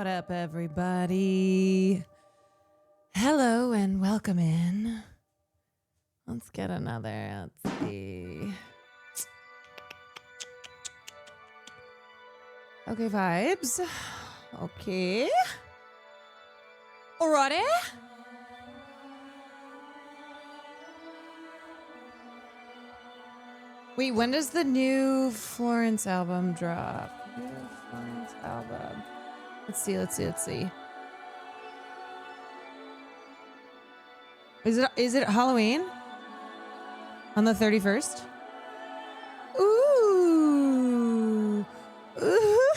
What up, everybody? Hello and welcome in. Let's get another. Let's see. Okay, vibes. Okay. Alrighty. Wait, when does the new Florence album drop? New Florence album. Let's see. Is it Halloween? On the 31st? Ooh. Ooh.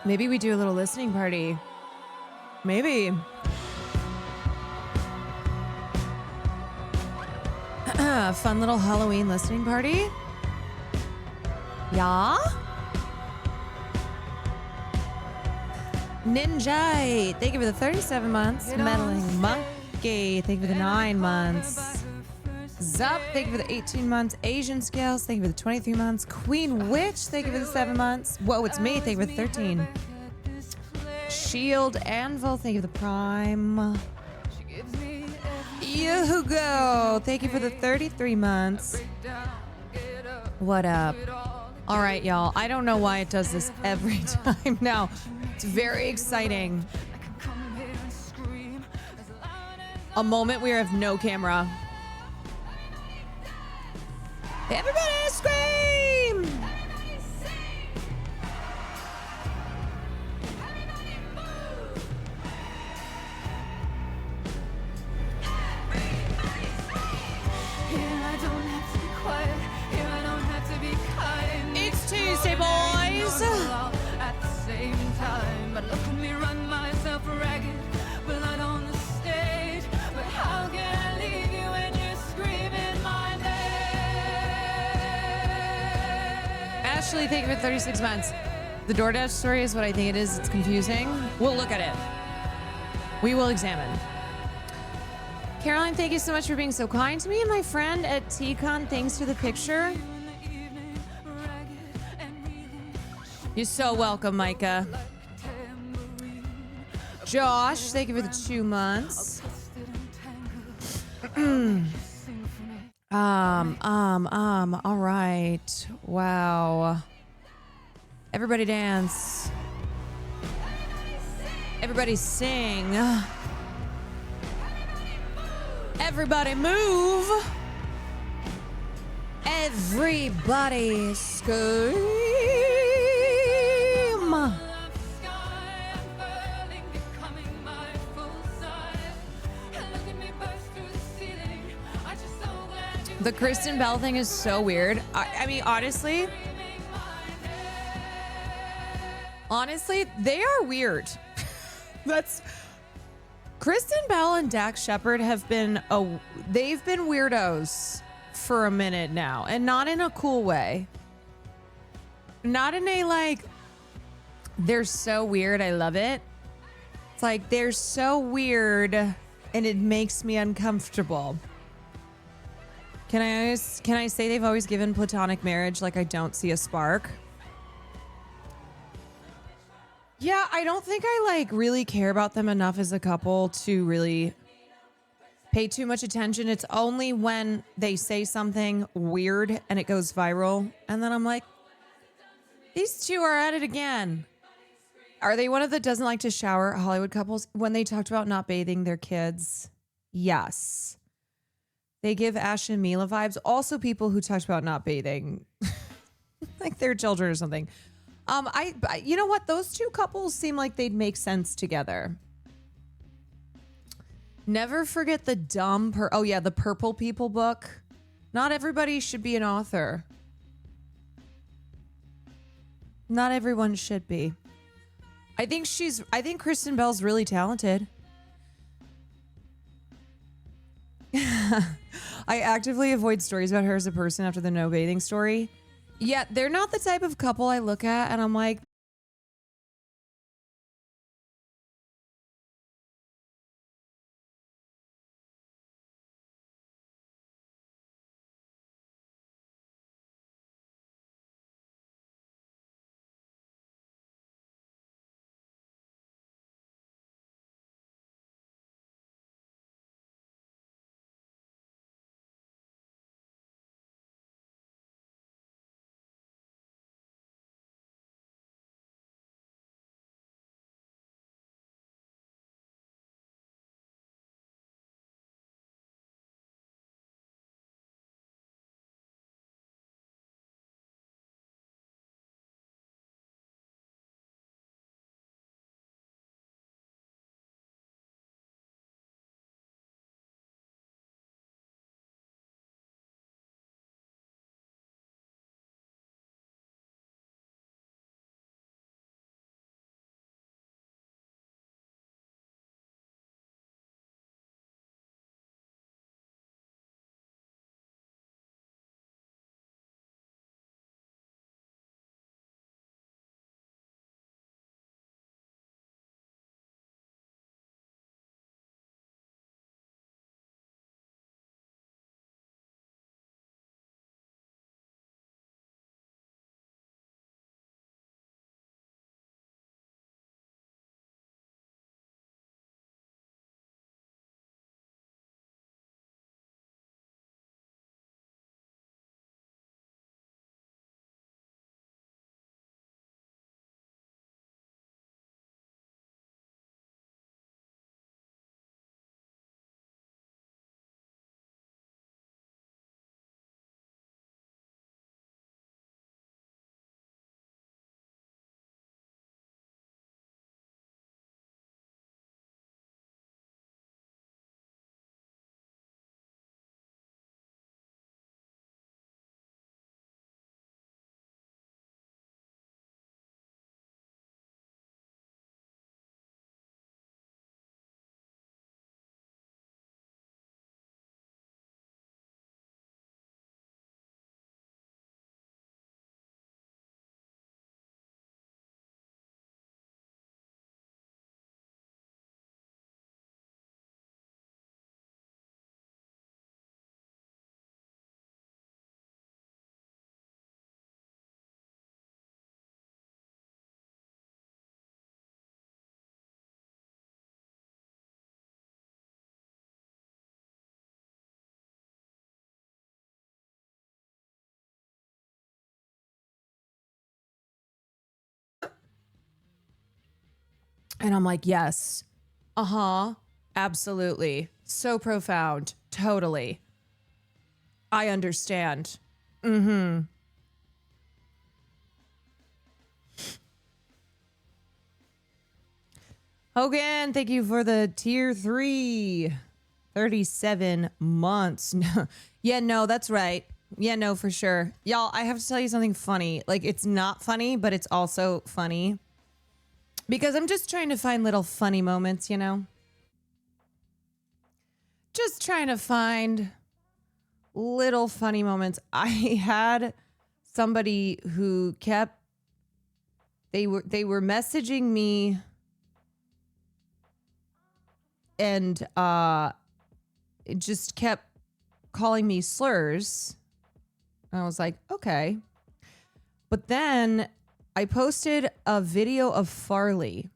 Maybe we do a little listening party. Maybe. Fun little Halloween listening party. Yeah. Ninja, thank you for the 37 months. Meddling Monkey, thank you for the 9 months. Zup, thank you for the 18 months. Asian Scales, thank you for the 23 months. Queen Witch, thank you for the 7 months. Whoa, it's me, thank you for the 13. Shield Anvil, thank you for the Prime. Hugo, thank you for the 33 months. What up? All right, y'all. I don't know why it does this every time now. It's very exciting. A moment where I have no camera. Everybody scream! It's Tuesday, boys. At the same time, but look at me run myself ragged. Blood on the stage, but how can I leave you when you're screaming my name? Ashley, thank you for 36 months. The DoorDash story is what I think it is. It's confusing. We'll look at it. We will examine. Caroline, thank you so much for being so kind to me. And my friend at TCon, thanks for the picture. You're so welcome, Micah. Josh, thank you for the 2 months. All right. Wow. Everybody dance. Everybody sing. Everybody move. Everybody scream. The Kristen Bell thing is so weird. I mean, honestly, they are weird. That's Kristen Bell and Dax Shepard they've been weirdos for a minute now, and not in a cool way. Not in a like, they're so weird, I love it. It's like they're so weird and it makes me uncomfortable. Can I say they've always given platonic marriage like I don't see a spark? Yeah, I don't think I like really care about them enough as a couple to really pay too much attention. It's only when they say something weird and it goes viral, and then I'm like, these two are at it again. Are they one of the doesn't like to shower Hollywood couples? When they talked about not bathing their kids, yes. They give Ash and Mila vibes. Also people who talked about not bathing like their children or something. You know what? Those two couples seem like they'd make sense together. Never forget the the Purple People book. Not everybody should be an author. Not everyone should be. I think Kristen Bell's really talented. I actively avoid stories about her as a person after the no bathing story. Yeah, they're not the type of couple I look at and I'm like, And I'm like, yes. Uh-huh. Absolutely. So profound. Totally. I understand. Mm-hmm. Hogan, thank you for the tier 3. 37 months. Yeah, no, that's right. Yeah, no, for sure. Y'all, I have to tell you something funny. Like, it's not funny, but it's also funny. Because I'm just trying to find little funny moments, you know? Just trying to find little funny moments. I had somebody who kept they were messaging me and it just kept calling me slurs. And I was like, okay. But then I posted a video of Farley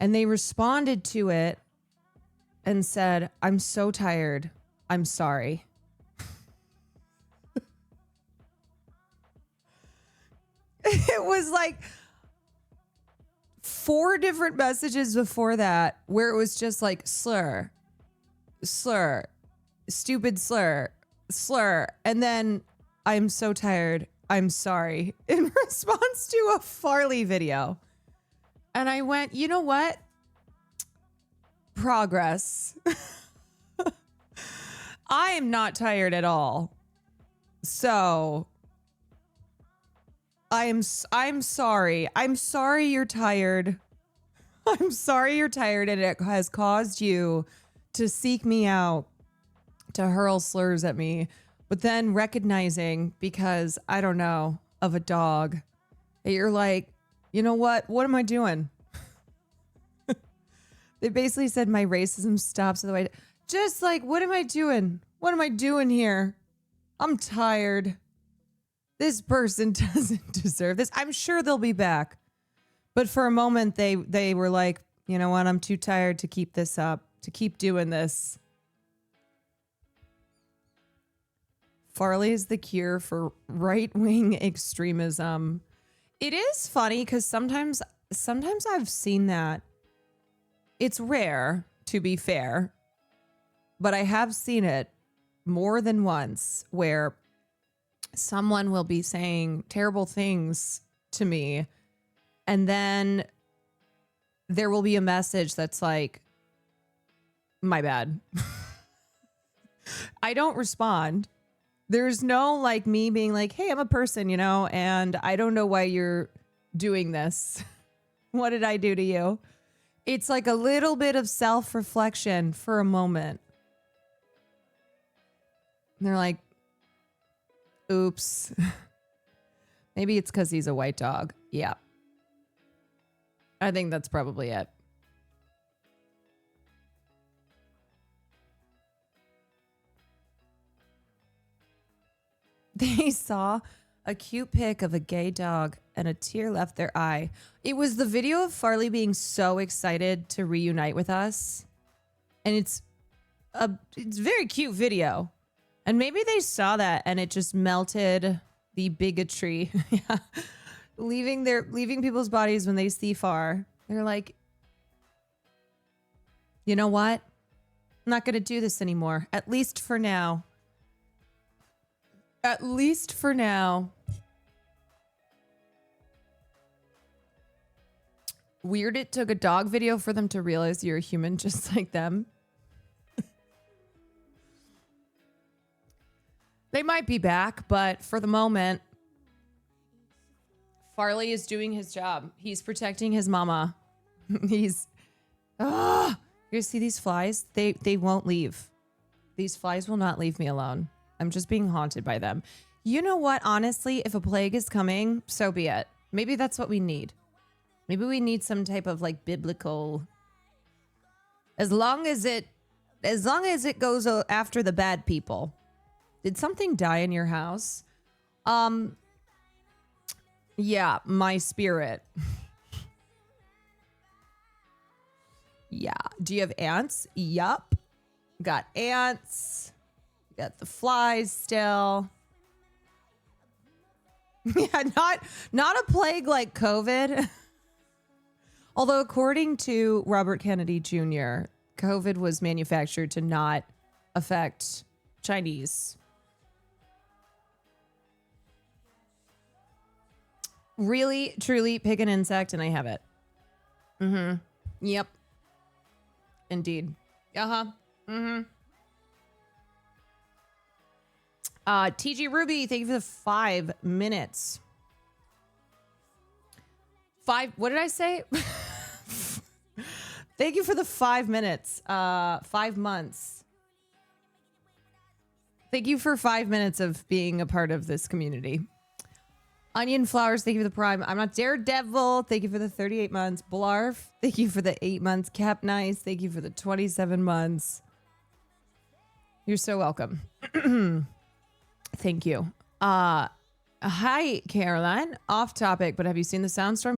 and they responded to it and said, I'm so tired. I'm sorry. It was like 4 different messages before that where it was just like slur, slur, stupid slur, slur. And then I'm so tired. I'm sorry in response to a Farley video. And I went, you know what? Progress. I am not tired at all. So I'm sorry. I'm sorry you're tired. I'm sorry you're tired and it has caused you to seek me out, to hurl slurs at me, but then recognizing because I don't know of a dog that you're like, you know what? What am I doing? They basically said my racism stops at the way. Just like, what am I doing? What am I doing here? I'm tired. This person doesn't deserve this. I'm sure they'll be back. But for a moment, they were like, you know what? I'm too tired to keep this up, to keep doing this. Farley is the cure for right-wing extremism. It is funny because sometimes I've seen that. It's rare, to be fair, but I have seen it more than once where someone will be saying terrible things to me, and then there will be a message that's like, my bad. I don't respond. There's no like me being like, hey, I'm a person, you know, and I don't know why you're doing this. What did I do to you? It's like a little bit of self-reflection for a moment. And they're like, oops. Maybe it's because he's a white dog. Yeah. I think that's probably it. They saw a cute pic of a gay dog and a tear left their eye. It was the video of Farley being so excited to reunite with us. And it's a very cute video. And maybe they saw that and it just melted the bigotry. Yeah. Leaving people's bodies when they see far. They're like, you know what? I'm not going to do this anymore. At least for now. At least for now. Weird it took a dog video for them to realize you're a human just like them. They might be back, but for the moment, Farley is doing his job. He's protecting his mama. He's... You see these flies? They won't leave. These flies will not leave me alone. I'm just being haunted by them. You know what? Honestly, if a plague is coming, so be it. Maybe that's what we need. Maybe we need some type of like biblical... As long as it goes after the bad people. Did something die in your house? Yeah, my spirit. Yeah. Do you have ants? Yup. Got ants. Got the flies still. Yeah, not a plague like COVID. Although, according to Robert Kennedy Jr., COVID was manufactured to not affect Chinese. Really, truly pick an insect and I have it. Mm-hmm. Yep. Indeed. Uh-huh. Mm-hmm. TG Ruby, thank you for the 5 minutes. What did I say? Thank you for the 5 minutes. 5 months. Thank you for 5 minutes of being a part of this community. Onion Flowers, thank you for the prime. I'm not Daredevil. Thank you for the 38 months. Blarf, thank you for the 8 months. Cap Nice, thank you for the 27 months. You're so welcome. Thank you. Hi, Caroline. Off topic, but have you seen the Soundstorm?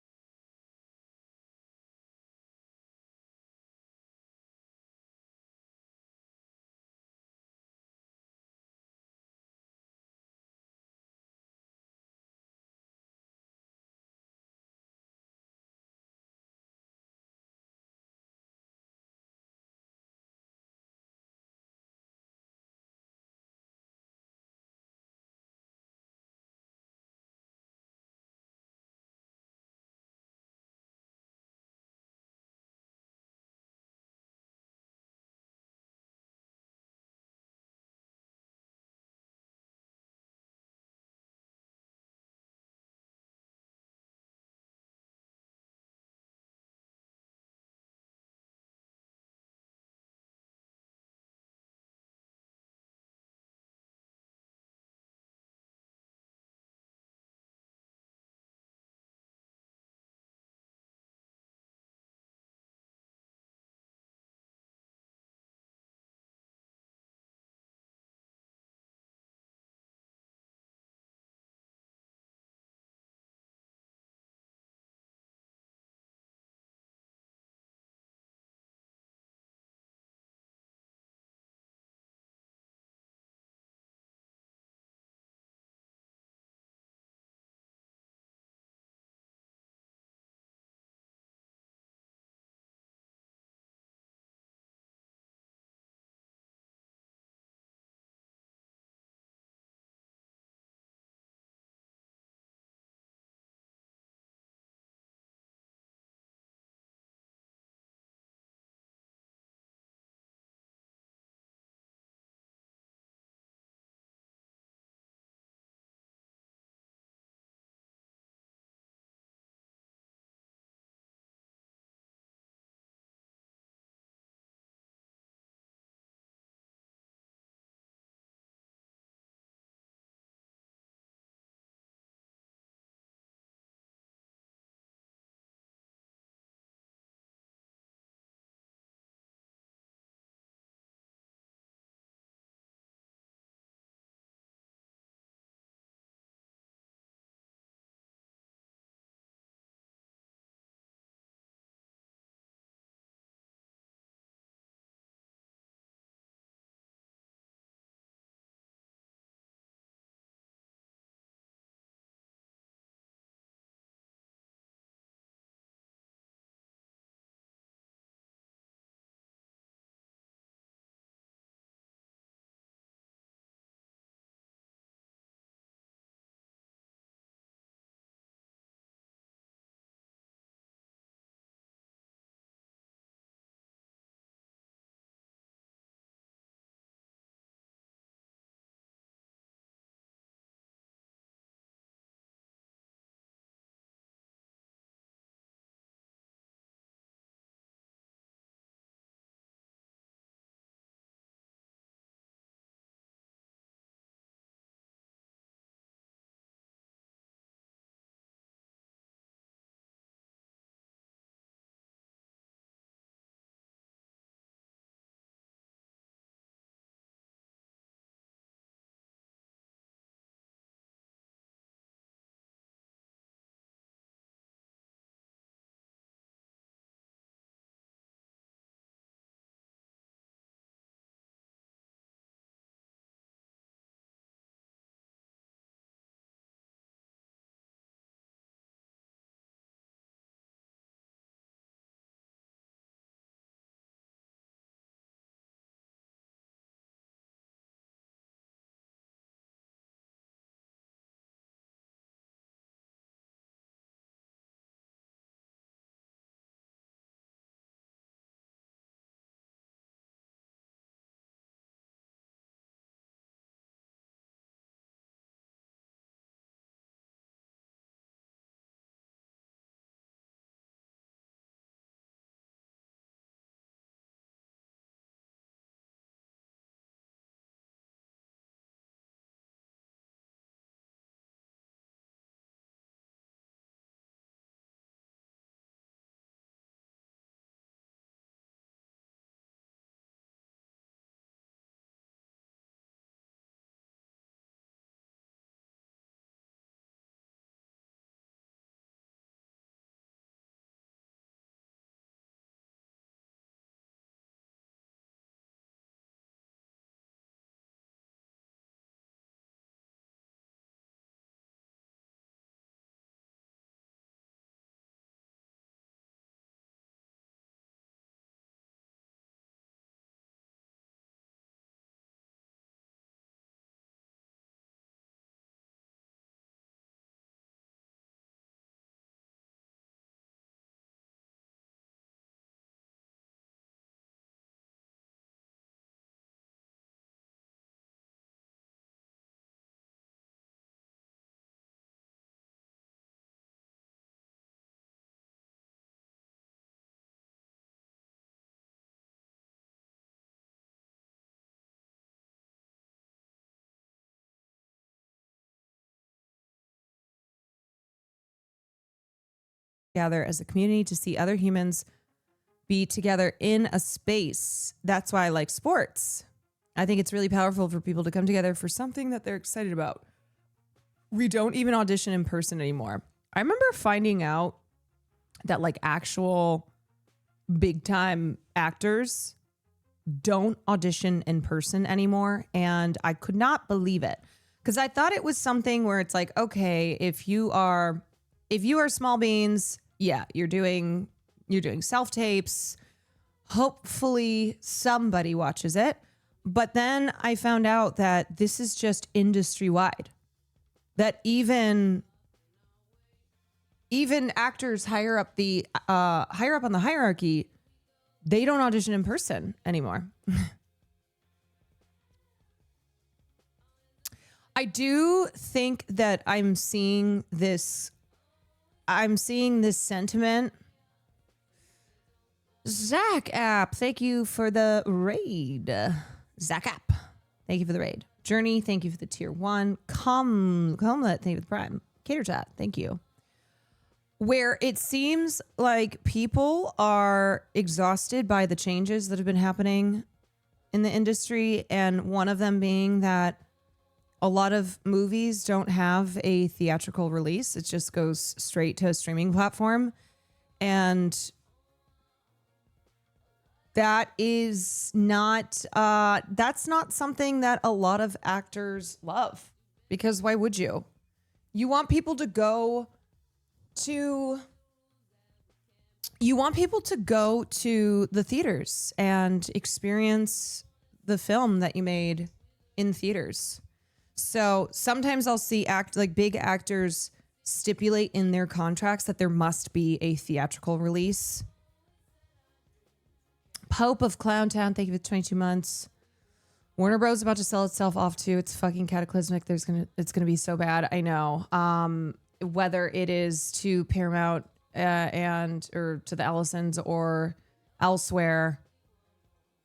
together as a community to see other humans be together in a space. That's why I like sports. I think it's really powerful for people to come together for something that they're excited about. We don't even audition in person anymore. I remember finding out that like actual big time actors don't audition in person anymore. And I could not believe it because I thought it was something where it's like, okay, if you are small beans, yeah, you're doing self tapes. Hopefully somebody watches it. But then I found out that this is just industry wide, that even actors higher up on the hierarchy, they don't audition in person anymore. I do think that I'm seeing this sentiment. Zach app, thank you for the raid. Zach app, thank you for the raid. Journey, thank you for the tier 1. Comlet, thank you for the prime. Cater chat, thank you. Where it seems like people are exhausted by the changes that have been happening in the industry, and one of them being that a lot of movies don't have a theatrical release. It just goes straight to a streaming platform. And that is not, that's not something that a lot of actors love, because why would you? You want people to go to the theaters and experience the film that you made in theaters. So sometimes I'll see big actors stipulate in their contracts that there must be a theatrical release. Pope of Clowntown, thank you for 22 months. Warner Bros. About to sell itself off too. It's fucking cataclysmic. It's gonna be so bad. I know. Whether it is to Paramount or to the Ellisons or elsewhere,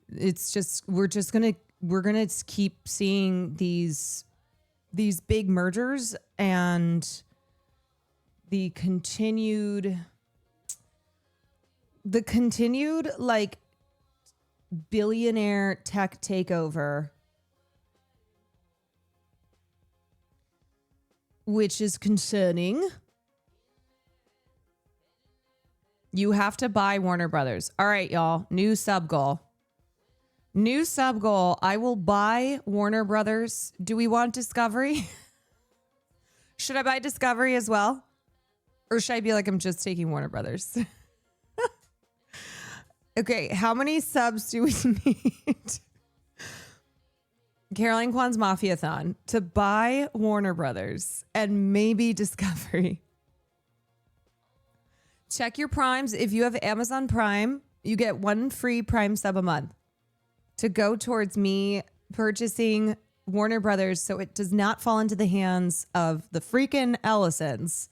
it's just we're gonna keep seeing these big mergers and the continued like billionaire tech takeover, which is concerning. You have to buy Warner Brothers. All right, y'all. New sub goal. I will buy Warner Brothers. Do we want Discovery? Should I buy Discovery as well? Or should I be like, I'm just taking Warner Brothers? Okay, how many subs do we need? Caroline Kwan's Mafia-thon to buy Warner Brothers and maybe Discovery. Check your primes. If you have Amazon Prime, you get 1 free Prime sub a month to go towards me purchasing Warner Brothers so it does not fall into the hands of the freaking Ellisons.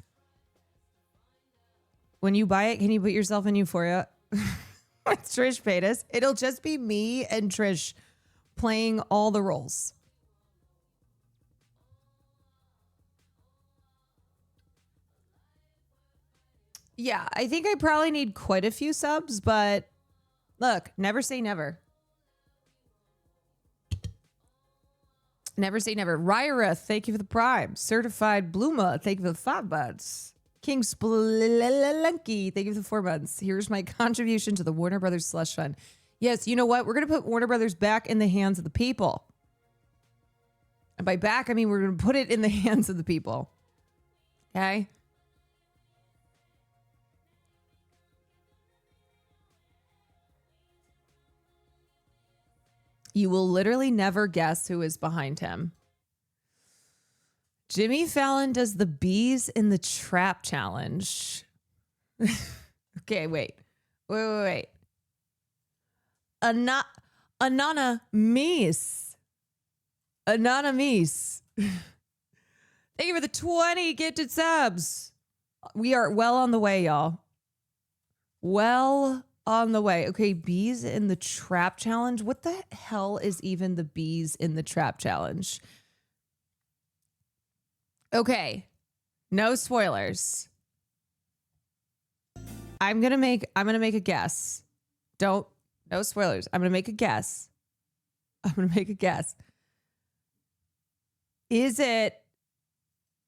When you buy it, can you put yourself in Euphoria? With Trish Paytas? It'll just be me and Trish playing all the roles. Yeah, I think I probably need quite a few subs, but look, never say never. Never say never. Ryra, thank you for the prime. Certified Bluma, thank you for the 5 months. King Splunky, thank you for the 4 months. Here's my contribution to the Warner Brothers slush fund. Yes, you know what? We're going to put Warner Brothers back in the hands of the people. And by back, I mean we're going to put it in the hands of the people. Okay? You will literally never guess who is behind him. Jimmy Fallon does the bees in the trap challenge. Okay, wait. Anonymous. Thank you for the 20 gifted subs. We are well on the way, y'all. Well on the way. Okay, bees in the trap challenge. What the hell is even the bees in the trap challenge? Okay, no spoilers. I'm gonna make a guess. No spoilers. I'm gonna make a guess. Is it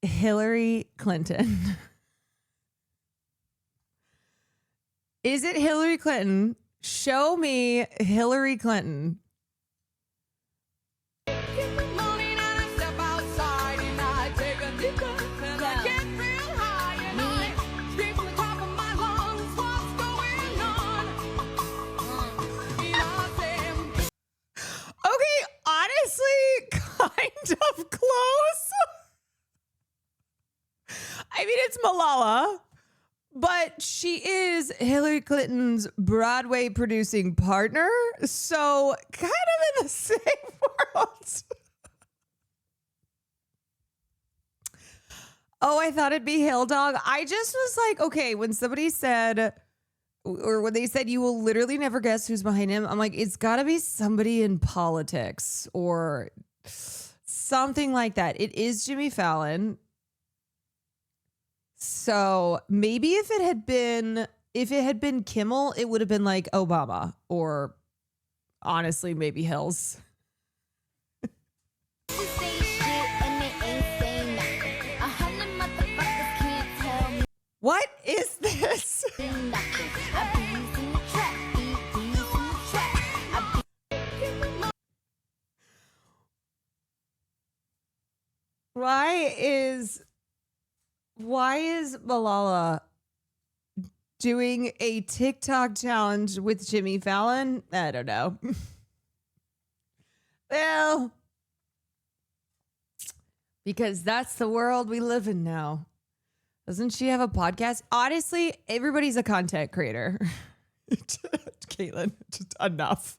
Hillary Clinton? Is it Hillary Clinton? Show me Hillary Clinton. Okay, honestly, kind of close. I mean, it's Malala, but she is Hillary Clinton's Broadway producing partner. So kind of in the same world. Oh, I thought it'd be Hill Dog. I just was like, okay, when somebody said, or when they said you will literally never guess who's behind him, I'm like, it's got to be somebody in politics or something like that. It is Jimmy Fallon. So maybe if it had been Kimmel, it would have been like Obama or honestly, maybe Hills. What is this? Why is Malala doing a TikTok challenge with Jimmy Fallon? I don't know. Well, because that's the world we live in now. Doesn't she have a podcast? Honestly, everybody's a content creator. Caitlin, just enough.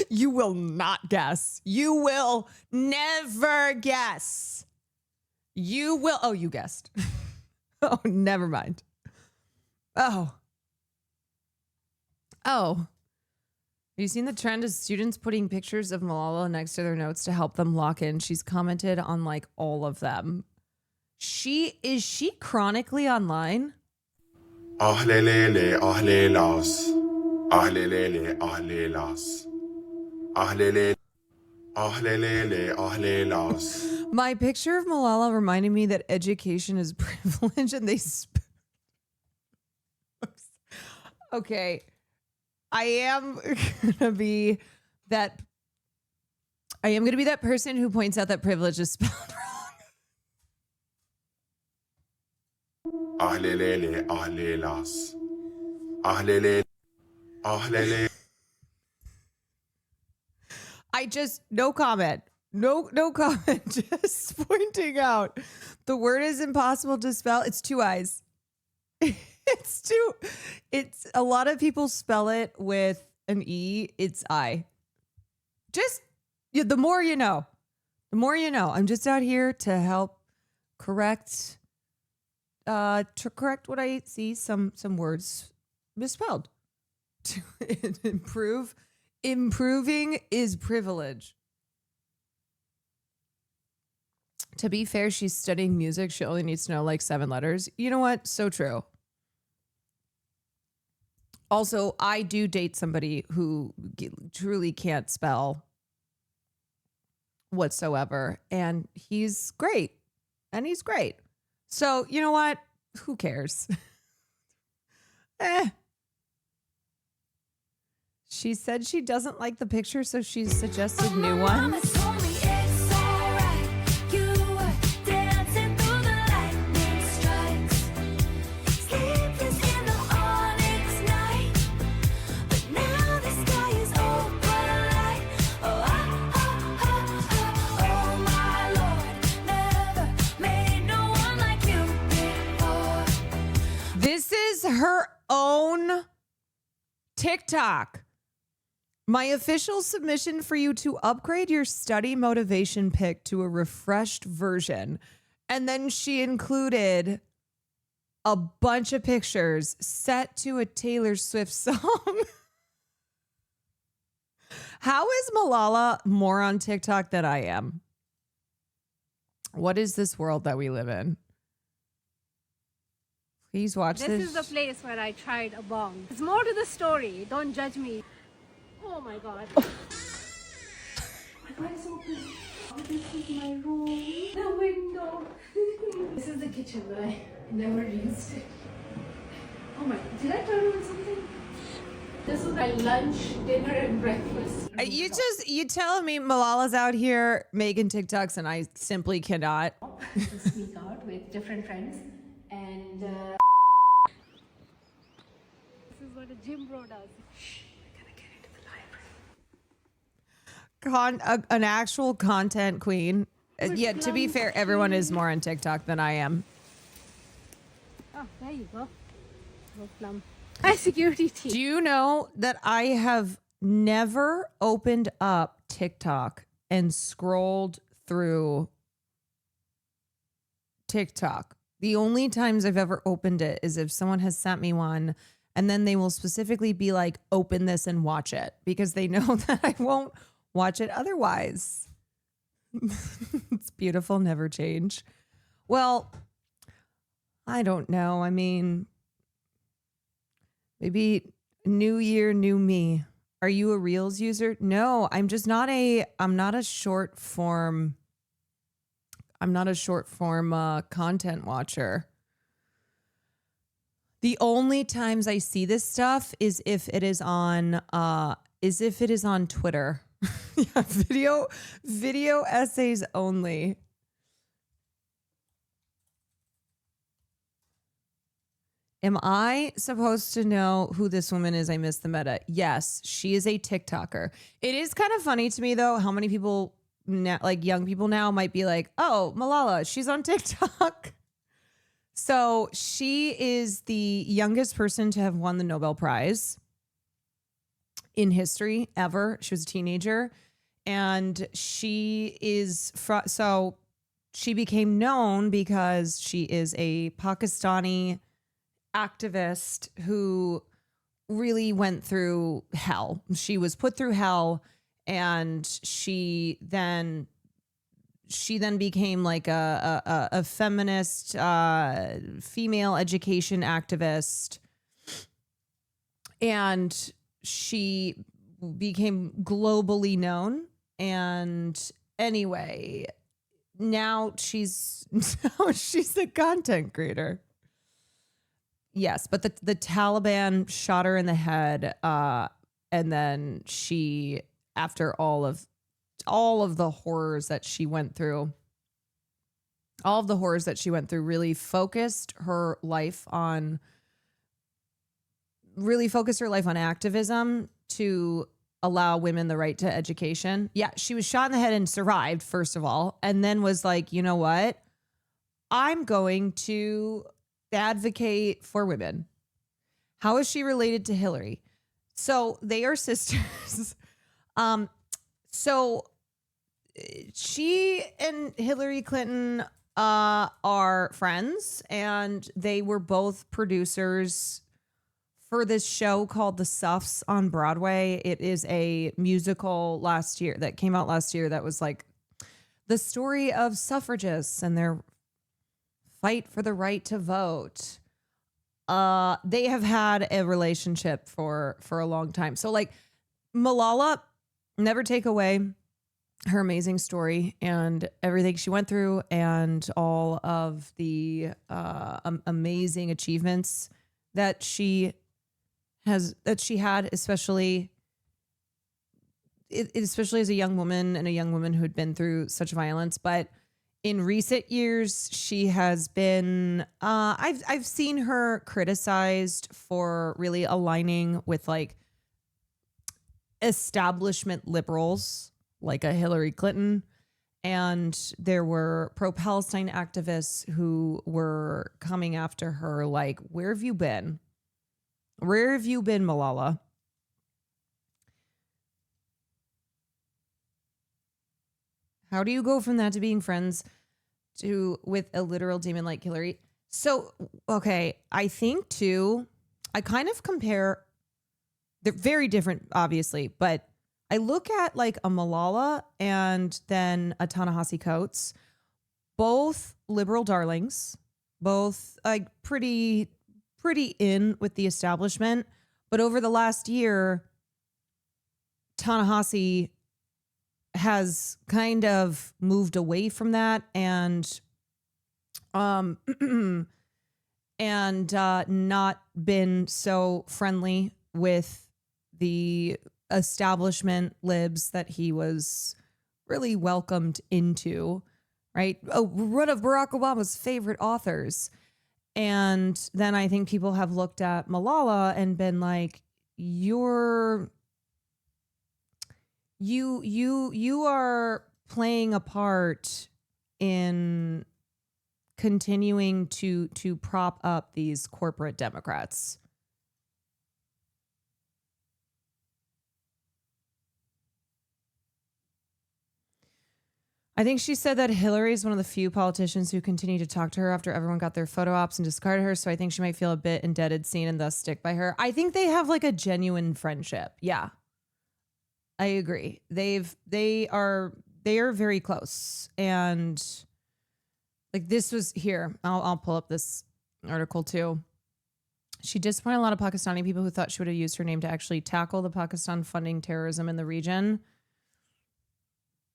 You will not guess. You will never guess. You will. Oh, you guessed. Oh, never mind. Oh. Have you seen the trend of students putting pictures of Malala next to their notes to help them lock in? She's commented on like all of them. Is she chronically online? Ahlelele, ahlelas. Ahlelele, ahlelas. Ahlelele, ahlelele, ahlelas. My picture of Malala reminded me that education is privilege and they okay. I am gonna be that person who points out that privilege is spelled wrong. Ahlelele, ahlelas. Ahlelele, ahlelele. No comment. No comment. Just pointing out the word is impossible to spell. It's two I's. It's a lot of people spell it with an E. It's I. The more you know. The more you know. I'm just out here to help correct what I see. Some words misspelled. To improve. Improving is privilege. To be fair, she's studying music. She only needs to know like 7 letters. You know what? So true. Also, I do date somebody who truly can't spell whatsoever. And he's great. So, you know what? Who cares? She said she doesn't like the picture, so she's suggested new ones. This is her own TikTok. My official submission for you to upgrade your study motivation pic to a refreshed version. And then she included a bunch of pictures set to a Taylor Swift song. How is Malala more on TikTok than I am? What is this world that we live in? Please watch This is the place where I tried a bong. There's more to the story. Don't judge me. Oh my god. My door is open. This is my room. The window. This is the kitchen, but I never used it. Oh my, did I turn on something? This was my lunch, dinner, and breakfast. You telling me Malala's out here making TikToks and I simply cannot. To sneak out with different friends. And this is what a gym bro does. Shh, I gotta get into the library. An actual content queen. Yeah, to be fair, everyone is more on TikTok than I am. Oh, there you go. No plum. Hi, security team. Do you know that I have never opened up TikTok and scrolled through TikTok? The only times I've ever opened it is if someone has sent me one, and then they will specifically be like, open this and watch it, because they know that I won't watch it otherwise. It's beautiful, never change. Well, I don't know. I mean, maybe new year, new me. Are you a Reels user? No, I'm not a short form content watcher. The only times I see this stuff is if it is on Twitter. Yeah, video essays only. Am I supposed to know who this woman is? I missed the meta. Yes, she is a TikToker. It is kind of funny to me, though, how many people, now, like young people now, might be like, oh, Malala, she's on TikTok. So she is the youngest person to have won the Nobel Prize in history ever. She was a teenager. And she is, so she became known because she is a Pakistani activist who really went through hell. She was put through hell, and she then became like a feminist, female education activist, and she became globally known. And anyway, now she's a content creator. Yes, but the Taliban shot her in the head, and then she, after all of the horrors that she went through, really focused her life on activism to allow women the right to education. Yeah, she was shot in the head and survived, first of all, and then was like, you know what? I'm going to advocate for women. How is she related to Hillary? So they are sisters. So she and Hillary Clinton are friends, and they were both producers for this show called The Suffs on Broadway. It is a musical that came out last year that was like the story of suffragists and their fight for the right to vote. They have had a relationship for a long time. So like Malala, never take away her amazing story and everything she went through and all of the amazing achievements that she had, especially as a young woman, and a young woman who had been through such violence. But in recent years, she has been, I've seen her criticized for really aligning with like establishment liberals like a Hillary Clinton. And there were pro-Palestine activists who were coming after her like, where have you been? Where have you been, Malala? How do you go from that to being friends with a literal demon like Hillary? So, okay, I think too, I kind of compare, they're very different, obviously, but I look at like a Malala and then a Ta-Nehisi Coates, both liberal darlings, both like pretty pretty in with the establishment. But over the last year, Ta-Nehisi has kind of moved away from that and not been so friendly with the establishment libs that he was really welcomed into, right? Oh, one of Barack Obama's favorite authors. And then I think people have looked at Malala and been like, you are playing a part in continuing to prop up these corporate Democrats. I think she said that Hillary is one of the few politicians who continue to talk to her after everyone got their photo ops and discarded her. So I think she might feel a bit indebted, seen, and thus stick by her. I think they have like a genuine friendship. Yeah, I agree. They are very close. And like this was here. I'll pull up this article too. She disappointed a lot of Pakistani people who thought she would have used her name to actually tackle the Pakistan funding terrorism in the region.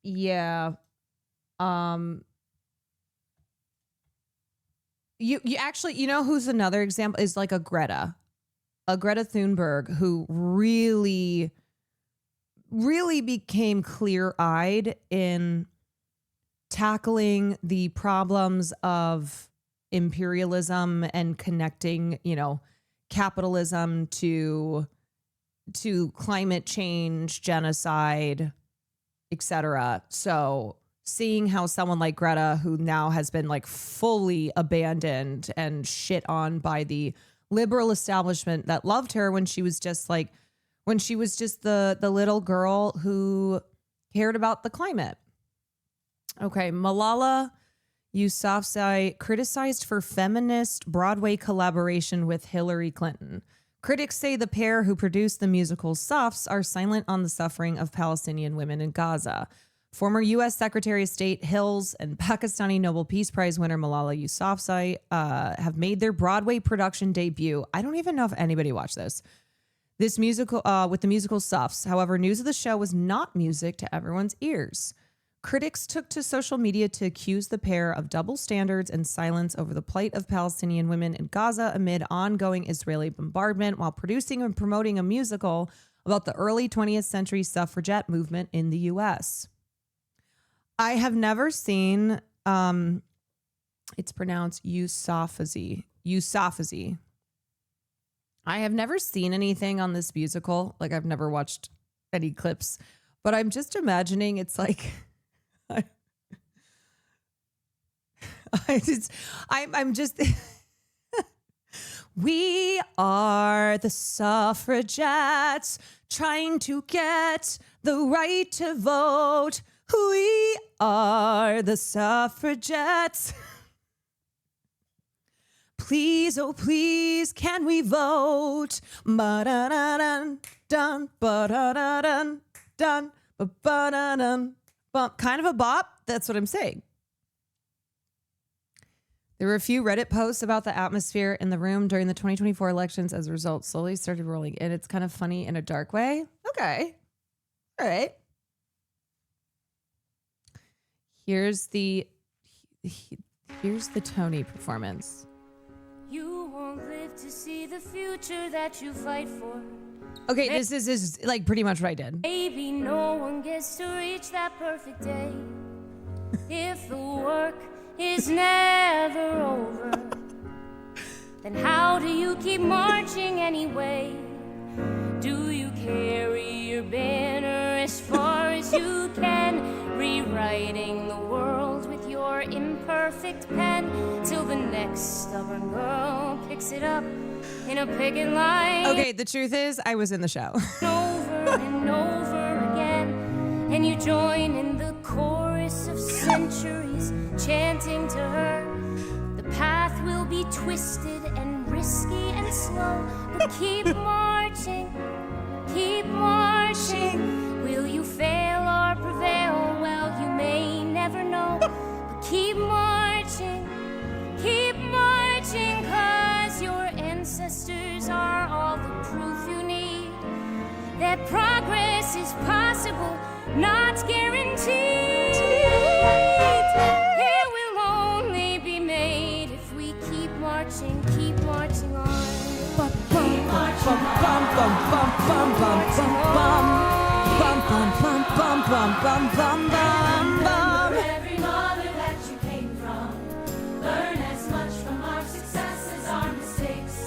Yeah. You actually, you know who's another example is like a Greta Thunberg, who really became clear-eyed in tackling the problems of imperialism and connecting, capitalism to climate change, genocide, etc. So seeing how someone like Greta, who now has been like fully abandoned and shit on by the liberal establishment that loved her when she was just the little girl who cared about the climate. Okay, Malala Yousafzai criticized for feminist Broadway collaboration with Hillary Clinton. Critics say the pair who produced the musical Safs are silent on the suffering of Palestinian women in Gaza. Former U.S. Secretary of State Hills and Pakistani Nobel Peace Prize winner Malala Yousafzai have made their Broadway production debut. I don't even know if anybody watched this musical with the musical Safs. However, news of the show was not music to everyone's ears. Critics took to social media to accuse the pair of double standards and silence over the plight of Palestinian women in Gaza amid ongoing Israeli bombardment while producing and promoting a musical about the early 20th century suffragette movement in the U.S. I have never seen, it's pronounced Yousafzai. I have never seen anything on this musical. Like I've never watched any clips, but I'm just imagining it's like, I'm just, we are the suffragettes trying to get the right to vote. We are the suffragettes. Please, oh please, can we vote? Ba-da-da-dun, dun, ba-da-da-dun, dun, ba-da-dun. Kind of a bop. That's what I'm saying. There were a few Reddit posts about the atmosphere in the room during the 2024 elections as results slowly started rolling in. It's kind of funny in a dark way. Okay. All right. Here's the Tony performance. You won't live to see the future that you fight for. Okay, this is like pretty much what I did. Maybe no one gets to reach that perfect day. If the work is never over, then how do you keep marching anyway? Do you carry your banner as far as you can, rewriting the world with your imperfect pen, till the next stubborn girl picks it up in a picket line? Okay, the truth is, I was in the show. Over and over again, and you join in the chorus of centuries, chanting to her. The path will be twisted and risky and slow, but keep marching, keep marching. Will you fail or prevail? Well, you may never know, but keep marching, 'cause your ancestors ancestors are all the proof you need that progress is possible, not guaranteed. It will only be made if we keep marching on. Keep marching on. Remember every mother that you came from. Learn as much from our success as our mistakes.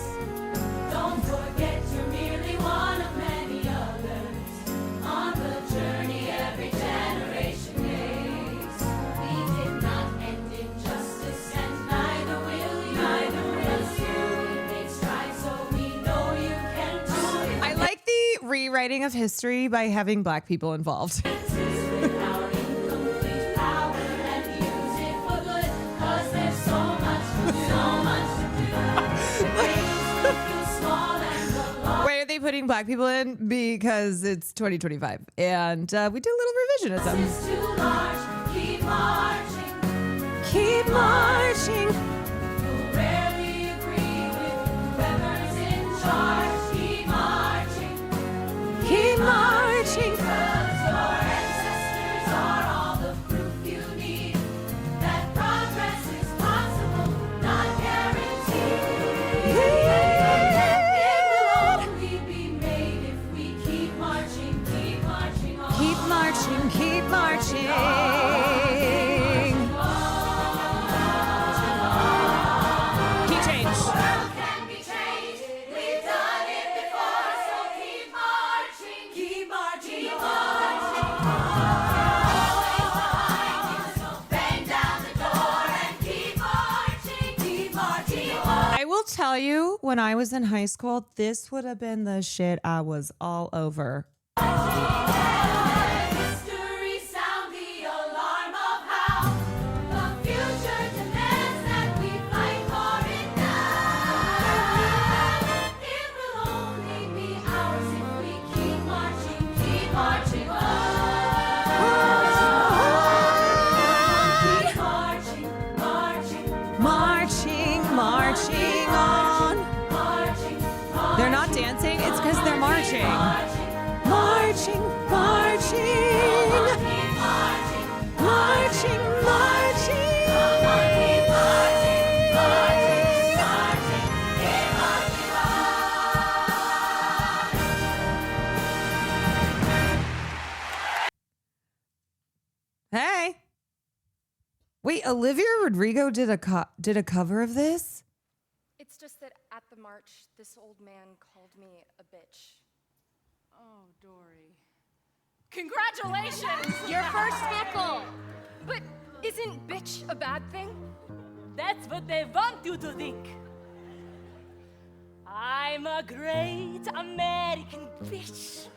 Don't forget you're merely one of many others on the journey every generation takes. We did not end injustice, and neither will you. Neither will you. We made strides, so we know you can do it. I like the rewriting of history by having Black people involved. Our incomplete power and use it for good, 'cause there's so much to do. Feel small and alone. Why are they putting Black people in? Because it's 2025. And we did a little revisionism. It's too large. Keep marching. Keep marching. You'll rarely agree with whoever's in charge. Keep marching. Keep marching. 'Cause your ancestors are all the proof you need that progress is possible, not guaranteed. It will only be made if we keep marching on. Keep marching. Keep marching. Key change. World can be changed. We've done it before, so keep marching. Keep marching. Keep marching. Always behind you, so bang down the door and keep marching. Keep marching. I will tell you, when I was in high school, this would have been the shit I was all over. History sound the alarm of how the future demands that we fight for it now. It will only be ours if we keep marching on. Keep marching, marching, Marching, marching on. marching. They're not dancing, it's because they're marching. Marching, marching. Marching, Hey. Wait, Olivia Rodrigo did a cover of this? It's just that at the march, this old man called me a bitch. Oh, Dory. Congratulations! Your first heckle! But isn't bitch a bad thing? That's what they want you to think. I'm a great American bitch.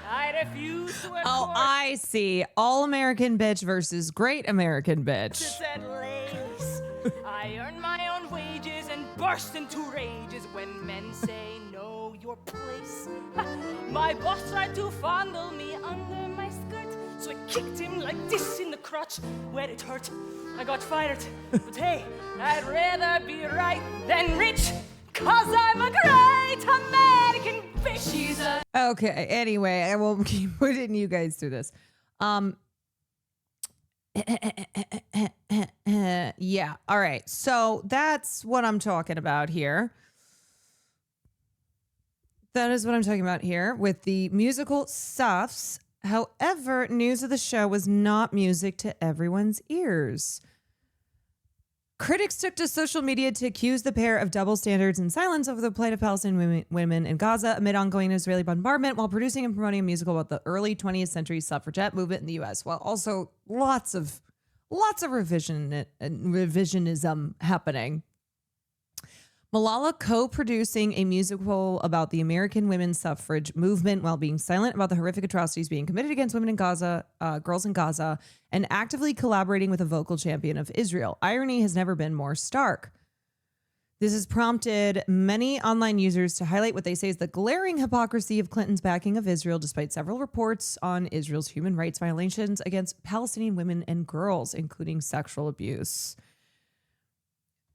I refuse to wear Oh, I see. All American bitch versus great American bitch. corsets and lace. I earn my own wages and burst into rages when men say know your place. My boss tried to fondle me under my skirt, so I kicked him like this in the crotch where it hurt. I got fired, but hey, I'd rather be right than rich, 'cause I'm a great American bitch. She's a Okay, anyway, I will keep putting you guys through this. Yeah, all right. So that's what I'm talking about here. That is what I'm talking about here with the musical stuffs. However, news of the show was not music to everyone's ears. Critics took to social media to accuse the pair of double standards and silence over the plight of Palestinian women in Gaza amid ongoing Israeli bombardment while producing and promoting a musical about the early 20th century suffragette movement in the U.S. While also lots of revisionism happening. Malala co-producing a musical about the American women's suffrage movement while being silent about the horrific atrocities being committed against women in Gaza, girls in Gaza, and actively collaborating with a vocal champion of Israel. Irony has never been more stark. This has prompted many online users to highlight what they say is the glaring hypocrisy of Clinton's backing of Israel, despite several reports on Israel's human rights violations against Palestinian women and girls, including sexual abuse.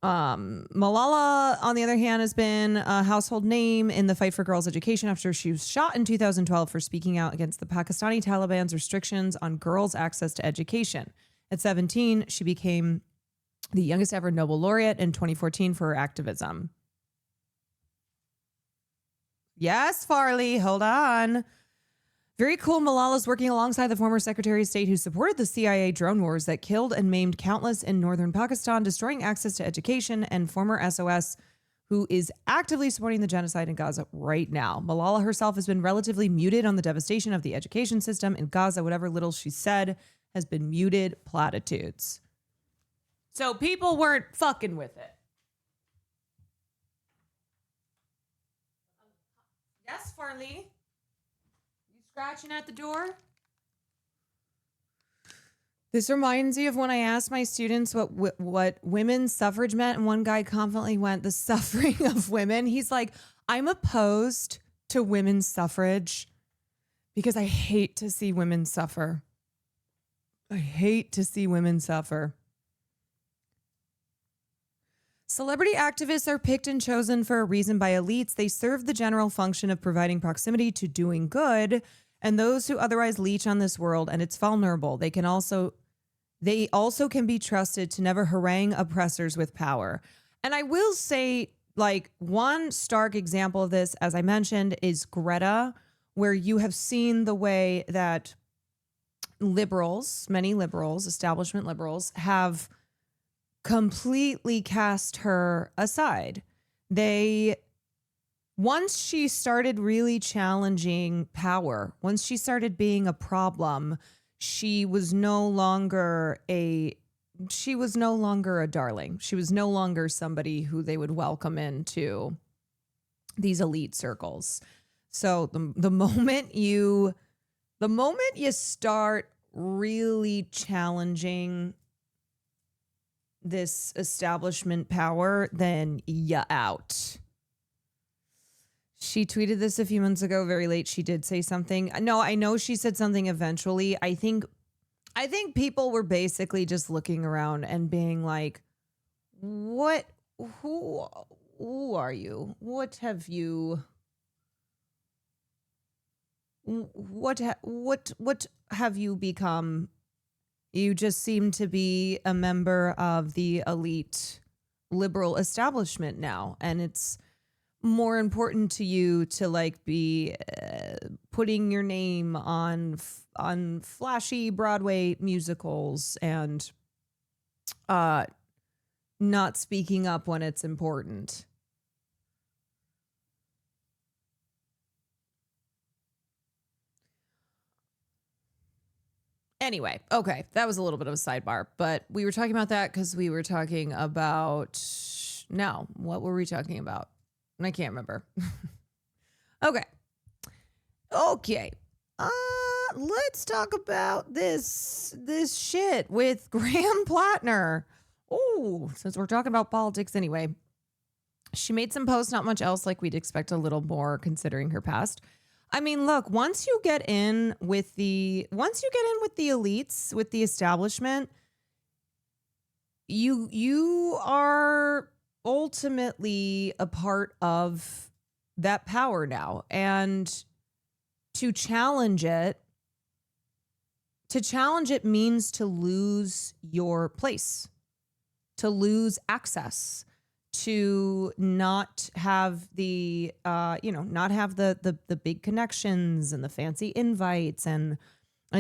Malala, on the other hand, has been a household name in the fight for girls' education after she was shot in 2012 for speaking out against the Pakistani Taliban's restrictions on girls' access to education. At 17, she became the youngest ever Nobel laureate in 2014 for her activism. Yes, Farley, hold on. Very cool. Malala's working alongside the former Secretary of State who supported the CIA drone wars that killed and maimed countless in northern Pakistan, destroying access to education, and former SOS who is actively supporting the genocide in Gaza right now. Malala herself has been relatively muted on the devastation of the education system in Gaza. Whatever little she said has been muted platitudes. So people weren't fucking with it. Yes, Farley. Scratching at the door. This reminds me of when I asked my students what women's suffrage meant, and one guy confidently went, "The suffering of women." He's like, "I'm opposed to women's suffrage because I hate to see women suffer. I hate to see women suffer." Celebrity activists are picked and chosen for a reason by elites. They serve the general function of providing proximity to doing good, and those who otherwise leech on this world and it's vulnerable. They also can be trusted to never harangue oppressors with power. And I will say, like, one stark example of this, as I mentioned, is Greta, where you have seen the way that liberals, many liberals, establishment liberals, have completely cast her aside. Once she started really challenging power, once she started being a problem, she was no longer a darling. She was no longer somebody who they would welcome into these elite circles. So the moment you start really challenging this establishment power, then you out. She tweeted this a few months ago, very late. She did say something. No, I know she said something eventually. I think people were basically just looking around and being like, who are you? What have you become? You just seem to be a member of the elite liberal establishment now, and it's more important to you to like be putting your name on flashy Broadway musicals and not speaking up when it's important. Anyway, okay, that was a little bit of a sidebar, but we were talking about that because we were talking about, no, what were we talking about? I can't remember. Okay. Let's talk about this shit with Graham Platner. Oh, since we're talking about politics anyway. She made some posts, not much else, like we'd expect a little more considering her past. I mean, look, once you get in with the elites, with the establishment, you are ultimately a part of that power now. And to challenge it means to lose your place, to lose access, to not have the the big connections and the fancy invites and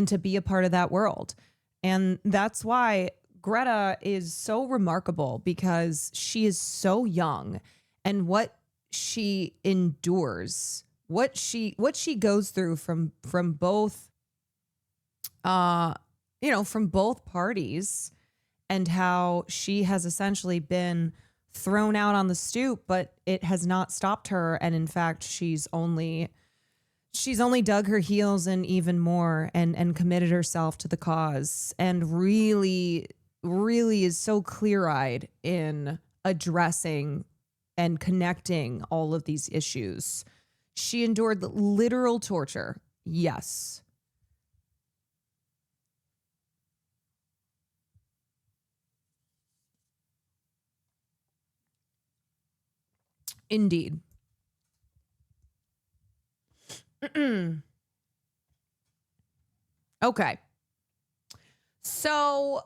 to be a part of that world. And that's why Greta is so remarkable, because she is so young, and what she endures, what she goes through from both from both parties, and how she has essentially been thrown out on the stoop, but it has not stopped her. And in fact, she's only dug her heels in even more and committed herself to the cause, and really, really is so clear-eyed in addressing and connecting all of these issues. She endured literal torture. Yes. Indeed. Okay. So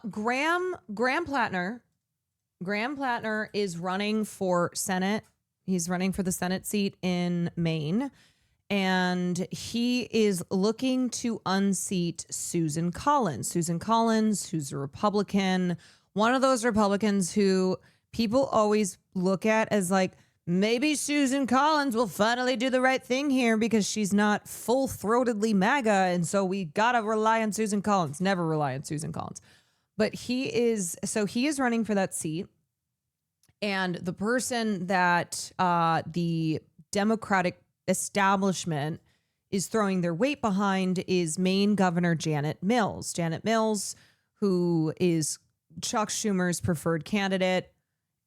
Graham Plattner is running for Senate. He's running for the Senate seat in Maine. And he is looking to unseat Susan Collins. Susan Collins, who's a Republican, one of those Republicans who people always look at as like, maybe Susan Collins will finally do the right thing here because she's not full-throatedly MAGA. And so we got to rely on Susan Collins. Never rely on Susan Collins. But he is running for that seat. And the person that the Democratic establishment is throwing their weight behind is Maine Governor Janet Mills. Janet Mills, who is Chuck Schumer's preferred candidate.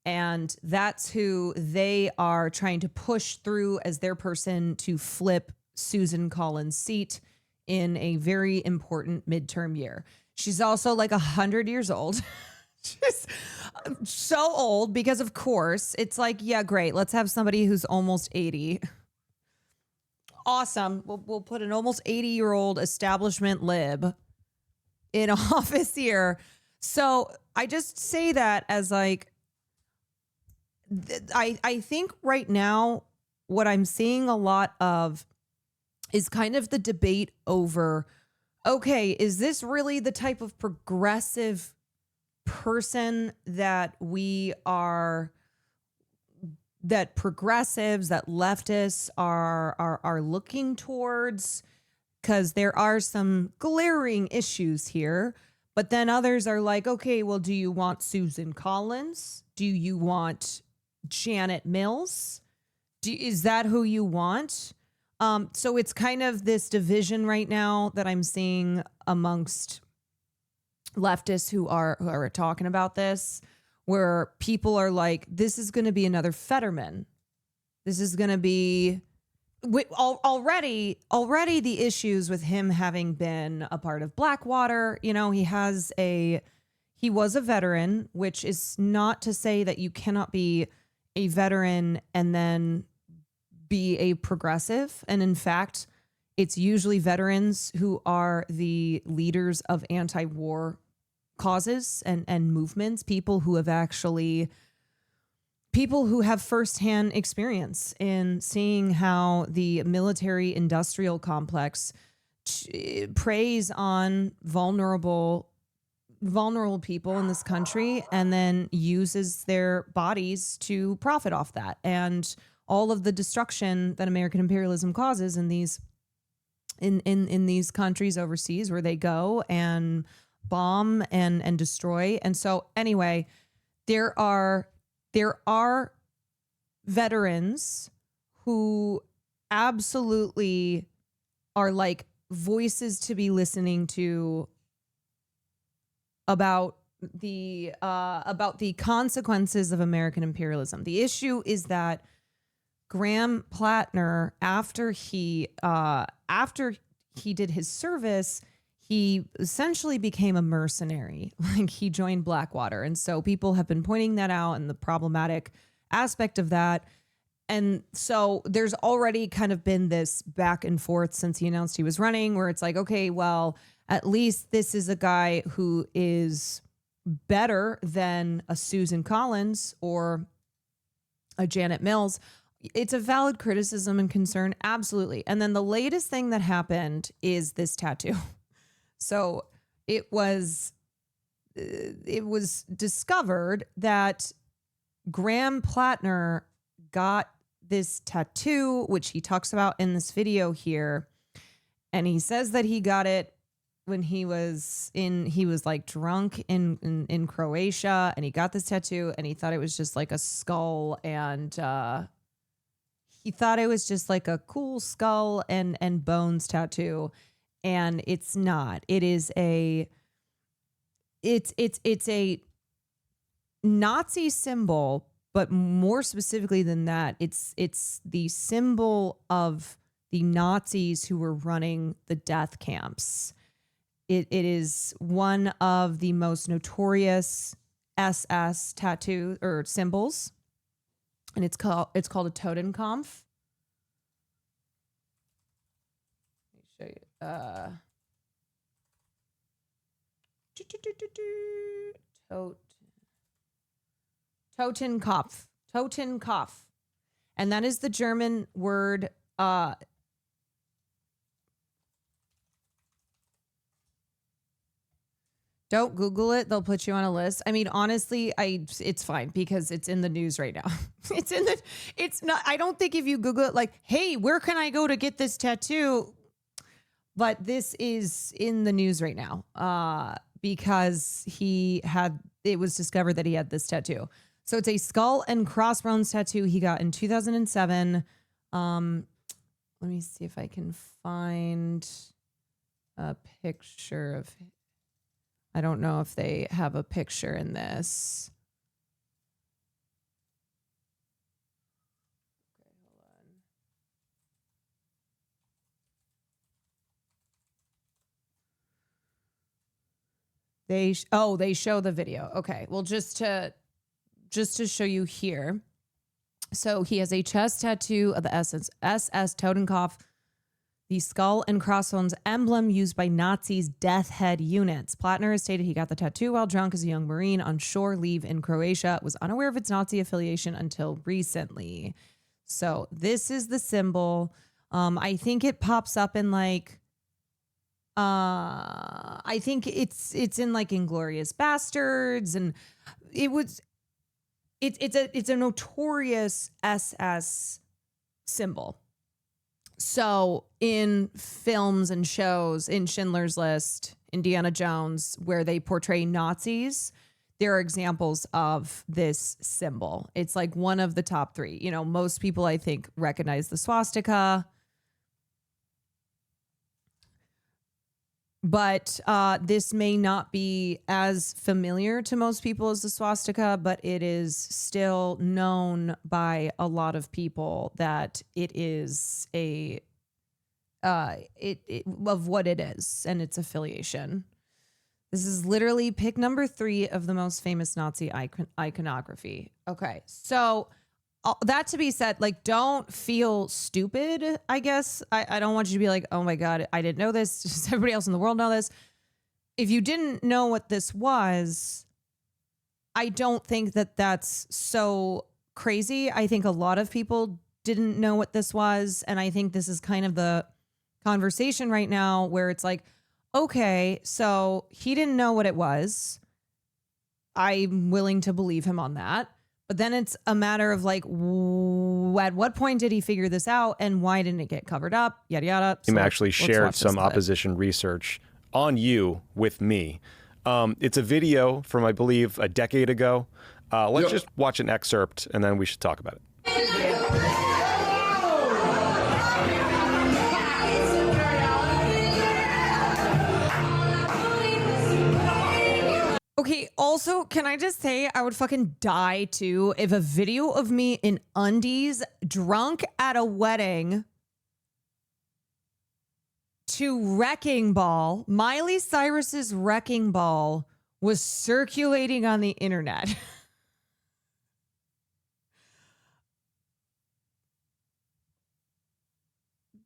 And that's who they are trying to push through as their person to flip Susan Collins' seat in a very important midterm year. She's also like 100 years old. She's so old because, of course, it's like, yeah, great. Let's have somebody who's almost 80. Awesome. We'll put an almost 80-year-old establishment lib in office here. So I just say that as like, I think right now what I'm seeing a lot of is kind of the debate over, okay, is this really the type of progressive person that we are, that progressives, that leftists are looking towards? Because there are some glaring issues here. But then others are like, okay, well, do you want Susan Collins? Do you want Janet Mills? Is that who you want? So it's kind of this division right now that I'm seeing amongst leftists who are talking about this, where people are like, this is going to be another Fetterman. This is going to be already the issues with him having been a part of Blackwater. You know, he was a veteran, which is not to say that you cannot be a veteran and then be a progressive. And in fact, it's usually veterans who are the leaders of anti-war causes and movements, people who have firsthand experience in seeing how the military industrial complex preys on vulnerable people in this country and then uses their bodies to profit off that. And all of the destruction that American imperialism causes in these countries overseas where they go and bomb and destroy. And so anyway, there are veterans who absolutely are like voices to be listening to about the consequences of American imperialism. The issue is that Graham Plattner, after he did his service, he essentially became a mercenary. Like, he joined Blackwater. And so people have been pointing that out and the problematic aspect of that. And so there's already kind of been this back and forth since he announced he was running, where it's like, okay, well, at least this is a guy who is better than a Susan Collins or a Janet Mills. It's a valid criticism and concern. Absolutely. And then the latest thing that happened is this tattoo. So it was discovered that Graham Plattner got this tattoo, which he talks about in this video here. And he says that he got it when he was like drunk in Croatia, and he got this tattoo and he thought it was just like a skull, and he thought it was just like a cool skull and bones tattoo. And it's not. It is it's a Nazi symbol, but more specifically than that, it's the symbol of the Nazis who were running the death camps. It is one of the most notorious SS tattoo or symbols. and it's called a Totenkopf. Let me show you. Totenkopf. And that is the German word. Don't Google it. They'll put you on a list. I mean, honestly, it's fine because it's in the news right now. It's not, I don't think if you Google it, like, hey, where can I go to get this tattoo? But this is in the news right now because it was discovered that he had this tattoo. So it's a skull and crossbones tattoo he got in 2007. Let me see if I can find a picture of him. I don't know if they have a picture in this. Okay, hold on. They show the video. Okay. Well, just to show you here. So he has a chest tattoo of the SS Totenkopf, the skull and crossbones emblem used by Nazis' death head units. Platner has stated he got the tattoo while drunk as a young Marine on shore leave in Croatia, was unaware of its Nazi affiliation until recently. So this is the symbol. I think it pops up in like, I think it's in like Inglourious Bastards, and it's a notorious SS symbol. So in films and shows, in Schindler's List, Indiana Jones, where they portray Nazis, there are examples of this symbol. It's like one of the top three. You know, most people, I think, recognize the swastika. But this may not be as familiar to most people as the swastika, but it is still known by a lot of people that it is of what it is and its affiliation. This is literally pick number 3 of the most famous Nazi iconography. Okay, so that to be said, like, don't feel stupid, I guess. I don't want you to be like, oh my God, I didn't know this. Does everybody else in the world know this? If you didn't know what this was, I don't think that that's so crazy. I think a lot of people didn't know what this was. And I think this is kind of the conversation right now where it's like, okay, so he didn't know what it was. I'm willing to believe him on that. But then it's a matter of like, at what point did he figure this out and why didn't it get covered up? Yada, yada. So actually shared some opposition research on you with me. It's a video from, I believe, a decade ago. Let's just watch an excerpt and then we should talk about it. Okay, also, can I just say I would fucking die too if a video of me in undies drunk at a wedding to Wrecking Ball, Miley Cyrus's Wrecking Ball, was circulating on the internet.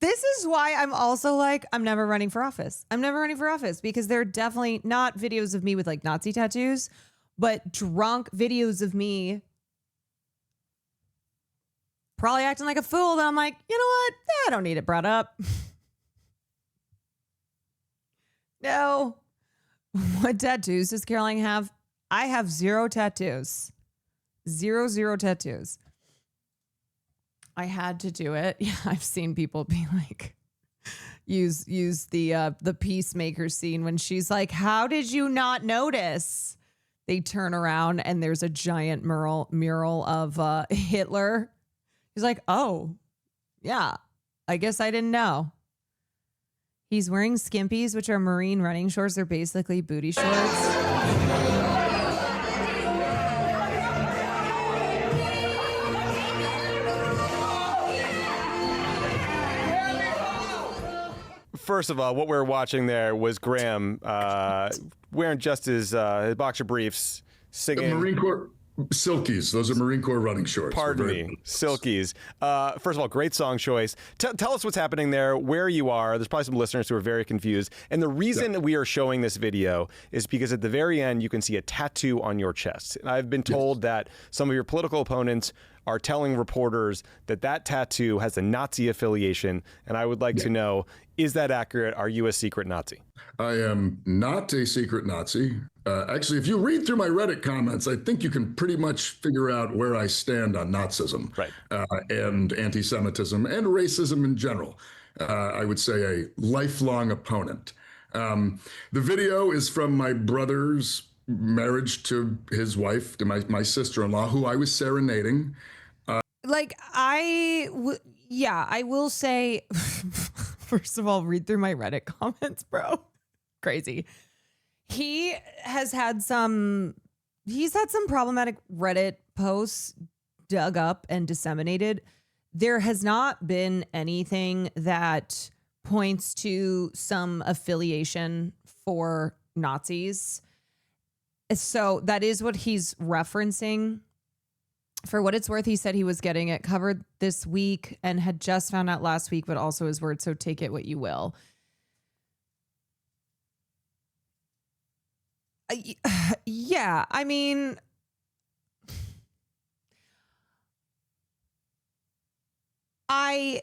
This is why I'm also like, I'm never running for office. I'm never running for office because there are definitely not videos of me with like Nazi tattoos, but drunk videos of me probably acting like a fool. That I'm like, you know what? I don't need it brought up. No. What tattoos does Caroline have? I have 0 tattoos. 0 tattoos. I had to do it. Yeah, I've seen people be like, use the peacemaker scene when she's like, "How did you not notice?" They turn around and there's a giant mural of Hitler. He's like, "Oh, yeah, I guess I didn't know." He's wearing skimpies, which are marine running shorts. They're basically booty shorts. First of all, what we were watching there was Graham wearing just his boxer briefs, singing. The Marine Corps. Silkies. Those are Marine Corps running shorts. Pardon me, Silkies. First of all, great song choice. Tell us what's happening there, where you are. There's probably some listeners who are very confused. And the reason that we are showing this video is because at the very end, you can see a tattoo on your chest. And I've been told that some of your political opponents are telling reporters that that tattoo has a Nazi affiliation. And I would like to know, is that accurate? Are you a secret Nazi? I am not a secret Nazi. Actually, if you read through my Reddit comments, I think you can pretty much figure out where I stand on Nazism, and anti-Semitism and racism in general. I would say a lifelong opponent. The video is from my brother's marriage to his wife, to my sister-in-law, who I was serenading. I will say, first of all, read through my Reddit comments, bro. Crazy. He's had some problematic Reddit posts dug up and disseminated. There has not been anything that points to some affiliation for Nazis. So that is what he's referencing. For what it's worth, he said he was getting it covered this week and had just found out last week, but also his word. So take it what you will. Yeah, I mean, I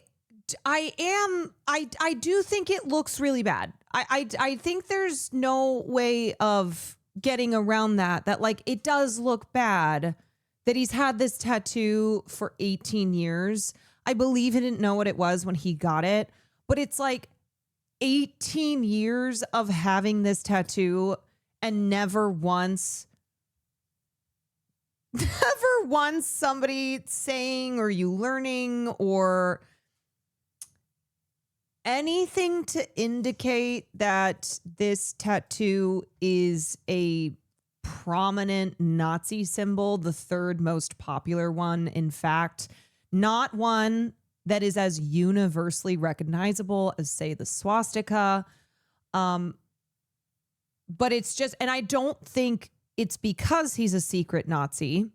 do think it looks really bad. I think there's no way of getting around that like it does look bad that he's had this tattoo for 18 years. I believe he didn't know what it was when he got it, but it's like 18 years of having this tattoo and never once somebody saying or you learning or anything to indicate that this tattoo is a prominent Nazi symbol, the third most popular one, in fact, not one that is as universally recognizable as, say, the swastika. But it's just, and I don't think it's because he's a secret Nazi.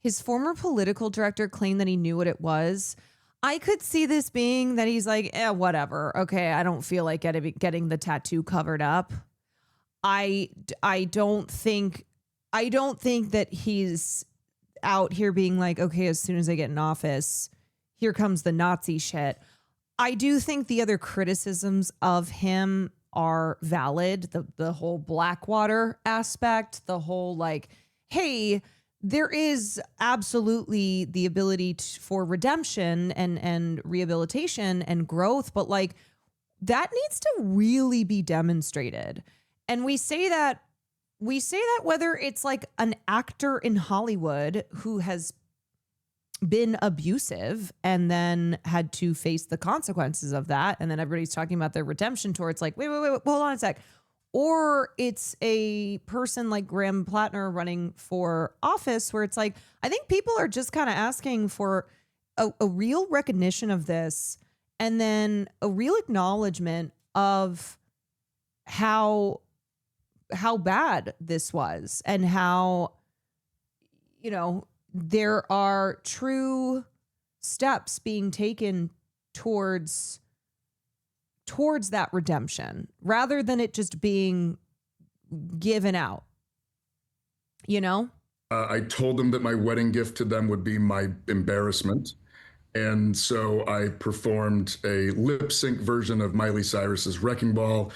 His former political director claimed that he knew what it was. I could see this being that he's like, whatever. Okay, I don't feel like getting the tattoo covered up. I don't think that he's out here being like, okay, as soon as I get in office, here comes the Nazi shit. I do think the other criticisms of him are valid. The whole Blackwater aspect, the whole like, hey, there is absolutely the ability for redemption and rehabilitation and growth, but like that needs to really be demonstrated. And we say that whether it's like an actor in Hollywood who has been abusive and then had to face the consequences of that. And then everybody's talking about their redemption tour. It's like, wait, hold on a sec. Or it's a person like Graham Platner running for office where it's like, I think people are just kind of asking for a real recognition of this and then a real acknowledgement of how bad this was and how, there are true steps being taken towards that redemption rather than it just being given out, I told them that my wedding gift to them would be my embarrassment. And so I performed a lip sync version of Miley Cyrus's Wrecking Ball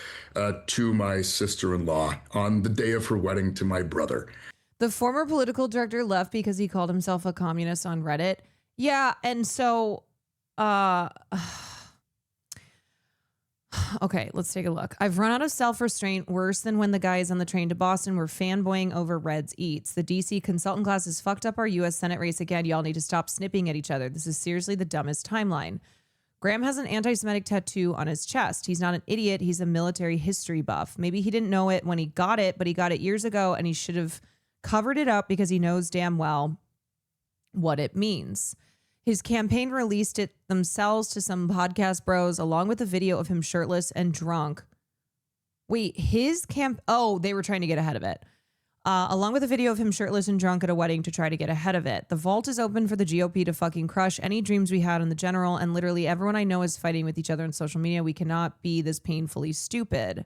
to my sister-in-law on the day of her wedding to my brother. The former political director left because he called himself a communist on Reddit. Yeah. And so, okay, let's take a look. I've run out of self-restraint worse than when the guys on the train to Boston were fanboying over Reds Eats. The DC consultant class has fucked up our U.S. Senate race again. Y'all need to stop snipping at each other. This is seriously the dumbest timeline. Graham has an anti-Semitic tattoo on his chest. He's not an idiot. He's a military history buff. Maybe he didn't know it when he got it, but he got it years ago and he should have covered it up because he knows damn well what it means. His campaign released it themselves to some podcast bros along with a video of him shirtless and drunk. Wait, they were trying to get ahead of it. along with a video of him shirtless and drunk at a wedding to try to get ahead of it. The vault is open for the GOP to fucking crush any dreams we had in the general, and literally everyone I know is fighting with each other on social media. We cannot be this painfully stupid.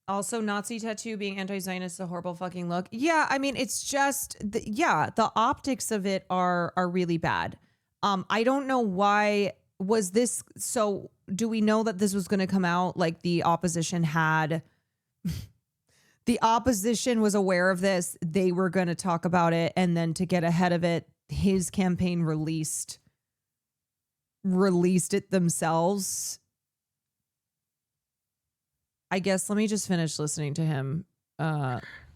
Also, Nazi tattoo being anti-Zionist is a horrible fucking look. Yeah, I mean, it's just, the optics of it are really bad. I don't know why was this, so do we know that this was going to come out? Like the opposition was aware of this. They were going to talk about it. And then to get ahead of it, his campaign released it themselves. I guess let me just finish listening to him.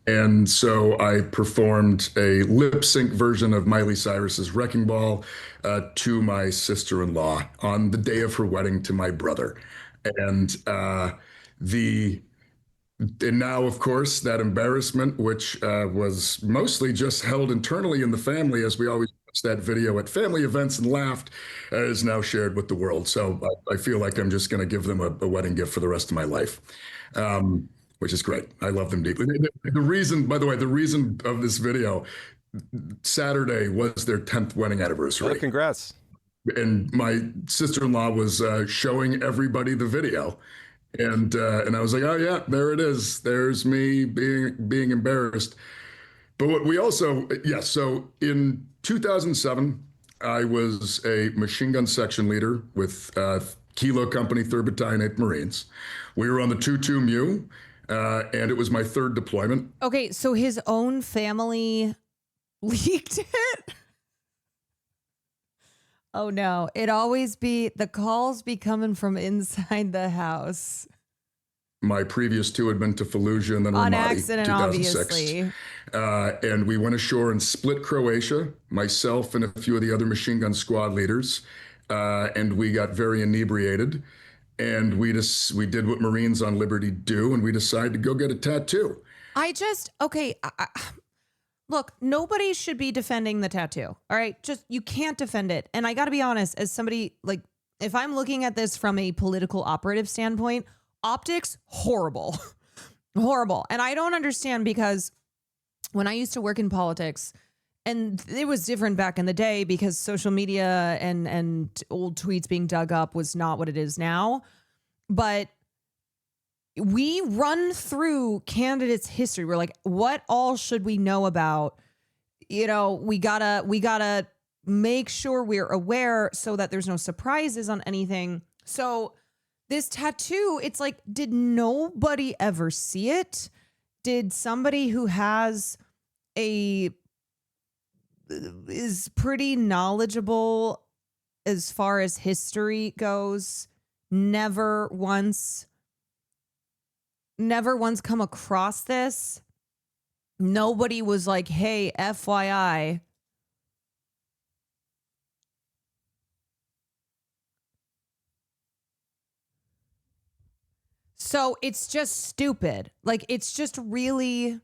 And so I performed a lip sync version of Miley Cyrus's Wrecking Ball to my sister-in-law on the day of her wedding to my brother. And now, of course, that embarrassment, which was mostly just held internally in the family, as we always watched that video at family events and laughed, is now shared with the world. So I feel like I'm just going to give them a wedding gift for the rest of my life. Which is great. I love them deeply. The reason, by the way, the reason of this video, Saturday was their 10th wedding anniversary. Oh, congrats. And my sister-in-law was showing everybody the video. And I was like, oh yeah, there it is. There's me being embarrassed. But what we also, so in 2007, I was a machine gun section leader with Kilo Company, 3rd Battalion, 8th Marines. We were on the 2-2 Mu. And it was my 3rd deployment. Okay, so his own family leaked it? Oh no, the calls be coming from inside the house. My previous 2 had been to Fallujah and then on Ramadi, accident, 2006. obviously. And we went ashore in Split, Croatia, myself and a few of the other machine gun squad leaders. And we got very inebriated. And we did what Marines on Liberty do, and we decided to go get a tattoo. Look, nobody should be defending the tattoo. All right, you can't defend it. And I got to be honest, as somebody, like, if I'm looking at this from a political operative standpoint, optics, horrible, horrible. And I don't understand, because when I used to work in politics, and it was different back in the day because social media and old tweets being dug up was not what it is now. But we run through candidates' history. We're like, what all should we know about? You know, we gotta make sure we're aware so that there's no surprises on anything. So this tattoo, it's like, did nobody ever see it? Did somebody who is pretty knowledgeable as far as history goes, never once come across this? Nobody was like, hey, FYI. So it's just stupid. Like, it's just really...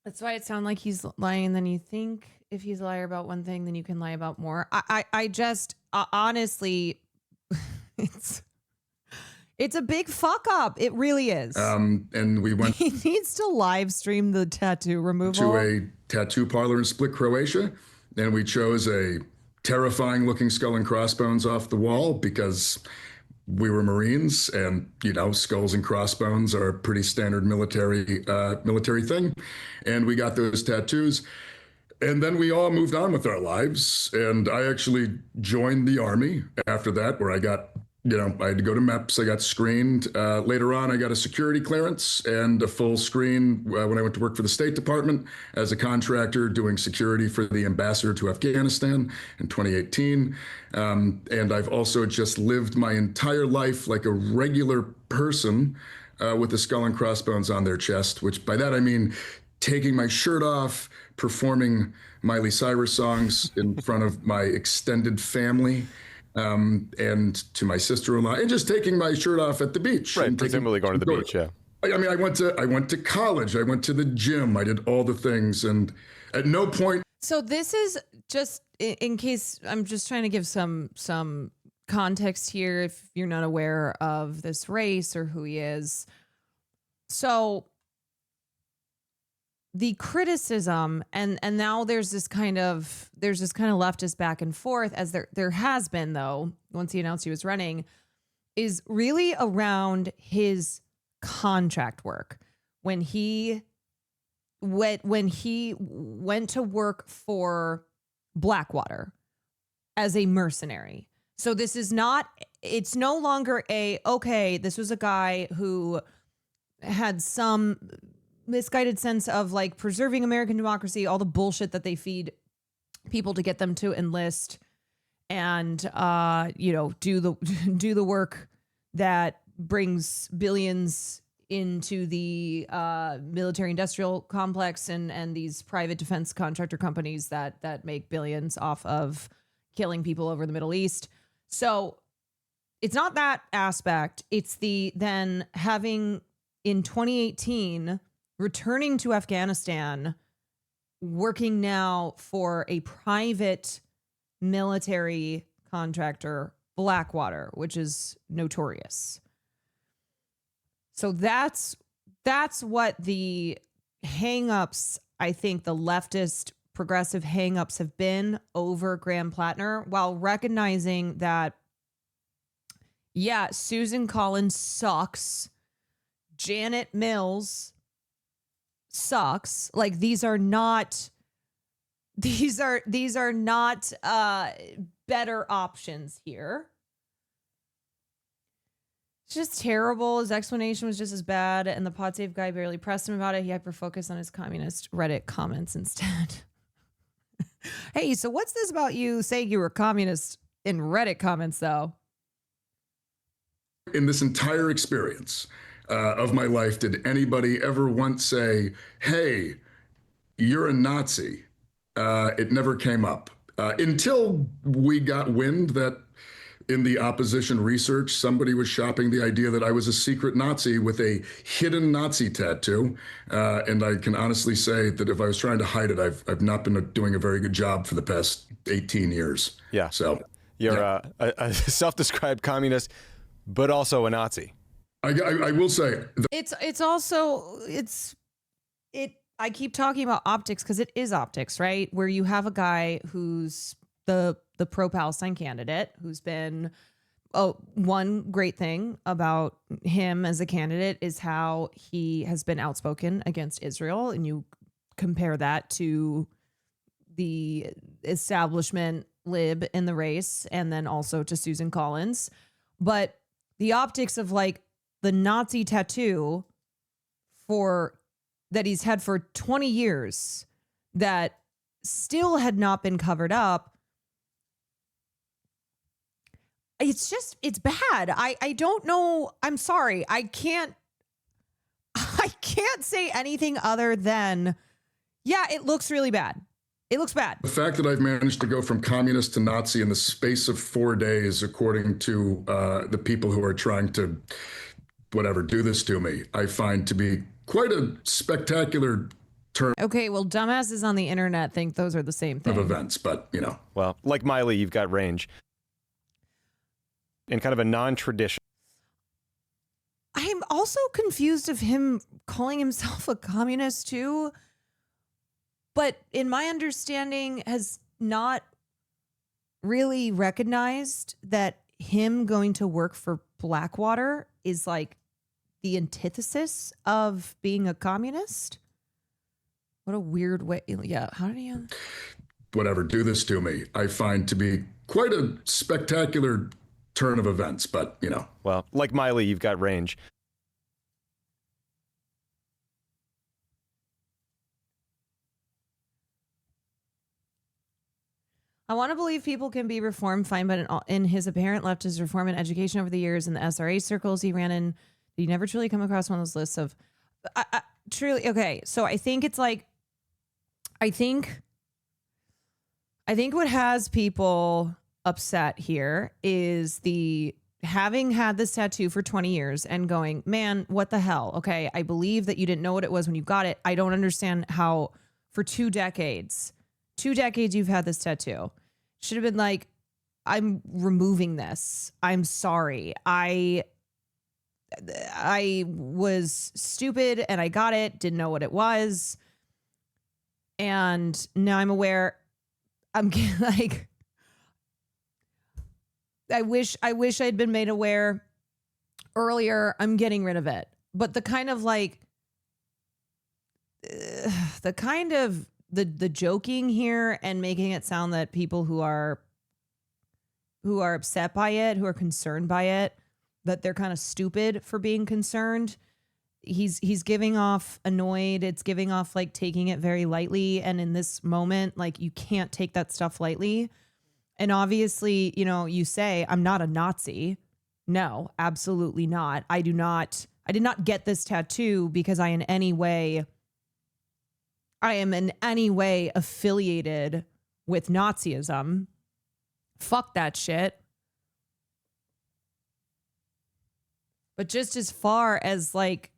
That's why it sounds like he's lying. And then you think if he's a liar about one thing, then you can lie about more. I just honestly, it's a big fuck up. It really is. And we went. He needs to live stream the tattoo removal to a tattoo parlor in Split, Croatia, and we chose a terrifying looking skull and crossbones off the wall because we were Marines, and skulls and crossbones are a pretty standard military thing. And we got those tattoos, and then we all moved on with our lives. And I actually joined the Army after that, where I got, I had to go to MEPS. I got screened. Later on, I got a security clearance and a full screen when I went to work for the State Department as a contractor doing security for the ambassador to Afghanistan in 2018. And I've also just lived my entire life like a regular person with a skull and crossbones on their chest, which by that I mean taking my shirt off, performing Miley Cyrus songs in front of my extended family. And to my sister-in-law, and just taking my shirt off at the beach. Right, presumably going to the beach, yeah. I mean, I went to college. I went to the gym. I did all the things, and at no point. So this is just in case I'm just trying to give some context here if you're not aware of this race or who he is. So the criticism and now there's this kind of leftist back and forth, as there has been, though, once he announced he was running, is really around his contract work. When he went to work for Blackwater as a mercenary. So this is not, it's no longer this was a guy who had some misguided sense of like preserving American democracy, all the bullshit that they feed people to get them to enlist and do the work that brings billions into the military industrial complex and these private defense contractor companies that make billions off of killing people over the Middle East. So it's not that aspect. It's the then having in 2018 returning to Afghanistan, working now for a private military contractor, Blackwater, which is notorious. So that's what the hangups, I think the leftist progressive hangups have been over Graham Platner, while recognizing that, yeah, Susan Collins sucks. Janet Mills sucks. Like these are not better options here. It's just terrible. His explanation was just as bad, and the pod save guy barely pressed him about it. He hyper-focused on his communist Reddit comments instead. Hey, so what's this about you saying you were communist in Reddit comments, though? In this entire experience of my life, did anybody ever once say, hey, you're a Nazi? It never came up until we got wind that in the opposition research, somebody was shopping the idea that I was a secret Nazi with a hidden Nazi tattoo. And I can honestly say that if I was trying to hide it, I've not been doing a very good job for the past 18 years. Yeah. So you're a self-described communist, but also a Nazi. I will say I keep talking about optics because it is optics, right? Where you have a guy who's the pro-Palestine candidate who's been, one great thing about him as a candidate is how he has been outspoken against Israel. And you compare that to the establishment lib in the race and then also to Susan Collins. But the optics of like the Nazi tattoo that he's had for 20 years that still had not been covered up. It's bad. I don't know. I'm sorry. I can't say anything other than, yeah, it looks really bad. It looks bad. The fact that I've managed to go from communist to Nazi in the space of 4 days, according to the people who are trying to, do this to me, I find to be quite a spectacular turn. Okay, well, dumbasses on the internet think those are the same thing. Of events, but, Well, like Miley, you've got range. In kind of a non-traditional. I'm also confused of him calling himself a communist too, but in my understanding has not really recognized that him going to work for Blackwater is like the antithesis of being a communist. What a weird way. Yeah. How did he? Do this to me, I find to be quite a spectacular turn of events, but, Well, like Miley, you've got range. I want to believe people can be reformed, fine, but in his apparent leftist reform and education over the years in the SRA circles he ran in, did he never truly come across one of those lists of truly? Okay, so I think it's like, I think what has people upset here is the having had this tattoo for 20 years and going, man, what the hell? Okay, I believe that you didn't know what it was when you got it. I don't understand how for 2 decades you've had this tattoo. Should have been like, I'm removing this. I'm sorry. I was stupid and I got it, didn't know what it was. And now I'm aware. I'm like, I wish I'd been made aware earlier. I'm getting rid of it. But the kind of like, the joking here and making it sound that people who are upset by it, who are concerned by it, that they're kind of stupid for being concerned. He's giving off annoyed. It's giving off like taking it very lightly. And in this moment, like you can't take that stuff lightly. And obviously, you know, you say, I'm not a Nazi. No, absolutely not. I did not get this tattoo because I am in any way affiliated with Nazism. Fuck that shit. But just as far as like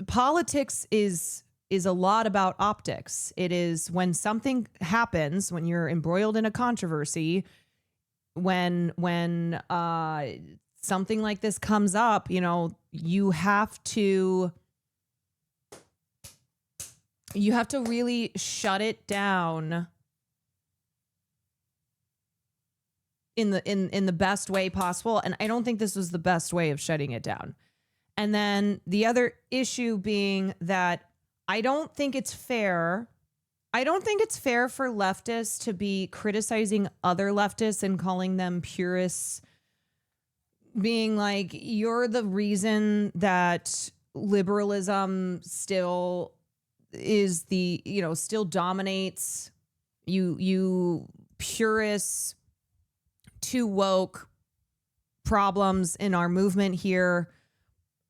politics is a lot about optics. It is when something happens, when you're embroiled in a controversy, when something like this comes up, you know, you have to really shut it down in the best way possible. And I don't think this was the best way of shutting it down. And then the other issue being that I don't think it's fair for leftists to be criticizing other leftists and calling them purists, being like, you're the reason that liberalism still is still dominates. You purists, too woke problems in our movement here.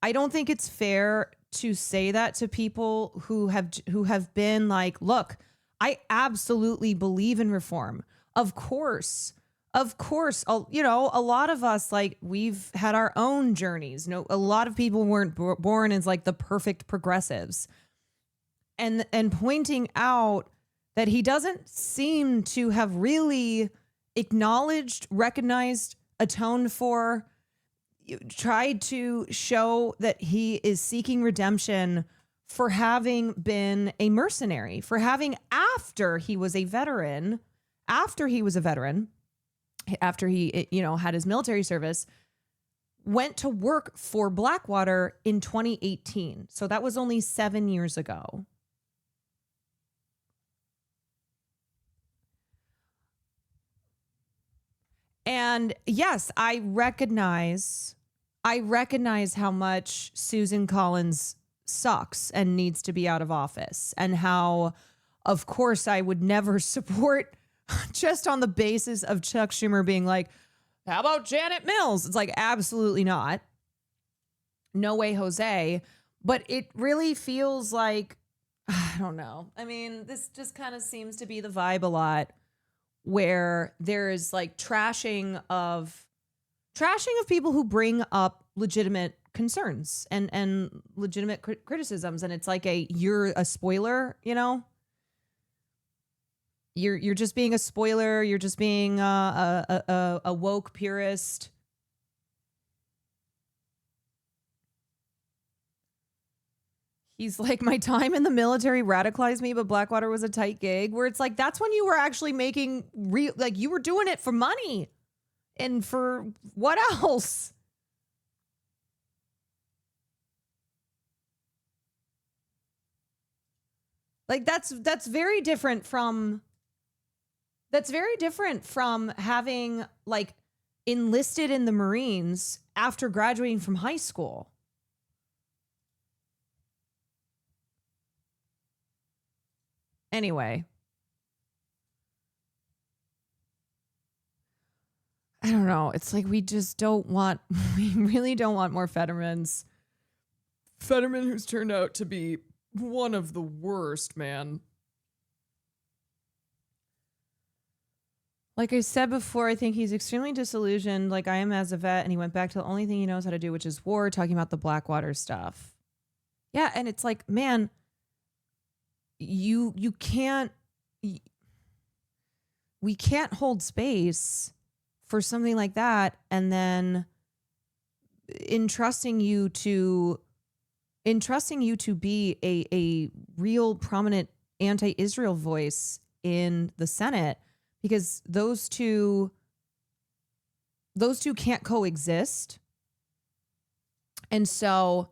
I don't think it's fair to say that to people who have been like, look, I absolutely believe in reform. Of course, you know, a lot of us, like, we've had our own journeys. No, a lot of people weren't born as like the perfect progressives. And pointing out that he doesn't seem to have really acknowledged, recognized, atoned for, tried to show that he is seeking redemption for having been a mercenary, for having, after he had his military service, went to work for Blackwater in 2018. So that was only 7 years ago. And yes, I recognize how much Susan Collins sucks and needs to be out of office, and how, of course, I would never support just on the basis of Chuck Schumer being like, how about Janet Mills? It's like, absolutely not. No way, Jose. But it really feels like, I don't know. I mean, this just kind of seems to be the vibe a lot, where there is like trashing of people who bring up legitimate concerns and legitimate criticisms. And it's like you're a spoiler, you know? You're just being a spoiler. You're just being a woke purist. He's like, my time in the military radicalized me, but Blackwater was a tight gig, where it's like, that's when you were actually making real, like you were doing it for money and for what else? Like that's very different from having like enlisted in the Marines after graduating from high school. Anyway, I don't know. It's like we really don't want more Fettermans. Fetterman, who's turned out to be one of the worst, man. Like I said before, I think he's extremely disillusioned, like I am as a vet, and he went back to the only thing he knows how to do, which is war, talking about the Blackwater stuff. Yeah, and it's like, man, you can't, we can't hold space for something like that, and then entrusting you to be a real prominent anti-Israel voice in the Senate, because those two can't coexist. And so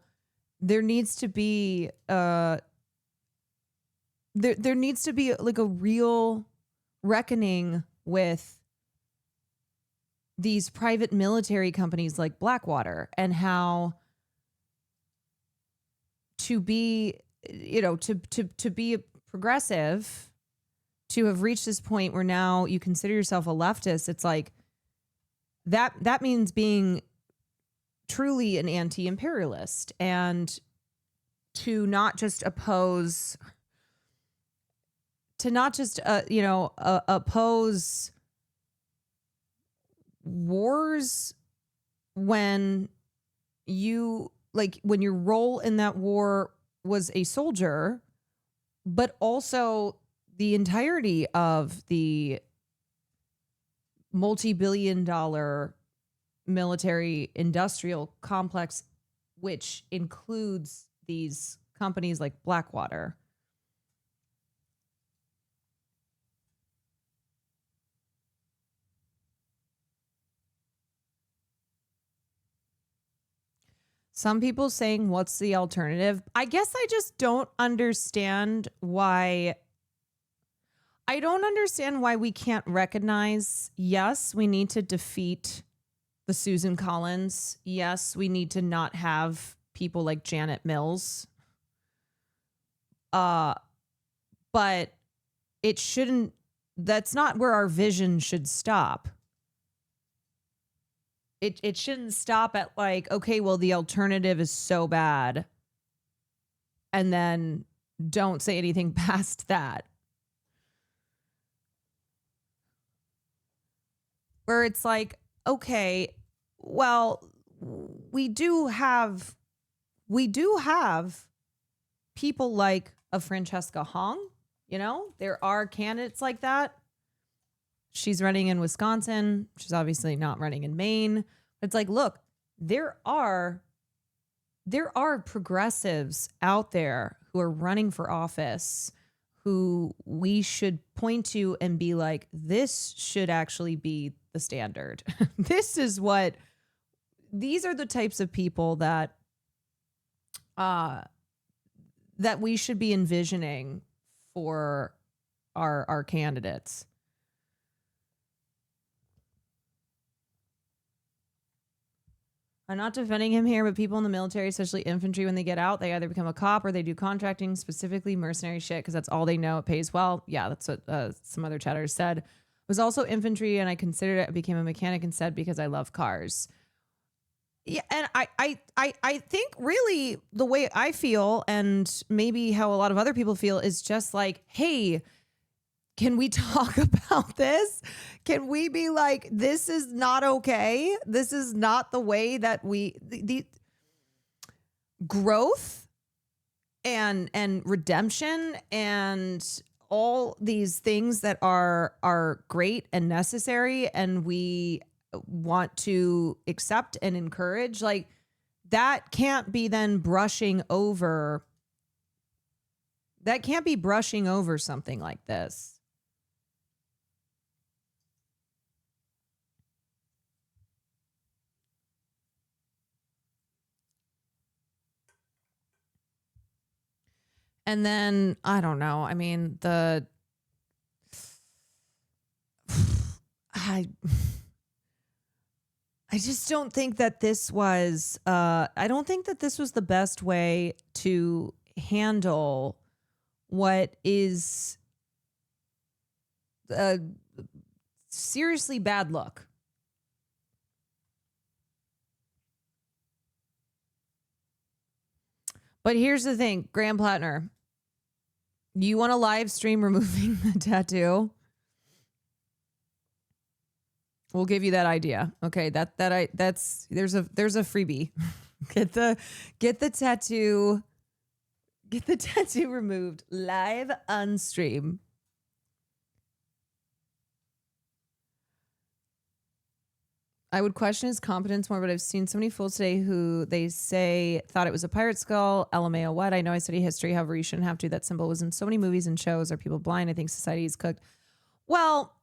there needs to be there needs to be like a real reckoning with these private military companies like Blackwater, and how to be, to be a progressive, to have reached this point where now you consider yourself a leftist. It's like that means being truly an anti-imperialist, and to not just oppose, oppose wars when when your role in that war was a soldier, but also the entirety of the multi-billion-dollar military industrial complex, which includes these companies like Blackwater. Some people saying, what's the alternative? I guess I just don't understand why. I don't understand why we can't recognize, yes, we need to defeat the Susan Collins. Yes, we need to not have people like Janet Mills. But it shouldn't, that's not where our vision should stop. It shouldn't stop at like, okay, well, the alternative is so bad, and then don't say anything past that. Where it's like, okay, well, we do have people like a Francesca Hong, there are candidates like that. She's running in Wisconsin. She's obviously not running in Maine. It's like, look, there are progressives out there who are running for office who we should point to and be like, this should actually be the standard. These are the types of people that we should be envisioning for our candidates. I'm not defending him here, but people in the military, especially infantry, when they get out, they either become a cop or they do contracting, specifically mercenary shit, because that's all they know. It pays well. Yeah, that's what some other chatters said. I was also infantry, and I considered it. I became a mechanic instead because I love cars. Yeah, and I think really the way I feel, and maybe how a lot of other people feel, is just like, hey, can we talk about this? Can we be like, this is not okay? This is not the way that the growth and redemption and all these things that are great and necessary, and we want to accept and encourage, like, that can't be then brushing over. That can't be brushing over something like this. And then, I don't know. I mean, I just don't think that this was, I don't think that this was the best way to handle what is a seriously bad look. But here's the thing, Graham Platner, you want to live stream removing the tattoo? We'll give you that idea. Okay, that's there's a freebie. Get the tattoo. Get the tattoo removed live on stream. I would question his competence more, but I've seen so many fools today who they say thought it was a pirate skull. LMAO what? I know I study history, however, you shouldn't have to. That symbol was in so many movies and shows. Are people blind? I think society is cooked. Well,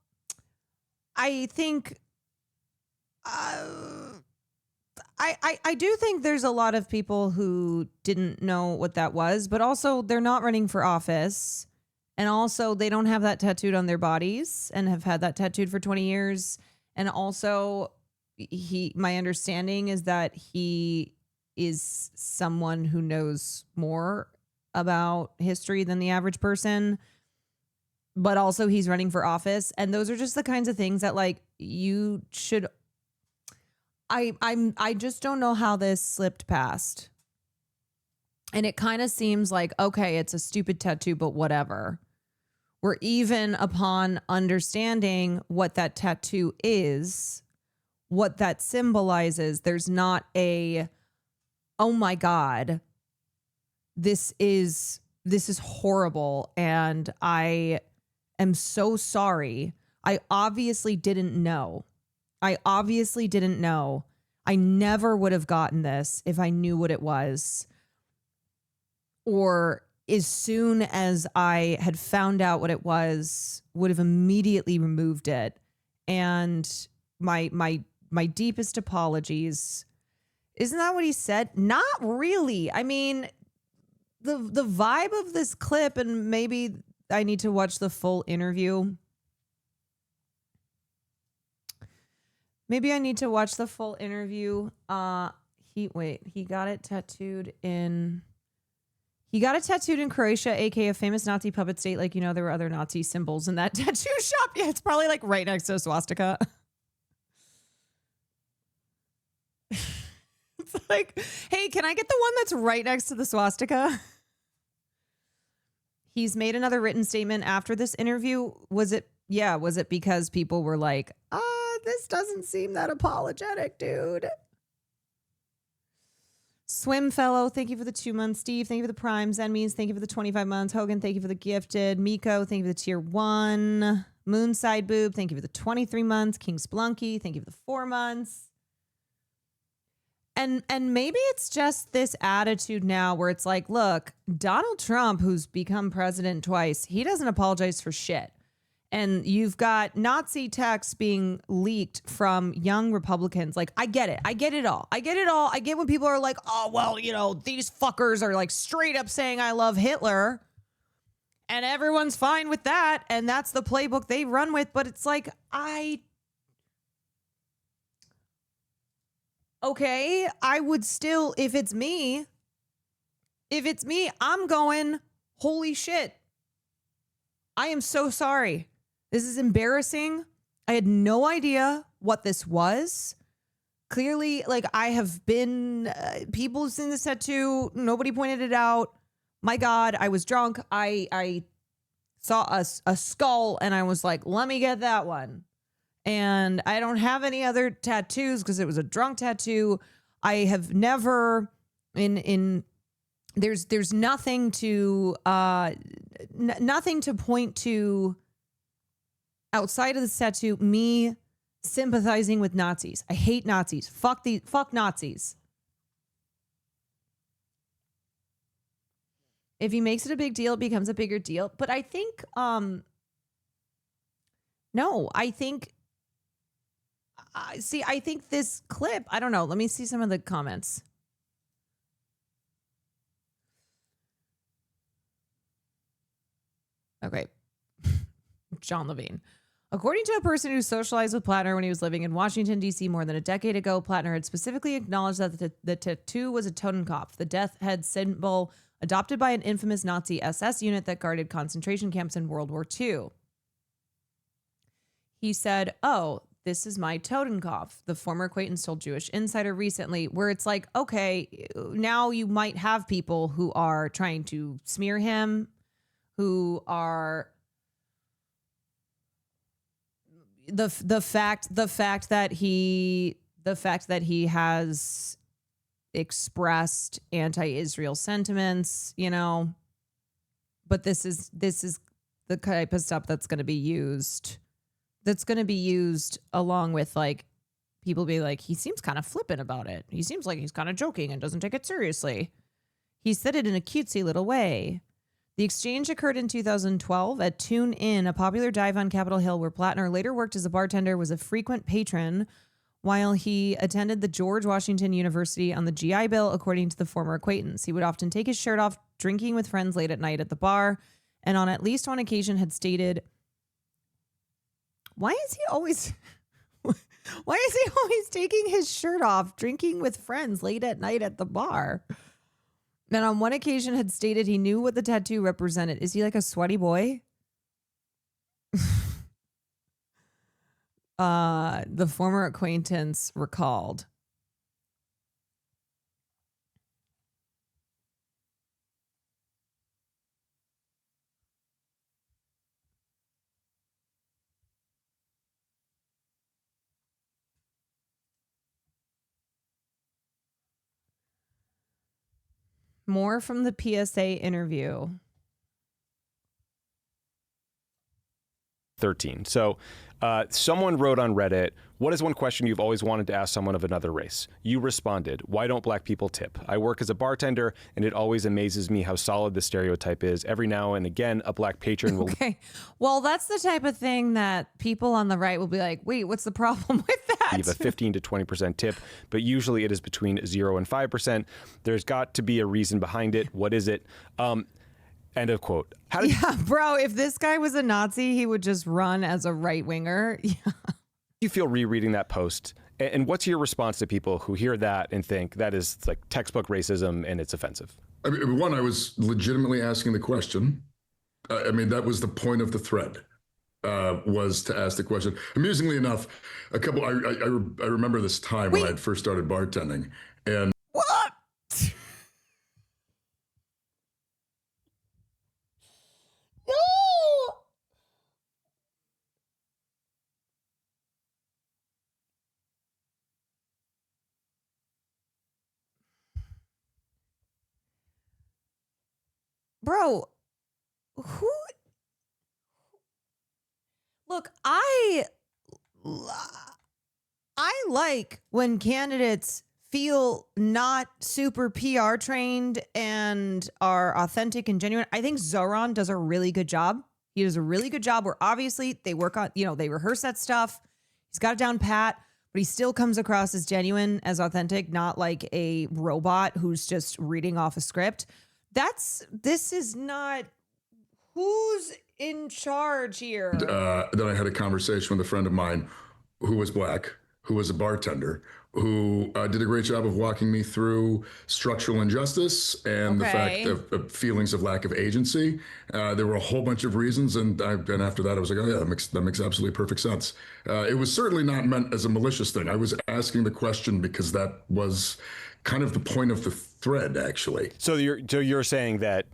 I think I do think there's a lot of people who didn't know what that was, but also they're not running for office. And also they don't have that tattooed on their bodies and have had that tattooed for 20 years. And also my understanding is that he is someone who knows more about history than the average person, but also he's running for office. And those are just the kinds of things that like you should, I just don't know how this slipped past. And it kind of seems like, okay, it's a stupid tattoo, but whatever. We're even upon understanding what that tattoo is, what that symbolizes. There's not a, oh my God, this is horrible. And I am so sorry. I obviously didn't know. I never would have gotten this if I knew what it was. Or as soon as I had found out what it was, would have immediately removed it. And my deepest apologies. Isn't that what he said? Not really. I mean, the vibe of this clip, and maybe I need to watch the full interview. He got it tattooed in Croatia, aka a famous Nazi puppet state. Like, you know, there were other Nazi symbols in that tattoo shop. Yeah, it's probably like right next to a swastika. It's like, hey, can I get the one that's right next to the swastika? He's made another written statement after this interview. Was it because people were like, this doesn't seem that apologetic, dude. Swim Fellow, thank you for the 2 months. Steve, thank you for the Prime. Zen Means, thank you for the 25 months. Hogan, thank you for the gifted. Miko, thank you for the tier 1. Moonside Boob, thank you for the 23 months. King Splunky, thank you for the 4 months. And maybe it's just this attitude now where it's like, look, Donald Trump, who's become president twice, he doesn't apologize for shit. And you've got Nazi texts being leaked from young Republicans. Like, I get it. I get it all. I get when people are like, oh, well, you know, these fuckers are like straight up saying I love Hitler. And everyone's fine with that. And that's the playbook they run with. But it's like, okay, I would still, if it's me, I'm going, holy shit. I am so sorry. This is embarrassing. I had no idea what this was. Clearly, like, I have been, people have seen this tattoo. Nobody pointed it out. My God, I was drunk. I saw a skull and I was like, let me get that one. And I don't have any other tattoos because it was a drunk tattoo. I have never there's nothing to nothing to point to outside of this tattoo, me sympathizing with Nazis. I hate Nazis. Fuck Nazis. If he makes it a big deal, it becomes a bigger deal. But I think no, I think I think this clip, I don't know. Let me see some of the comments. Okay. John Levine. According to a person who socialized with Platner when he was living in Washington, D.C. more than a decade ago, Platner had specifically acknowledged that the tattoo was a Totenkopf, the death head symbol adopted by an infamous Nazi SS unit that guarded concentration camps in World War II. He said, oh, this is my Totenkopf, the former acquaintance told Jewish Insider recently, where it's like, okay, now you might have people who are trying to smear him, who are the fact that he has expressed anti-Israel sentiments, you know, but this is the type of stuff that's going to be used along with like people be like, he seems kind of flippant about it. He seems like he's kind of joking and doesn't take it seriously. He said it in a cutesy little way. The exchange occurred in 2012 at Tune Inn, a popular dive on Capitol Hill where Platner later worked as a bartender, was a frequent patron while he attended the George Washington University on the GI Bill, according to the former acquaintance. He would often take his shirt off, drinking with friends late at night at the bar, and on at least one occasion had stated, why is he always taking his shirt off, drinking with friends late at night at the bar? And on one occasion had stated he knew what the tattoo represented. Is he like a sweaty boy? The former acquaintance recalled. More from the PSA interview. 13. So someone wrote on Reddit, what is one question you've always wanted to ask someone of another race? You responded, why don't black people tip? I work as a bartender, and it always amazes me how solid the stereotype is. Every now and again, a black patron will... Okay. Well, that's the type of thing that people on the right will be like, wait, what's the problem with that? Leave a 15 to 20% tip, but usually it is between 0 and 5%. There's got to be a reason behind it. What is it? End of quote. Yeah, bro, if this guy was a Nazi, he would just run as a right-winger. Yeah. You feel rereading that post, and what's your response to people who hear that and think that is like textbook racism and it's offensive? I mean, one, I was legitimately asking the question. I mean, that was the point of the thread, was to ask the question. Amusingly enough, I remember this time when I had first started bartending, and what? No! Bro, who? Look, I like when candidates feel not super PR trained and are authentic and genuine. I think Zoran does a really good job. He does a really good job where obviously they work on, they rehearse that stuff. He's got it down pat, but he still comes across as genuine, as authentic, not like a robot who's just reading off a script. This is not who's in charge here. Then I had a conversation with a friend of mine who was black, who was a bartender, who did a great job of walking me through structural injustice and the fact of feelings of lack of agency. There were a whole bunch of reasons, and after that I was like, oh yeah, that makes absolutely perfect sense. It was certainly not meant as a malicious thing. I was asking the question because that was kind of the point of the thread, actually. So you're saying that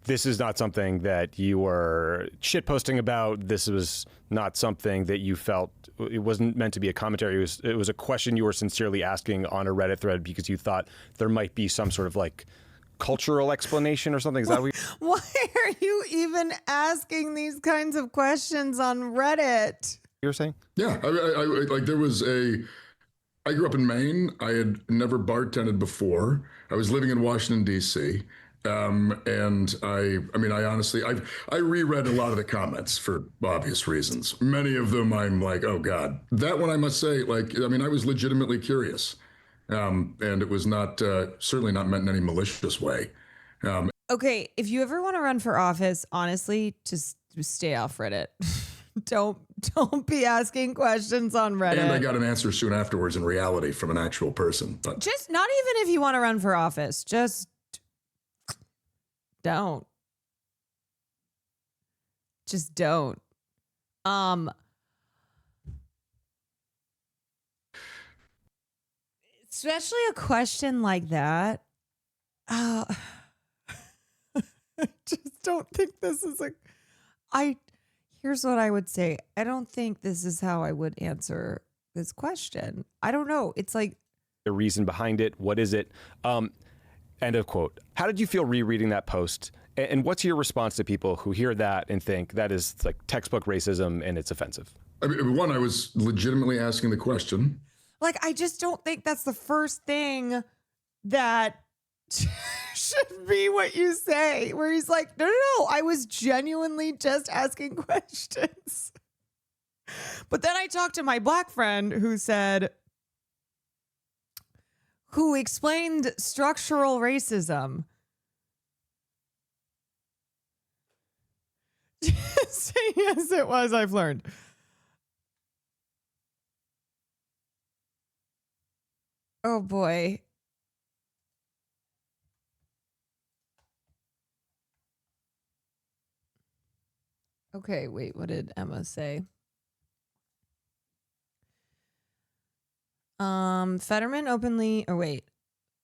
this is not something that you were shitposting about. This was not something that you felt, it wasn't meant to be a commentary. It was a question you were sincerely asking on a Reddit thread because you thought there might be some sort of like cultural explanation or something. Is that what Why are you even asking these kinds of questions on Reddit? you were saying? Yeah, I like there was I grew up in Maine. I had never bartended before. I was living in Washington, D.C. And I honestly, I reread a lot of the comments for obvious reasons. Many of them I'm like, oh God. That one I must say, I was legitimately curious. And it was not, certainly not meant in any malicious way. Okay, if you ever want to run for office, honestly, just stay off Reddit. Don't be asking questions on Reddit. And I got an answer soon afterwards in reality from an actual person. But just not even if you want to run for office, just don't. Just don't. Especially a question like that. I just don't think this is Here's what I would say. I don't think this is how I would answer this question. I don't know. It's like The reason behind it, what is it? End of quote. How did you feel rereading that post? And what's your response to people who hear that and think that is like textbook racism and it's offensive? I mean, one, I was legitimately asking the question. like I just don't think that's the first thing that should be what you say, where he's like, no, I was genuinely just asking questions. But then I talked to my black friend who explained structural racism. Yes, it was. I've learned. Oh boy. Okay, wait, what did Emma say? Fetterman openly,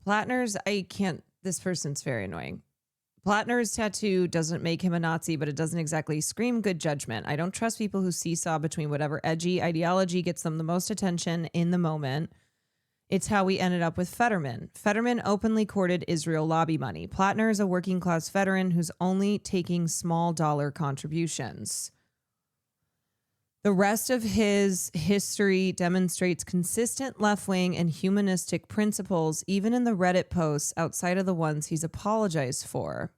Platner's, this person's very annoying. Platner's tattoo doesn't make him a Nazi, but it doesn't exactly scream good judgment. I don't trust people who seesaw between whatever edgy ideology gets them the most attention in the moment. It's how we ended up with Fetterman. Fetterman openly courted Israel lobby money. Platner is a working class veteran who's only taking small dollar contributions. The rest of his history demonstrates consistent left-wing and humanistic principles, even in the Reddit posts outside of the ones he's apologized for.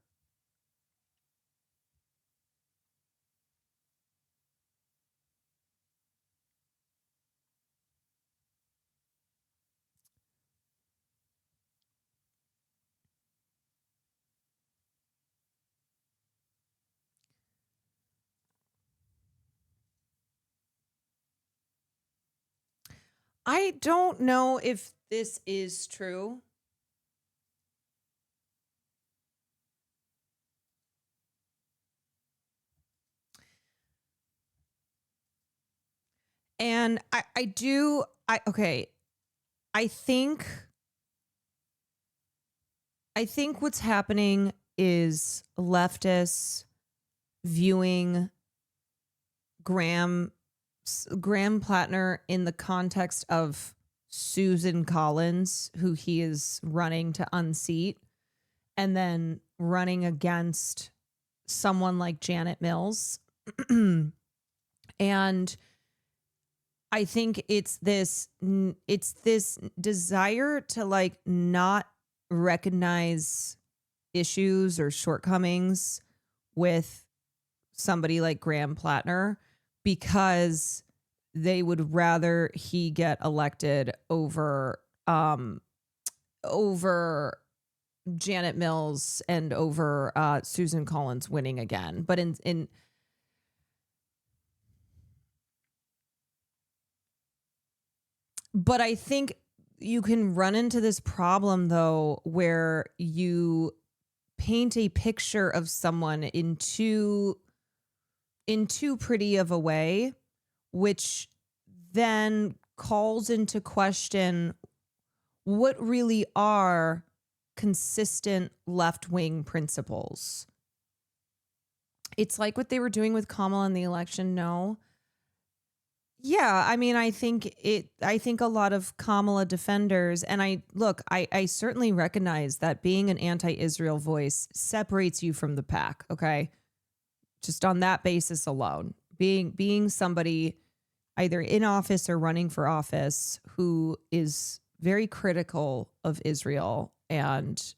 I don't know if this is true. And I think what's happening is leftists viewing Graham Platner in the context of Susan Collins, who he is running to unseat, and then running against someone like Janet Mills. And I think it's this desire to like not recognize issues or shortcomings with somebody like Graham Platner, because they would rather he get elected over Janet Mills and over Susan Collins winning again. But but I think you can run into this problem though, where you paint a picture of someone in too pretty of a way, which then calls into question what really are consistent left-wing principles. It's like what they were doing with Kamala in the election. No. Yeah, I mean, I think a lot of Kamala defenders, and I certainly recognize that being an anti-Israel voice separates you from the pack, okay? Just on that basis alone, being somebody either in office or running for office who is very critical of Israel, and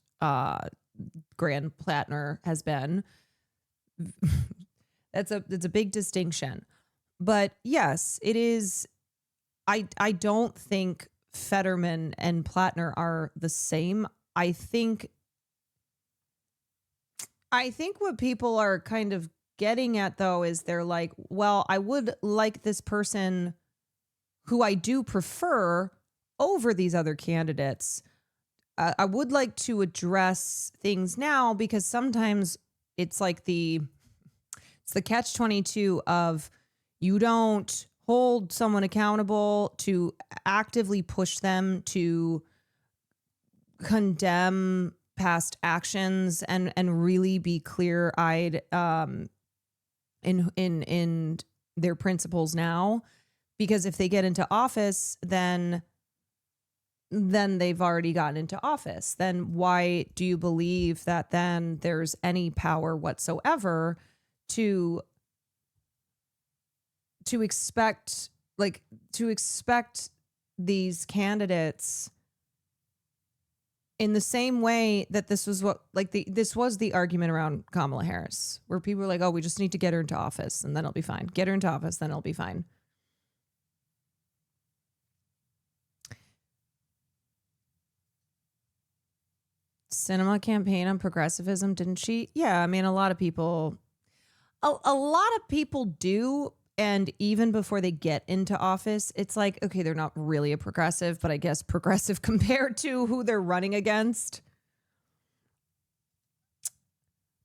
Graham Platner has been, that's a big distinction. But yes, it is. I don't think Fetterman and Platner are the same. I think what people are kind of getting at though is they're like, well, I would like this person who I do prefer over these other candidates. I would like to address things now, because sometimes it's like it's the catch-22 of, you don't hold someone accountable to actively push them to condemn past actions and really be clear-eyed in their principles now, because if they get into office, then they've already gotten into office. Then why do you believe that then there's any power whatsoever to expect these candidates in the same way that this was this was the argument around Kamala Harris, where people were like, oh, we just need to get her into office and then it'll be fine. Get her into office, then it'll be fine. Cinema campaign on progressivism, didn't she? Yeah, I mean, a lot of people do. And even before they get into office, it's like, okay, they're not really a progressive, but I guess progressive compared to who they're running against.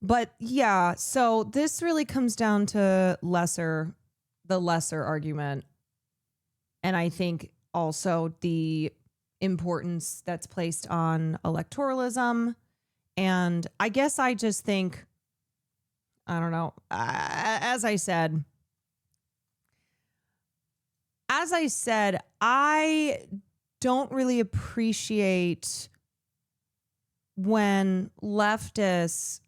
But yeah, so this really comes down to the lesser argument. And I think also the importance that's placed on electoralism. And I guess I just think, I don't know, as I said, I don't really appreciate when leftists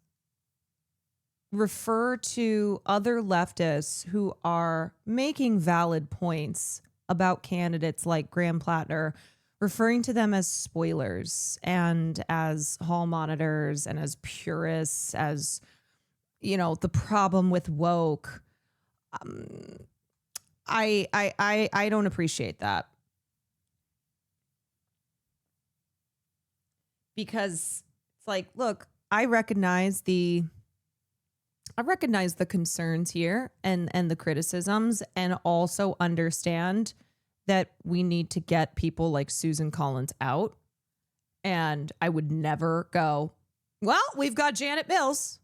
refer to other leftists who are making valid points about candidates like Graham Platner, referring to them as spoilers and as hall monitors and as purists, as, you know, the problem with woke. I don't appreciate that, because it's like, look, I recognize the concerns here and the criticisms, and also understand that we need to get people like Susan Collins out. And I would never go, well, we've got Janet Mills.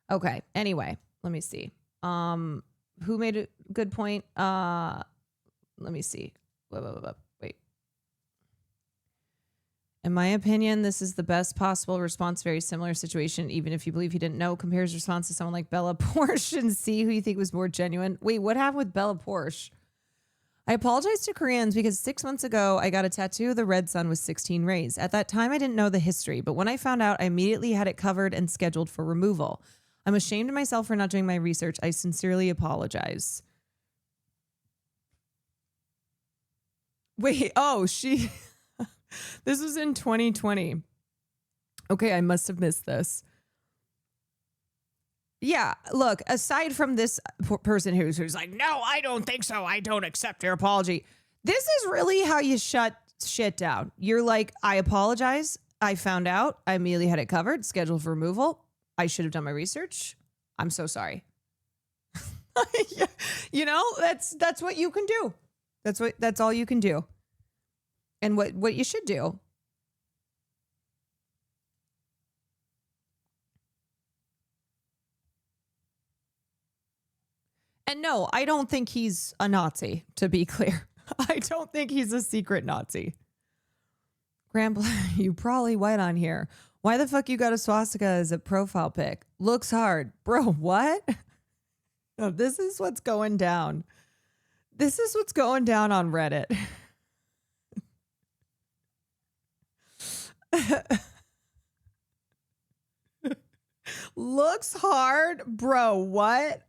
Okay. Anyway, let me see. Who made a good point? Let me see. Wait. In my opinion, this is the best possible response. Very similar situation. Even if you believe he didn't know, compare his response to someone like Bella Porsche and see who you think was more genuine. Wait, what happened with Bella Porsche? I apologize to Koreans because 6 months ago, I got a tattoo of the red sun with 16 rays. At that time, I didn't know the history, but when I found out, I immediately had it covered and scheduled for removal. I'm ashamed of myself for not doing my research. I sincerely apologize. Wait, oh, this was in 2020. Okay, I must have missed this. Yeah, look, aside from this person who's like, no, I don't think so. I don't accept your apology. This is really how you shut shit down. You're like, I apologize. I found out. I immediately had it covered, scheduled for removal. I should have done my research. I'm so sorry. You know, that's what you can do. That's all you can do. And what you should do. And no, I don't think he's a Nazi, to be clear. I don't think he's a secret Nazi. Grandpa, you probably white on here. Why the fuck you got a swastika as a profile pic? Looks hard. Bro, what? No, this is what's going down. This is what's going down on Reddit. Looks hard? Bro, what?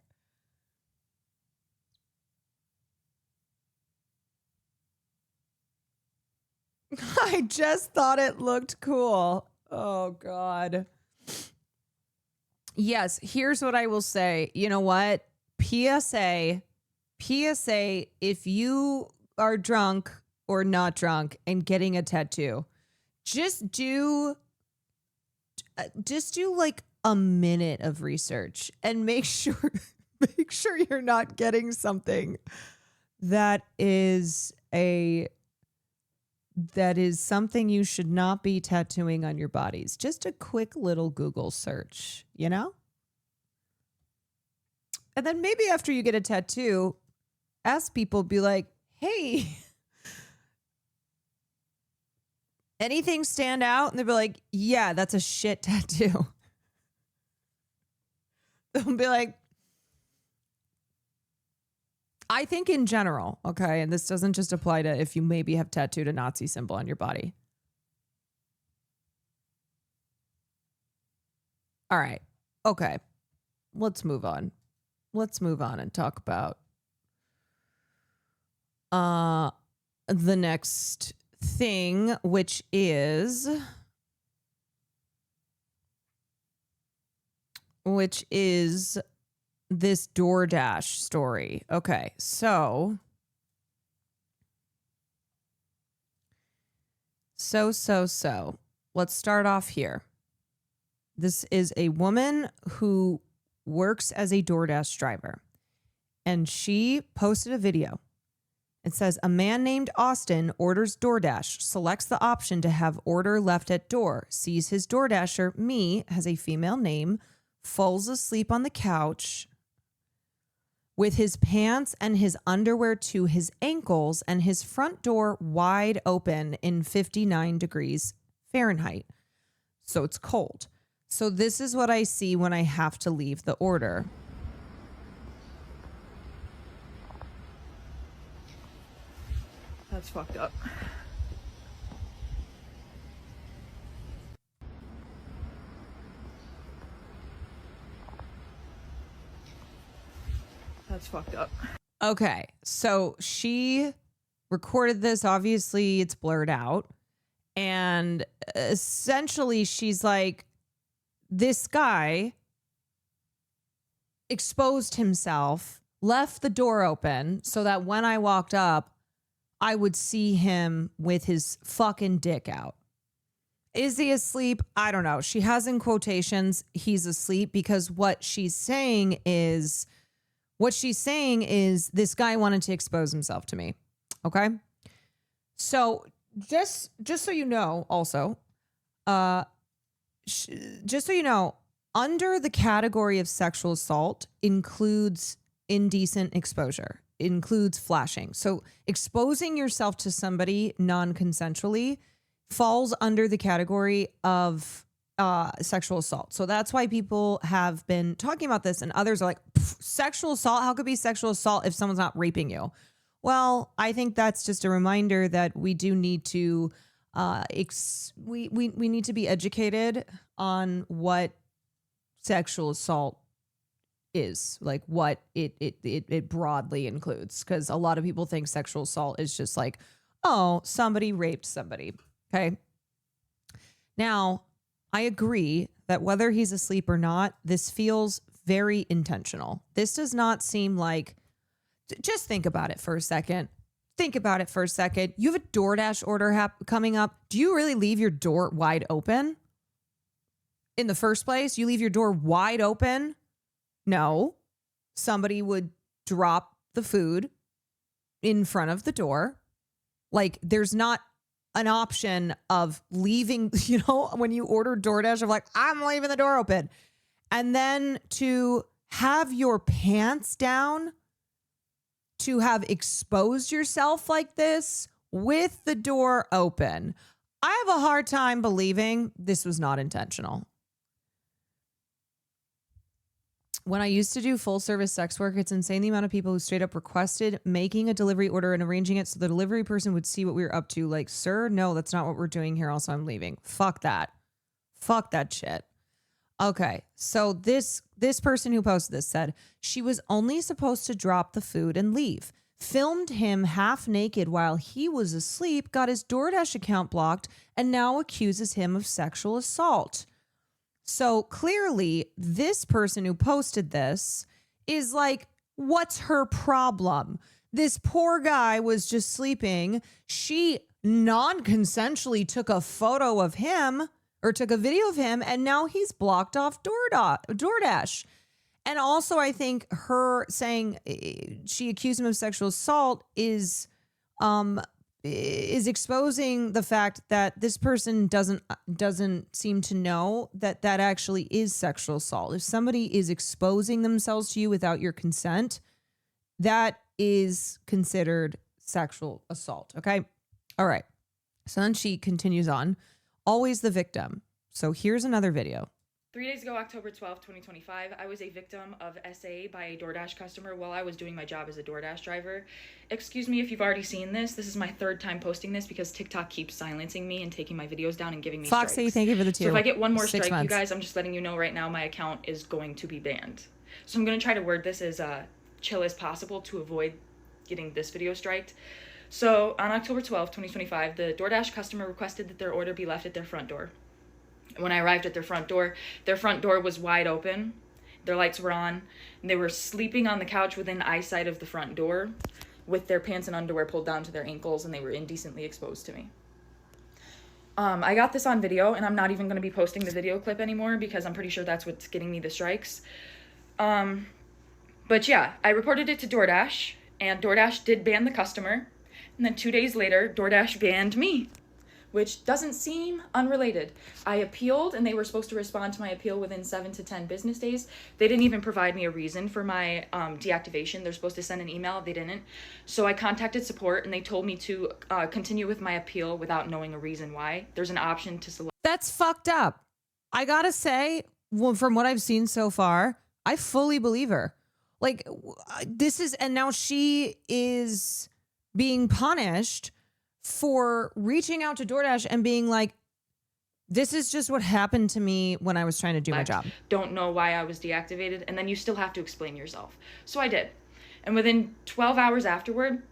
I just thought it looked cool. Oh, God. Yes, here's what I will say. You know what? PSA, if you are drunk or not drunk and getting a tattoo, just do like a minute of research and make sure you're not getting something that is something you should not be tattooing on your bodies. Just a quick little Google search, you know? And then maybe after you get a tattoo, ask people, be like, hey, anything stand out? And they'll be like, yeah, that's a shit tattoo. They'll be like, I think in general, okay, and this doesn't just apply to if you maybe have tattooed a Nazi symbol on your body. All right. Okay. Let's move on. Let's move on and talk about the next thing, which is this DoorDash story. Okay, so let's start off here. This is a woman who works as a DoorDash driver, and she posted a video. It says, a man named Austin orders DoorDash, selects the option to have order left at door, sees his DoorDasher, me, has a female name, falls asleep on the couch with his pants and his underwear to his ankles and his front door wide open in 59 degrees Fahrenheit. So it's cold. So this is what I see when I have to leave the order. That's fucked up. That's fucked up. Okay, so she recorded this. Obviously, it's blurred out. And essentially, she's like, this guy exposed himself, left the door open so that when I walked up, I would see him with his fucking dick out. Is he asleep? I don't know. She has in quotations, he's asleep, because what she's saying is this guy wanted to expose himself to me. Okay. So just so you know, also, just so you know, under the category of sexual assault includes indecent exposure, includes flashing. So exposing yourself to somebody non-consensually falls under the category of sexual assault. So that's why people have been talking about this, and others are like, sexual assault? How could it be sexual assault if someone's not raping you? Well, I think that's just a reminder that we do need to we need to be educated on what sexual assault is, like what it broadly includes, because a lot of people think sexual assault is just like, oh, somebody raped somebody. Okay. Now, I agree that whether he's asleep or not, this feels very intentional. This does not seem like, just think about it for a second. Think about it for a second. You have a DoorDash order coming up. Do you really leave your door wide open? In the first place, you leave your door wide open? No. Somebody would drop the food in front of the door. Like, there's not an option of leaving, you know, when you order DoorDash of like, I'm leaving the door open. And then to have your pants down, to have exposed yourself like this with the door open. I have a hard time believing this was not intentional. When I used to do full service sex work, it's insane the amount of people who straight up requested making a delivery order and arranging it so the delivery person would see what we were up to. Like, sir, no, that's not what we're doing here. Also, I'm leaving. Fuck that. Fuck that shit. Okay, so this person who posted this said she was only supposed to drop the food and leave. Filmed him half naked while he was asleep, got his DoorDash account blocked, and now accuses him of sexual assault. So clearly, this person who posted this is like, what's her problem? This poor guy was just sleeping. She non-consensually took a photo of him or took a video of him, and now he's blocked off DoorDash. And also, I think her saying she accused him of sexual assault is exposing the fact that this person doesn't seem to know that that actually is sexual assault. If somebody is exposing themselves to you without your consent, that is considered sexual assault. Okay. All right. So then she continues on. Always the victim. So here's another video. 3 days ago, October 12th, 2025, I was a victim of SA by a DoorDash customer while I was doing my job as a DoorDash driver. Excuse me if you've already seen this. This is my third time posting this because TikTok keeps silencing me and taking my videos down and giving me Foxy, strikes. thank you for the 2. So if I get one more 6 strike, months. you guys, I'm just letting you know right now my account is going to be banned. So I'm going to try to word this as chill as possible to avoid getting this video striked. So on October 12th, 2025, the DoorDash customer requested that their order be left at their front door. When I arrived at their front door was wide open, their lights were on, and they were sleeping on the couch within eyesight of the front door with their pants and underwear pulled down to their ankles, and they were indecently exposed to me. I got this on video, and I'm not even going to be posting the video clip anymore because I'm pretty sure that's what's getting me the strikes. But yeah, I reported it to DoorDash, and DoorDash did ban the customer, and then 2 days later, DoorDash banned me, which doesn't seem unrelated. I appealed, and they were supposed to respond to my appeal within 7 to 10 business days. They didn't even provide me a reason for my deactivation. They're supposed to send an email. They didn't. So I contacted support, and they told me to continue with my appeal without knowing a reason why. There's an option to select. That's fucked up. I gotta say, well, from what I've seen so far, I fully believe her. Like, this is, and now she is being punished for reaching out to DoorDash and being like, this is just what happened to me when I was trying to do my job. Don't know why I was deactivated, and then you still have to explain yourself. So I did. And within 12 hours afterward,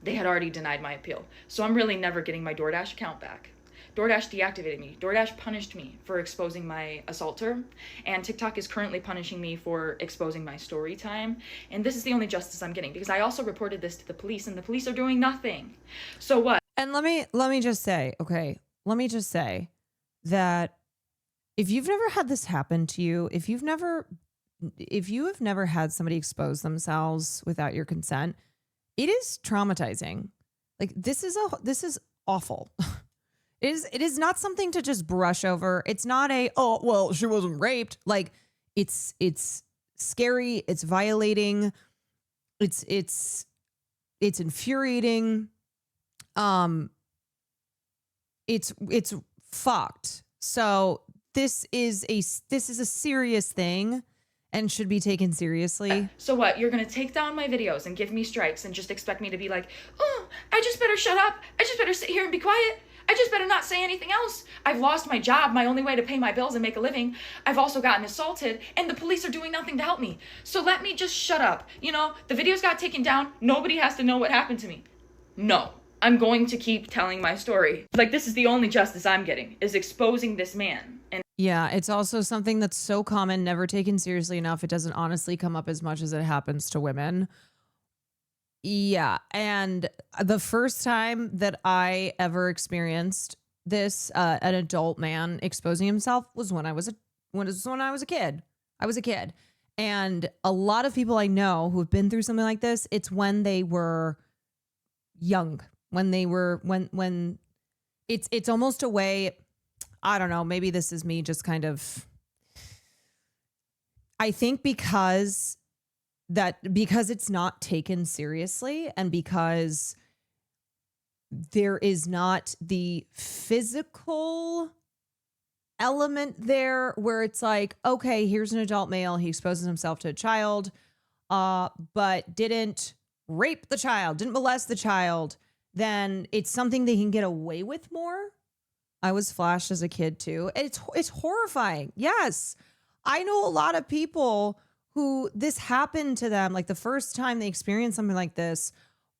they had already denied my appeal. So I'm really never getting my DoorDash account back. DoorDash deactivated me. DoorDash punished me for exposing my assaulter, and TikTok is currently punishing me for exposing my story time. And this is the only justice I'm getting because I also reported this to the police, and the police are doing nothing. So what? And let me just say, okay, let me just say that if you've never had this happen to you, if you have never had somebody expose themselves without your consent, it is traumatizing. Like this is awful. It is not something to just brush over. It's not a, oh, well, she wasn't raped. Like it's scary. It's violating. It's infuriating. It's fucked. So this is a serious thing and should be taken seriously. So what? You're gonna take down my videos and give me strikes and just expect me to be like, oh, I just better shut up. I just better sit here and be quiet. I just better not say anything else. I've lost my job, my only way to pay my bills and make a living. I've also gotten assaulted, and the police are doing nothing to help me. So let me just shut up. You know, the videos got taken down. Nobody has to know what happened to me. No, I'm going to keep telling my story. Like, this is the only justice I'm getting, is exposing this man. And yeah, it's also something that's so common, never taken seriously enough. It doesn't honestly come up as much as it happens to women. Yeah, and the first time that I ever experienced this, an adult man exposing himself was when I was a kid. I was a kid, and a lot of people I know who have been through something like this, it's when they were young, when it's almost a way. I don't know. Maybe this is me just kind of. I think because it's not taken seriously and because there is not the physical element there where it's like, okay, here's an adult male. He exposes himself to a child, but didn't rape the child, didn't molest the child. Then it's something they can get away with more. I was flashed as a kid too. It's horrifying. Yes. I know a lot of people who this happened to them. Like the first time they experienced something like this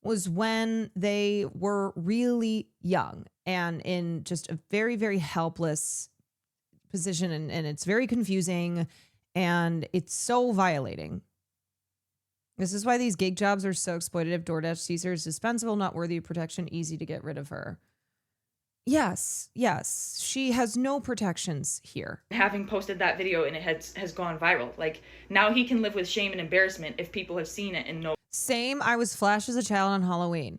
was when they were really young and in just a very, very helpless position. And it's very confusing and it's so violating. This is why these gig jobs are so exploitative. DoorDash sees her as dispensable, not worthy of protection, easy to get rid of her. Yes. She has no protections here. Having posted that video and it has gone viral. Like, now he can live with shame and embarrassment if people have seen it and know. Same. I was flashed as a child on Halloween.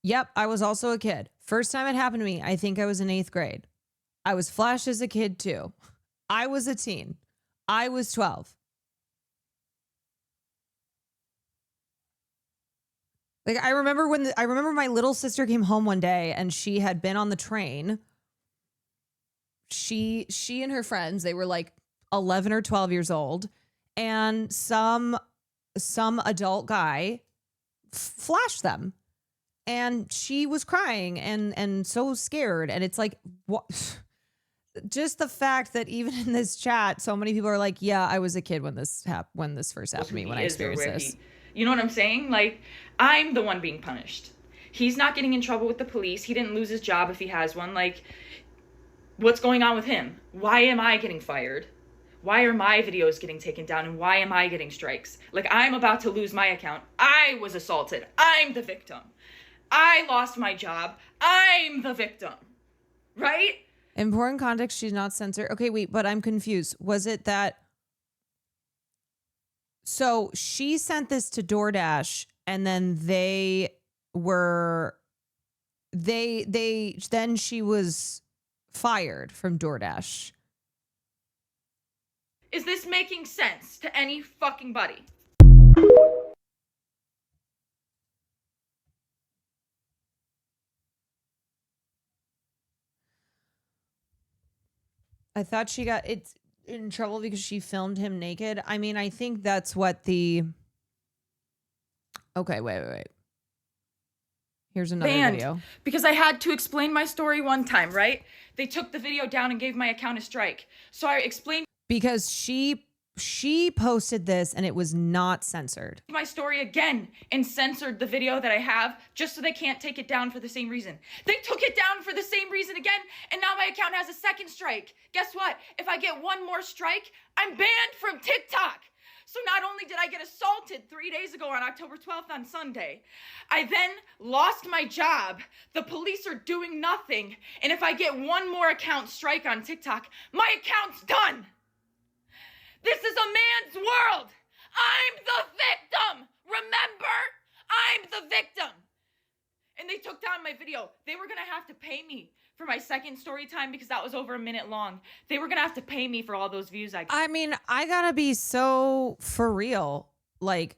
Yep. I was also a kid. First time it happened to me, I think I was in 8th grade. I was flashed as a kid too. I was a teen. I was 12. Like I remember my little sister came home one day and she had been on the train. She and her friends, they were like 11 or 12 years old, and some adult guy flashed them, and she was crying and so scared. And it's like, what? Just the fact that even in this chat, so many people are like, yeah, I was a kid when this first happened to me, when I experienced this. You know what I'm saying? Like, I'm the one being punished. He's not getting in trouble with the police. He didn't lose his job if he has one. Like, what's going on with him? Why am I getting fired? Why are my videos getting taken down? And why am I getting strikes? Like, I'm about to lose my account. I was assaulted. I'm the victim. I lost my job. I'm the victim. Right? Important context, she's not censored. Okay, wait, but I'm confused. Was it that... So she sent this to DoorDash, and then then she was fired from DoorDash. Is this making sense to any fucking buddy? I thought she got in trouble because she filmed him naked. I mean, I think that's what the... Okay, wait. Here's another video. Because I had to explain my story one time, right? They took the video down and gave my account a strike. So I explained... Because she posted this and it was not censored. My story again and censored the video that I have just so they can't take it down for the same reason. They took it down for the same reason again, and now my account has a second strike. Guess what? If I get one more strike, I'm banned from TikTok. So not only did I get assaulted 3 days ago on October 12th on Sunday, I then lost my job. The police are doing nothing. And if I get one more account strike on TikTok, my account's done. This is a man's world. I'm the victim. Remember? I'm the victim. And they took down my video. They were going to have to pay me for my second story time because that was over a minute long. They were going to have to pay me for all those views I got. I mean, I gotta be so for real. Like,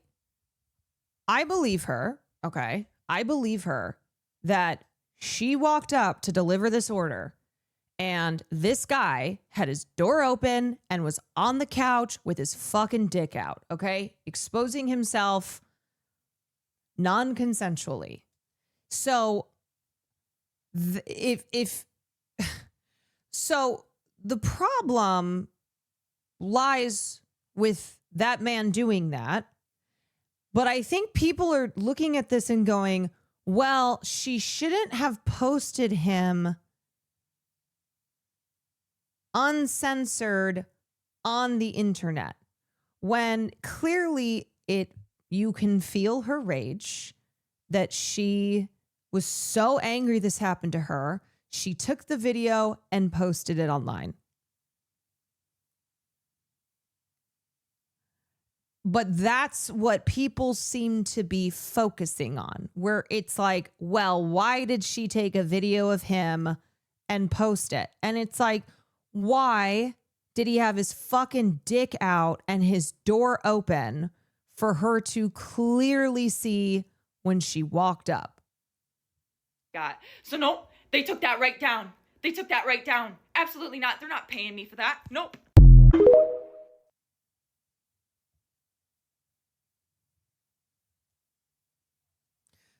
I believe her. Okay. I believe her that she walked up to deliver this order, and this guy had his door open and was on the couch with his fucking dick out, okay? Exposing himself non-consensually. So so the problem lies with that man doing that. But I think people are looking at this and going, well, she shouldn't have posted him uncensored on the internet, when clearly you can feel her rage, that she was so angry this happened to her. She took the video and posted it online. But that's what people seem to be focusing on, where it's like, well, why did she take a video of him and post it? And it's like, why did he have his fucking dick out and his door open for her to clearly see when she walked up? So nope, they took that right down. They took that right down. Absolutely not. They're not paying me for that. Nope.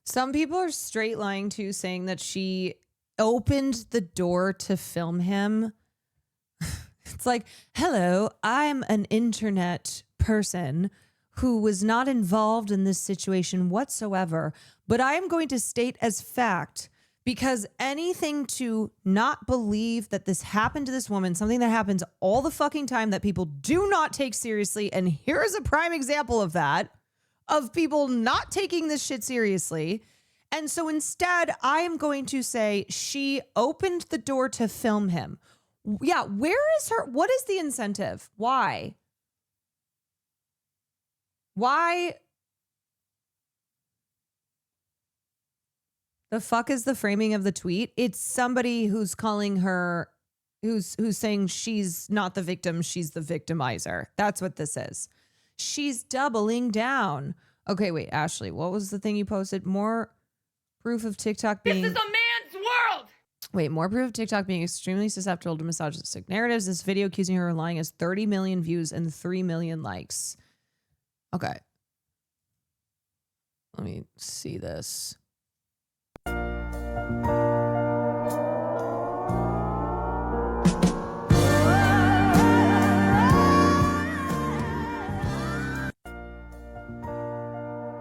Some people are straight lying too, saying that she opened the door to film him. It's like, hello, I'm an internet person who was not involved in this situation whatsoever, but I am going to state as fact, because anything to not believe that this happened to this woman, something that happens all the fucking time that people do not take seriously. And here is a prime example of that, of people not taking this shit seriously. And so instead, I am going to say she opened the door to film him. Yeah, where is her? What is the incentive? Why? The fuck is the framing of the tweet? It's somebody who's calling her, who's saying she's not the victim, she's the victimizer. That's what this is. She's doubling down. Okay, wait, Ashley, what was the thing you posted? More proof of TikTok being... This is a man's world! Wait, more proof of TikTok being extremely susceptible to misogynistic narratives. This video accusing her of lying has 30 million views and 3 million likes. Okay. Let me see this.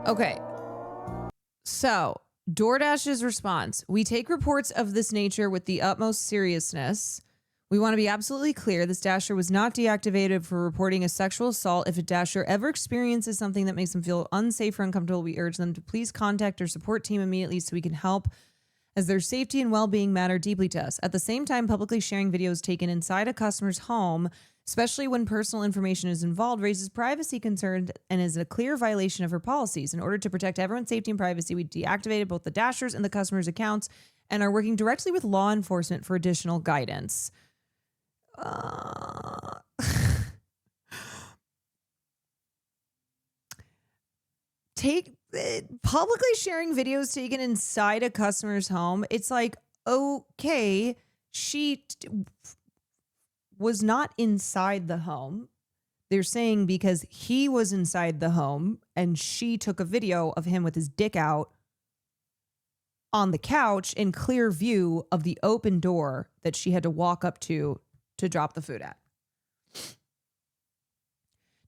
Okay. So, DoorDash's response: we take reports of this nature with the utmost seriousness. We want to be absolutely clear. This Dasher was not deactivated for reporting a sexual assault. If a Dasher ever experiences something that makes them feel unsafe or uncomfortable, we urge them to please contact our support team immediately so we can help, as their safety and well-being matter deeply to us. At the same time, publicly sharing videos taken inside a customer's home, especially when personal information is involved, raises privacy concerns and is a clear violation of her policies. In order to protect everyone's safety and privacy, we deactivated both the Dashers and the customers' accounts and are working directly with law enforcement for additional guidance. Publicly sharing videos taken inside a customer's home. It's like, okay, she was not inside the home. They're saying because he was inside the home and she took a video of him with his dick out on the couch in clear view of the open door that she had to walk up to drop the food at.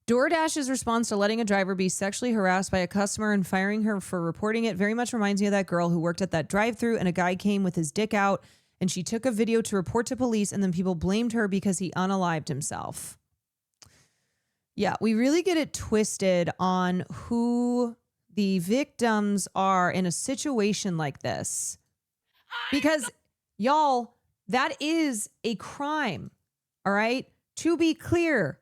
DoorDash's response to letting a driver be sexually harassed by a customer and firing her for reporting it very much reminds me of that girl who worked at that drive-thru and a guy came with his dick out and she took a video to report to police and then people blamed her because he unalived himself. Yeah, we really get it twisted on who the victims are in a situation like this. Because, y'all, that is a crime. All right? To be clear,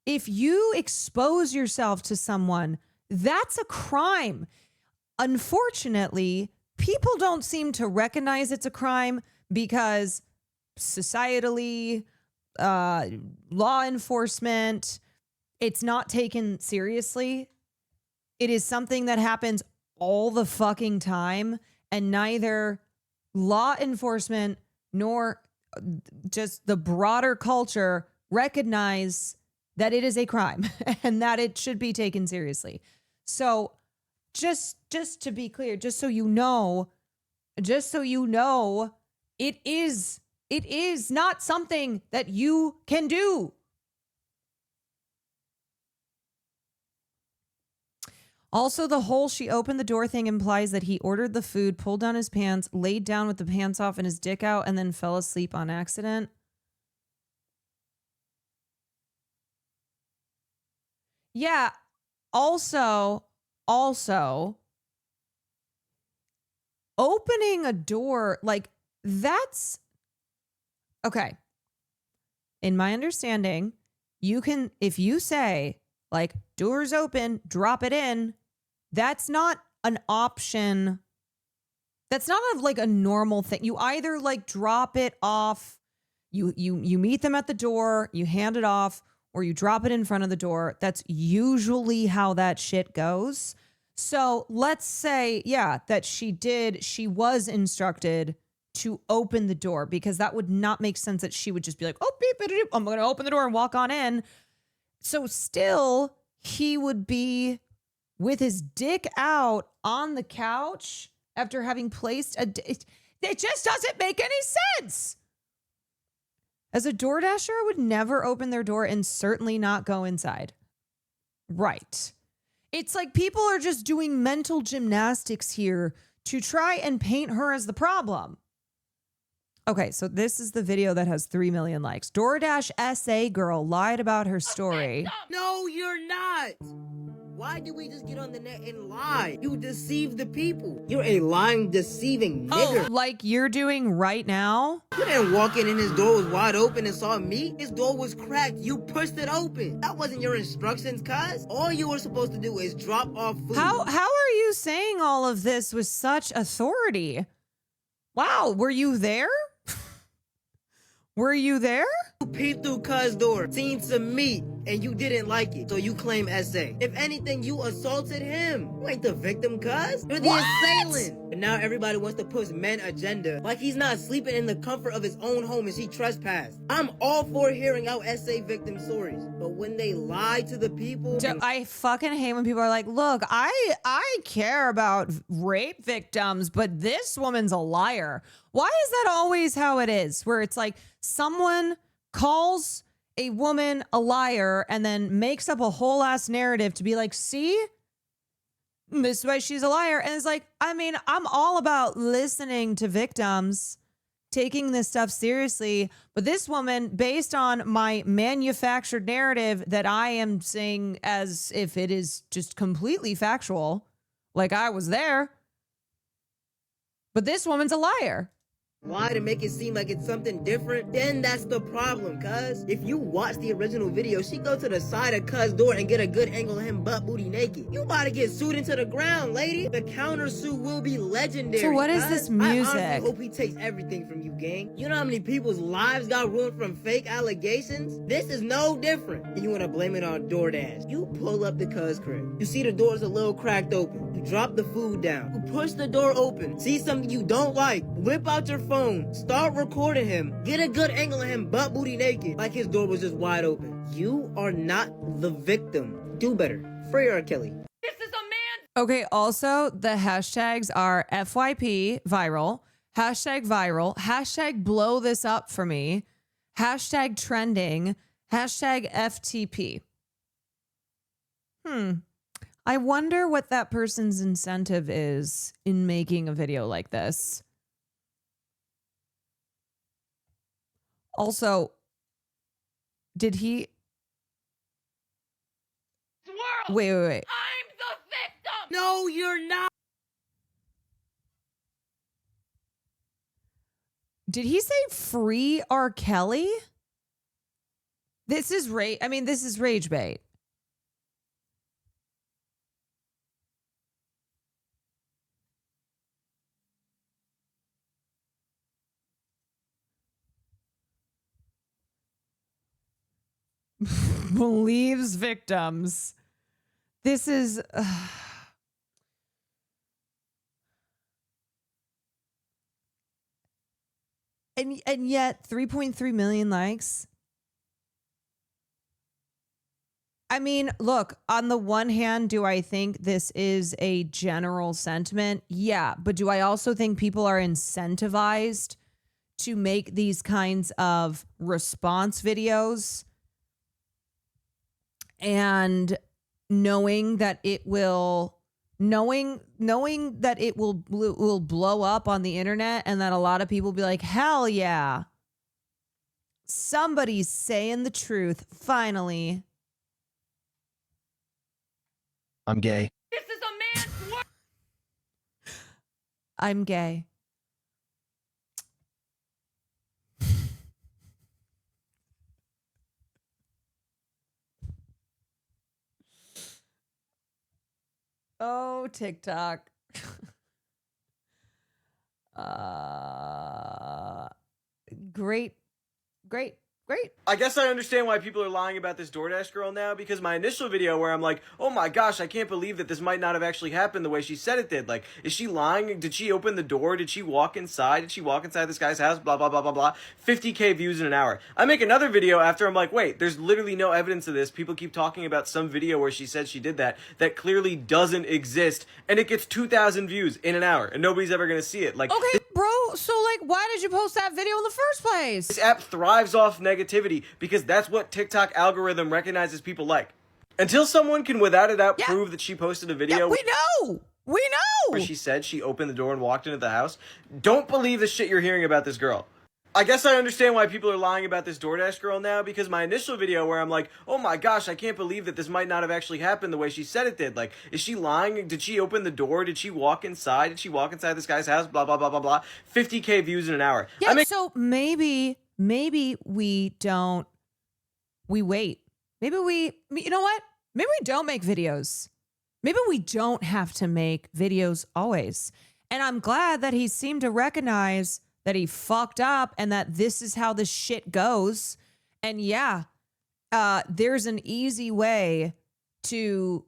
if you expose yourself to someone, that's a crime. Unfortunately, people don't seem to recognize it's a crime because societally, law enforcement, it's not taken seriously. It is something that happens all the fucking time, and neither law enforcement nor just the broader culture recognize that it is a crime and that it should be taken seriously. So just to be clear, just so you know, it is not something that you can do. Also, the whole she opened the door thing implies that he ordered the food, pulled down his pants, laid down with the pants off and his dick out, and then fell asleep on accident. Yeah. Also, opening a door, like, that's okay. In my understanding, you can, if you say, like, doors open, drop it in, that's not an option. That's not like a normal thing. You either like drop it off, you meet them at the door, you hand it off, or you drop it in front of the door. That's usually how that shit goes. So let's say, yeah, that she was instructed to open the door, because that would not make sense that she would just be like, oh, beep, beep, beep, I'm going to open the door and walk on in. So still, he would be with his dick out on the couch after having placed it just doesn't make any sense. As a DoorDasher, I would never open their door and certainly not go inside. Right. It's like people are just doing mental gymnastics here to try and paint her as the problem. Okay, so this is the video that has 3 million likes. DoorDash SA girl lied about her story. No, you're not. Why do we just get on the net and lie? You deceive the people. You're a lying, deceiving nigger. Oh, like you're doing right now? You didn't walk in and his door was wide open and saw me. His door was cracked. You pushed it open. That wasn't your instructions, cuz. All you were supposed to do is drop off food. How are you saying all of this with such authority? Wow, were you there? Were you there? You peeped through cuz door, seen some meat, and you didn't like it, so you claim SA. If anything, you assaulted him. You ain't the victim, cuz. You're the assailant. And now everybody wants to push men agenda like he's not sleeping in the comfort of his own home and she trespassed. I'm all for hearing out SA victim stories, but when they lie to the people... I fucking hate when people are like, look, I care about rape victims, but this woman's a liar. Why is that always how it is? Where it's like someone calls a woman a liar and then makes up a whole ass narrative to be like, see, this is why she's a liar. And it's like, I mean, I'm all about listening to victims, taking this stuff seriously. But this woman, based on my manufactured narrative that I am saying as if it is just completely factual, like I was there, but this woman's a liar. Why? To make it seem like it's something different? Then that's the problem, cuz. If you watch the original video, she go to the side of cuz door and get a good angle of him butt booty naked. You about to get sued into the ground, lady. The countersuit will be legendary. So what is cuz. this music? I honestly hope he takes everything from you, gang. You know how many people's lives got ruined from fake allegations? This is no different. And you want to blame it on DoorDash. You pull up the cuz crib. You see the door's a little cracked open. You drop the food down. You push the door open. See something you don't like. Whip out your phone, start recording him, get a good angle of him butt booty naked, like his door was just wide open. You are not the victim. Do better. Free R. Kelly. This is a man. Okay, also the hashtags are FYP viral, hashtag blow this up for me, hashtag trending, hashtag FTP. I wonder what that person's incentive is in making a video like this. Also, did he... Wait. I'm the victim. No, you're not. Did he say free R. Kelly? This is this is rage bait. Believes victims. This is and yet 3.3 million likes. I mean, look, on the one hand, do I think this is a general sentiment? Yeah, but do I also think people are incentivized to make these kinds of response videos? And knowing that it will blow up on the internet, and that a lot of people will be like, hell yeah, somebody's saying the truth finally. I'm gay. This is a man's work. I'm gay. Oh, TikTok. Great. I guess I understand why people are lying about this DoorDash girl now, because my initial video where I'm like, oh my gosh, I can't believe that this might not have actually happened the way she said it did. Like, is she lying? Did she open the door? Did she walk inside? Did she walk inside this guy's house? Blah, blah, blah, blah, blah. 50K views in an hour. I make another video after I'm like, wait, there's literally no evidence of this. People keep talking about some video where she said she did that clearly doesn't exist, and it gets 2,000 views in an hour, and nobody's ever gonna see it. Like, okay, bro, so like, why did you post that video in the first place? This app thrives off negativity because that's what TikTok algorithm recognizes people like. Until someone can without a doubt prove that she posted a video we know where she said she opened the door and walked into the house, don't believe the shit you're hearing about this girl. I guess I understand why people are lying about this DoorDash girl now, because my initial video where I'm like, oh my gosh, I can't believe that this might not have actually happened the way she said it did. Like, is she lying? Did she open the door? Did she walk inside? Did she walk inside this guy's house? Blah, blah, blah, blah, blah. 50K views in an hour. Yeah, so maybe we wait. Maybe you know what? Maybe we don't make videos. Maybe we don't have to make videos always. And I'm glad that he seemed to recognize that he fucked up and that this is how this shit goes. And yeah, there's an easy way to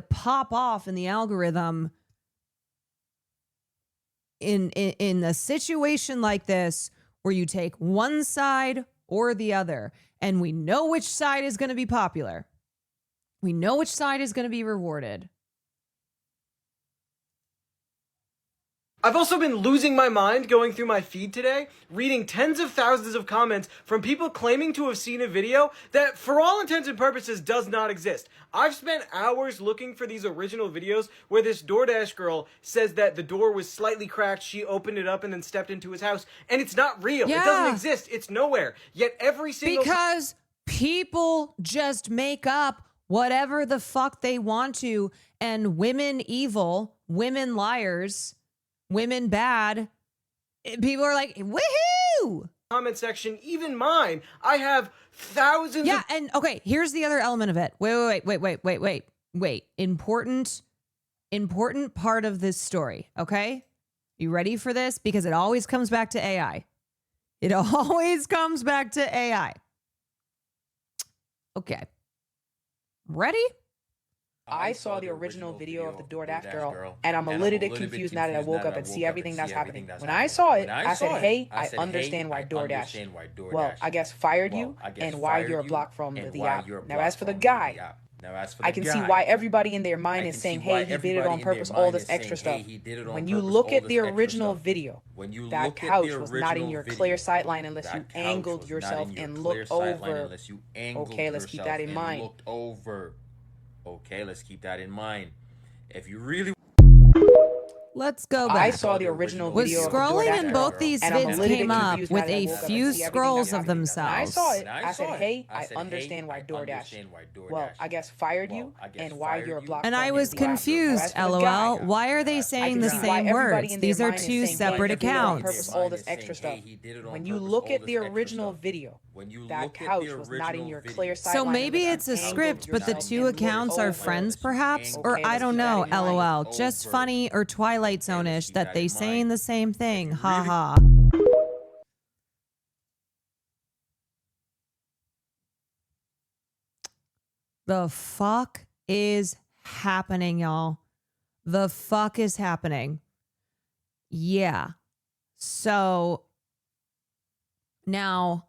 pop off in the algorithm in a situation like this, where you take one side or the other, and we know which side is going to be popular. We know which side is going to be rewarded. I've also been losing my mind going through my feed today, reading tens of thousands of comments from people claiming to have seen a video that, for all intents and purposes, does not exist. I've spent hours looking for these original videos where this DoorDash girl says that the door was slightly cracked, she opened it up and then stepped into his house, and it's not real. Yeah. It doesn't exist. It's nowhere. Yet every single... Because people just make up whatever the fuck they want to, and women evil, women liars, women bad. People are like, woohoo! Comment section, even mine, I have thousands. Yeah, and okay, here's the other element of it. Wait. Important part of this story, okay? You ready for this? Because it always comes back to AI. It always comes back to AI. Okay. Ready? I saw the original video of the DoorDash girl, and I'm a little bit confused now that I woke up and see everything that's happening. When I saw it, I said, hey, I understand why DoorDash, well, I guess fired you, and why you're blocked from the app. Now, as for the guy, I can see why everybody in their mind is saying, hey, he did it on purpose, all this extra stuff. When you look at the original video, that couch was not in your clear sight line unless you angled yourself and looked over. Okay, let's keep that in mind. Okay, let's keep that in mind. If you really... Let's go back. I saw the original video. Was scrolling and both these vids came up with a few scrolls of themselves. I saw it. I said, hey, I understand why DoorDash, well, I guess fired you and why you're blocked. And I was confused, LOL. Why are they saying the same words? These are two separate accounts. All this extra stuff. When you look at the original video, that couch was not in your clear sight. So maybe it's a script, but the two accounts are friends, perhaps? Or I don't know, LOL. Just funny or Twilight Zone-ish that they saying the same thing. Ha ha. The fuck is happening, y'all? The fuck is happening? Yeah. So now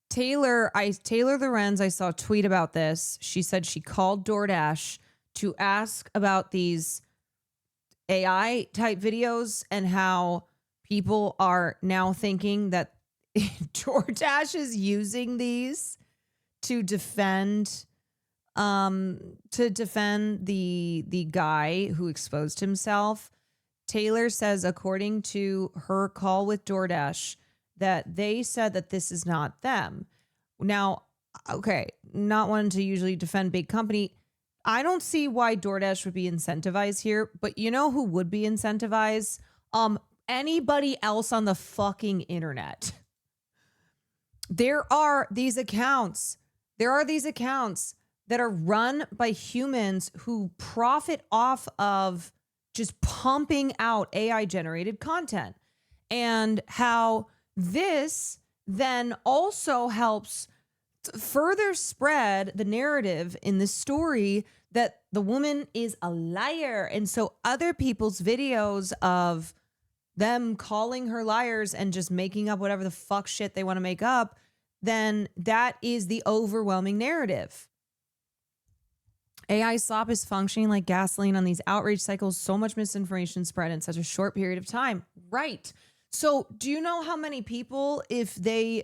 Taylor Lorenz, I saw a tweet about this. She said she called DoorDash to ask about these AI type videos and how people are now thinking that DoorDash is using these to defend the guy who exposed himself. Taylor says, according to her call with DoorDash, that they said that this is not them. Now, okay, not one to usually defend big company. I don't see why DoorDash would be incentivized here, but you know who would be incentivized? Anybody else on the fucking internet. There are these accounts that are run by humans who profit off of just pumping out AI generated content, and how this then also helps further spread the narrative in the story that the woman is a liar. And so other people's videos of them calling her liars and just making up whatever the fuck shit they want to make up, then that is the overwhelming narrative. AI slop is functioning like gasoline on these outrage cycles. So much misinformation spread in such a short period of time. Right. So do you know how many people, if they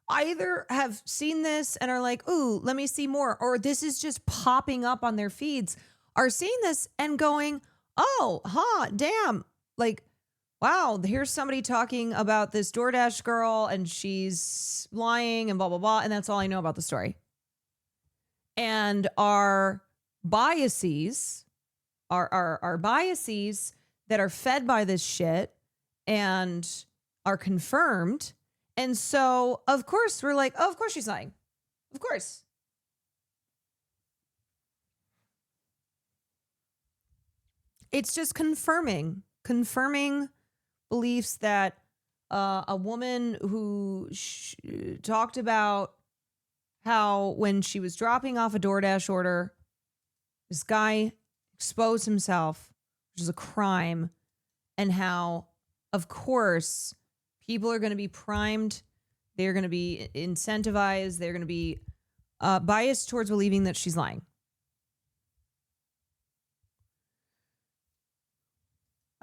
either have seen this and are like, ooh, let me see more, or this is just popping up on their feeds, are seeing this and going, oh, damn, like, wow, here's somebody talking about this DoorDash girl and she's lying and blah, blah, blah. And that's all I know about the story. And our biases, our biases that are fed by this shit and are confirmed. And so, of course, we're like, oh, of course she's lying. Of course. It's just confirming beliefs that a woman who talked about how when she was dropping off a DoorDash order, this guy exposed himself, which is a crime, and how, of course, people are going to be primed, they're going to be incentivized, they're going to be biased towards believing that she's lying.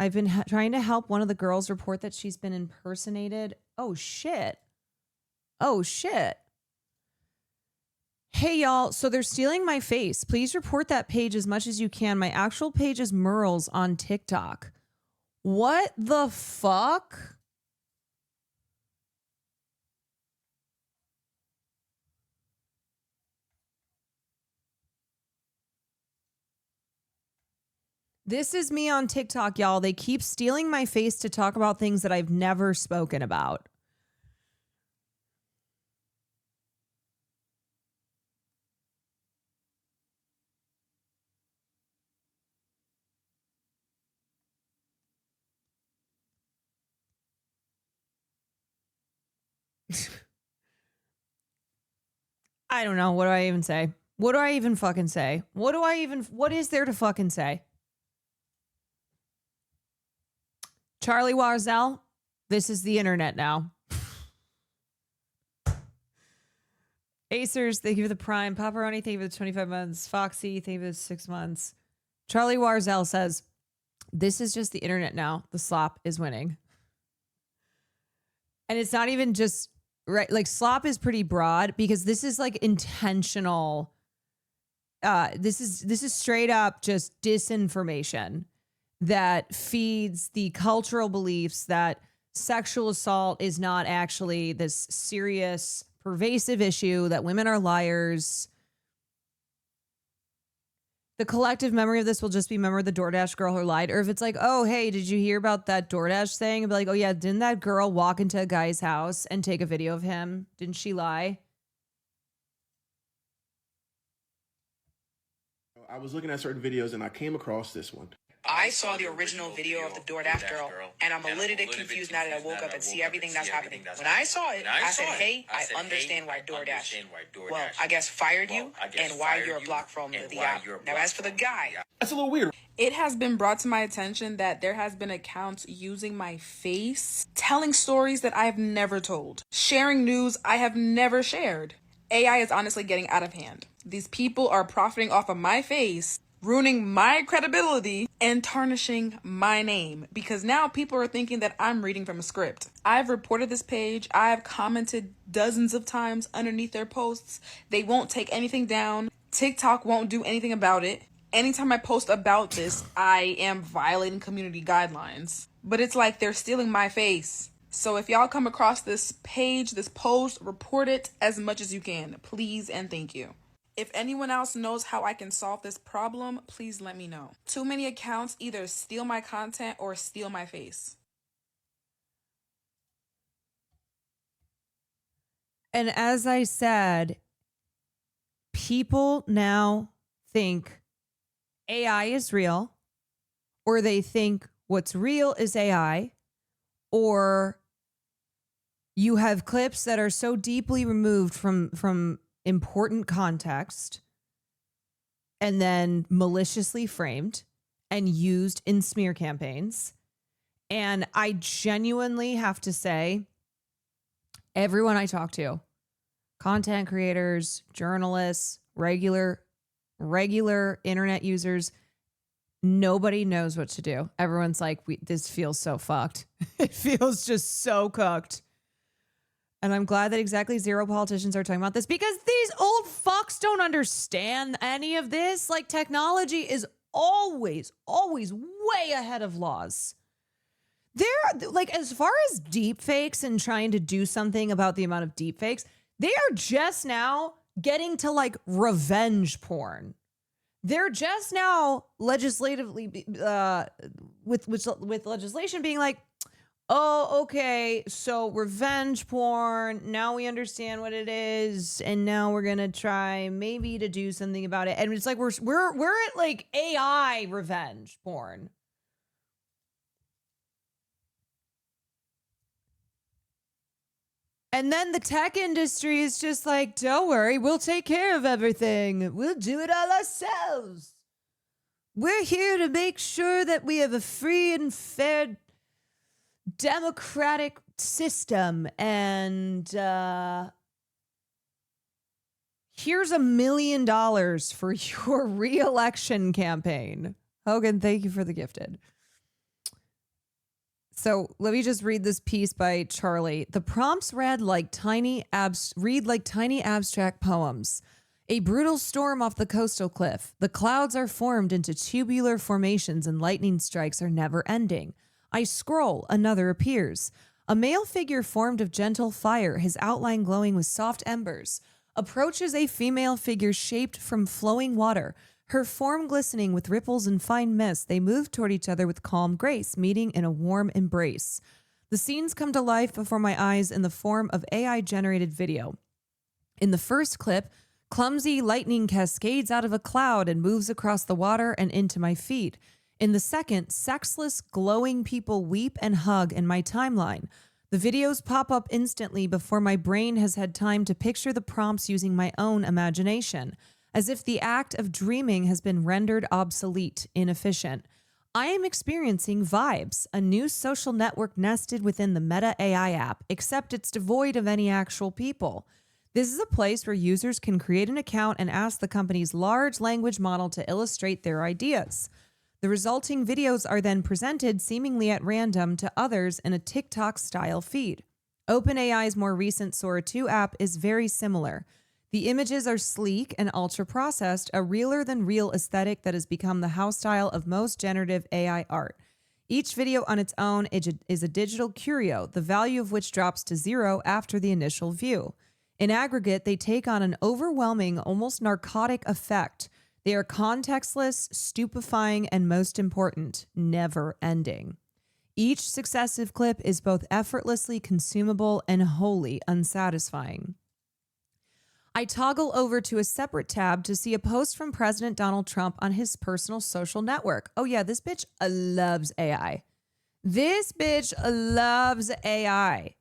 I've been trying to help one of the girls report that she's been impersonated. Oh, shit. Oh, shit. Hey, y'all. So they're stealing my face. Please report that page as much as you can. My actual page is Merle's on TikTok. What the fuck? This is me on TikTok, y'all. They keep stealing my face to talk about things that I've never spoken about. I don't know. What do I even say? What do I even fucking say? What is there to fucking say? Charlie Warzel, this is the internet now. Acers, thank you for the prime. Paparoni, thank you for the 25 months. Foxy, thank you for the 6 months. Charlie Warzel says, this is just the internet now. The slop is winning. And it's not even just, right, like slop is pretty broad because this is like intentional. This is straight up just disinformation that feeds the cultural beliefs that sexual assault is not actually this serious, pervasive issue, that women are liars. The collective memory of this will just be, remember the DoorDash girl who lied? Or if it's like, oh, hey, did you hear about that DoorDash thing? And be like, oh yeah, didn't that girl walk into a guy's house and take a video of him? Didn't she lie? I was looking at certain videos and I came across this one. I saw the original video of the DoorDash girl, and I'm a little bit confused now that I woke up and see everything that's happening. When I saw it, I said, hey, I understand why DoorDash, well, I guess fired you, and why you're blocked from the app. Now, as for the guy, that's a little weird. It has been brought to my attention that there has been accounts using my face, telling stories that I have never told, sharing news I have never shared. AI is honestly getting out of hand. These people are profiting off of my face, ruining my credibility, and tarnishing my name, because now people are thinking that I'm reading from a script. I've reported this page. I've commented dozens of times underneath their posts. They won't take anything down. TikTok won't do anything about it. Anytime I post about this, I am violating community guidelines. But it's like they're stealing my face. So if y'all come across this page, this post, report it as much as you can. Please and thank you. If anyone else knows how I can solve this problem, please let me know. Too many accounts either steal my content or steal my face. And as I said, people now think AI is real, or they think what's real is AI, or you have clips that are so deeply removed from important context and then maliciously framed and used in smear campaigns. And I genuinely have to say, everyone I talk to, content creators, journalists, regular internet users, nobody knows what to do. Everyone's like, this feels so fucked. It feels just so cooked. And I'm glad that exactly zero politicians are talking about this, because these old fucks don't understand any of this. Like, technology is always way ahead of laws. They're like, as far as deep fakes and trying to do something about the amount of deep fakes, they are just now getting to like revenge porn. They're just now legislatively with legislation being like, oh, okay, so revenge porn, now we understand what it is, and now we're gonna try maybe to do something about it. And it's like we're at like AI revenge porn. And then the tech industry is just like, don't worry, we'll take care of everything. We'll do it all ourselves. We're here to make sure that we have a free and fair democratic system. And here's $1 million for your re-election campaign. Hogan, thank you for the gifted. So let me just read this piece by Charlie. The prompts read like tiny abstract poems. A brutal storm off the coastal cliff. The clouds are formed into tubular formations and lightning strikes are never ending. I scroll, another appears. A male figure formed of gentle fire, his outline glowing with soft embers, approaches a female figure shaped from flowing water. Her form glistening with ripples and fine mist, they move toward each other with calm grace, meeting in a warm embrace. The scenes come to life before my eyes in the form of AI-generated video. In the first clip, clumsy lightning cascades out of a cloud and moves across the water and into my feed. In the second, sexless, glowing people weep and hug in my timeline. The videos pop up instantly before my brain has had time to picture the prompts using my own imagination, as if the act of dreaming has been rendered obsolete, inefficient. I am experiencing Vibes, a new social network nested within the Meta AI app, except it's devoid of any actual people. This is a place where users can create an account and ask the company's large language model to illustrate their ideas. The resulting videos are then presented seemingly at random to others in a TikTok-style feed. OpenAI's more recent Sora 2 app is very similar. The images are sleek and ultra-processed, a realer-than-real aesthetic that has become the house style of most generative AI art. Each video on its own is a digital curio, the value of which drops to 0 after the initial view. In aggregate, they take on an overwhelming, almost narcotic effect. They are contextless, stupefying, and most important, never-ending. Each successive clip is both effortlessly consumable and wholly unsatisfying. I toggle over to a separate tab to see a post from President Donald Trump on his personal social network. Oh yeah, this bitch loves AI. This bitch loves AI.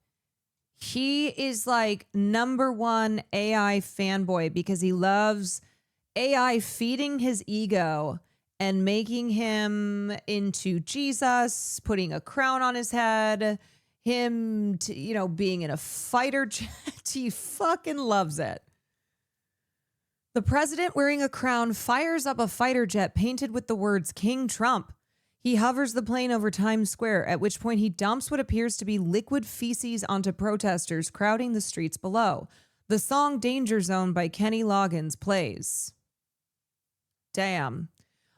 He is like #1 AI fanboy because he loves AI feeding his ego and making him into Jesus, putting a crown on his head, him, being in a fighter jet. He fucking loves it. The president wearing a crown fires up a fighter jet painted with the words King Trump. He hovers the plane over Times Square, at which point he dumps what appears to be liquid feces onto protesters crowding the streets below. The song Danger Zone by Kenny Loggins plays. Damn.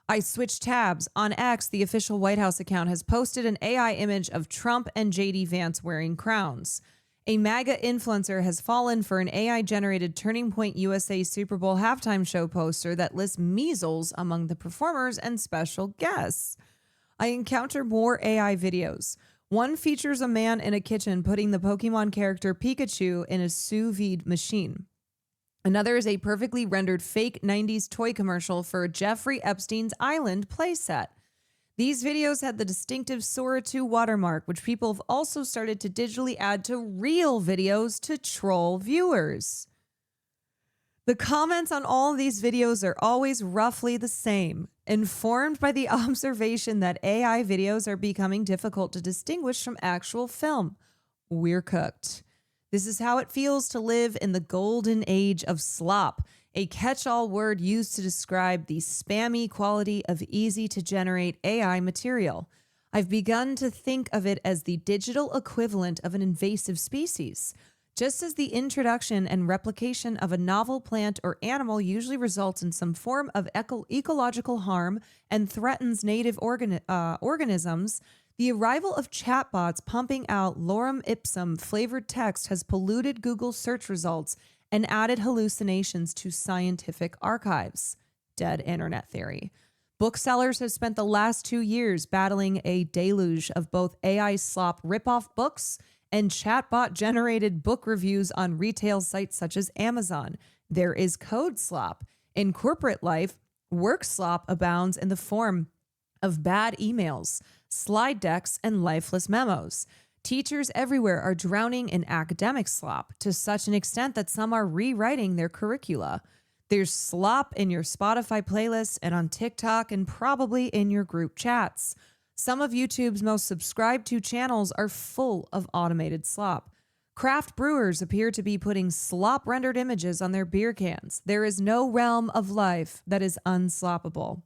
I switch tabs. On X, the official White House account has posted an AI image of Trump and JD Vance wearing crowns. A MAGA influencer has fallen for an AI-generated Turning Point USA Super Bowl halftime show poster that lists measles among the performers and special guests. I encounter more AI videos. One features a man in a kitchen putting the Pokemon character Pikachu in a sous vide machine. Another is a perfectly rendered fake 90s toy commercial for Jeffrey Epstein's Island playset. These videos had the distinctive Sora 2 watermark, which people have also started to digitally add to real videos to troll viewers. The comments on all of these videos are always roughly the same, informed by the observation that AI videos are becoming difficult to distinguish from actual film. We're cooked. This is how it feels to live in the golden age of slop, a catch-all word used to describe the spammy quality of easy-to-generate AI material. I've begun to think of it as the digital equivalent of an invasive species. Just as the introduction and replication of a novel plant or animal usually results in some form of ecological harm and threatens native organisms, the arrival of chatbots pumping out lorem ipsum flavored text has polluted Google's search results and added hallucinations to scientific archives. Dead internet theory. Booksellers have spent the last 2 years battling a deluge of both AI slop ripoff books and chatbot-generated book reviews on retail sites such as Amazon. There is code slop. In corporate life, work slop abounds in the form of bad emails, slide decks, and lifeless memos. Teachers everywhere are drowning in academic slop to such an extent that some are rewriting their curricula. There's slop in your Spotify playlist and on TikTok and probably in your group chats. Some of YouTube's most subscribed to channels are full of automated slop. Craft brewers appear to be putting slop-rendered images on their beer cans. There is no realm of life that is unsloppable.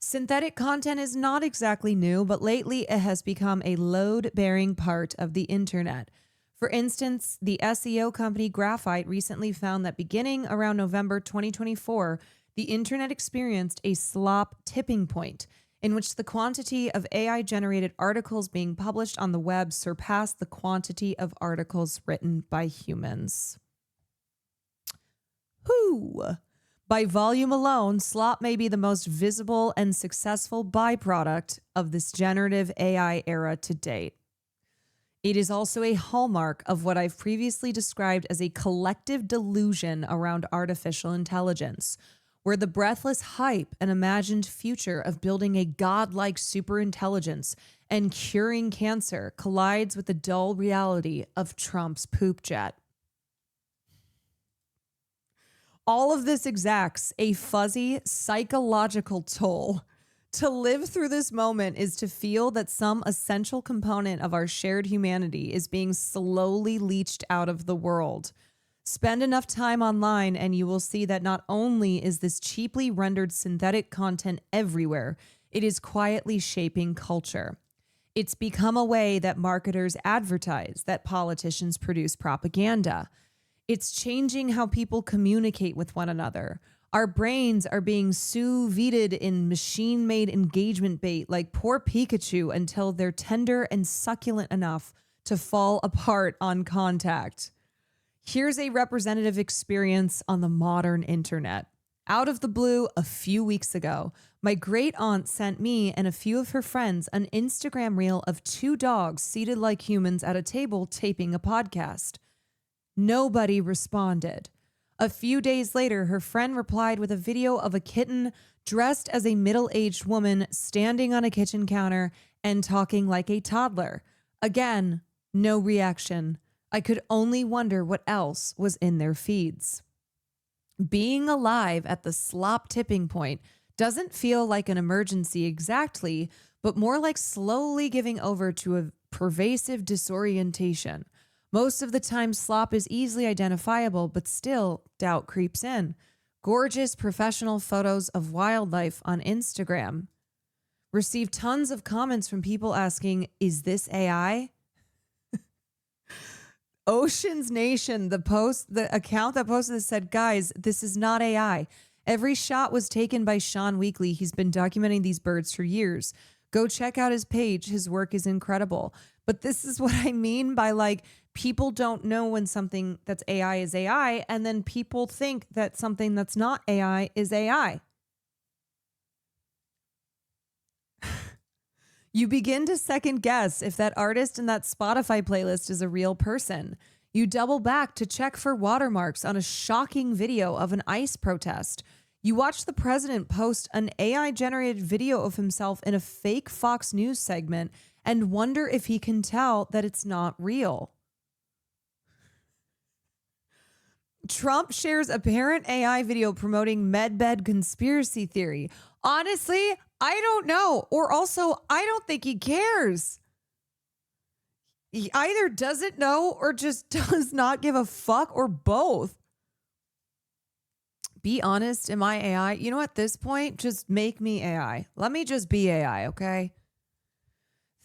Synthetic content is not exactly new, but lately it has become a load-bearing part of the internet. For instance, the SEO company Graphite recently found that beginning around November 2024, the internet experienced a slop tipping point in which the quantity of AI-generated articles being published on the web surpassed the quantity of articles written by humans. Whew! By volume alone, slop may be the most visible and successful byproduct of this generative AI era to date. It is also a hallmark of what I've previously described as a collective delusion around artificial intelligence, where the breathless hype and imagined future of building a godlike superintelligence and curing cancer collides with the dull reality of Trump's poop jet. All of this exacts a fuzzy psychological toll. To live through this moment is to feel that some essential component of our shared humanity is being slowly leached out of the world. Spend enough time online and you will see that not only is this cheaply rendered synthetic content everywhere, it is quietly shaping culture. It's become a way that marketers advertise, that politicians produce propaganda. It's changing how people communicate with one another. Our brains are being sous vide'd in machine-made engagement bait like poor Pikachu until they're tender and succulent enough to fall apart on contact. Here's a representative experience on the modern internet. Out of the blue, a few weeks ago, my great aunt sent me and a few of her friends an Instagram reel of 2 dogs seated like humans at a table taping a podcast. Nobody responded. A few days later, her friend replied with a video of a kitten dressed as a middle-aged woman standing on a kitchen counter and talking like a toddler. Again, no reaction. I could only wonder what else was in their feeds. Being alive at the slop tipping point doesn't feel like an emergency exactly, but more like slowly giving over to a pervasive disorientation. Most of the time, slop is easily identifiable, but still, doubt creeps in. Gorgeous professional photos of wildlife on Instagram. Received tons of comments from people asking, is this AI? Oceans Nation, the account that posted this said, guys, this is not AI. Every shot was taken by Sean Weekly. He's been documenting these birds for years. Go check out his page. His work is incredible. But this is what I mean by like, people don't know when something that's AI is AI, and then people think that something that's not AI is AI. You begin to second guess if that artist in that Spotify playlist is a real person. You double back to check for watermarks on a shocking video of an ICE protest. You watch the president post an AI-generated video of himself in a fake Fox News segment and wonder if he can tell that it's not real. Trump shares apparent AI video promoting medbed conspiracy theory. Honestly, I don't know. Or also, I don't think he cares. He either doesn't know or just does not give a fuck, or both. Be honest, am I AI? You know, at this point, just make me AI. Let me just be AI, okay?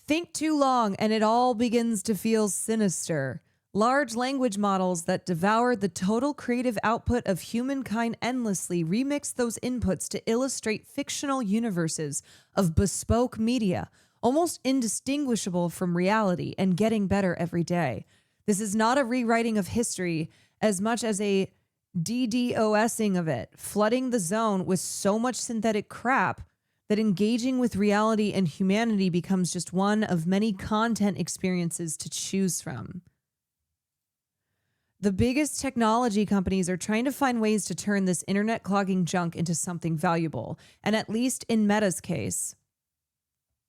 Think too long and it all begins to feel sinister. Large language models that devour the total creative output of humankind endlessly remix those inputs to illustrate fictional universes of bespoke media, almost indistinguishable from reality and getting better every day. This is not a rewriting of history as much as a DDoSing of it, flooding the zone with so much synthetic crap that engaging with reality and humanity becomes just one of many content experiences to choose from. The biggest technology companies are trying to find ways to turn this internet clogging junk into something valuable. And at least in Meta's case,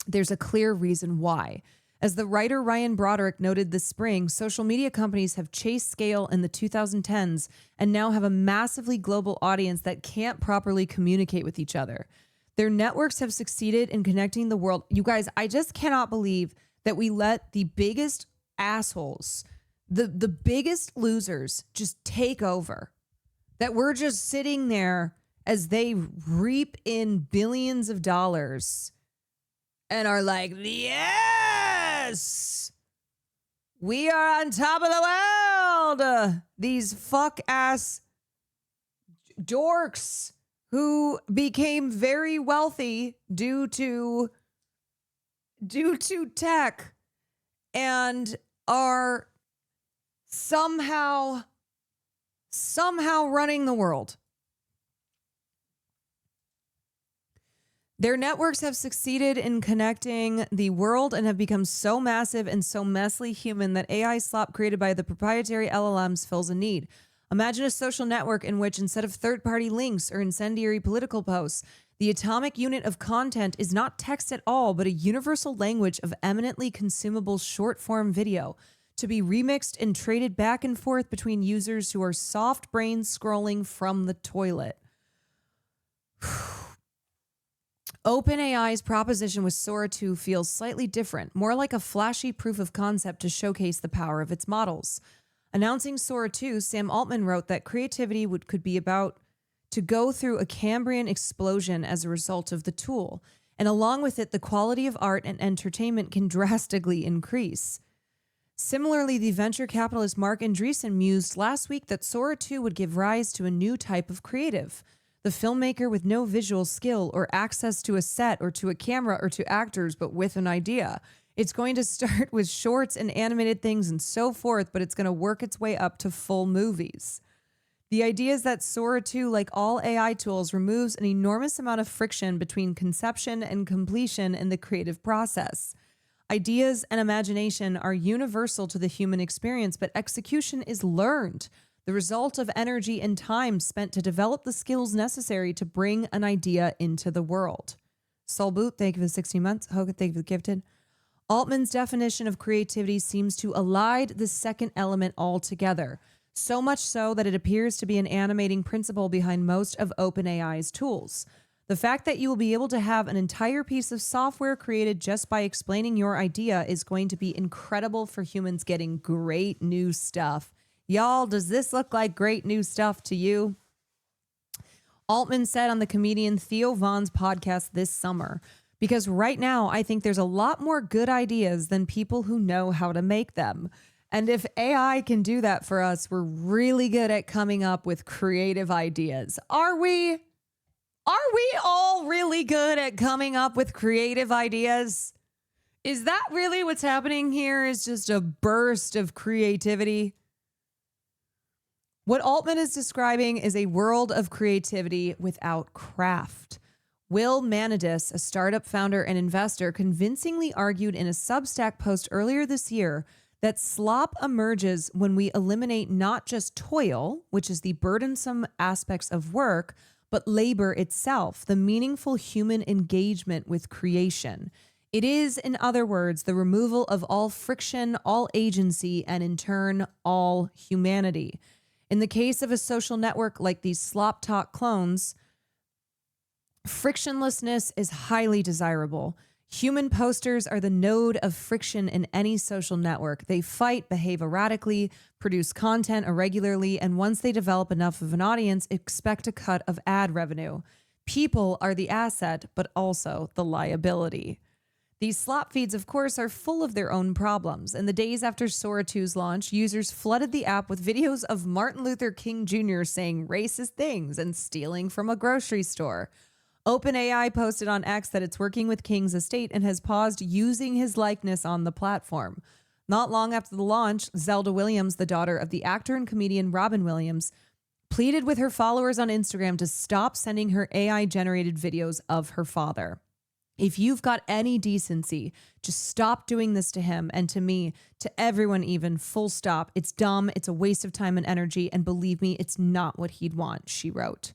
there's a clear reason why. As the writer Ryan Broderick noted this spring, social media companies have chased scale in the 2010s and now have a massively global audience that can't properly communicate with each other. Their networks have succeeded in connecting the world. You guys, I just cannot believe that we let the biggest assholes, the biggest losers just take over. That we're just sitting there as they reap in billions of dollars and are like, yes, we are on top of the world. These fuck ass dorks who became very wealthy due to tech and are somehow running the world. Their networks have succeeded in connecting the world and have become so massive and so messily human that AI slop created by the proprietary LLMs fills a need. Imagine a social network in which, instead of third-party links or incendiary political posts, the atomic unit of content is not text at all, but a universal language of eminently consumable short-form video to be remixed and traded back and forth between users who are soft-brain scrolling from the toilet. OpenAI's proposition with Sora 2 feels slightly different, more like a flashy proof of concept to showcase the power of its models. Announcing Sora 2, Sam Altman wrote that creativity could be about to go through a Cambrian explosion as a result of the tool, and along with it, the quality of art and entertainment can drastically increase. Similarly, the venture capitalist Mark Andreessen mused last week that Sora 2 would give rise to a new type of creative. The filmmaker with no visual skill or access to a set or to a camera or to actors, but with an idea. It's going to start with shorts and animated things and so forth, but it's going to work its way up to full movies. The idea is that Sora 2, like all AI tools, removes an enormous amount of friction between conception and completion in the creative process. Ideas and imagination are universal to the human experience, but execution is learned. The result of energy and time spent to develop the skills necessary to bring an idea into the world. Soul Boot, thank you for the 16 months. Hogan, thank you for the gifted. Altman's definition of creativity seems to elide the second element altogether, so much so that it appears to be an animating principle behind most of OpenAI's tools. The fact that you will be able to have an entire piece of software created just by explaining your idea is going to be incredible for humans getting great new stuff. Y'all, does this look like great new stuff to you? Altman said on the comedian Theo Von's podcast this summer, because right now I think there's a lot more good ideas than people who know how to make them. And if AI can do that for us, we're really good at coming up with creative ideas. Are we? Are we all really good at coming up with creative ideas? Is that really what's happening here? Is just a burst of creativity? What Altman is describing is a world of creativity without craft. Will Manidis, a startup founder and investor, convincingly argued in a Substack post earlier this year that slop emerges when we eliminate not just toil, which is the burdensome aspects of work, but labor itself, the meaningful human engagement with creation. It is, in other words, the removal of all friction, all agency, and in turn, all humanity. In the case of a social network like these slop talk clones, frictionlessness is highly desirable. Human posters are the node of friction in any social network. They fight, behave erratically, produce content irregularly, and once they develop enough of an audience, expect a cut of ad revenue. People are the asset, but also the liability. These slop feeds, of course, are full of their own problems. In the days after Sora 2's launch, users flooded the app with videos of Martin Luther King Jr. saying racist things and stealing from a grocery store. OpenAI posted on X that it's working with King's estate and has paused using his likeness on the platform. Not long after the launch, Zelda Williams, the daughter of the actor and comedian Robin Williams, pleaded with her followers on Instagram to stop sending her AI-generated videos of her father. If you've got any decency, just stop doing this to him and to me, to everyone even, full stop. It's dumb, it's a waste of time and energy, and believe me, it's not what he'd want, she wrote.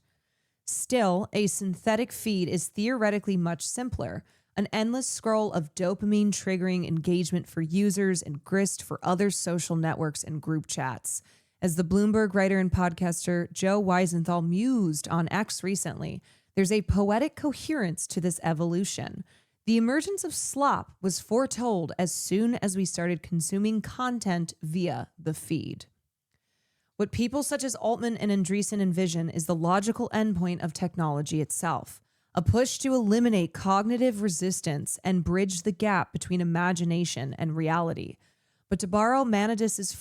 Still, a synthetic feed is theoretically much simpler. an endless scroll of dopamine triggering engagement for users and grist for other social networks and group chats. As the Bloomberg writer and podcaster Joe Weisenthal mused on X recently, there's a poetic coherence to this evolution. The emergence of slop was foretold as soon as we started consuming content via the feed. What people such as Altman and Andreessen envision is the logical endpoint of technology itself, a push to eliminate cognitive resistance and bridge the gap between imagination and reality. But to borrow Manidis's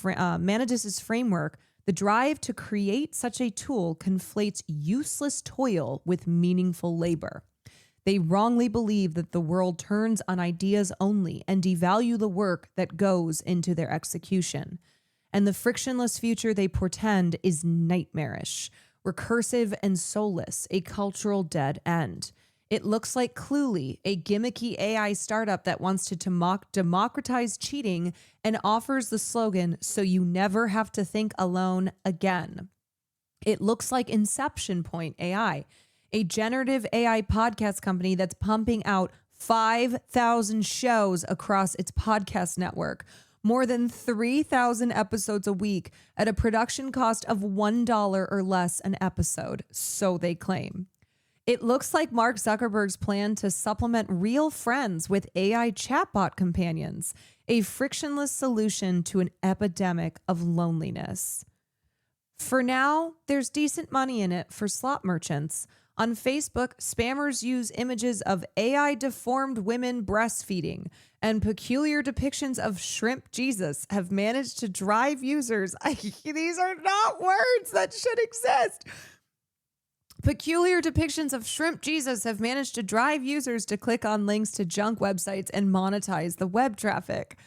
framework, the drive to create such a tool conflates useless toil with meaningful labor. They wrongly believe that the world turns on ideas only and devalue the work that goes into their execution. And the frictionless future they portend is nightmarish, recursive and soulless, a cultural dead end. It looks like Cluely, a gimmicky AI startup that wants to democratize cheating and offers the slogan, "So you never have to think alone again." It looks like Inception Point AI, a generative AI podcast company that's pumping out 5,000 shows across its podcast network, more than 3,000 episodes a week at a production cost of $1 or less an episode, so they claim. It looks like Mark Zuckerberg's plan to supplement real friends with AI chatbot companions, a frictionless solution to an epidemic of loneliness. For now, there's decent money in it for slop merchants. On Facebook, spammers use images of AI-deformed women breastfeeding, and peculiar depictions of shrimp Jesus have managed to drive users. These are not words that should exist. Peculiar depictions of shrimp Jesus have managed to drive users to click on links to junk websites and monetize the web traffic.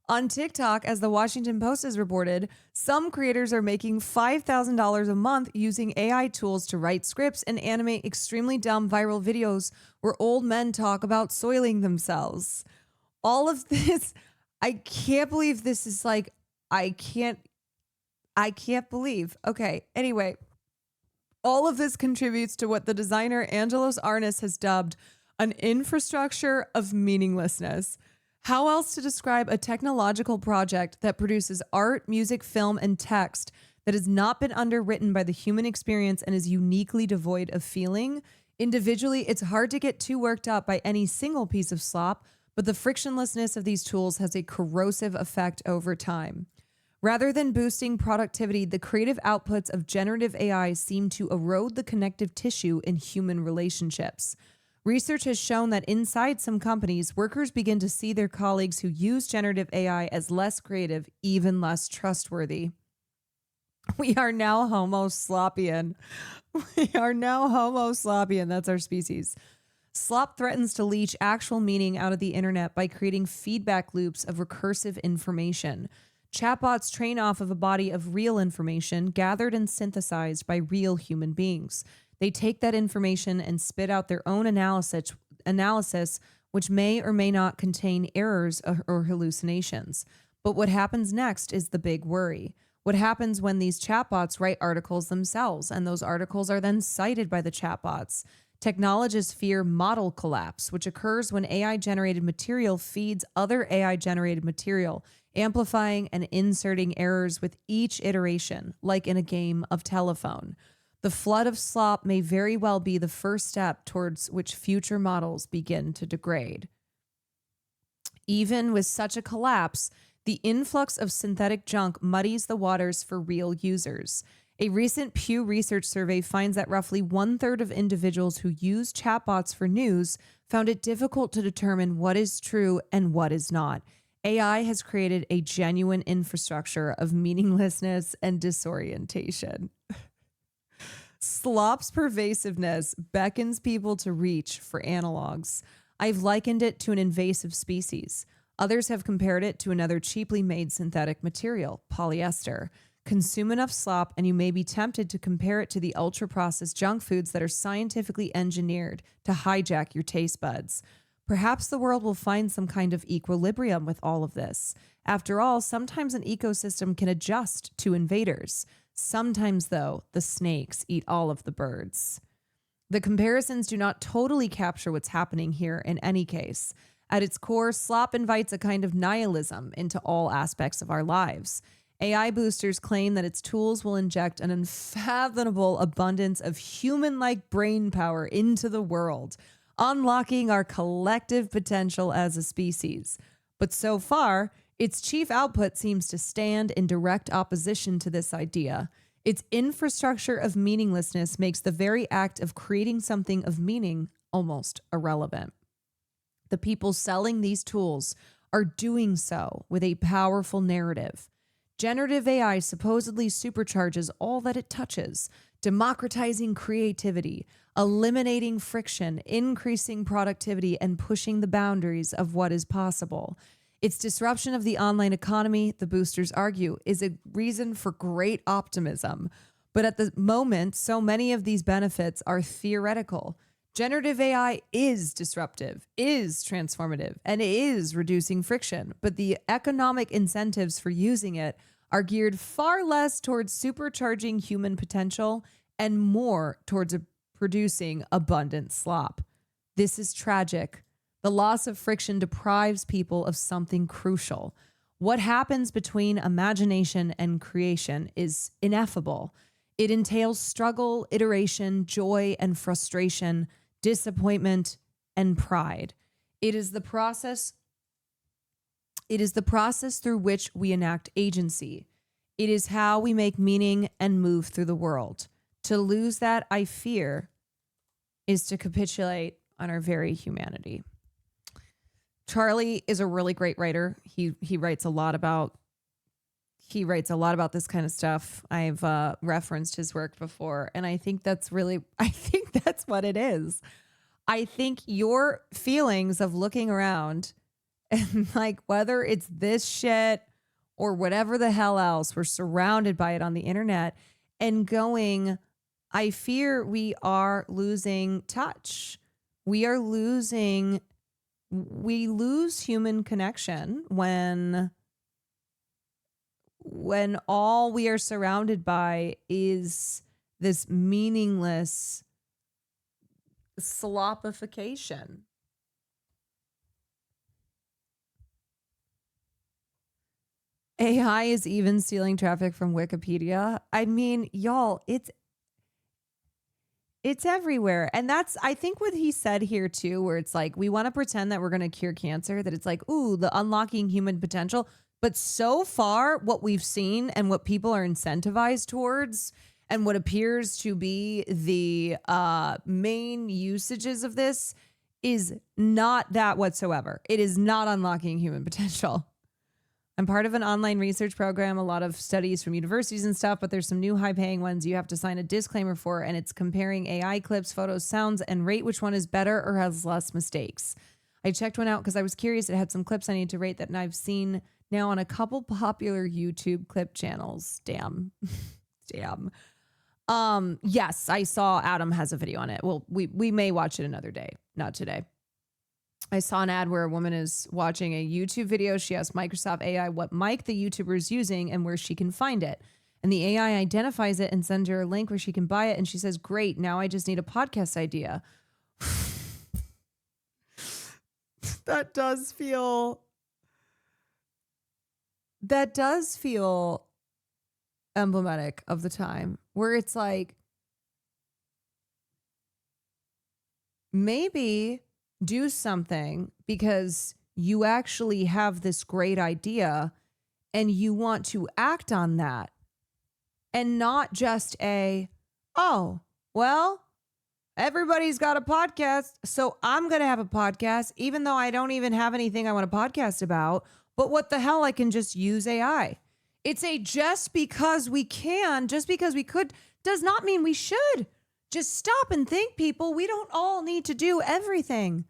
On TikTok, as the Washington Post has reported, some creators are making $5,000 a month using AI tools to write scripts and animate extremely dumb viral videos where old men talk about soiling themselves. All of this, I can't believe this is like, I can't believe. Okay, anyway, all of this contributes to what the designer Angelos Arnis has dubbed an infrastructure of meaninglessness. How else to describe a technological project that produces art, music, film, and text that has not been underwritten by the human experience and is uniquely devoid of feeling? Individually, it's hard to get too worked up by any single piece of slop, but the frictionlessness of these tools has a corrosive effect over time. Rather than boosting productivity, the creative outputs of generative AI seem to erode the connective tissue in human relationships. Research has shown that inside some companies, workers begin to see their colleagues who use generative AI as less creative, even less trustworthy. We are now Homo sloppian. We are now Homo sloppian. That's our species. Slop threatens to leach actual meaning out of the internet by creating feedback loops of recursive information. Chatbots train off of a body of real information gathered and synthesized by real human beings. They take that information and spit out their own analysis, which may or may not contain errors or hallucinations. But what happens next is the big worry. What happens when these chatbots write articles themselves, and those articles are then cited by the chatbots? Technologists fear model collapse, which occurs when AI-generated material feeds other AI-generated material, amplifying and inserting errors with each iteration, like in a game of telephone. The flood of slop may very well be the first step towards which future models begin to degrade. Even with such a collapse, the influx of synthetic junk muddies the waters for real users. A recent Pew Research survey finds that roughly 1/3 of individuals who use chatbots for news found it difficult to determine what is true and what is not. AI has created a genuine infrastructure of meaninglessness and disorientation. Slop's pervasiveness beckons people to reach for analogs. I've likened it to an invasive species. Others have compared it to another cheaply made synthetic material, polyester. Consume enough slop and you may be tempted to compare it to the ultra-processed junk foods that are scientifically engineered to hijack your taste buds. Perhaps the world will find some kind of equilibrium with all of this. After all, sometimes an ecosystem can adjust to invaders. Sometimes, though, the snakes eat all of the birds. The comparisons do not totally capture what's happening here in any case. At its core, slop invites a kind of nihilism into all aspects of our lives. AI boosters claim that its tools will inject an unfathomable abundance of human-like brain power into the world, unlocking our collective potential as a species. But so far, its chief output seems to stand in direct opposition to this idea. Its infrastructure of meaninglessness makes the very act of creating something of meaning almost irrelevant. The people selling these tools are doing so with a powerful narrative. Generative AI supposedly supercharges all that it touches, democratizing creativity, eliminating friction, increasing productivity, and pushing the boundaries of what is possible. Its disruption of the online economy, the boosters argue, is a reason for great optimism. But at the moment, so many of these benefits are theoretical. Generative AI is disruptive, is transformative, and is reducing friction, but the economic incentives for using it are geared far less towards supercharging human potential and more towards producing abundant slop. This is tragic. The loss of friction deprives people of something crucial. What happens between imagination and creation is ineffable. It entails struggle, iteration, joy and frustration, disappointment, and pride. It is the process through which we enact agency. It is how we make meaning and move through the world. To lose that, I fear, is to capitulate on our very humanity. Charlie is a really great writer. He writes a lot about this kind of stuff. I've referenced his work before, and I think that's what it is. I think your feelings of looking around and like whether it's this shit or whatever the hell else, we're surrounded by it on the internet and going, I fear we are losing touch. We lose human connection when all we are surrounded by is this meaningless slopification. AI is even stealing traffic from Wikipedia. I mean, y'all, it's everywhere. And that's, I think, what he said here too, where it's like, we want to pretend that we're going to cure cancer, that it's like, ooh, the unlocking human potential. But so far, what we've seen and what people are incentivized towards and what appears to be the main usages of this is not that whatsoever. It is not unlocking human potential. I'm part of an online research program, a lot of studies from universities and stuff, but there's some new high-paying ones you have to sign a disclaimer for, and it's comparing AI clips, photos, sounds, and rate which one is better or has less mistakes. I checked one out because I was curious. It had some clips I need to rate that, and I've seen now on a couple popular YouTube clip channels. Damn. Yes, I saw Adam has a video on it. Well, we may watch it another day, not today. I saw an ad where a woman is watching a YouTube video. She asked Microsoft AI what mic the YouTuber is using and where she can find it. And the AI identifies it and sends her a link where she can buy it. And she says, great, now I just need a podcast idea. That does feel emblematic of the time where it's like, maybe do something because you actually have this great idea and you want to act on that, and not just oh, well, everybody's got a podcast, so I'm going to have a podcast, even though I don't even have anything I want to podcast about. But what the hell? I can just use AI. It's just because we can, just because we could, does not mean we should. Just stop and think, people. We don't all need to do everything.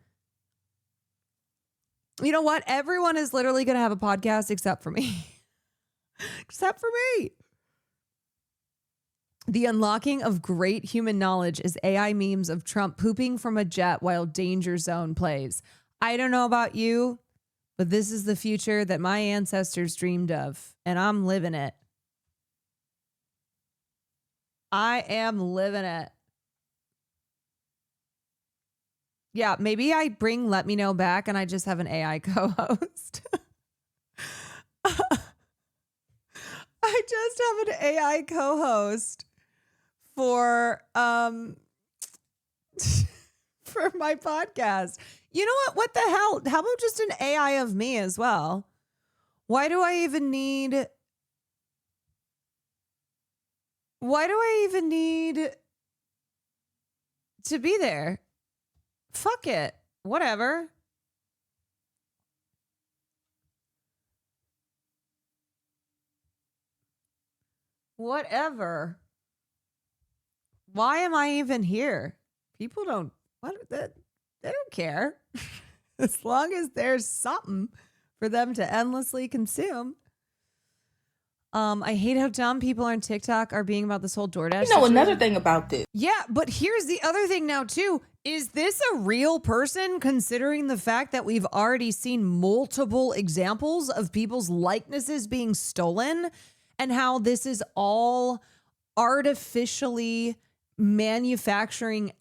You know what? Everyone is literally going to have a podcast except for me. Except for me. The unlocking of great human knowledge is AI memes of Trump pooping from a jet while Danger Zone plays. I don't know about you, but this is the future that my ancestors dreamed of, and I'm living it. I am living it. Yeah, maybe I bring Let Me Know back and I just have an AI co-host. I just have an AI co-host for for my podcast. You know what? What the hell? How about just an AI of me as well? Why do I even need to be there? Fuck it. Whatever. Whatever. Why am I even here? People don't they don't care. As long as there's something for them to endlessly consume. I hate how dumb people on TikTok are being about this whole DoorDash. You know, another situation. thing about this. Yeah, but here's the other thing now too. Is this a real person, considering the fact that we've already seen multiple examples of people's likenesses being stolen and how this is all artificially manufacturing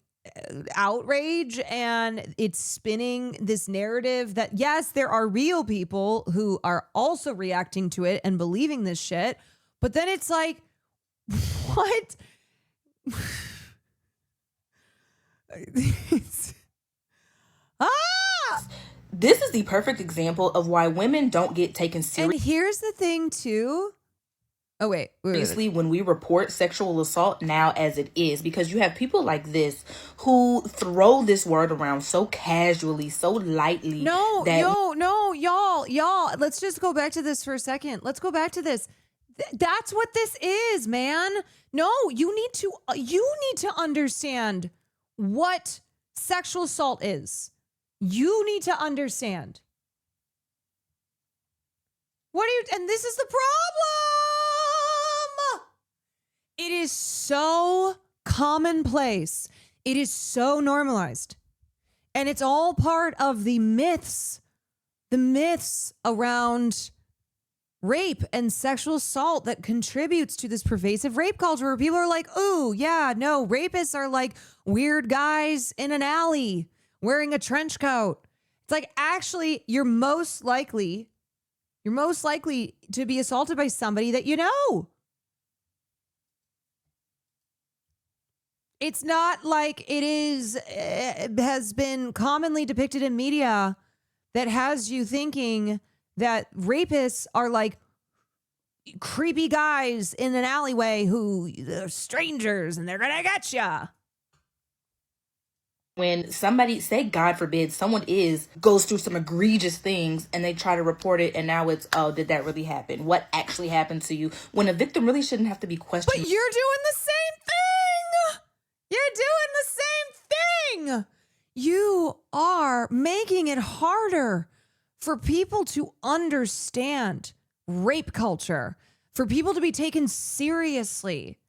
outrage, and it's spinning this narrative that yes, there are real people who are also reacting to it and believing this shit, but then it's like, what? This is the perfect example of why women don't get taken seriously. And here's the thing too. Oh, wait. Seriously, when we report sexual assault now as it is, because you have people like this who throw this word around so casually, so lightly. No, y'all. Let's just go back to this for a second. Let's go back to this. That's what this is, man. No, you need to understand what sexual assault is. You need to understand. And this is the problem. It is so commonplace. It is so normalized. And it's all part of the myths around rape and sexual assault that contributes to this pervasive rape culture where people are like, oh, yeah, no, rapists are like weird guys in an alley wearing a trench coat. It's like, actually, you're most likely to be assaulted by somebody that you know. It's not like it has been commonly depicted in media that has you thinking that rapists are like creepy guys in an alleyway who are strangers and they're gonna get ya. When somebody, say God forbid, someone goes through some egregious things and they try to report it, and now it's, oh, did that really happen? What actually happened to you? When a victim really shouldn't have to be questioned. But you're doing the same thing. You're doing the same thing. You are making it harder for people to understand rape culture, for people to be taken seriously.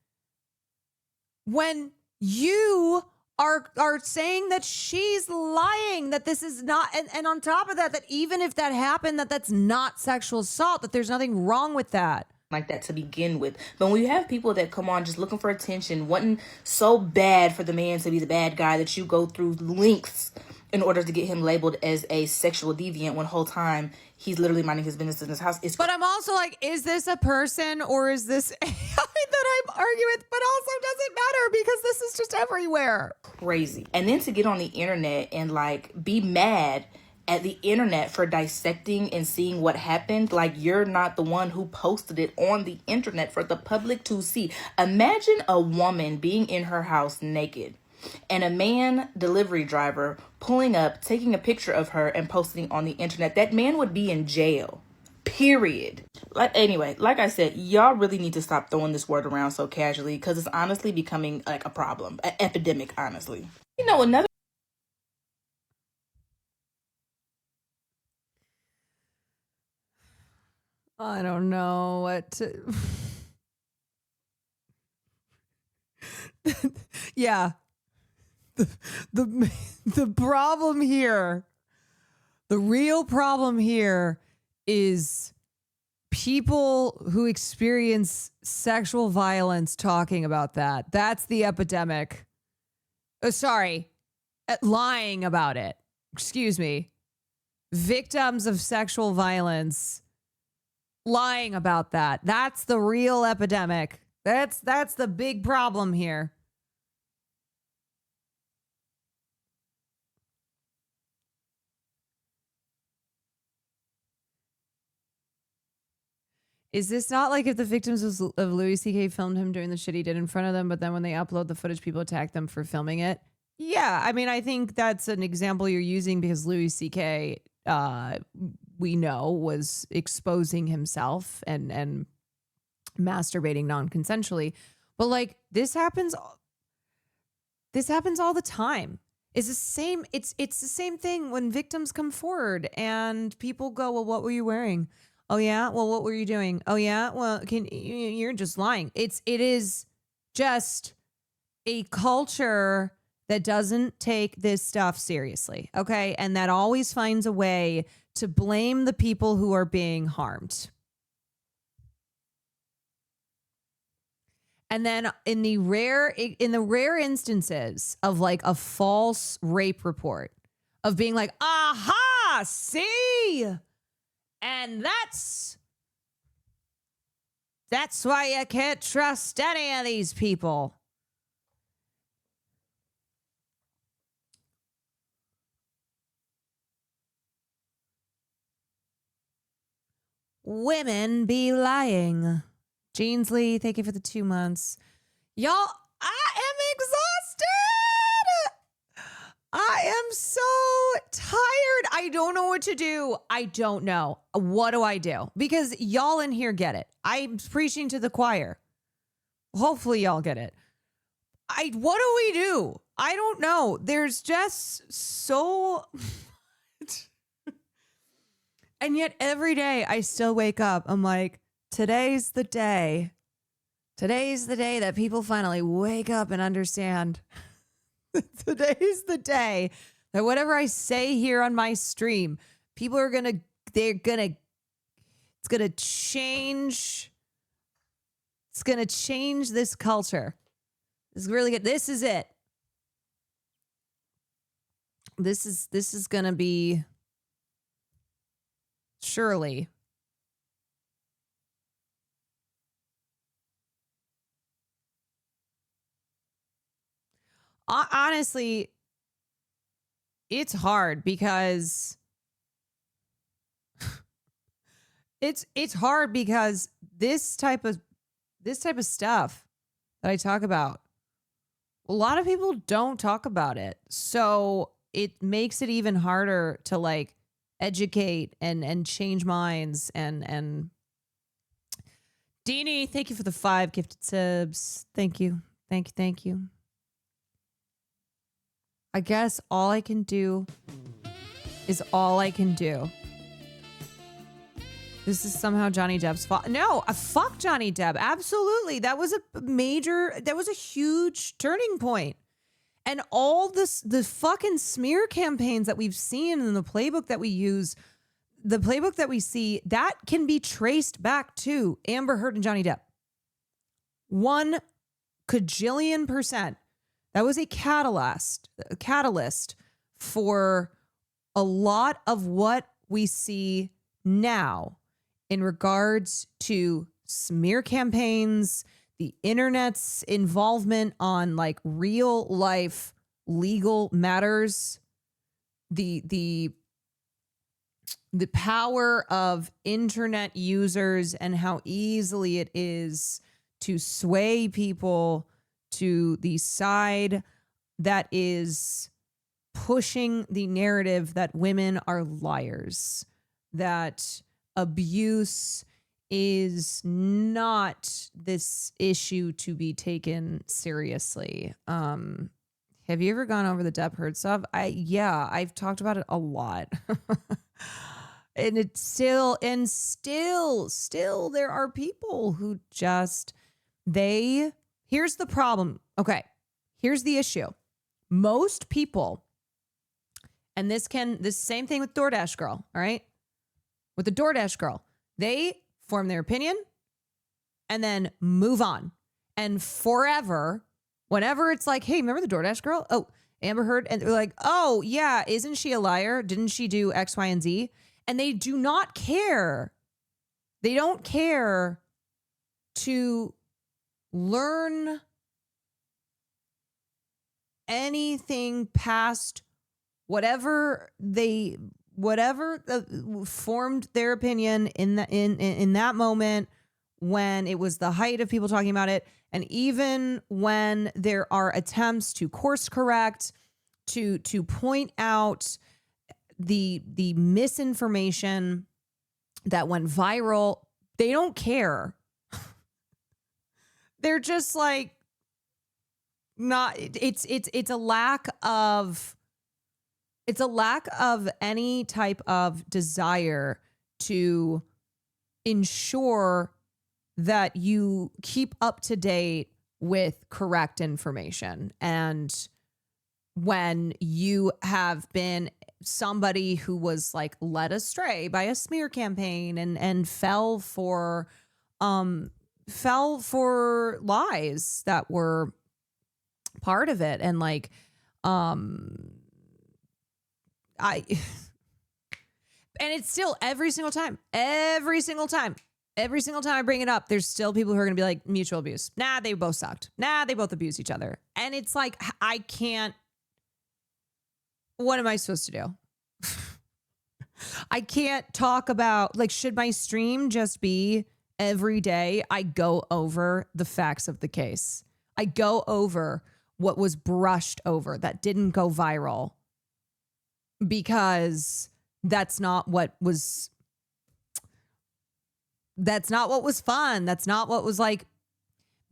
When you are saying that she's lying, that this is not, and on top of that, that even if that happened, that's not sexual assault, that there's nothing wrong with that. Like that to begin with. But when you have people that come on just looking for attention, wanting so bad for the man to be the bad guy that you go through lengths in order to get him labeled as a sexual deviant when the whole time he's literally minding his business in his house. But I'm also like, is this a person or is this AI that I'm arguing with? But also doesn't matter because this is just everywhere. Crazy. And then to get on the internet and like be mad at the internet for dissecting and seeing what happened, like you're not the one who posted it on the internet for the public to see. Imagine a woman being in her house naked and a man delivery driver pulling up, taking a picture of her and posting it on the internet. That man would be in jail. Period. Anyway, like I said, y'all really need to stop throwing this word around so casually because it's honestly becoming like a problem, an epidemic, honestly. You know, another I don't know what to... Yeah. The problem here, the real problem here is people who experience sexual violence talking about that. That's the epidemic. Oh, sorry. lying about it. Excuse me. Victims of sexual violence lying about that. That's the real epidemic. That's the big problem here. Is this not like if the victims of Louis C.K. filmed him doing the shit he did in front of them, but then when they upload the footage, people attack them for filming it? Yeah, I mean, I think that's an example you're using because Louis C.K., we know, was exposing himself and masturbating non-consensually. But like this happens all the time. It's the same thing when victims come forward and people go, well, what were you wearing? Oh yeah, well, what were you doing? Oh yeah, well, you're just lying. It is just a culture that doesn't take this stuff seriously, okay? And that always finds a way to blame the people who are being harmed. And then in the rare instances of like a false rape report, of being like, aha, see? And that's why you can't trust any of these people. Women be lying. Jeansley, thank you for the 2 months. Y'all, I am exhausted. I am so tired. I don't know what to do. I don't know. What do I do? Because y'all in here get it. I'm preaching to the choir. Hopefully y'all get it. What do we do? I don't know. There's just so much. And yet every day I still wake up. I'm like, today's the day. Today's the day that people finally wake up and understand. Today's the day that whatever I say here on my stream, people are it's going to change. It's going to change this culture. This is really good. This is it. This is going to be surely. Honestly, it's hard because it's hard because this type of stuff that I talk about, a lot of people don't talk about it. So it makes it even harder to like educate and change minds and Deanie, thank you for the 5 gifted subs. Thank you. Thank you. I guess all I can do is all I can do. This is somehow Johnny Depp's fault. No, fuck Johnny Depp. Absolutely. That was a huge turning point. And all the fucking smear campaigns that we've seen in the playbook that we use, the playbook that we see, that can be traced back to Amber Heard and Johnny Depp. 1 cajillion %. That was a catalyst for a lot of what we see now in regards to smear campaigns, the internet's involvement on like real life legal matters, the power of internet users and how easily it is to sway people to the side that is pushing the narrative that women are liars, that abuse is not this issue to be taken seriously. Have you ever gone over the Depp Heard stuff? I've talked about it a lot. And it's still there are people who just, here's the problem. Okay. Here's the issue. Most people, and this same thing with DoorDash girl. All right. With the DoorDash girl, they form their opinion and then move on. And forever, whenever it's like, hey, remember the DoorDash girl? Oh, Amber Heard, and they're like, oh yeah, isn't she a liar? Didn't she do X, Y, and Z? And they do not care. They don't care to learn anything past whatever formed their opinion in that moment, when it was the height of people talking about it. And even when there are attempts to course correct, to point out the misinformation that went viral, they don't care. They're just like, not, it's a lack of any type of desire to ensure that you keep up to date with correct information. And when you have been somebody who was like led astray by a smear campaign and fell for lies that were part of it, and like and it's still every single time I bring it up, there's still people who are going to be like, mutual abuse. Nah, they both sucked. Nah, they both abused each other. And it's like, I can't, what am I supposed to do? I can't talk about, like, should my stream just be every day I go over the facts of the case? I go over what was brushed over, that didn't go viral, because that's not what was fun. That's not what was like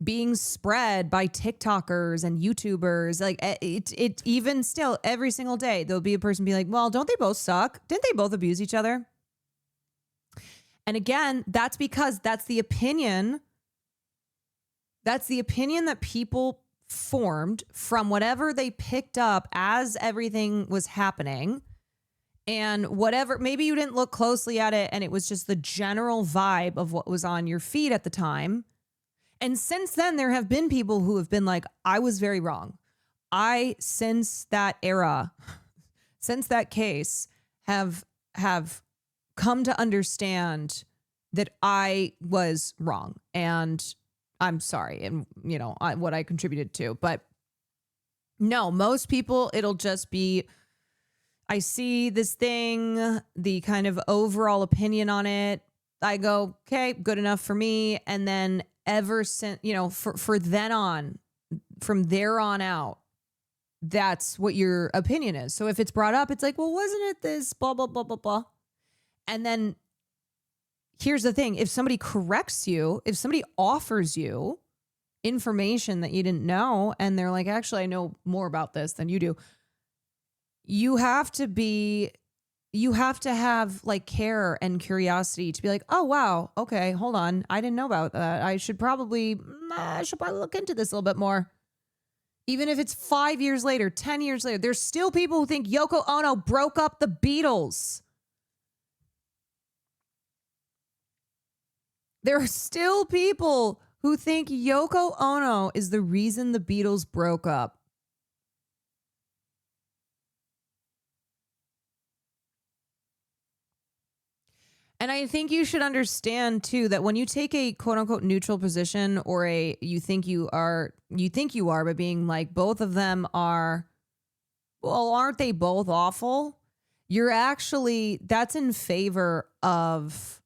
being spread by TikTokers and YouTubers. Like it even still every single day, there'll be a person be like, well, don't they both suck? Didn't they both abuse each other? And again, that's because that's the opinion. That's the opinion that people formed from whatever they picked up as everything was happening. And whatever, maybe you didn't look closely at it and it was just the general vibe of what was on your feed at the time. And since then, there have been people who have been like, I was very wrong. Since that era, since that case, have come to understand that I was wrong. And I'm sorry. And, you know, what I contributed to. But no, most people, it'll just be, I see this thing, the kind of overall opinion on it. I go, okay, good enough for me. And then ever since, you know, for then on, from there on out, that's what your opinion is. So if it's brought up, it's like, well, wasn't it this blah, blah, blah, blah, blah. And then here's the thing. If somebody corrects you, if somebody offers you information that you didn't know, and they're like, actually, I know more about this than you do, you have to have like care and curiosity to be like, oh, wow. Okay, hold on. I didn't know about that. I should probably look into this a little bit more. Even if it's 5 years later, 10 years later, there's still people who think Yoko Ono broke up the Beatles. There are still people who think Yoko Ono is the reason the Beatles broke up. And I think you should understand too that when you take a quote unquote neutral position, or you think you are by being like, both of them are, well, aren't they both awful? You're actually, that's in favor of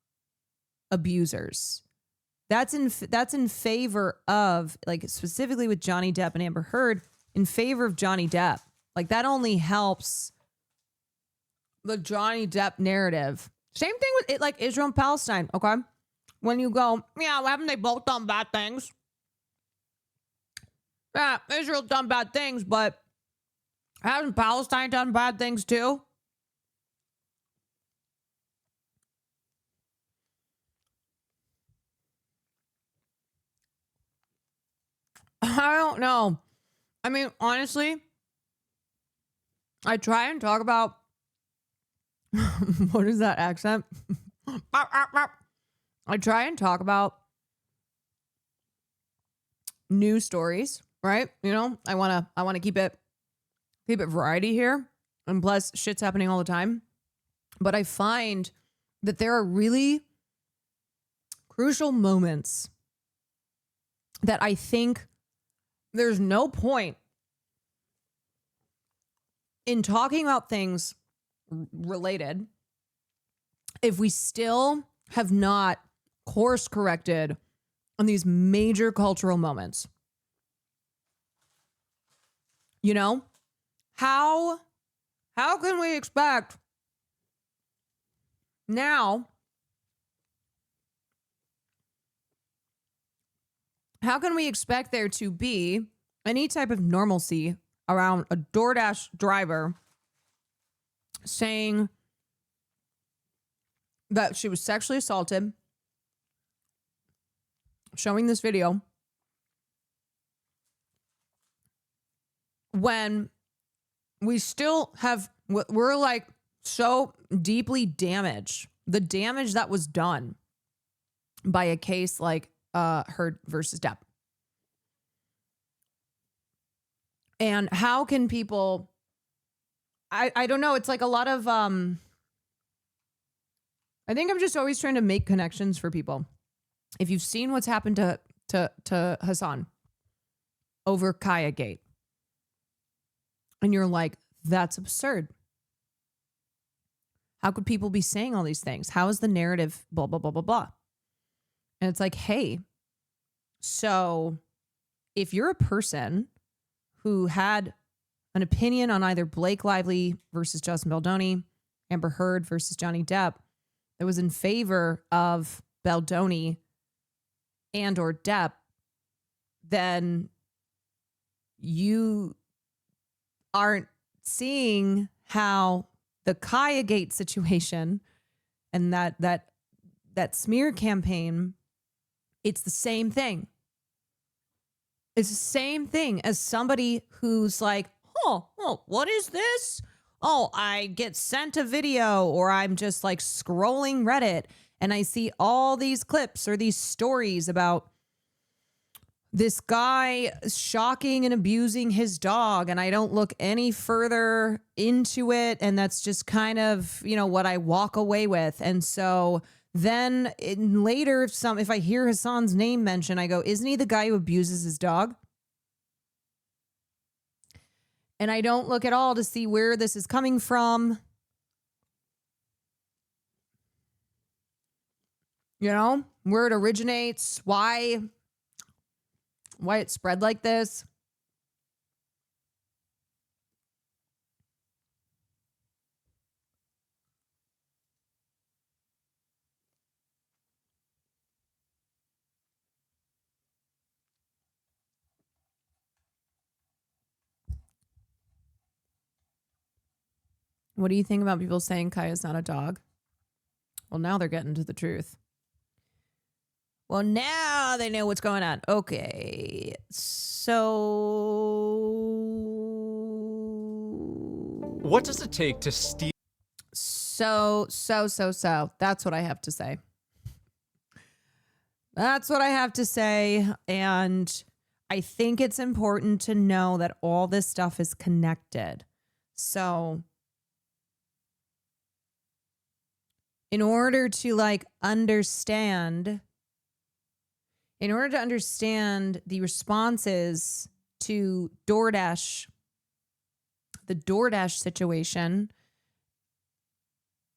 abusers. That's in favor of, like, specifically with Johnny Depp and Amber Heard, in favor of Johnny Depp. Like, that only helps the Johnny Depp narrative. Same thing with it, like Israel and Palestine, okay? When you go, yeah, well, haven't they both done bad things? Yeah, Israel done bad things, but hasn't Palestine done bad things too? I don't know. I mean, honestly, I try and talk about what is that accent? I try and talk about news stories, right? You know, I want to keep it keep it variety here. And plus, shit's happening all the time. But I find that there are really crucial moments that I think there's no point in talking about things related if we still have not course corrected on these major cultural moments. You know, how can we expect now? How can we expect there to be any type of normalcy around a DoorDash driver saying that she was sexually assaulted, showing this video, when we still have, we're like so deeply damaged, the damage that was done by a case like Heard versus Depp. And how can people, I don't know, it's like a lot of, I think I'm just always trying to make connections for people. If you've seen what's happened to Hassan over Kaya Gate, and you're like, that's absurd. How could people be saying all these things? How is the narrative blah, blah, blah, blah, blah? And it's like, hey, so if you're a person who had an opinion on either Blake Lively versus Justin Baldoni, Amber Heard versus Johnny Depp, that was in favor of Baldoni and or Depp, then you aren't seeing how the Kaya Gate situation and that smear campaign, it's the same thing. It's the same thing as somebody who's like, oh, what is this? Oh, I get sent a video, or I'm just like scrolling Reddit and I see all these clips or these stories about this guy shocking and abusing his dog, and I don't look any further into it, and that's just kind of, you know, what I walk away with. And so then later, if I hear Hassan's name mentioned, I go, isn't he the guy who abuses his dog? And I don't look at all to see where this is coming from. You know, where it originates, why it spread like this. What do you think about people saying Kaya's not a dog? Well, now they're getting to the truth. Well, now they know what's going on. Okay. So what does it take to steal? So. That's what I have to say. That's what I have to say. And I think it's important to know that all this stuff is connected. So in order to understand the responses to DoorDash, the DoorDash situation,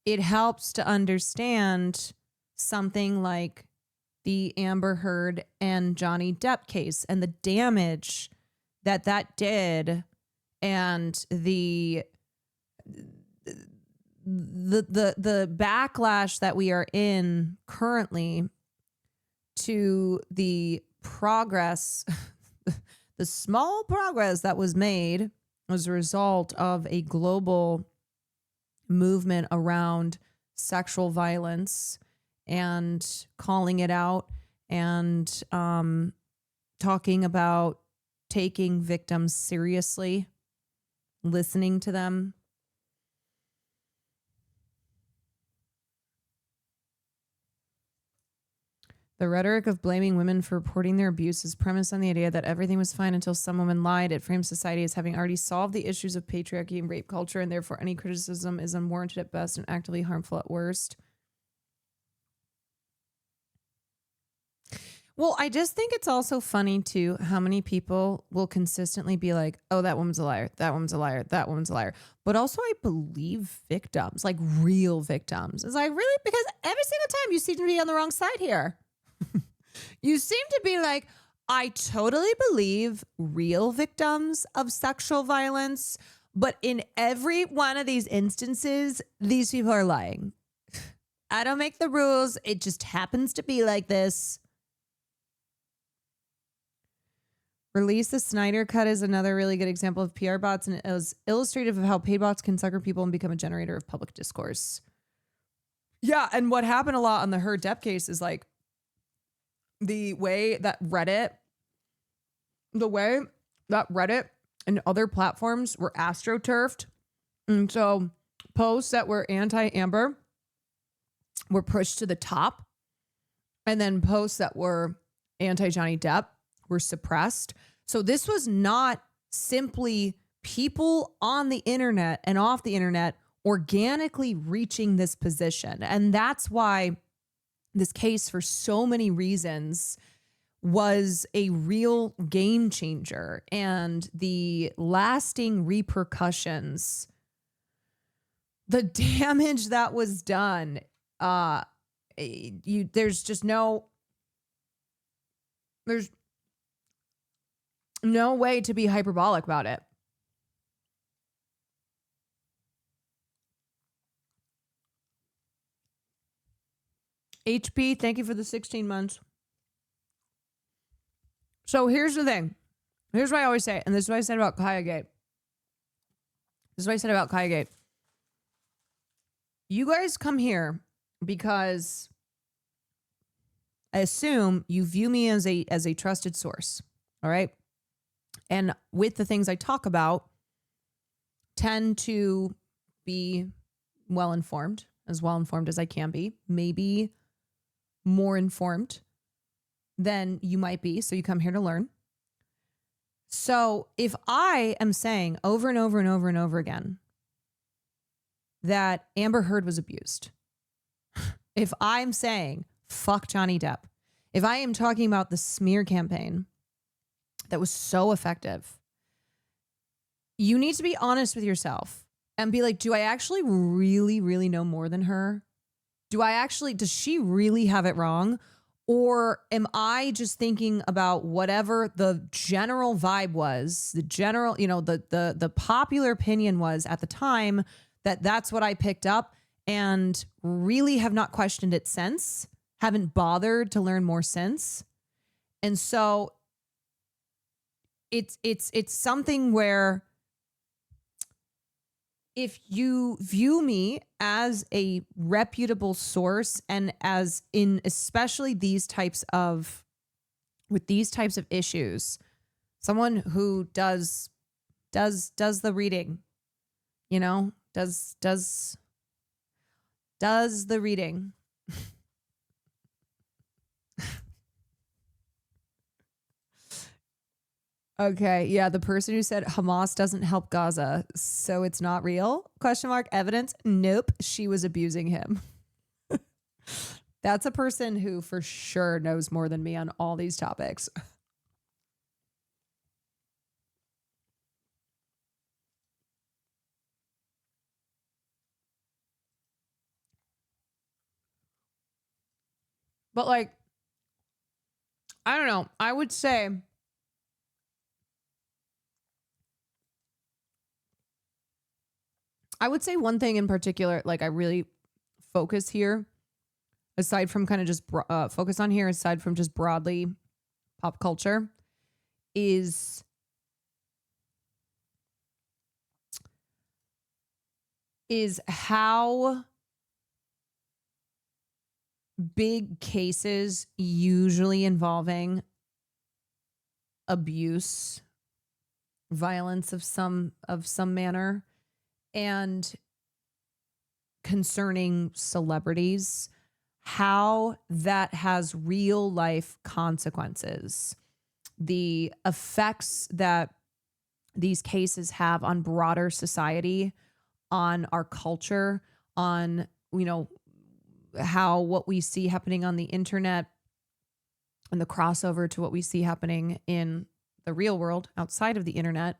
it helps to understand something like the Amber Heard and Johnny Depp case and the damage that did, and the backlash that we are in currently to the progress, the small progress that was made as a result of a global movement around sexual violence and calling it out and talking about taking victims seriously, listening to them. The rhetoric of blaming women for reporting their abuse is premised on the idea that everything was fine until some woman lied. It frames society as having already solved the issues of patriarchy and rape culture, and therefore any criticism is unwarranted at best and actively harmful at worst. Well, I just think it's also funny, too, how many people will consistently be like, oh, that woman's a liar. That woman's a liar. That woman's a liar. But also I believe victims, like real victims. It's like, really? Because every single time you seem to be on the wrong side here. You seem to be like, I totally believe real victims of sexual violence. But in every one of these instances, these people are lying. I don't make the rules. It just happens to be like this. Release the Snyder Cut is another really good example of PR bots, and it was illustrative of how paid bots can sucker people and become a generator of public discourse. Yeah, and what happened a lot on the Her Depp case is like the way that Reddit and other platforms were astroturfed. And so posts that were anti-Amber were pushed to the top, and then posts that were anti-Johnny Depp were suppressed. So this was not simply people on the internet and off the internet organically reaching this position. And that's why this case, for so many reasons, was a real game changer, and the lasting repercussions, the damage that was done, there's no way to be hyperbolic about it. HP, thank you for the 16 months. So here's the thing. Here's what I always say, and this is what I said about Kaya Gate. You guys come here because I assume you view me as a trusted source, all right? And with the things I talk about, tend to be well-informed as I can be, maybe more informed than you might be. So you come here to learn. So if I am saying over and over and over and over again that Amber Heard was abused, if I'm saying fuck Johnny Depp, if I am talking about the smear campaign that was so effective, you need to be honest with yourself and be like, do I actually really, really know more than her? Does she really have it wrong? Or am I just thinking about whatever the general vibe was, the general, the popular opinion was at the time, that's what I picked up, and really have not questioned it since, haven't bothered to learn more since. And so it's something where if you view me as a reputable source, and as in especially with these types of issues, someone who does the reading, does the reading. Okay, yeah, the person who said Hamas doesn't help Gaza, so it's not real? ? Evidence? Nope, she was abusing him. That's a person who for sure knows more than me on all these topics. But like, I don't know, I would say one thing in particular, like I really focus here, aside from kind of just focus on here, aside from just broadly pop culture, is how big cases usually involving abuse, violence of some manner, and concerning celebrities how that has real life consequences, the effects that these cases have on broader society, on our culture, on, how what we see happening on the internet and the crossover to what we see happening in the real world outside of the internet.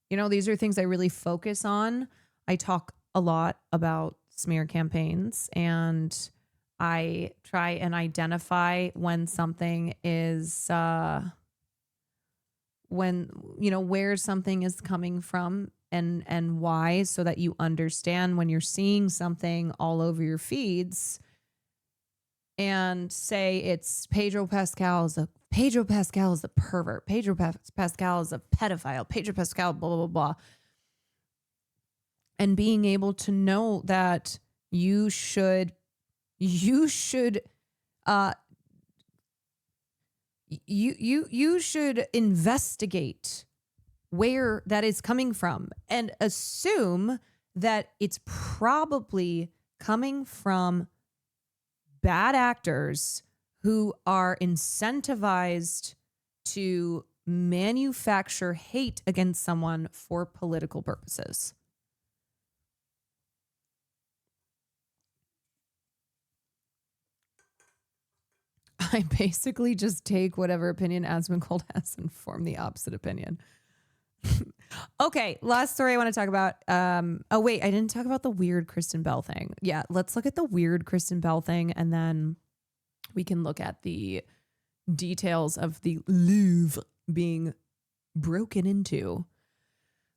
These are things I really focus on. I talk a lot about smear campaigns, and I try and identify when something is, where something is coming from and why, so that you understand when you're seeing something all over your feeds and say it's Pedro Pascal is a pervert, Pedro Pascal is a pedophile, Pedro Pascal, blah, blah, blah, blah. And being able to know that you should investigate where that is coming from and assume that it's probably coming from bad actors who are incentivized to manufacture hate against someone for political purposes. I basically just take whatever opinion Asmongold has and form the opposite opinion. Okay, last story I want to talk about. Oh, wait, I didn't talk about the weird Kristen Bell thing. Yeah, let's look at the weird Kristen Bell thing, and then we can look at the details of the Louvre being broken into.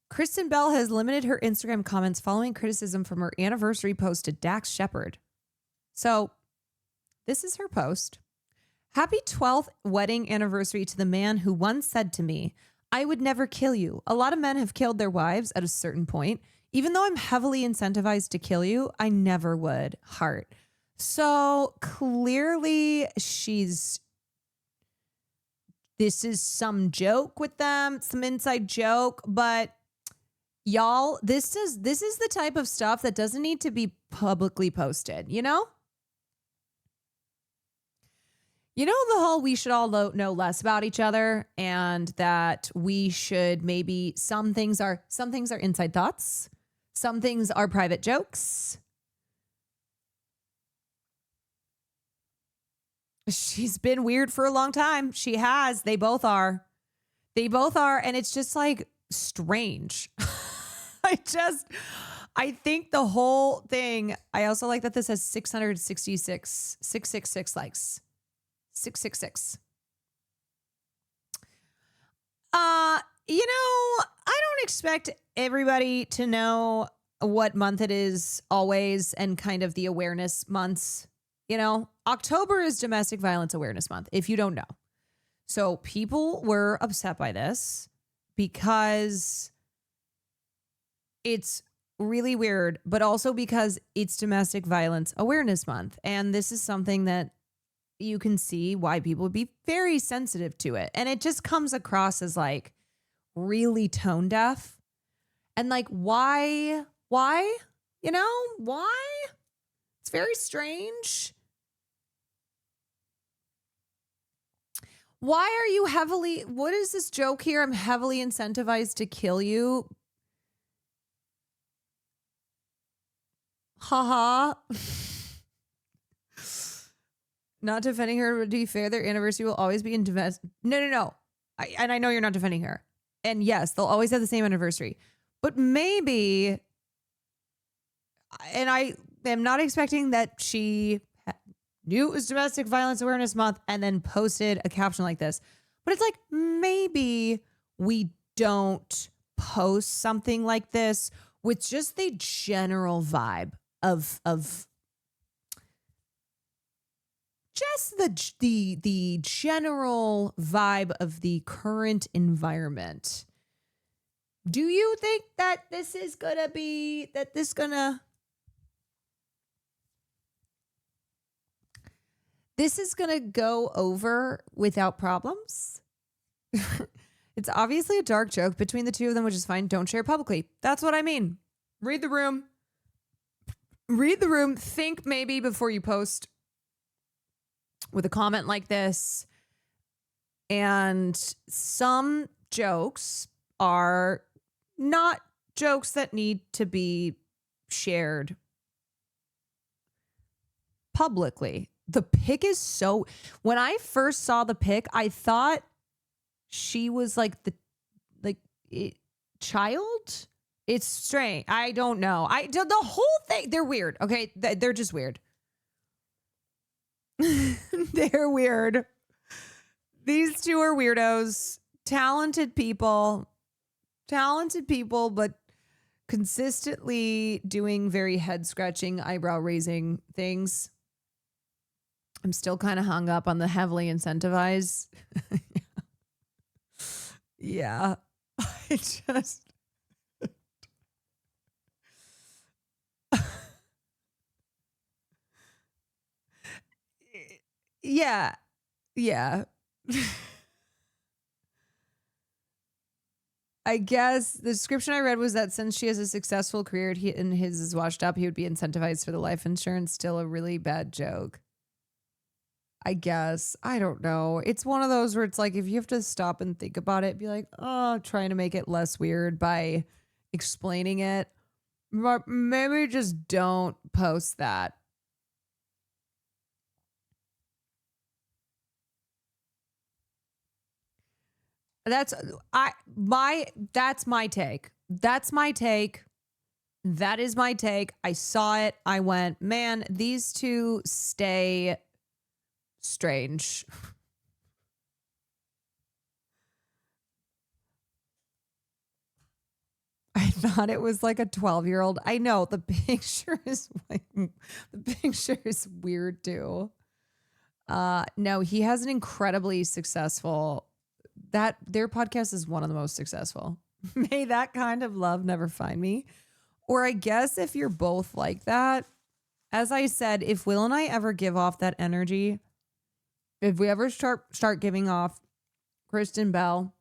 Kristen Bell has limited her Instagram comments following criticism from her anniversary post to Dax Shepard. So this is her post. Happy 12th wedding anniversary to the man who once said to me, I would never kill you. A lot of men have killed their wives at a certain point. Even though I'm heavily incentivized to kill you, I never would. Heart. So clearly this is some joke with them, some inside joke, but y'all, this is the type of stuff that doesn't need to be publicly posted, you know? The whole we should all know less about each other, and that we should maybe some things are inside thoughts, some things are private jokes. She's been weird for a long time. She has. They both are. And it's just like strange. I think the whole thing, I also like that this has 666 likes. 666. I don't expect everybody to know what month it is always, and kind of the awareness months. October is Domestic Violence Awareness Month, if you don't know. So people were upset by this because it's really weird, but also because it's Domestic Violence Awareness Month. And this is something that you can see why people would be very sensitive to it. And it just comes across as like really tone deaf. And like, why? Why? It's very strange. Why are you what is this joke here? I'm heavily incentivized to kill you. Haha. Not defending her, but to be fair, their anniversary will always be in No. And I know you're not defending her. And yes, they'll always have the same anniversary. But maybe, and I am not expecting that she knew it was Domestic Violence Awareness Month and then posted a caption like this. But it's like, maybe we don't post something like this with just the general vibe of just the general vibe of the current environment. Do you think that this is gonna go over without problems? It's obviously a dark joke between the two of them, which is fine. Don't share publicly. That's what I mean. Read the room. Think maybe before you post. with a comment like this. And some jokes are not jokes that need to be shared publicly. The pic is so, when I first saw the pic, I thought she was like child. It's strange. I don't know. The whole thing, they're weird. Okay. They're just weird. They're weird. These two are weirdos, talented people, but consistently doing very head scratching, eyebrow raising things. I'm still kind of hung up on the heavily incentivized. Yeah. I just. Yeah. Yeah. I guess the description I read was that since she has a successful career and his is washed up, he would be incentivized for the life insurance. Still a really bad joke. I guess. I don't know. It's one of those where it's like, if you have to stop and think about it, be like, oh, trying to make it less weird by explaining it. But maybe just don't post that. That's my take. That's my take. That is my take. I saw it. I went, man, these two stay strange. I thought it was like a 12-year-old. I know the picture is weird too. No, he has an incredibly successful, that their podcast is one of the most successful. May that kind of love never find me. Or I guess if you're both like that, as I said, if Will and I ever give off that energy, if we ever start giving off Kristen Bell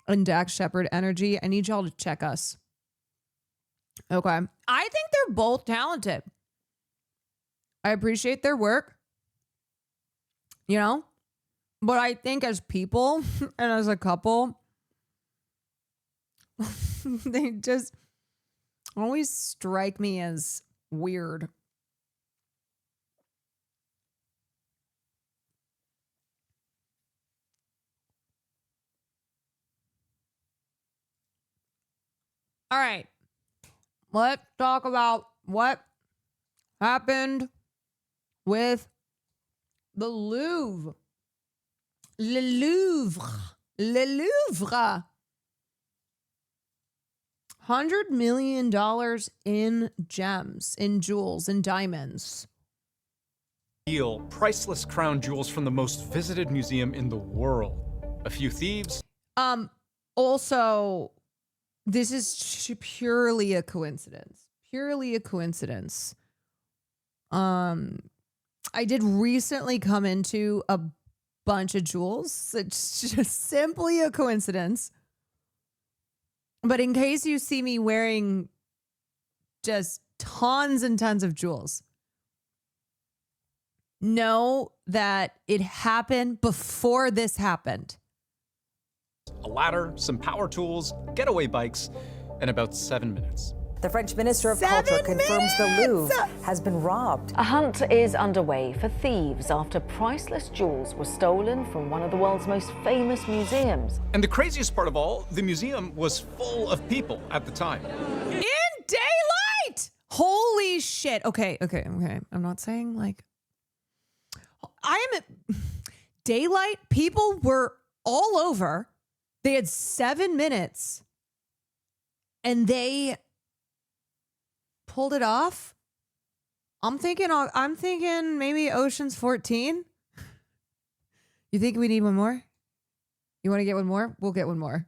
and Dax Shepard energy, I need y'all to check us. Okay. I think they're both talented. I appreciate their work, you know, but I think as people and as a couple, they just always strike me as weird. All right. Let's talk about what happened with the Louvre. Le Louvre. Le Louvre. $100 million in gems, in jewels, in diamonds. Priceless crown jewels from the most visited museum in the world. A few thieves. Also, this is purely a coincidence. Purely a coincidence. I did recently come into a bunch of jewels. It's just simply a coincidence. But in case you see me wearing just tons and tons of jewels, know that it happened before this happened. A ladder, some power tools, getaway bikes, and about 7 minutes. The French Minister of Culture confirms the Louvre has been robbed. A hunt is underway for thieves after priceless jewels were stolen from one of the world's most famous museums. And the craziest part of all, the museum was full of people at the time. In daylight! Holy shit. Okay. I'm not saying like... Daylight, people were all over. They had 7 minutes. And they... pulled it off. I'm thinking maybe Ocean's 14. You think we need one more? You want to get one more? We'll get one more.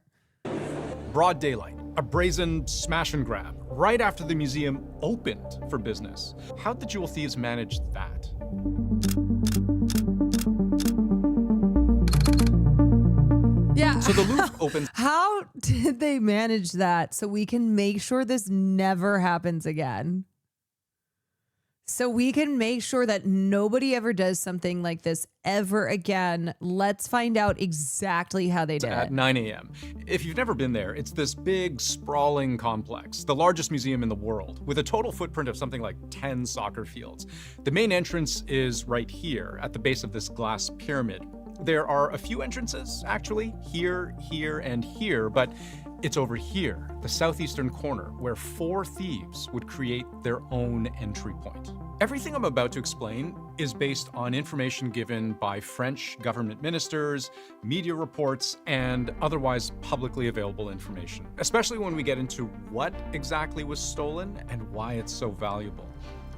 Broad daylight, a brazen smash and grab, right after the museum opened for business. How'd the jewel thieves manage that? Yeah. So the Louvre opens. How did they manage that so we can make sure this never happens again? So we can make sure that nobody ever does something like this ever again. Let's find out exactly how they did at it. 9 a.m. If you've never been there, it's this big, sprawling complex, the largest museum in the world, with a total footprint of something like 10 soccer fields. The main entrance is right here, at the base of this glass pyramid. There are a few entrances, actually, here, here, and here, but it's over here, the southeastern corner, where 4 thieves would create their own entry point. Everything I'm about to explain is based on information given by French government ministers, media reports, and otherwise publicly available information, especially when we get into what exactly was stolen and why it's so valuable.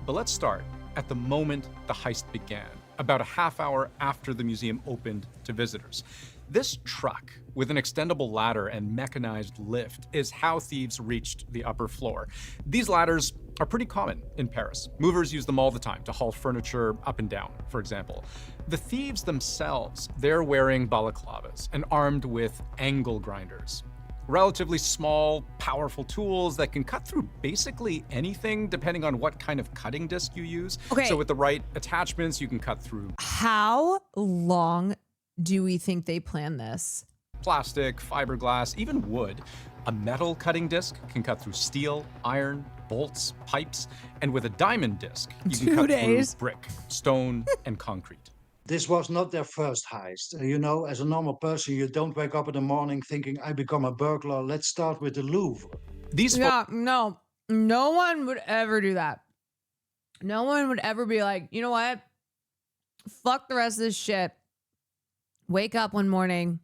But let's start at the moment the heist began, about a half hour after the museum opened to visitors. This truck with an extendable ladder and mechanized lift is how thieves reached the upper floor. These ladders are pretty common in Paris. Movers use them all the time to haul furniture up and down, for example. The thieves themselves, they're wearing balaclavas and armed with angle grinders. Relatively small, powerful tools that can cut through basically anything depending on what kind of cutting disc you use. Okay. So with the right attachments, you can cut through How long do we think they planned this? plastic, fiberglass, even wood. A metal cutting disc can cut through steel, iron, bolts, pipes, and with a diamond disc, you can 2 cut days. through brick, stone, and concrete. This was not their first heist. You know, as a normal person, you don't wake up in the morning thinking, I become a burglar. Let's start with the Louvre. No one would ever do that. No one would ever be like, you know what? Fuck the rest of this shit. Wake up one morning.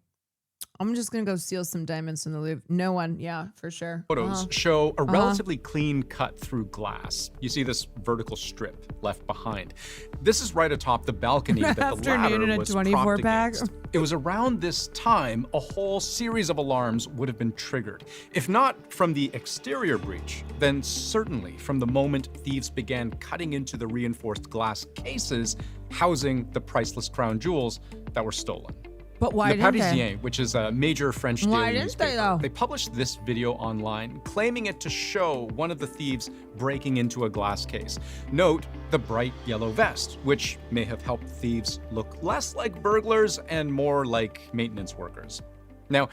I'm just going to go steal some diamonds from the Louvre. No one. Yeah, for sure. Photos show a relatively clean cut through glass. You see this vertical strip left behind. This is right atop the balcony that the Afternoon in ladder a was 24 propped pack. against. It was around this time a whole series of alarms would have been triggered. If not from the exterior breach, then certainly from the moment thieves began cutting into the reinforced glass cases housing the priceless crown jewels that were stolen. But why Le didn't they? Parisien, which is a major French Why daily didn't newspaper, they, though? they published this video online, claiming it to show one of the thieves breaking into a glass case. Note the bright yellow vest, which may have helped thieves look less like burglars and more like maintenance workers. Now,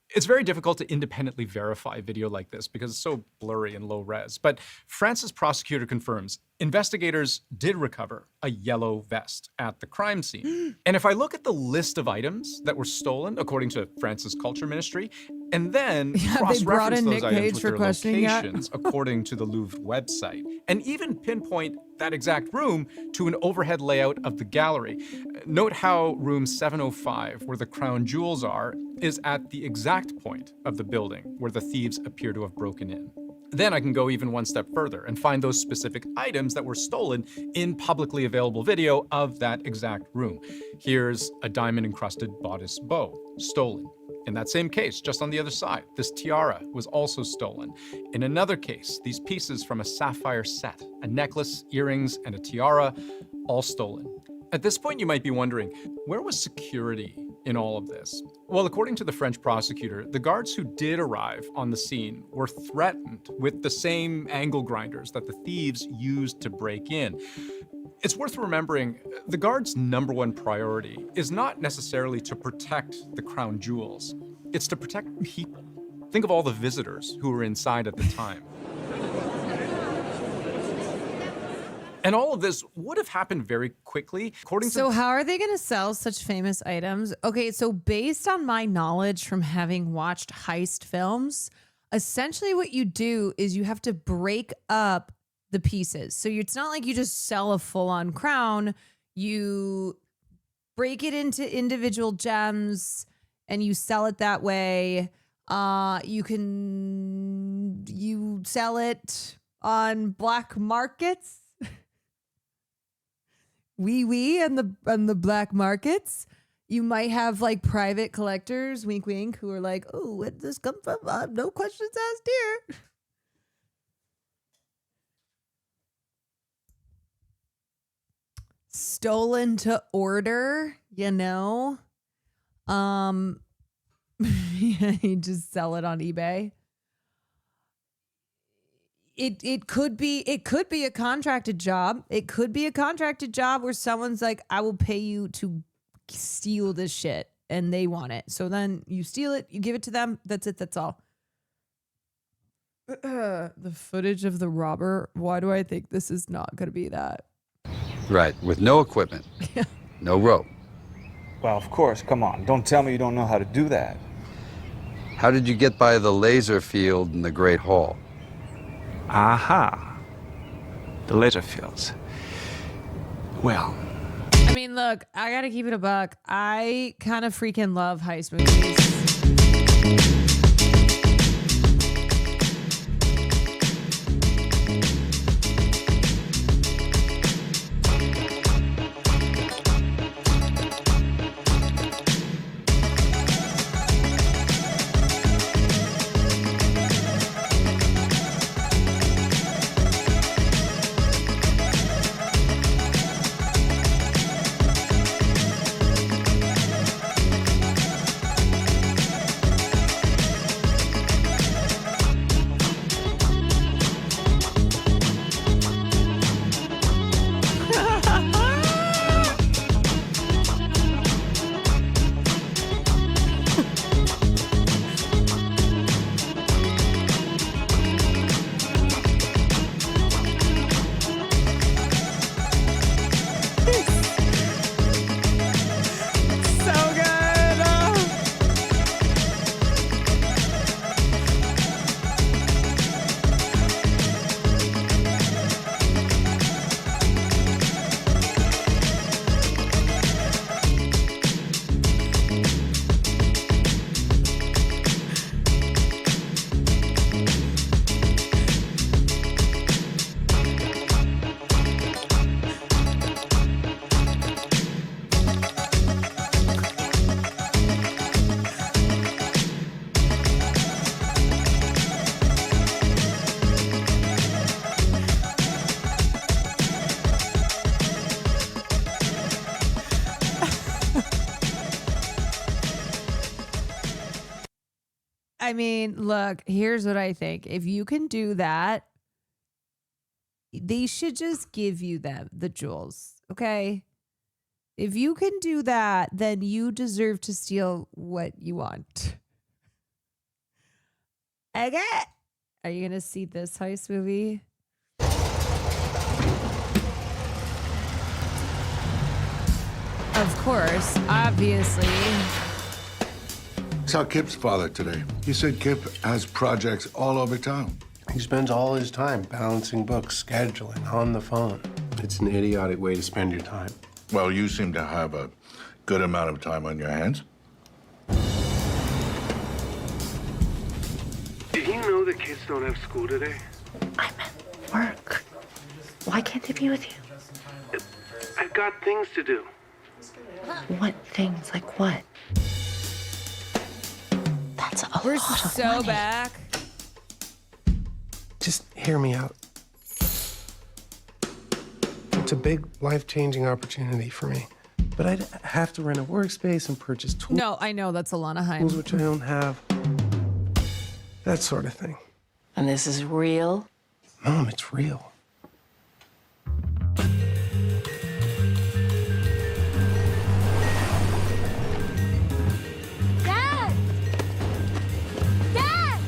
it's very difficult to independently verify video like this because it's so blurry and low res, but France's prosecutor confirms investigators did recover a yellow vest at the crime scene. And if I look at the list of items that were stolen, according to France's culture ministry, and then they brought cross-reference in those Nick items Cage with for their questioning that. locations according to the Louvre website, and even pinpoint that exact room to an overhead layout of the gallery. Note how room 705, where the crown jewels are, is at the exact point of the building where the thieves appear to have broken in. Then I can go even one step further and find those specific items that were stolen in publicly available video of that exact room. Here's a diamond-encrusted bodice bow, stolen. In that same case, just on the other side, this tiara was also stolen. In another case, these pieces from a sapphire set, a necklace, earrings, and a tiara, all stolen. At this point, you might be wondering, where was security in all of this? Well, according to the French prosecutor, the guards who did arrive on the scene were threatened with the same angle grinders that the thieves used to break in. It's worth remembering, the guards' number one priority is not necessarily to protect the crown jewels. It's to protect people. Think of all the visitors who were inside at the time. And all of this would have happened very quickly. So how are they going to sell such famous items? Okay, so based on my knowledge from having watched heist films, essentially what you do is you have to break up the pieces. So it's not like you just sell a full-on crown. You break it into individual gems and you sell it that way. You sell it on black markets. And the black markets. You might have like private collectors, wink wink, who are like, oh, where did this come from? No questions asked here. Stolen to order, you know. Yeah, you just sell it on eBay. it could be a contracted job. It could be a contracted job where someone's like, I will pay you to steal this shit, and they want it. So then you steal it, you give it to them. That's it. That's all. The footage of the robber. Why do I think this is not going to be that? Right, with no equipment, no rope. Well, of course, come on. Don't tell me you don't know how to do that. How did you get by the laser field in the Great Hall? Aha. The laser fields. Well. I mean, look, I got to keep it a buck. I kind of freaking love heist movies. I mean, look, here's what I think. If you can do that, they should just give you the jewels, okay? If you can do that, then you deserve to steal what you want. Okay. Are you going to see this heist movie? Of course, obviously. I saw Kip's father today. He said Kip has projects all over town. He spends all his time balancing books, scheduling, on the phone. It's an idiotic way to spend your time. Well, you seem to have a good amount of time on your hands. Did you know that kids don't have school today? I'm at work. Why can't they be with you? I've got things to do. What things? Like what? That's a We're lot of so money. back. Just hear me out. It's a big, life-changing opportunity for me. But I'd have to rent a workspace and purchase tools. No, I know that's Alana Haim. Tools which I don't have. That sort of thing. And this is real? Mom, it's real. Dad! Dad!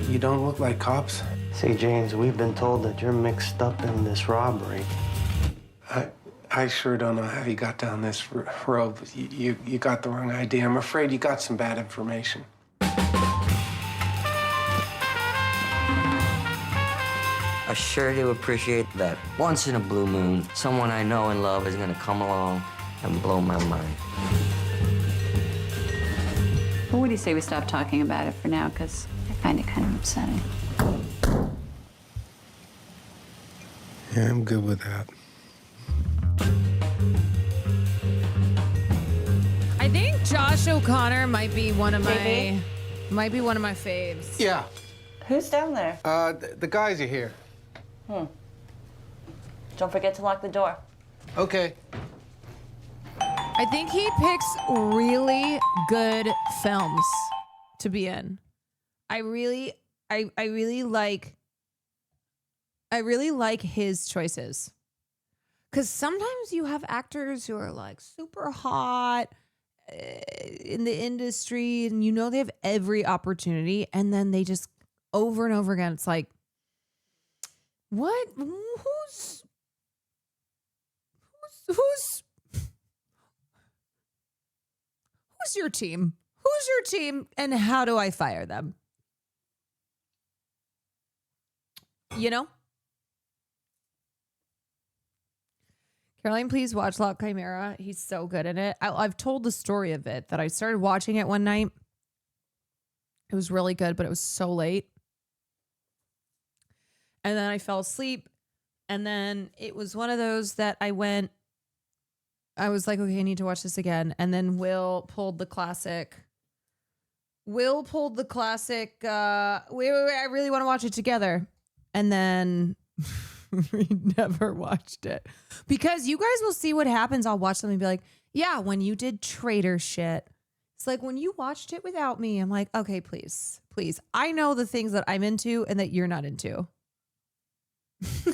You don't look like cops. Say, James, we've been told that you're mixed up in this robbery. I sure don't know how you got down this road. You got the wrong idea. I'm afraid you got some bad information. I sure do appreciate that once in a blue moon, someone I know and love is gonna come along and blow my mind. Well, what do you say we stop talking about it for now? Because I find it kind of upsetting. Yeah, I'm good with that. I think Josh O'Connor might be one of my faves. Yeah. Who's down there? The guys are here. Don't forget to lock the door. Okay. I think he picks really good films to be in. I really like his choices. Because sometimes you have actors who are like super hot in the industry and you know they have every opportunity, and then they just over and over again, it's like, what? Who's your team? Who's your team and how do I fire them? You know? Caroline, please watch La Chimera. He's so good in it. I've told the story of it, that I started watching it one night. It was really good, but it was so late. And then I fell asleep. And then it was one of those that I was like, okay, I need to watch this again. And then Will pulled the classic. I really want to watch it together. And then we never watched it. Because you guys will see what happens. I'll watch something and be like, yeah, when you did traitor shit. It's like when you watched it without me, I'm like, okay, please. I know the things that I'm into and that you're not into.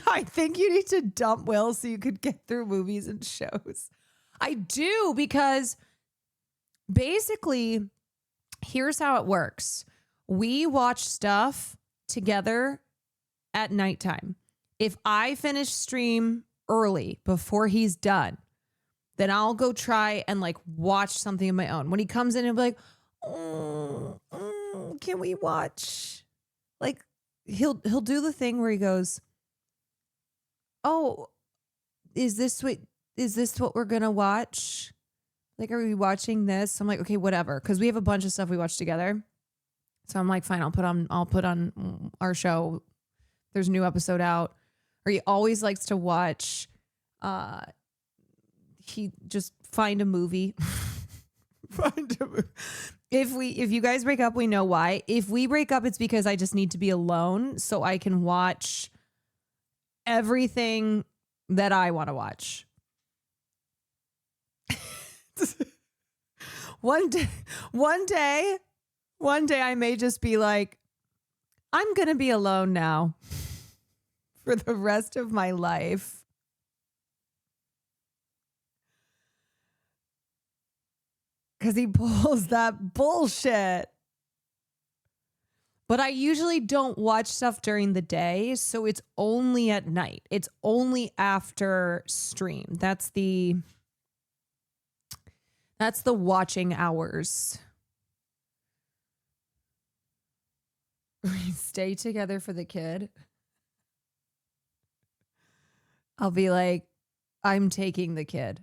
I think you need to dump Will so you could get through movies and shows. I do, because basically, here's how it works. We watch stuff together at nighttime. If I finish stream early before he's done, then I'll go try and like watch something of my own. When he comes in and be like, can we watch? Like he'll do the thing where he goes, oh, is this what we're gonna watch? Like, are we watching this? I'm like, okay, whatever. Because we have a bunch of stuff we watch together. So I'm like, fine, I'll put on our show. There's a new episode out. Or he always likes to watch. He just find a movie. If you guys break up, we know why. If we break up, it's because I just need to be alone so I can watch everything that I want to watch. One day I may just be like, I'm going to be alone now for the rest of my life. Because he pulls that bullshit. But I usually don't watch stuff during the day, so it's only at night. It's only after stream. That's the watching hours. We stay together for the kid. I'll be like, I'm taking the kid.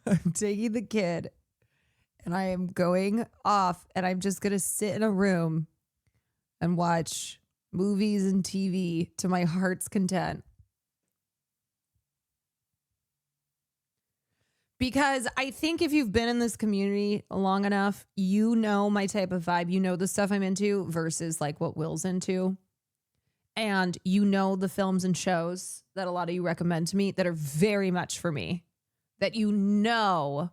I'm taking the kid. And I am going off, and I'm just going to sit in a room and watch movies and TV to my heart's content. Because I think if you've been in this community long enough, you know my type of vibe. You know the stuff I'm into versus like what Will's into. And you know the films and shows that a lot of you recommend to me that are very much for me. That you know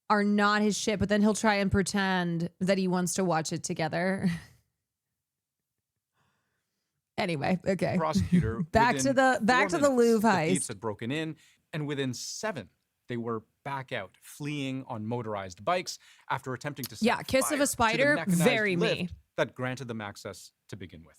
are not his shit, but then he'll try and pretend that he wants to watch it together. Anyway, okay. Prosecutor. back to the Louvre heist. The thieves had broken in, and within 7, they were back out, fleeing on motorized bikes after attempting to set Kiss fire of a Spider, to the mechanized very lift me. that granted them access to begin with.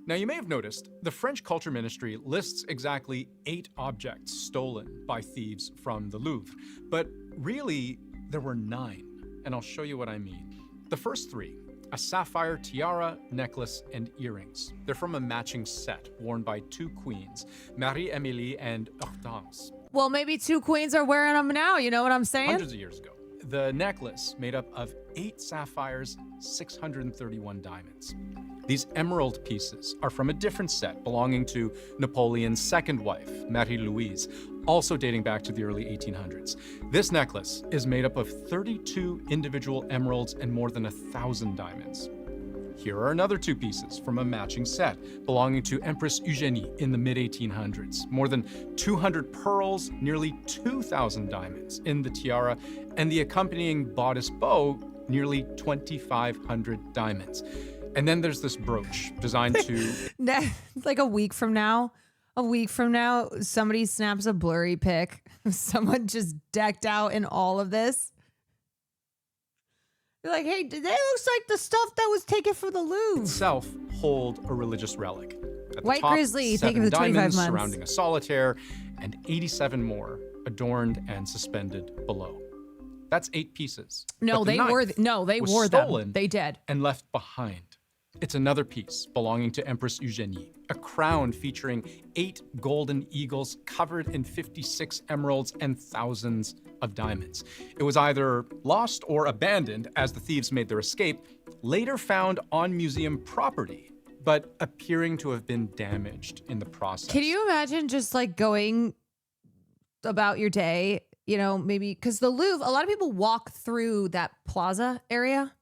Now, you may have noticed the French Culture Ministry lists exactly 8 objects stolen by thieves from the Louvre, but really there were 9, and I'll show you what I mean. The first 3, a sapphire tiara, necklace, and earrings. They're from a matching set worn by 2 queens, Marie-Émilie and Hortense. Well, maybe 2 queens are wearing them now, you know what I'm saying? Hundreds of years ago. The necklace made up of 8 sapphires, 631 diamonds. These emerald pieces are from a different set belonging to Napoleon's second wife, Marie-Louise, also dating back to the early 1800s. This necklace is made up of 32 individual emeralds and more than 1,000 diamonds. Here are another 2 pieces from a matching set belonging to Empress Eugenie in the mid-1800s. More than 200 pearls, nearly 2,000 diamonds in the tiara, and the accompanying bodice bow, nearly 2,500 diamonds. And then there's this brooch designed to... Like a week from now, somebody snaps a blurry pic of someone just decked out in all of this. You're like, hey, that looks like the stuff that was taken from the Louvre. Itself hold a religious relic. At the White top, Grizzly, 7 taken for 25 diamonds months. surrounding a solitaire, and 87 more adorned and suspended below. That's 8 pieces. No, But the they ninth wore they was wore stolen them. They did. and left behind. It's another piece belonging to Empress Eugenie, a crown featuring 8 golden eagles covered in 56 emeralds and thousands of diamonds. It was either lost or abandoned as the thieves made their escape, later found on museum property, but appearing to have been damaged in the process. Can you imagine just like going about your day, you know, maybe because the Louvre, a lot of people walk through that plaza area.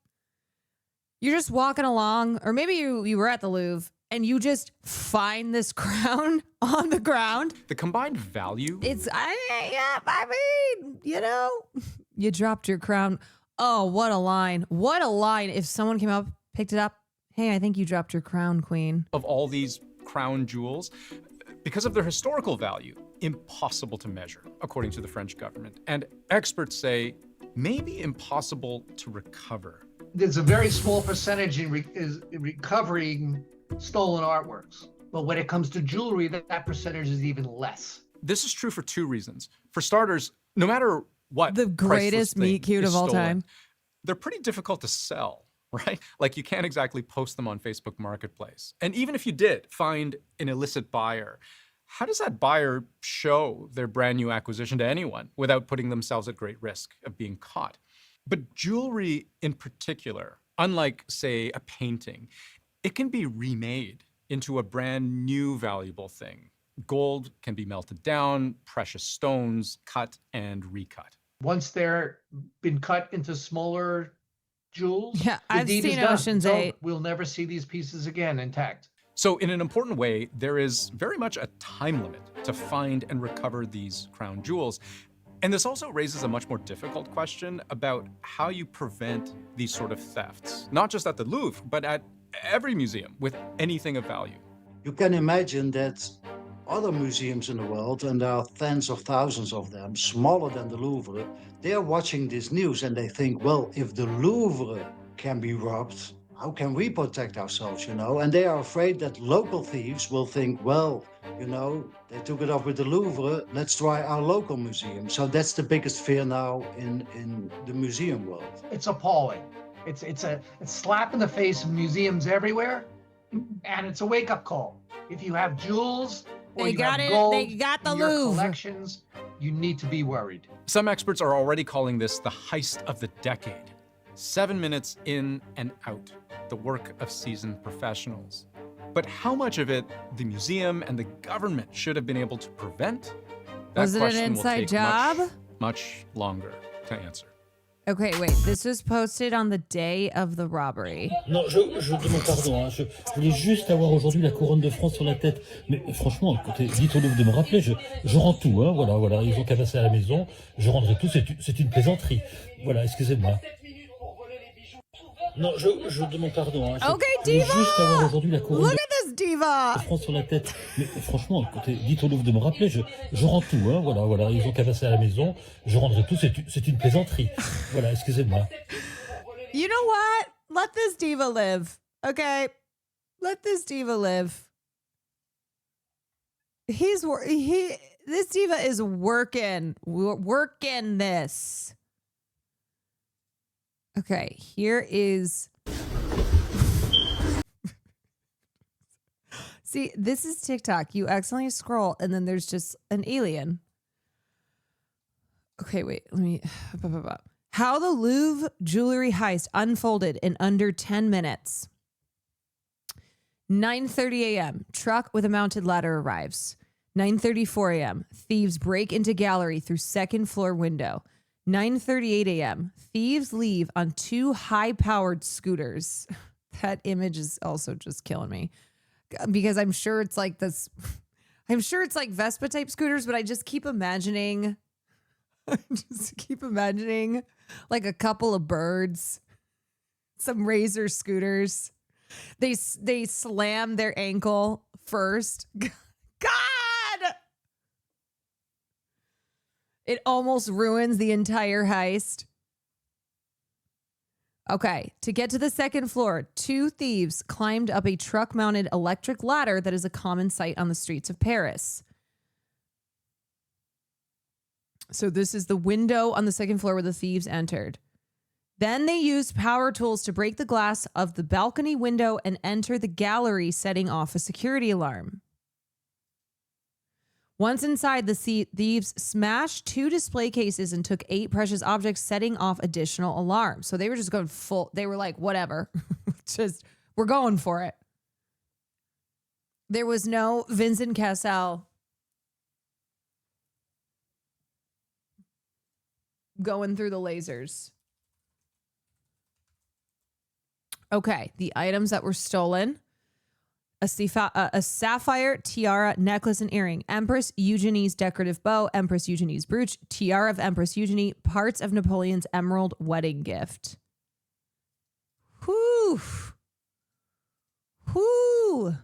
You're just walking along, or maybe you were at the Louvre and you just find this crown on the ground. The combined value? I mean, you know, you dropped your crown. Oh, what a line. What a line. If someone came up, picked it up. Hey, I think you dropped your crown, queen. Of all these crown jewels, because of their historical value, impossible to measure, according to the French government. And experts say maybe impossible to recover. There's a very small percentage in recovering stolen artworks. But when it comes to jewelry, that percentage is even less. This is true for 2 reasons. For starters, no matter what The greatest meet cute of all time. They're pretty difficult to sell, right? Like you can't exactly post them on Facebook Marketplace. And even if you did find an illicit buyer, how does that buyer show their brand new acquisition to anyone without putting themselves at great risk of being caught? But jewelry in particular, unlike, say, a painting, it can be remade into a brand new valuable thing. Gold can be melted down, precious stones cut and recut. Once they're been cut into smaller jewels, Yeah, the I've deed is seen done. Ocean's So 8. We'll never see these pieces again intact. So in an important way, there is very much a time limit to find and recover these crown jewels. And this also raises a much more difficult question about how you prevent these sort of thefts, not just at the Louvre, but at every museum with anything of value. You can imagine that other museums in the world, and there are tens of thousands of them, smaller than the Louvre, they're watching this news and they think, well, if the Louvre can be robbed, how can we protect ourselves, you know? And they are afraid that local thieves will think, well, you know, they took it off with the Louvre, let's try our local museum. So that's the biggest fear now in the museum world. It's appalling. It's a slap in the face of museums everywhere, and it's a wake-up call. If you have jewels or They you got have it. gold They got the in your Louvre. collections, you need to be worried. Some experts are already calling this the heist of the decade. 7 minutes in and out, the work of seasoned professionals. But how much of it the museum and the government should have been able to prevent? That Was it an question will inside take job? much longer to answer. Okay, wait. This was posted on the day of the robbery. Non, je demande pardon. Hein. Je voulais juste avoir aujourd'hui la couronne de France sur la tête. Mais franchement, écoutez, dites au Louvre de me rappeler, je rends tout. Hein, voilà, ils ont qu'à passer à la maison. Je rendrai tout. C'est une plaisanterie. Voilà, excusez-moi. Non, je demande pardon. Hein. Okay, je voulais Diva! juste avoir aujourd'hui la couronne Look de at this diva! France sur la tête. Mais franchement, écoutez, dites au Louvre de me rappeler, je rends tout. Hein, voilà, ils ont qu'à passer à la maison. Je rendrai tout. C'est une plaisanterie. Voilà, excusez-moi. You know what? Let this diva live. Okay? Let this diva live. This diva is working. We're working this. Okay, here is. See, this is TikTok. You accidentally scroll and then there's just an alien. Okay, wait. Let me. How the Louvre jewelry heist unfolded in under 10 minutes. 9:30 a.m. Truck with a mounted ladder arrives. 9:34 a.m. Thieves break into gallery through second floor window. 9:38 a.m. Thieves leave on 2 high-powered scooters. That image is also just killing me because I'm sure it's like this. I'm sure it's like Vespa type scooters, but I just keep imagining like a couple of birds, some Razor scooters. They slam their ankle first. God! It almost ruins the entire heist. Okay, to get to the second floor, 2 thieves climbed up a truck-mounted electric ladder that is a common sight on the streets of Paris. So this is the window on the second floor where the thieves entered. Then they used power tools to break the glass of the balcony window and enter the gallery, setting off a security alarm. Once inside, the thieves smashed 2 display cases and took 8 precious objects, setting off additional alarms. So they were just going full. They were like, whatever, we're going for it. There was no Vincent Cassel going through the lasers. Okay, the items that were stolen. A sapphire tiara, necklace, and earring. Empress Eugenie's decorative bow. Empress Eugenie's brooch. Tiara of Empress Eugenie. Parts of Napoleon's emerald wedding gift. Whew. Whew.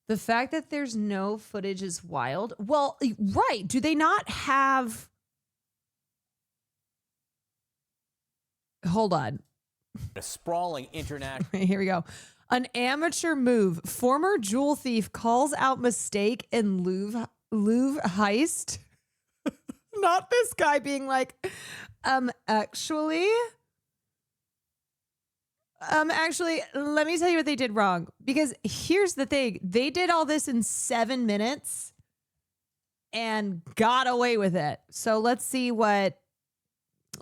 The fact that there's no footage is wild. Well, right. Do they not have... Hold on. A sprawling international... Here we go. An amateur move. Former jewel thief calls out mistake in Louvre heist. Not this guy being like, actually, let me tell you what they did wrong. Because here's the thing. They did all this in 7 minutes and got away with it. So let's see what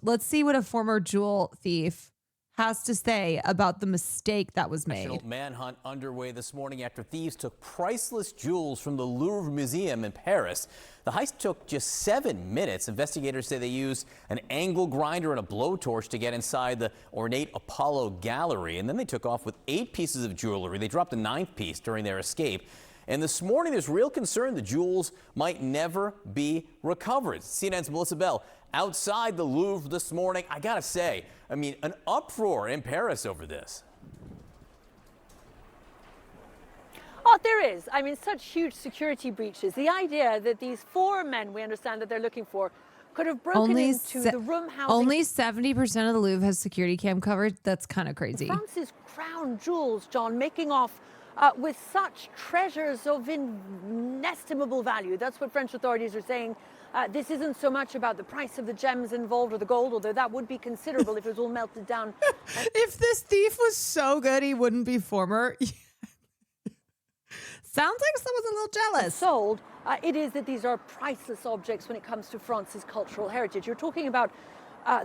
a former jewel thief has to say about the mistake that was made. National manhunt underway this morning after thieves took priceless jewels from the Louvre Museum in Paris. The heist took just 7 minutes. Investigators say they used an angle grinder and a blowtorch to get inside the ornate Apollo gallery, and then they took off with 8 pieces of jewelry. They dropped a 9th piece during their escape. And this morning, there's real concern the jewels might never be recovered. CNN's Melissa Bell outside the Louvre this morning. I gotta say, I mean, an uproar in Paris over this. Oh, there is. I mean, such huge security breaches. The idea that these 4 men we understand that they're looking for could have broken into the room housing. Only 70% of the Louvre has security cam covered. That's kind of crazy. France's crown jewels, John, making off with such treasures of inestimable value. That's what French authorities are saying. This isn't so much about the price of the gems involved or the gold, although that would be considerable if it was all melted down. If this thief was so good, he wouldn't be former. Sounds like someone's a little jealous. Sold. It is that these are priceless objects when it comes to France's cultural heritage. You're talking about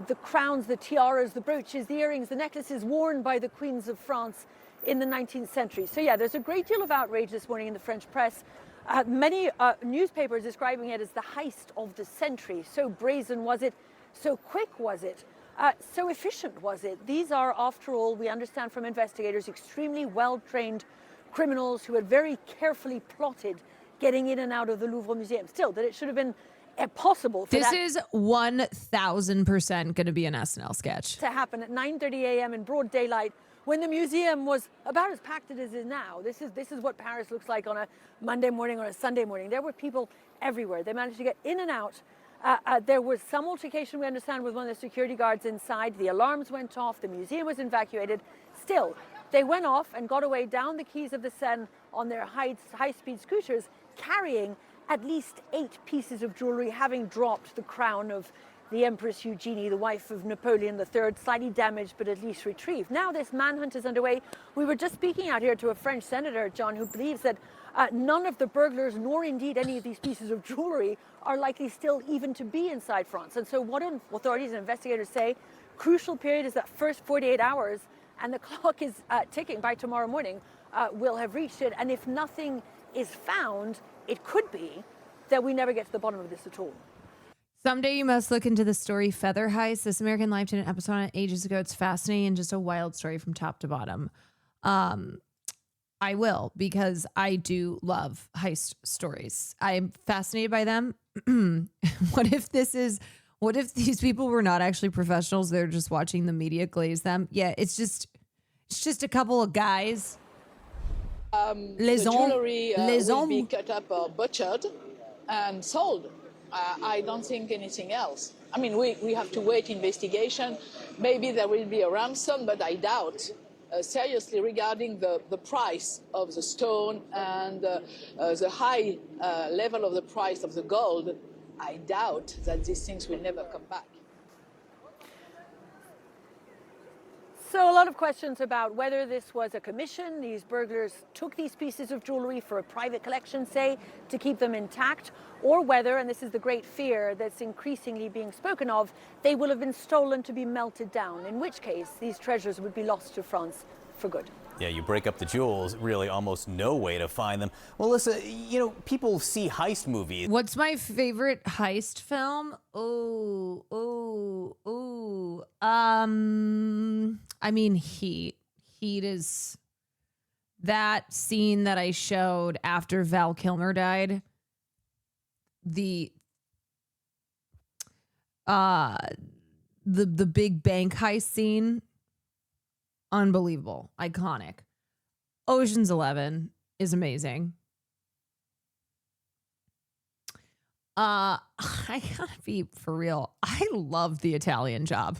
the crowns, the tiaras, the brooches, the earrings, the necklaces worn by the queens of France in the 19th century. So yeah, there's a great deal of outrage this morning in the French press. Many newspapers describing it as the heist of the century. So brazen was it, so quick was it, so efficient was it. These are, after all, we understand from investigators, extremely well-trained criminals who had very carefully plotted getting in and out of the Louvre Museum. Still, that it should have been possible for this is 1,000% going to be an SNL sketch to happen at 9:30 a.m. in broad daylight, when the museum was about as packed as it is now. This is what Paris looks like on a Monday morning or a Sunday morning. There were people everywhere. They managed to get in and out. There was some altercation, we understand, with one of the security guards inside. The alarms went off. The museum was evacuated. Still, they went off and got away down the quays of the Seine on their high-speed scooters, carrying at least 8 pieces of jewelry, having dropped the crown of the Empress Eugenie, the wife of Napoleon III, slightly damaged but at least retrieved. Now this manhunt is underway. We were just speaking out here to a French senator, John, who believes that none of the burglars, nor indeed any of these pieces of jewelry, are likely still even to be inside France. And so what authorities and investigators say, crucial period is that first 48 hours, and the clock is ticking. By tomorrow morning, we'll have reached it. And if nothing is found, it could be that we never get to the bottom of this at all. Someday you must look into the story Feather Heist. This American Life did an episode on it ages ago. It's fascinating and just a wild story from top to bottom. I will, because I do love heist stories. I'm fascinated by them. What if these people were not actually professionals? They're just watching the media glaze them. Yeah, it's just a couple of guys. The jewelry will be cut up or butchered and sold. I don't think anything else. I mean, we have to wait investigation. Maybe there will be a ransom, but I doubt. Seriously, regarding the price of the stone and the high level of the price of the gold, I doubt that these things will never come back. So a lot of questions about whether this was a commission. These burglars took these pieces of jewelry for a private collection, say, to keep them intact, or whether, and this is the great fear that's increasingly being spoken of, they will have been stolen to be melted down, in which case these treasures would be lost to France for good. Yeah, you break up the jewels, really almost no way to find them. Melissa, you know, people see heist movies. What's my favorite heist film? I mean, Heat. Heat is that scene that I showed after Val Kilmer died. The big bank heist scene. Unbelievable. Iconic. Ocean's 11 is amazing. I gotta be for real. I love The Italian Job.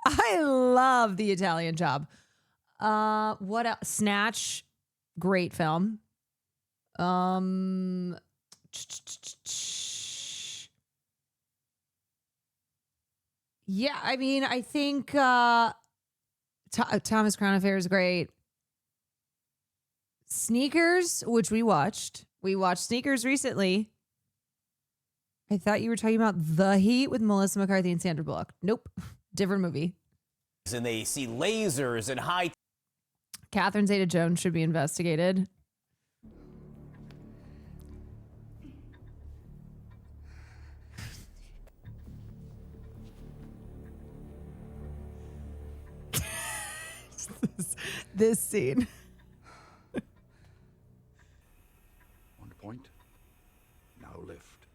I love The Italian Job. What else? Snatch, great film. Yeah, I mean, I think Thomas Crown Affair is great. Sneakers, which we watched. We watched Sneakers recently. I thought you were talking about The Heat with Melissa McCarthy and Sandra Bullock. Nope. Different movie. And they see lasers and high. Catherine Zeta-Jones should be investigated. This scene. On point. Now lift.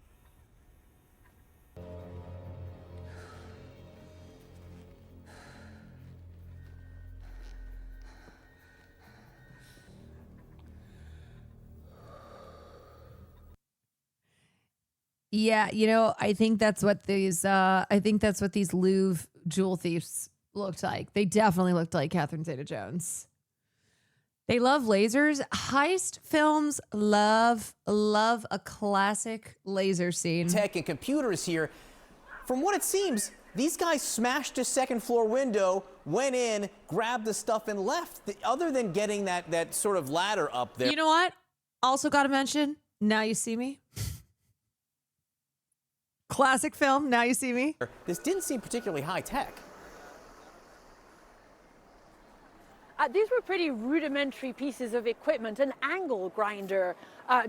Yeah, you know, I think that's what these Louvre jewel thieves looked like. They definitely looked like Catherine Zeta-Jones. They love lasers. Heist films love a classic laser scene. Tech and computers here. From what it seems, these guys smashed a second floor window, went in, grabbed the stuff and left. Other than getting that sort of ladder up there. You know what? Also got to mention, Now You See Me. Classic film, Now You See Me. This didn't seem particularly high tech. These were pretty rudimentary pieces of equipment. An angle grinder,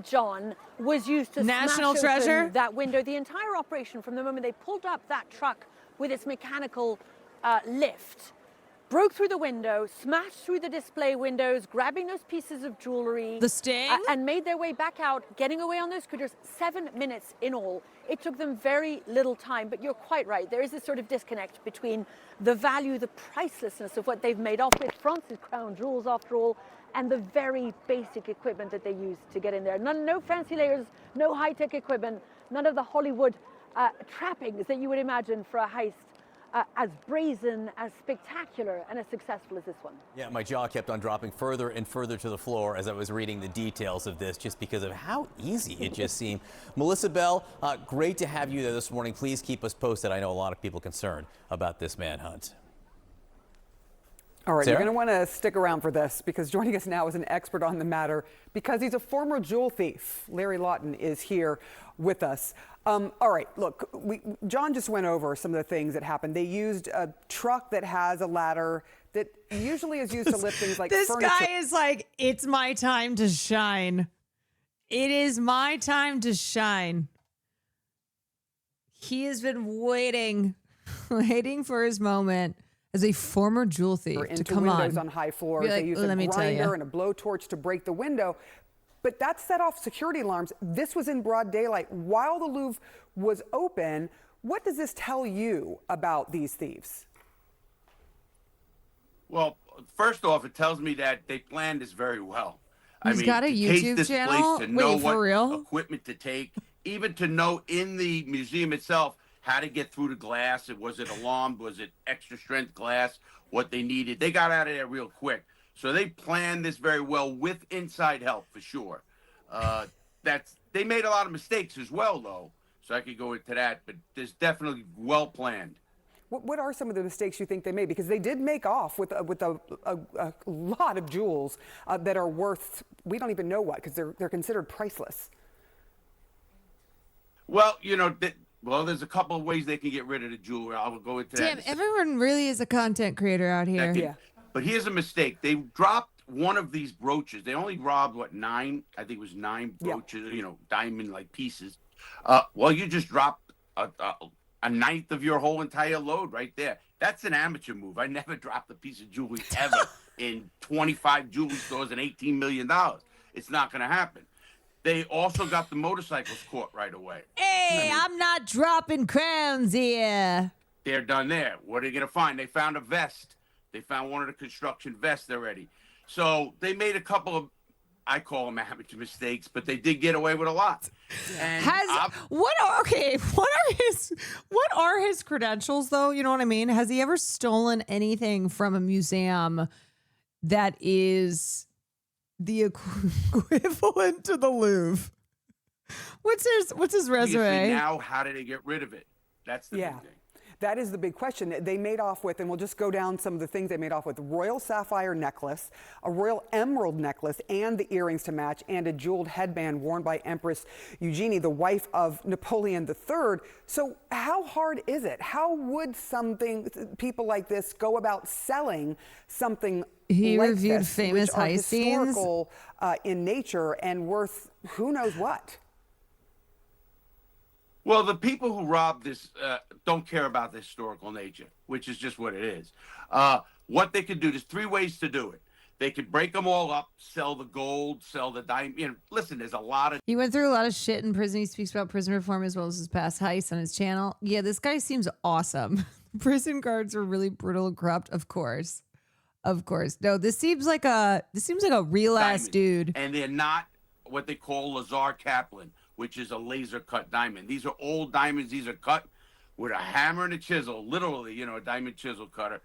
John, was used to National smash treasure? open that window. The entire operation, from the moment they pulled up that truck with its mechanical lift, broke through the window, smashed through the display windows, grabbing those pieces of jewelry. The sting? And made their way back out, getting away on those scooters. 7 minutes in all. It took them very little time, but you're quite right. There is this sort of disconnect between the value, the pricelessness of what they've made off with, France's crown jewels after all, and the very basic equipment that they use to get in there. No fancy layers, no high-tech equipment, none of the Hollywood trappings that you would imagine for a heist as brazen, as spectacular, and as successful as this one. Yeah, my jaw kept on dropping further and further to the floor as I was reading the details of this, just because of how easy it just seemed. Melissa Bell, great to have you there this morning. Please keep us posted. I know a lot of people concerned about this manhunt. All right, Sarah? you're going to want to stick around for this, because joining us now is an expert on the matter, because he's a former jewel thief. Larry Lawton is here with us. All right, look, John just went over some of the things that happened. They used a truck that has a ladder that usually is used to lift things like this furniture. This guy is like, it's my time to shine. It is my time to shine. He has been waiting for his moment as a former jewel thief to into come windows on. on high floors. Be like, They used "Let a me tell grinder ya." and a blowtorch to break the window. But that set off security alarms. This was in broad daylight while the Louvre was open. What does this tell you about these thieves? Well, first off, it tells me that they planned this very well. He's got a to case YouTube this channel? place, to know Wait, for what real? equipment to take, even to know in the museum itself how to get through the glass. Was it alarmed? Was it extra strength glass? What they needed. They got out of there real quick. So they planned this very well with inside help for sure. They made a lot of mistakes as well, though. So I could go into that, but there's definitely well planned. What are some of the mistakes you think they made? Because they did make off with a lot of jewels that are worth, we don't even know what, because they're considered priceless. Well, there's a couple of ways they can get rid of the jewelry. I will go into that. Damn, everyone really is a content creator out here. But here's a mistake. They dropped one of these brooches. They only robbed, 9? I think it was 9 brooches, diamond-like pieces. Well, you just dropped a ninth of your whole entire load right there. That's an amateur move. I never dropped a piece of jewelry ever in 25 jewelry stores and $18 million. It's not going to happen. They also got the motorcycles caught right away. Hey, I'm not dropping crowns here. They're done there. What are they going to find? They found a vest. They found one of the construction vests already. So they made a couple of, I call them amateur mistakes, but they did get away with a lot. And what are his credentials though? You know what I mean? Has he ever stolen anything from a museum that is the equivalent to the Louvre? What's his resume? Now, how did they get rid of it? That's the big thing. That is the big question. They made off with, and we'll just go down some of the things they made off with: royal sapphire necklace, a royal emerald necklace, and the earrings to match, and a jeweled headband worn by Empress Eugenie, the wife of Napoleon III. So how hard is it? How would people like this go about selling something He like reviewed this, famous which are heist scenes? historical in nature and worth who knows what? Well, the people who robbed this don't care about the historical nature, which is just what it is. What they could do, there's 3 ways to do it. They could break them all up, sell the gold, sell the diamond. Listen, there's a lot of... He went through a lot of shit in prison. He speaks about prison reform as well as his past heists on his channel. Yeah, this guy seems awesome. Prison guards are really brutal and corrupt, of course. Of course. No, this seems like a real ass dude. And they're not what they call Lazar Kaplan, which is a laser cut diamond. These are old diamonds. These are cut with a hammer and a chisel, literally, a diamond chisel cutter.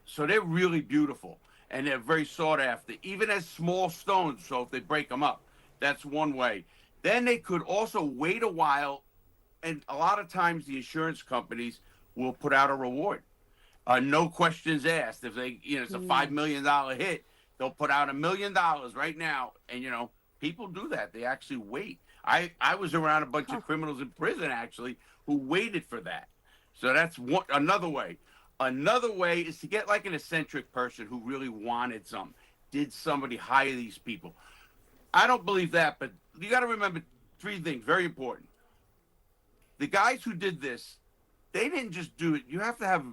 So they're really beautiful and they're very sought after, even as small stones. So if they break them up, that's one way. Then they could also wait a while. And a lot of times the insurance companies will put out a reward. No questions asked. If they, it's a $5 million hit, they'll put out $1 million right now. And, people do that. They actually wait. I was around a bunch of criminals in prison, actually, who waited for that. So that's another way. Another way is to get like an eccentric person who really wanted something. Did somebody hire these people? I don't believe that, but you got to remember 3 things, very important. The guys who did this, they didn't just do it. You have to have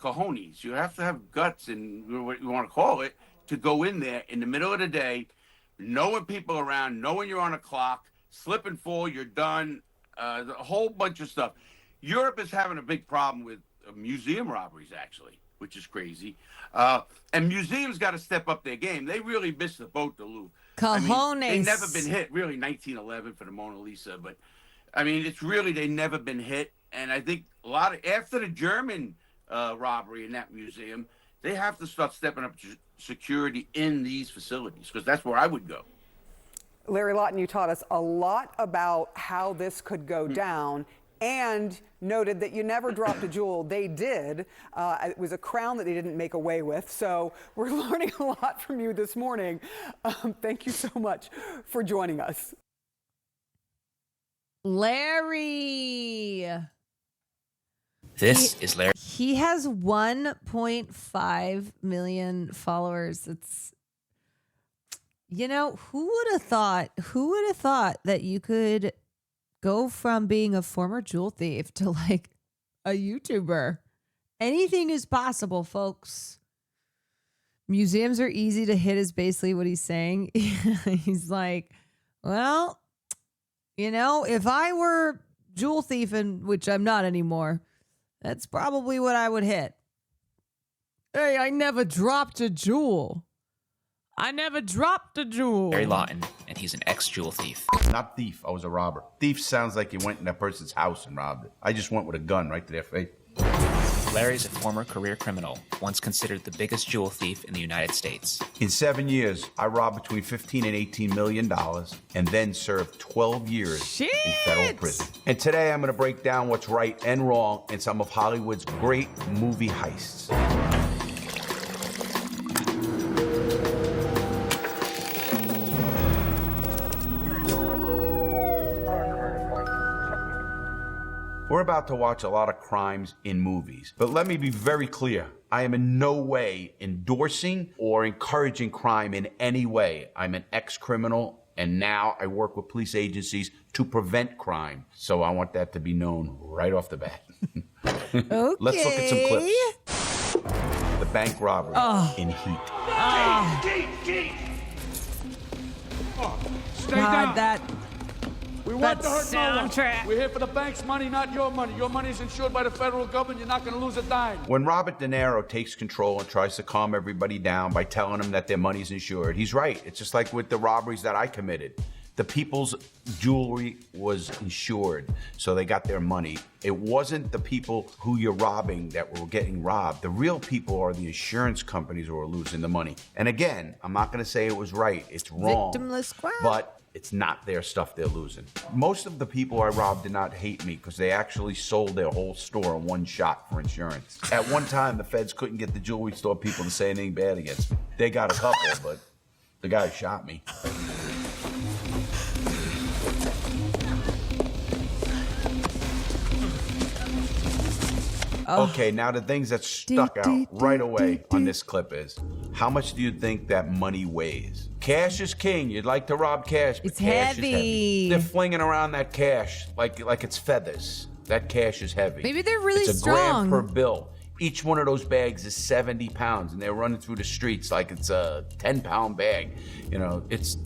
cojones. You have to have guts, and what you want to call it, to go in there in the middle of the day, knowing people around, knowing you're on a clock, slip and fall, you're done, a whole bunch of stuff. Europe is having a big problem with museum robberies, actually, which is crazy. And museums got to step up their game. They really missed the boat, the Louvre. Cojones. They've never been hit, really, 1911 for the Mona Lisa. But, it's really, they've never been hit. And I think after the German robbery in that museum, they have to start stepping up security in these facilities, because that's where I would go. Larry Lawton, you taught us a lot about how this could go down, and noted that you never dropped a jewel. They did. It was a crown that they didn't make away with. So we're learning a lot from you this morning. Thank you so much for joining us. Larry. This is Larry. He has 1.5 million followers. It's, who would have thought that you could go from being a former jewel thief to like a YouTuber. Anything is possible, folks. Museums are easy to hit is basically what he's saying. He's like, well, you know, if I were jewel thieving, which I'm not anymore, that's probably what I would hit. Hey, I never dropped a jewel. Larry Lawton, and he's an ex-jewel thief. Not thief, I was a robber. Thief sounds like you went in that person's house and robbed it. I just went with a gun right to their face. Larry's a former career criminal, once considered the biggest jewel thief in the United States. In 7 years, I robbed between $15 and $18 million and then served 12 years in federal prison. And today I'm going to break down what's right and wrong in some of Hollywood's great movie heists. We're about to watch a lot of crimes in movies, but let me be very clear. I am in no way endorsing or encouraging crime in any way. I'm an ex-criminal, and now I work with police agencies to prevent crime. So I want that to be known right off the bat. Okay. Let's look at some clips. The bank robbery in Heat. Stay God, down. We want to hurt no one. soundtrack. We're here for the bank's money, not your money. Your money is insured by the federal government. You're not going to lose a dime. When Robert De Niro takes control and tries to calm everybody down by telling them that their money's insured, he's right. It's just like with the robberies that I committed. The people's jewelry was insured, so they got their money. It wasn't the people who you're robbing that were getting robbed. The real people are the insurance companies who are losing the money. And again, I'm not going to say it was right. It's wrong. Victimless crime. But it's not their stuff they're losing. Most of the people I robbed did not hate me because they actually sold their whole store in one shot for insurance. At one time, the feds couldn't get the jewelry store people to say anything bad against me. They got a couple, but the guy shot me. Okay, now the things that stuck out right away on this clip is, how much do you think that money weighs? Cash is king. You'd like to rob cash, but It's cash heavy. is heavy. They're flinging around that cash like it's feathers. That cash is heavy. Maybe they're really it's a strong. gram per bill. Each one of those bags is 70 pounds, and they're running through the streets like it's a 10-pound bag. You know, it's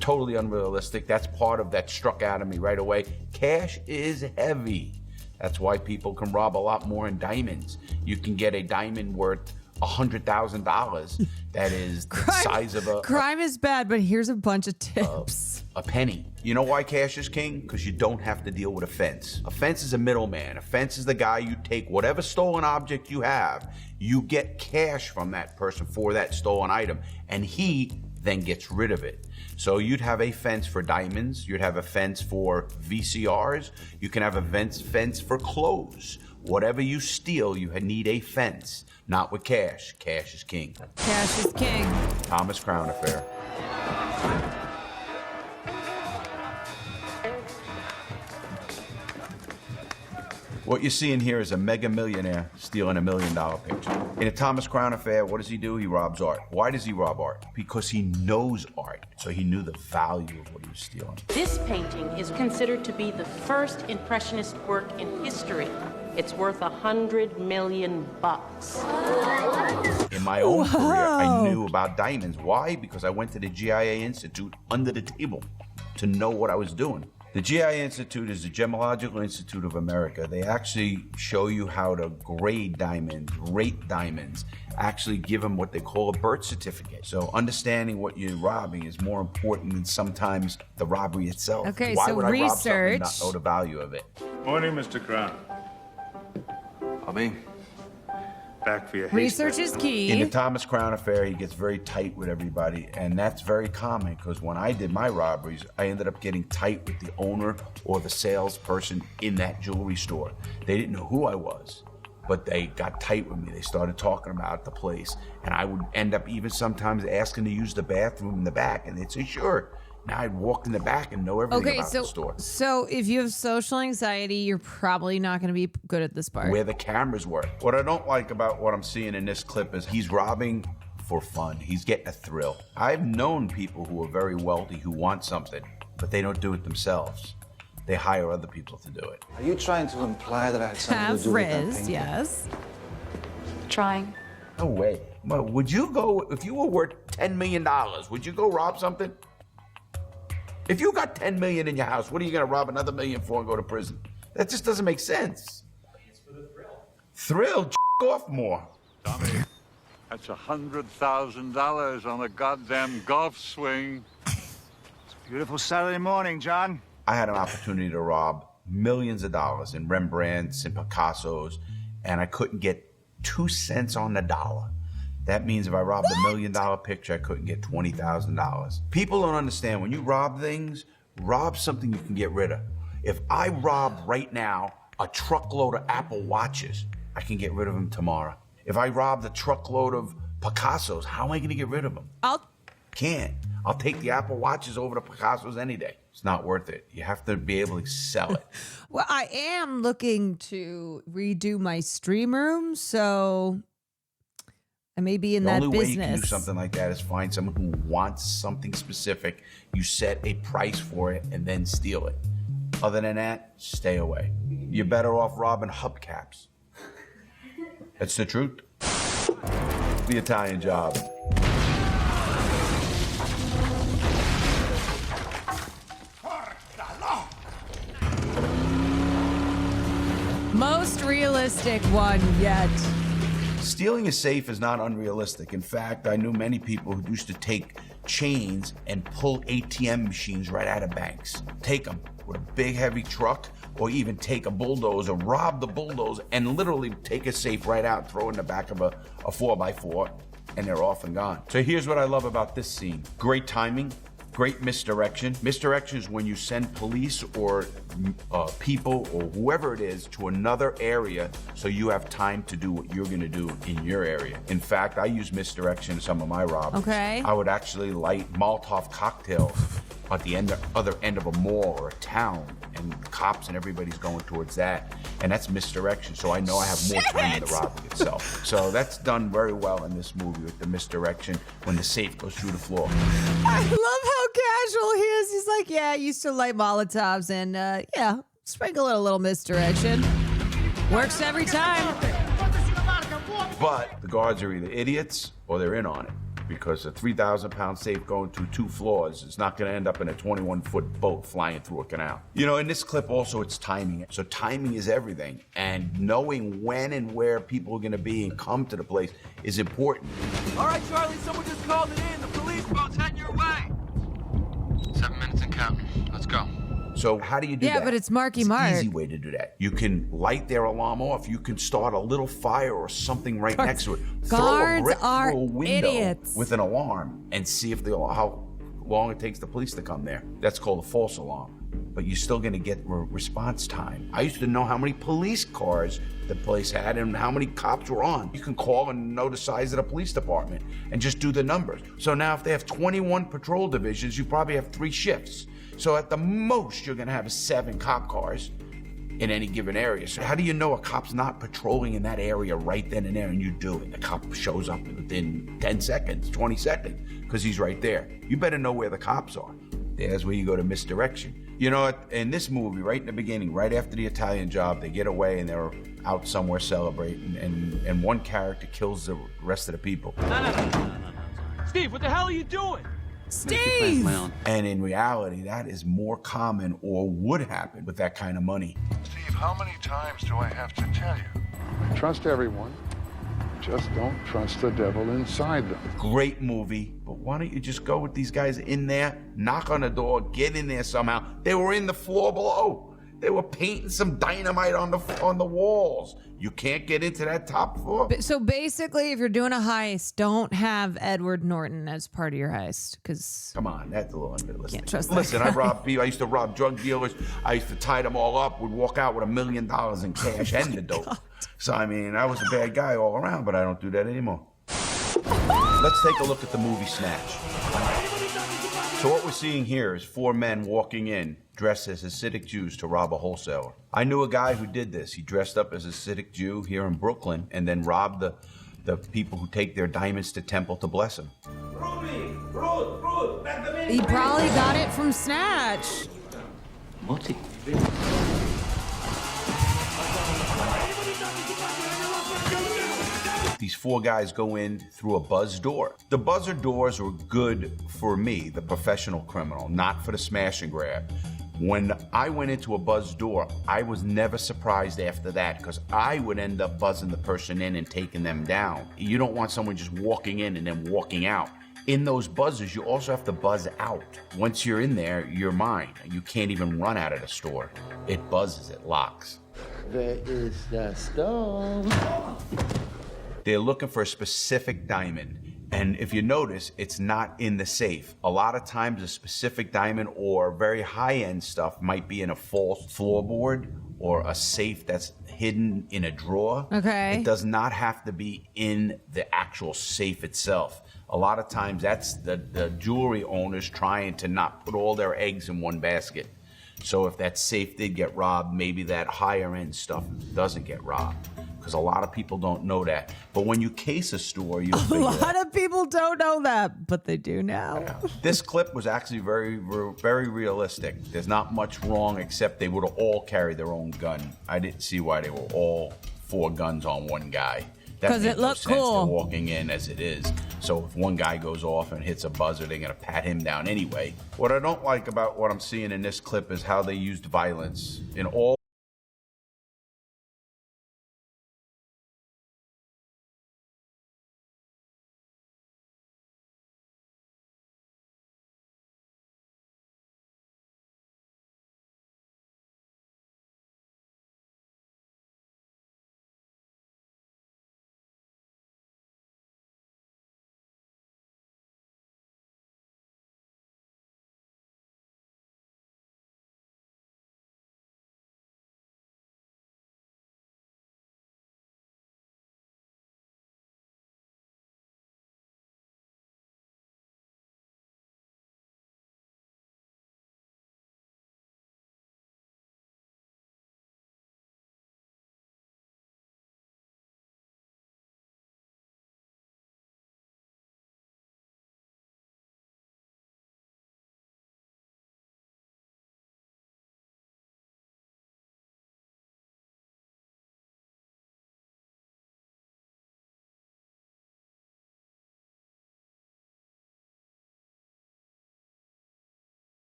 totally unrealistic. That's part of that struck out at me right away. Cash is heavy. That's why people can rob a lot more in diamonds. You can get a diamond worth $100,000 that is the size of a Crime is bad, but here's a bunch of tips. a penny. You know why cash is king? Because you don't have to deal with a fence. A fence is a middleman. A fence is the guy you take whatever stolen object you have, you get cash from that person for that stolen item, and he then gets rid of it. So you'd have a fence for diamonds, you'd have a fence for VCRs, you can have a fence for clothes. Whatever you steal, you need a fence. Not with cash. Cash is king. Cash is king. Thomas Crown Affair. What you're seeing here is a mega millionaire stealing $1 million picture. In a Thomas Crown Affair, what does he do? He robs art. Why does he rob art? Because he knows art, so he knew the value of what he was stealing. This painting is considered to be the first Impressionist work in history. It's worth $100 million. In my own career, I knew about diamonds. Why? Because I went to the GIA Institute under the table to know what I was doing. The GIA Institute is the Gemological Institute of America. They actually show you how to grade diamonds, rate diamonds, actually give them what they call a birth certificate. So understanding what you're robbing is more important than sometimes the robbery itself. Okay, Why so would I rob something and research. not know the value of it? Morning, Mr. Crown. Bobby. Back for your Research is key. In the Thomas Crown Affair, he gets very tight with everybody, and that's very common because when I did my robberies, I ended up getting tight with the owner or the salesperson in that jewelry store. They didn't know who I was, but they got tight with me. They started talking about the place, and I would end up even sometimes asking to use the bathroom in the back, and they'd say, sure. Now I'd walk in the back and know everything about the store. So if you have social anxiety, you're probably not going to be good at this part. Where the cameras were. What I don't like about what I'm seeing in this clip is he's robbing for fun. He's getting a thrill. I've known people who are very wealthy who want something, but they don't do it themselves. they hire other people to do it. Are you trying to imply that I had something to do with that painting? Yes. Trying. No way. Well, would you go, if you were worth $10 million, would you go rob something? If you got $10 million in your house, what are you going to rob another $1 million for and go to prison? That just doesn't make sense. It's for the thrill. Thrill? Off more. Tommy, that's $100,000 on a goddamn golf swing. It's a beautiful Saturday morning, John. I had an opportunity to rob millions of dollars in Rembrandts and Picassos, and I couldn't get 2 cents on the dollar. That means if I robbed $1 million picture, I couldn't get $20,000. People don't understand, when you rob things, rob something you can get rid of. If I robbed right now a truckload of Apple Watches, I can get rid of them tomorrow. If I robbed a truckload of Picassos, how am I gonna get rid of them? Can't. I'll take the Apple Watches over the Picassos any day. It's not worth it. You have to be able to sell it. Well, I am looking to redo my stream room, so I may be in that business. The only way you can do something like that is find someone who wants something specific. You set a price for it and then steal it. Other than that, stay away. You're better off robbing hubcaps. That's the truth. The Italian Job. Most realistic one yet. Stealing a safe is not unrealistic. In fact, I knew many people who used to take chains and pull ATM machines right out of banks. Take them with a big heavy truck, or even take a bulldozer, rob the bulldozer, and literally take a safe right out, throw it in the back of a 4x4, and they're off and gone. So here's what I love about this scene. Great timing, great misdirection. Misdirection is when you send police or people or whoever it is to another area so you have time to do what you're gonna do in your area. In fact, I use misdirection in some of my robberies. Okay. I would actually light Molotov cocktails at the other end of a mall or a town, and cops and everybody's going towards that. And that's misdirection, so I know I have more time in the robbery itself. So that's done very well in this movie with the misdirection when the safe goes through the floor. I love how casual he is. He's like, yeah, I used to light Molotovs and yeah, sprinkle a little misdirection. Works every time. But the guards are either idiots or they're in on it, because a 3,000-pound safe going through 2 floors is not going to end up in a 21-foot boat flying through a canal. You know, in this clip also, it's timing. So timing is everything, and knowing when and where people are going to be and come to the place is important. All right, Charlie, someone just called it in. The police boat's heading your way. 7 minutes and counting. Let's go. So how do you do that? Yeah, but it's Marky It's Mark. an easy way to do that. You can light their alarm off. You can start a little fire or something right next to it. Throw a Guards brick are through a window idiots. with an alarm and see if how long it takes the police to come there. That's called a false alarm. But you're still going to get response time. I used to know how many police cars the place had and how many cops were on. You can call and know the size of the police department and just do the numbers. So now if they have 21 patrol divisions, you probably have 3 shifts. So at the most, you're gonna have 7 cop cars in any given area. So how do you know a cop's not patrolling in that area right then and there, and you do, and the cop shows up within 10 seconds, 20 seconds, because he's right there? You better know where the cops are. There's where you go to misdirection. You know, in this movie, right in the beginning, right after the Italian Job, they get away and they're out somewhere celebrating, and one character kills the rest of the people. No. Steve, what the hell are you doing? Steve! And in reality, that is more common or would happen with that kind of money. Steve, how many times do I have to tell you? Trust everyone. Just don't trust the devil inside them. Great movie, but why don't you just go with these guys in there, knock on the door, get in there somehow. They were in the floor below. They were painting some dynamite on the walls. You can't get into that top floor. So basically, if you're doing a heist, don't have Edward Norton as part of your heist, because come on, that's a little unrealistic. Can't trust that Listen, guy. I robbed people. I used to rob drug dealers. I used to tie them all up. Would walk out with $1 million in cash and the dope. So I mean, I was a bad guy all around, but I don't do that anymore. Let's take a look at the movie Snatch. So what we're seeing here is 4 men walking in dressed as Hasidic Jews to rob a wholesaler. I knew a guy who did this. He dressed up as a Hasidic Jew here in Brooklyn and then robbed the people who take their diamonds to temple to bless him. He probably got it from Snatch. Moti. These four guys go in through a buzz door. The buzzer doors were good for me, the professional criminal, not for the smash and grab. When I went into a buzz door, I was never surprised after that because I would end up buzzing the person in and taking them down. You don't want someone just walking in and then walking out. In those buzzers, you also have to buzz out. Once you're in there, you're mine. You can't even run out of the store. It buzzes, it locks. Where is the stone? They're looking for a specific diamond. And if you notice, it's not in the safe. A lot of times a specific diamond or very high-end stuff might be in a false floorboard or a safe that's hidden in a drawer. Okay. It does not have to be in the actual safe itself. A lot of times that's the jewelry owners trying to not put all their eggs in one basket. So if that safe did get robbed, maybe that higher end stuff doesn't get robbed. Because a lot of people don't know that. But when you case a store, you A lot of people don't know that, but they do now. Yeah. This clip was actually very realistic. There's not much wrong except they would have all carried their own gun. I didn't see why they were all four guns on one guy. Because it looked cool. They're walking in as it is. So if one guy goes off and hits a buzzer, they're gonna pat him down anyway. What I don't like about what I'm seeing in this clip is how they used violence in all.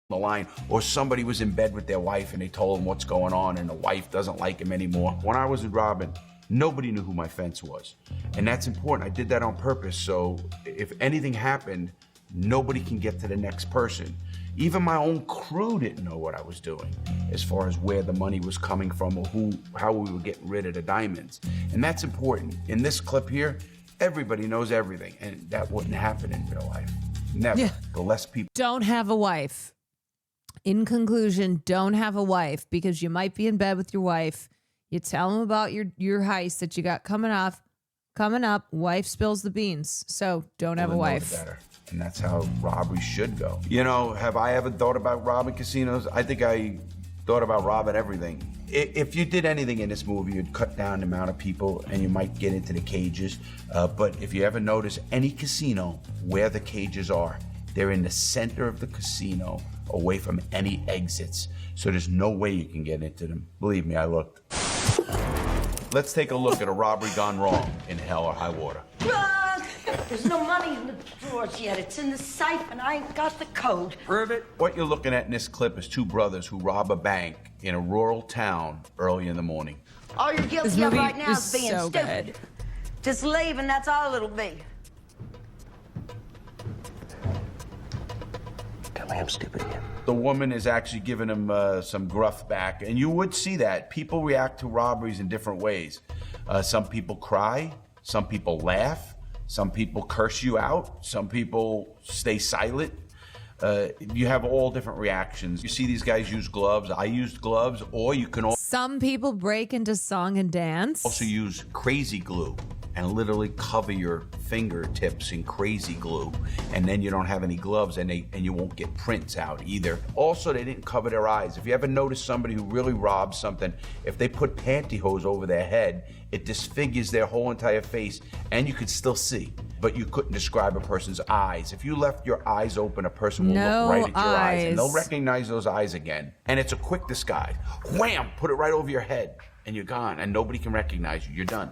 The line, or somebody was in bed with their wife and they told him what's going on and the wife doesn't like him anymore. When I was with Robin, nobody knew who my fence was. And that's important. I did that on purpose. So if anything happened, nobody can get to the next person. Even my own crew didn't know what I was doing as far as where the money was coming from or how we were getting rid of the diamonds. And that's important. In this clip here, everybody knows everything, and that wouldn't happen in real life. Never. Yeah. The less people. Don't have a wife. In conclusion, don't have a wife because you might be in bed with your wife. You tell them about your heist that you got coming up. Wife spills the beans. So don't have a wife. Better. And that's how robbery should go. You know, have I ever thought about robbing casinos? I think I thought about robbing everything. If you did anything in this movie, you'd cut down the amount of people and you might get into the cages. But if you ever notice any casino where the cages are, they're in the center of the casino, away from any exits. So there's no way you can get into them. Believe me, I looked. Let's take a look at a robbery gone wrong in Hell or High Water. There's no money in the drawers yet. It's in the safe, and I ain't got the code. Prove it. What you're looking at in this clip is two brothers who rob a bank in a rural town early in the morning. All you're guilty of right now is being stupid. Just leave, and that's all it'll be. Tell me I'm stupid again. The woman is actually giving him some gruff back, and you would see that. People react to robberies in different ways. Some people cry, some people laugh, some people curse you out, some people stay silent. You have all different reactions. You see these guys use gloves. I used gloves, or you can Some people break into song and dance. also use crazy glue and literally cover your fingertips in crazy glue, and then you don't have any gloves, and you won't get prints out either. Also, they didn't cover their eyes. If you ever notice somebody who really robs something, if they put pantyhose over their head, it disfigures their whole entire face, and you could still see, but you couldn't describe a person's eyes. If you left your eyes open, a person will look right at your eyes, and they'll recognize those eyes again. And it's a quick disguise. Wham! Put it right over your head, and you're gone, and nobody can recognize you. You're done.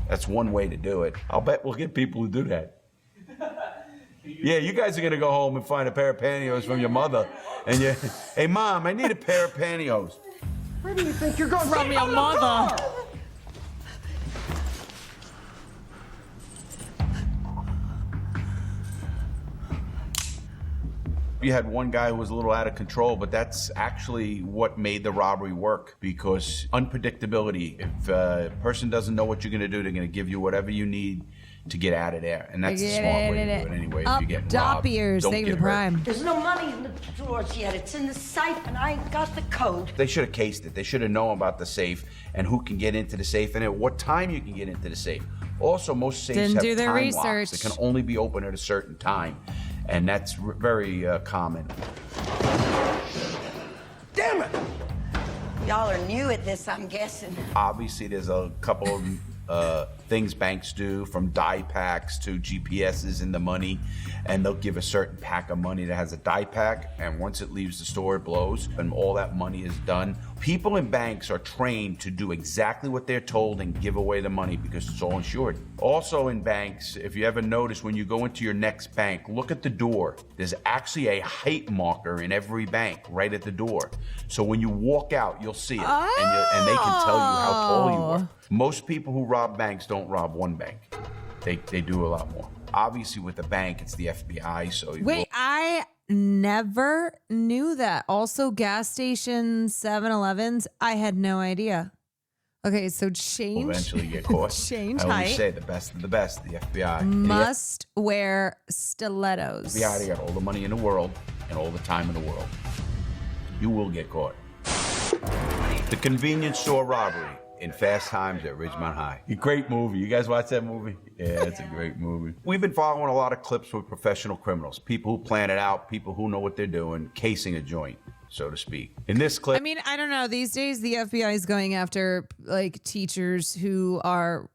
That's one way to do it. I'll bet we'll get people who do that. Yeah, you guys are gonna go home and find a pair of pantyhose from your mother, and hey Mom, I need a pair of pantyhose. Where do you think you're going? From your mother. You had one guy who was a little out of control, but that's actually what made the robbery work, because unpredictability. If a person doesn't know what you're gonna do, they're gonna give you whatever you need to get out of there. And that's the smart way to do it anyway. If you're getting robbed, don't get hurt. There's no money in the drawers yet. It's in the safe, and I ain't got the code. They should have cased it. They should have known about the safe and who can get into the safe and at what time you can get into the safe. Also, most safes Didn't have do their time research. locks. They can only be open at a certain time, and that's very common. Damn it! Y'all are new at this, I'm guessing. Obviously, there's a couple of things banks do, from die packs to GPSs in the money, and they'll give a certain pack of money that has a die pack, and once it leaves the store, it blows, and all that money is done. People in banks are trained to do exactly what they're told and give away the money because it's all insured. Also in banks, if you ever notice, when you go into your next bank, look at the door. There's actually a height marker in every bank right at the door. So when you walk out, you'll see it, and they can tell you how tall you are. Most people who rob banks don't rob one bank. They do a lot more. Obviously, with the bank, it's the FBI, so... Wait, I never knew that. Also, gas stations, 7-Elevens, I had no idea. Okay, so change... Eventually get caught. Change I always height. say the best of the best, the FBI. Must wear stilettos. The FBI, they got all the money in the world and all the time in the world. You will get caught. The convenience store robbery in Fast Times at Ridgemont High. A great movie. You guys watch that movie? Yeah, it's a great movie. We've been following a lot of clips with professional criminals, people who plan it out, people who know what they're doing, casing a joint, so to speak. In this clip... I mean, I don't know. These days, the FBI is going after, like, teachers who are...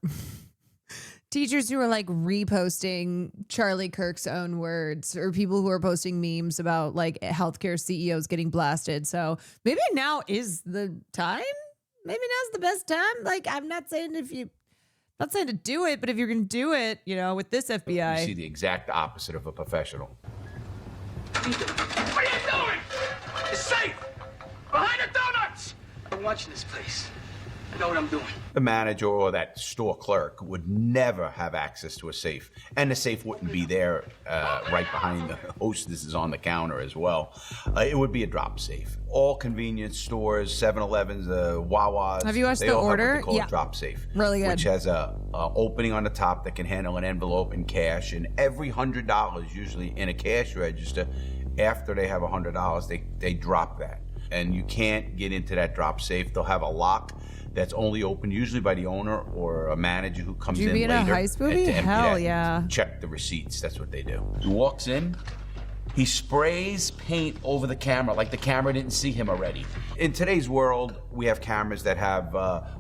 teachers who are, like, reposting Charlie Kirk's own words, or people who are posting memes about, like, healthcare CEOs getting blasted. So maybe now is the time? Maybe now's the best time. Like, I'm not saying to do it, but if you're going to do it, you know, with this FBI. You see the exact opposite of a professional. What are you doing? It's safe! Behind the donuts! I'm watching this place. I know what I'm doing. The manager or that store clerk would never have access to a safe. And the safe wouldn't be there right behind the hostesses on the counter as well. It would be a drop safe. All convenience stores, 7-Elevens, Wawas. Have you watched they The all Order? Have what they call Yeah. a drop safe. Really good. Which has a opening on the top that can handle an envelope and cash. And every $100 usually in a cash register, after they have $100, they drop that. And you can't get into that drop safe. They'll have a lock that's only opened usually by the owner or a manager who comes Would you in be in a later. heist movie? to empty Hell that, yeah. check the receipts. That's what they do. He walks in. He sprays paint over the camera like the camera didn't see him already. In today's world, we have cameras that have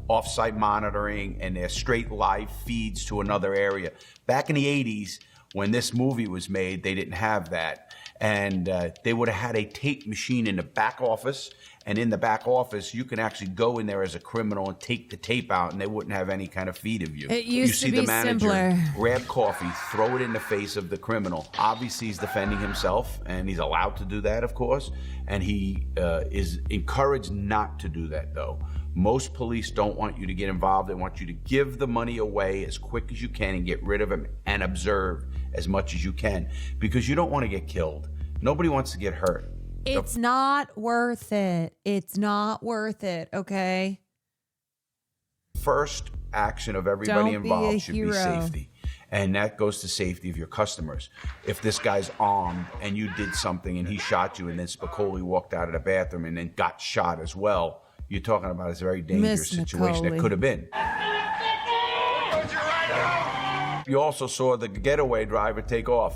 off-site monitoring and they're straight live feeds to another area. Back in the 80s, when this movie was made, they didn't have that. And they would have had a tape machine in the back office. And in the back office, you can actually go in there as a criminal and take the tape out, and they wouldn't have any kind of feed of you. It You used see to be the manager simpler. grab coffee, throw it in the face of the criminal. Obviously, he's defending himself, and he's allowed to do that, of course. And he is encouraged not to do that, though. Most police don't want you to get involved. They want you to give the money away as quick as you can and get rid of him and observe as much as you can because you don't want to get killed. Nobody wants to get hurt. It's not worth it. It's not worth it, okay? First action of everybody Don't be a involved should be hero. safety. And that goes to safety of your customers. If this guy's armed and you did something and he shot you and then Spicoli walked out of the bathroom and then got shot as well, you're talking about a very dangerous Miss situation that Nicole. could have been. You also saw the getaway driver take off.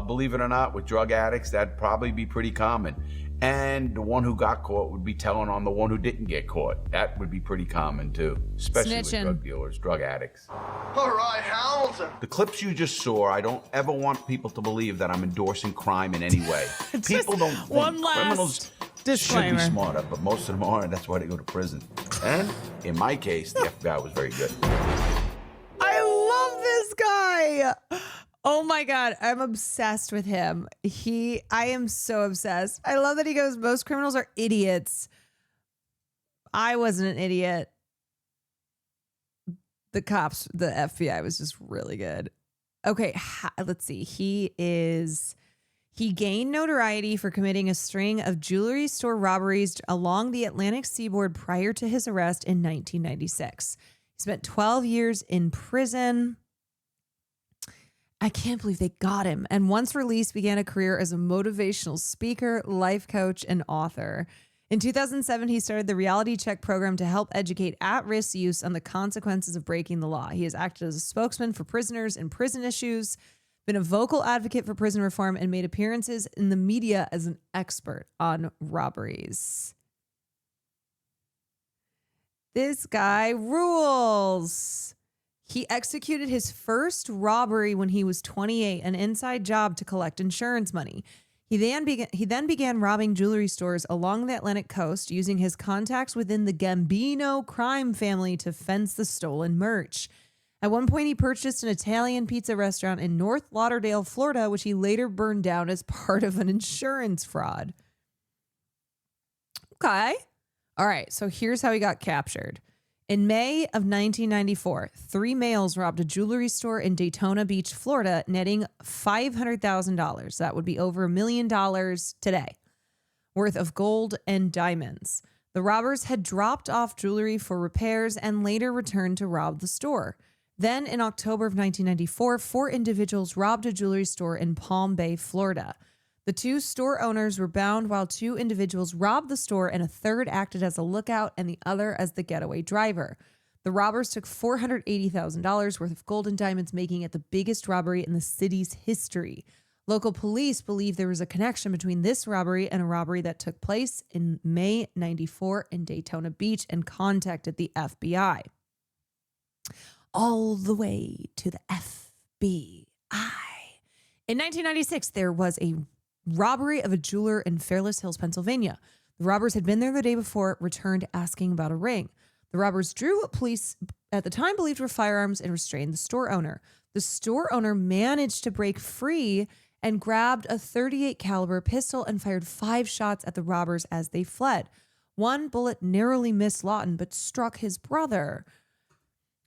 Believe it or not, with drug addicts, that'd probably be pretty common. And the one who got caught would be telling on the one who didn't get caught. That would be pretty common too, especially Snitching. with drug dealers, drug addicts. All right, hounds. The clips you just saw, I don't ever want people to believe that I'm endorsing crime in any way. People don't think one last criminals disclaimer. should be smarter, but most of them aren't. That's why they go to prison. And in my case, the FBI was very good. I love this guy. Oh my God. I'm obsessed with him. I am so obsessed. I love that he goes, most criminals are idiots. I wasn't an idiot. The cops, the FBI was just really good. Okay. Let's see. He gained notoriety for committing a string of jewelry store robberies along the Atlantic seaboard prior to his arrest in 1996. He spent 12 years in prison. I can't believe they got him. And once released, began a career as a motivational speaker, life coach, and author. In 2007, he started the Reality Check program to help educate at-risk youth on the consequences of breaking the law. He has acted as a spokesman for prisoners and prison issues, been a vocal advocate for prison reform, and made appearances in the media as an expert on robberies. This guy rules. He executed his first robbery when he was 28, an inside job to collect insurance money. He then began robbing jewelry stores along the Atlantic coast, using his contacts within the Gambino crime family to fence the stolen merch. At one point, he purchased an Italian pizza restaurant in North Lauderdale, Florida, which he later burned down as part of an insurance fraud. Okay. All right, so here's how he got captured. In May of 1994, 3 males robbed a jewelry store in Daytona Beach, Florida, netting $500,000. That would be over $1 million today, worth of gold and diamonds. The robbers had dropped off jewelry for repairs and later returned to rob the store. Then in October of 1994, 4 individuals robbed a jewelry store in Palm Bay, Florida. The 2 store owners were bound while 2 individuals robbed the store and a third acted as a lookout and the other as the getaway driver. The robbers took $480,000 worth of gold and diamonds, making it the biggest robbery in the city's history. Local police believe there was a connection between this robbery and a robbery that took place in May 94 in Daytona Beach and contacted the FBI. All the way to the FBI. In 1996, there was a robbery of a jeweler in Fairless Hills, Pennsylvania. The robbers had been there the day before, returned asking about a ring. The robbers drew what police at the time believed were firearms and restrained the store owner. The store owner managed to break free and grabbed a .38 caliber pistol and fired 5 shots at the robbers as they fled. One bullet narrowly missed Lawton but struck his brother.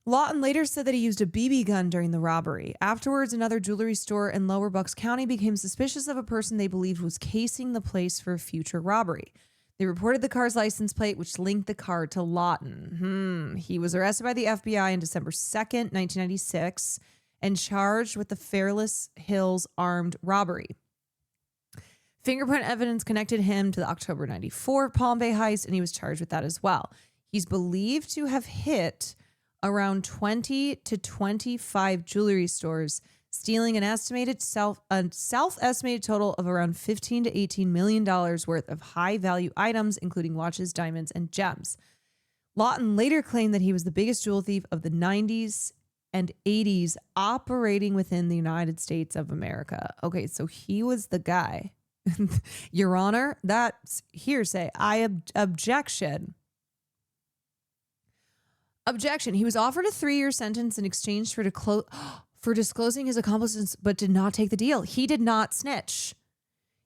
Lawton later said that he used a BB gun during the robbery. Afterwards, another jewelry store in Lower Bucks County became suspicious of a person they believed was casing the place for a future robbery. They reported the car's license plate, which linked the car to Lawton. He was arrested by the FBI on December 2nd, 1996, and charged with the Fairless Hills armed robbery. Fingerprint evidence connected him to the October 94 Palm Bay heist, and he was charged with that as well. He's believed to have hit around 20 to 25 jewelry stores, stealing an estimated self-estimated total of around $15 to $18 million worth of high-value items, including watches, diamonds, and gems. Lawton later claimed that he was the biggest jewel thief of the 90s and 80s operating within the United States of America. Okay, so he was the guy. Your Honor, that's hearsay. Objection. Objection. He was offered a 3-year sentence in exchange for disclosing his accomplices, but did not take the deal. He did not snitch.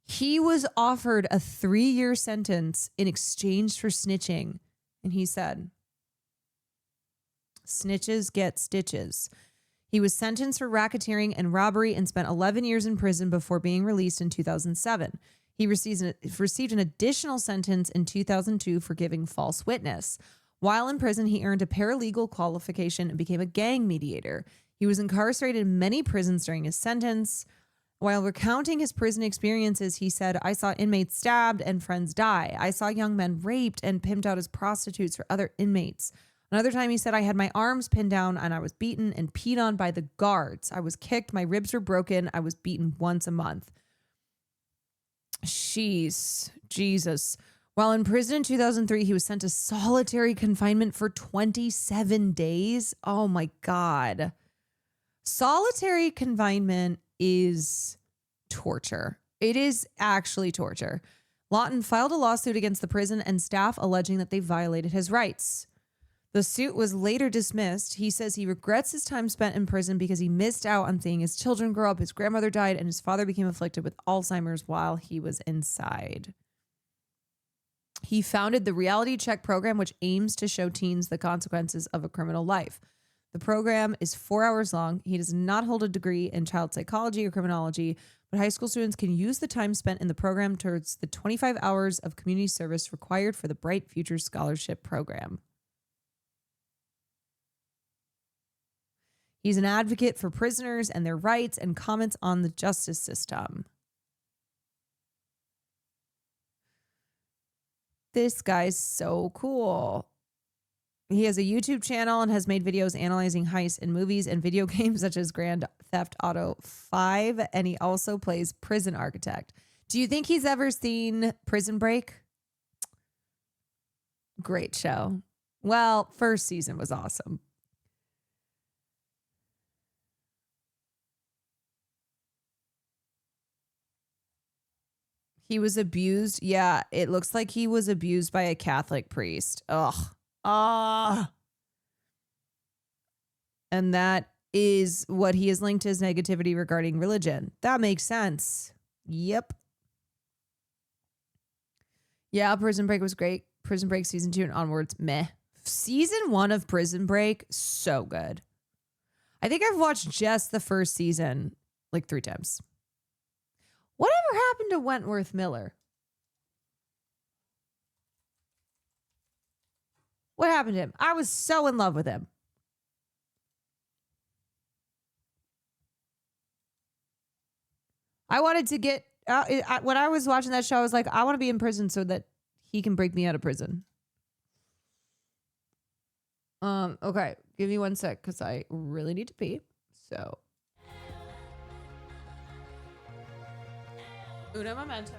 He was offered a 3-year sentence in exchange for snitching. And he said, snitches get stitches. He was sentenced for racketeering and robbery and spent 11 years in prison before being released in 2007. He received an additional sentence in 2002 for giving false witness. While in prison, he earned a paralegal qualification and became a gang mediator. He was incarcerated in many prisons during his sentence. While recounting his prison experiences, he said, I saw inmates stabbed and friends die. I saw young men raped and pimped out as prostitutes for other inmates. Another time he said, I had my arms pinned down and I was beaten and peed on by the guards. I was kicked. My ribs were broken. I was beaten once a month. Jeez, Jesus. While in prison in 2003, he was sent to solitary confinement for 27 days. Oh my God. Solitary confinement is torture. It is actually torture. Lawton filed a lawsuit against the prison and staff alleging that they violated his rights. The suit was later dismissed. He says he regrets his time spent in prison because he missed out on seeing his children grow up. His grandmother died and his father became afflicted with Alzheimer's while he was inside. He founded the Reality Check program, which aims to show teens the consequences of a criminal life. The program is 4 hours long. He does not hold a degree in child psychology or criminology, but high school students can use the time spent in the program towards the 25 hours of community service required for the Bright Futures Scholarship Program. He's an advocate for prisoners and their rights and comments on the justice system. This guy's so cool. He has a YouTube channel and has made videos analyzing heists in movies and video games such as Grand Theft Auto 5, and he also plays Prison Architect. Do you think he's ever seen Prison Break? Great show. Well, first season was awesome. He was abused. Yeah, it looks like he was abused by a Catholic priest. Ugh. And that is what he has linked his negativity regarding religion. That makes sense. Yep. Yeah, Prison Break was great. Prison Break season 2 and onwards, meh. Season 1 of Prison Break, so good. I think I've watched just the first season like 3 times. Whatever happened to Wentworth Miller? What happened to him? I was so in love with him. I wanted to get when I was watching that show, I was like, I want to be in prison so that he can break me out of prison. Okay, give me 1 sec because I really need to pee. So, uno momento.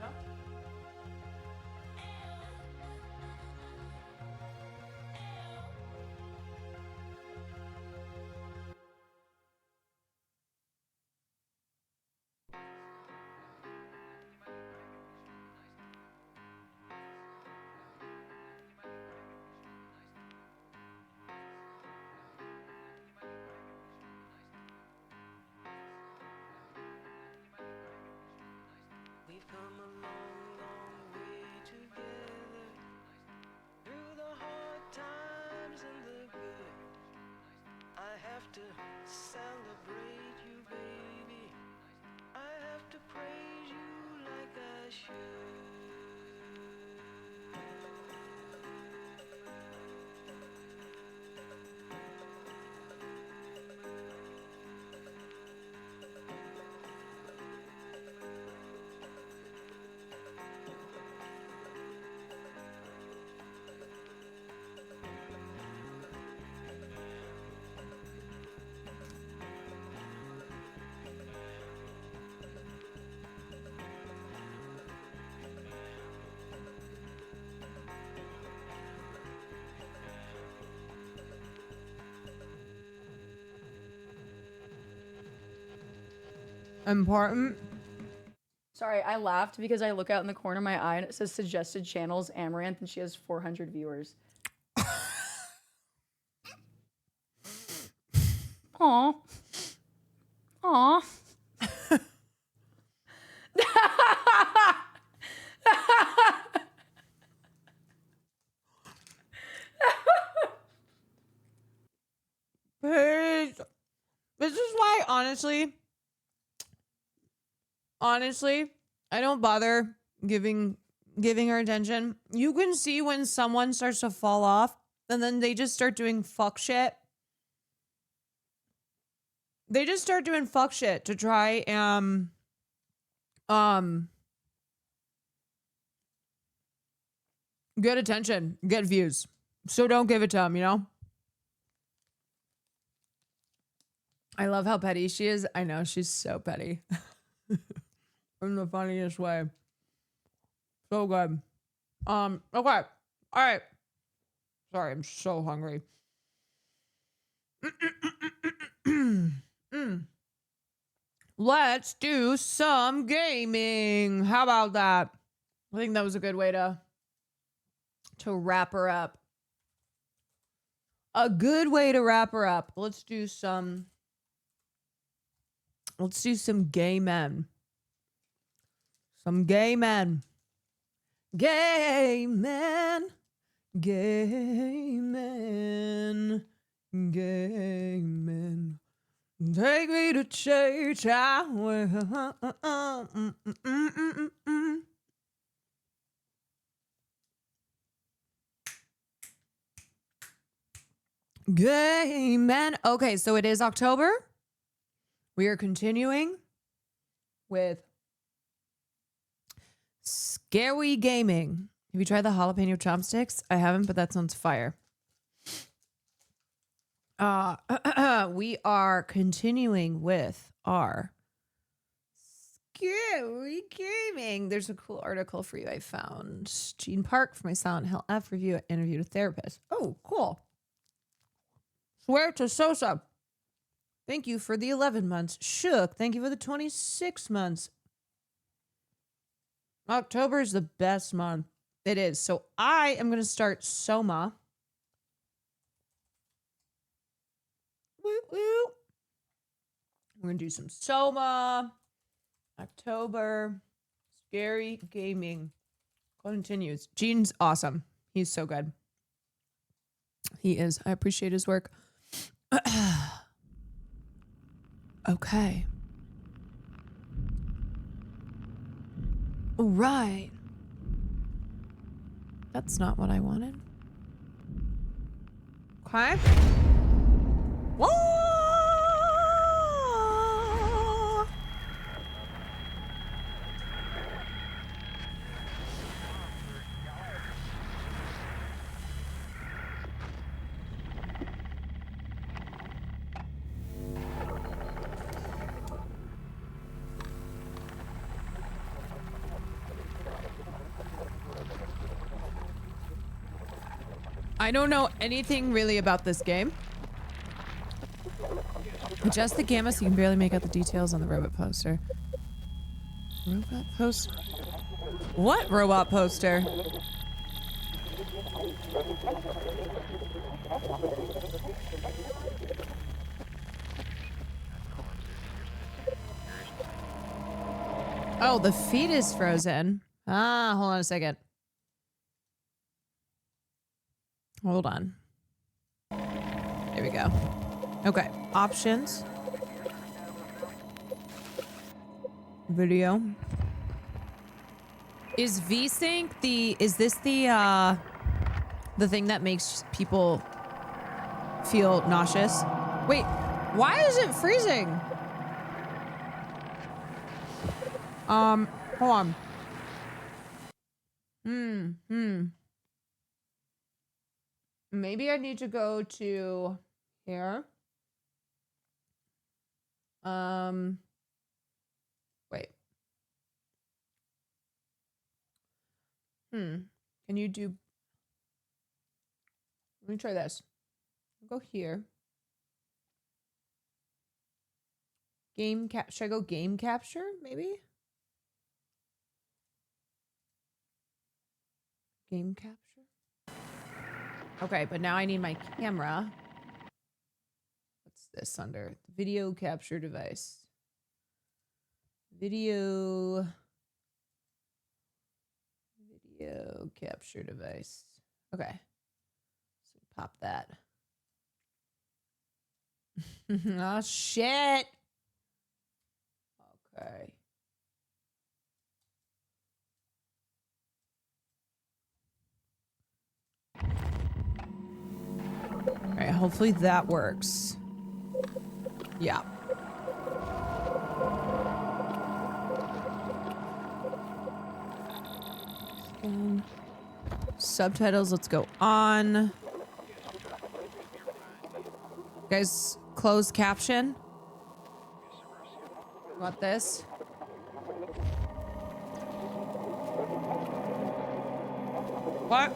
Important. Sorry, I laughed because I look out in the corner of my eye and it says suggested channels Amaranth and she has 400 viewers. Aw. Aw. Please. This is why, honestly, I don't bother giving her attention. You can see when someone starts to fall off and then they just start doing fuck shit. They just start doing fuck shit to try and get attention, get views. So don't give it to them, you know? I love how petty she is. I know, she's so petty. In the funniest way. So good. Okay. All right. Sorry, I'm so hungry. Let's do some gaming. How about that? I think that was a good way to wrap her up. A good way to wrap her up. Let's do some gay men. Some gay men. Gay men. Gay men. Gay men. Take me to church. I will. Gay men. Okay, so it is October. We are continuing with scary gaming. Have you tried the jalapeno chopsticks? I haven't, but that sounds fire. We are continuing with our scary gaming. There's a cool article for you I found. Gene Park for my Silent Hill F review. I interviewed a therapist. Oh, cool. Swear to Sosa. Thank you for the 11 months. Shook. Thank you for the 26 months. October is the best month. It is. So I am going to start SOMA. Woo woo. We're going to do some SOMA. October. Scary gaming. Continues. Gene's awesome. He's so good. He is. I appreciate his work. Okay. All right. That's not what I wanted. Okay. Whoa! I don't know anything really about this game. Adjust the gamma so you can barely make out the details on the robot poster. Robot poster? What robot poster? Oh, the feed is frozen. Ah, hold on a second. Hold on. There we go. Okay, options. Video. Is VSync is this the thing that makes people feel nauseous? Wait, why is it freezing? Hold on. Maybe I need to go to here. Wait. Can you do... Let me try this. I'll go here. Should I go game capture, maybe? Game capture? Okay, but now I need my camera. What's this under? Video capture device. Video capture device. Okay. So pop that. Oh, shit. Okay. All right, hopefully that works. Yeah. Subtitles, let's go on. Guys, closed caption. Want this? What?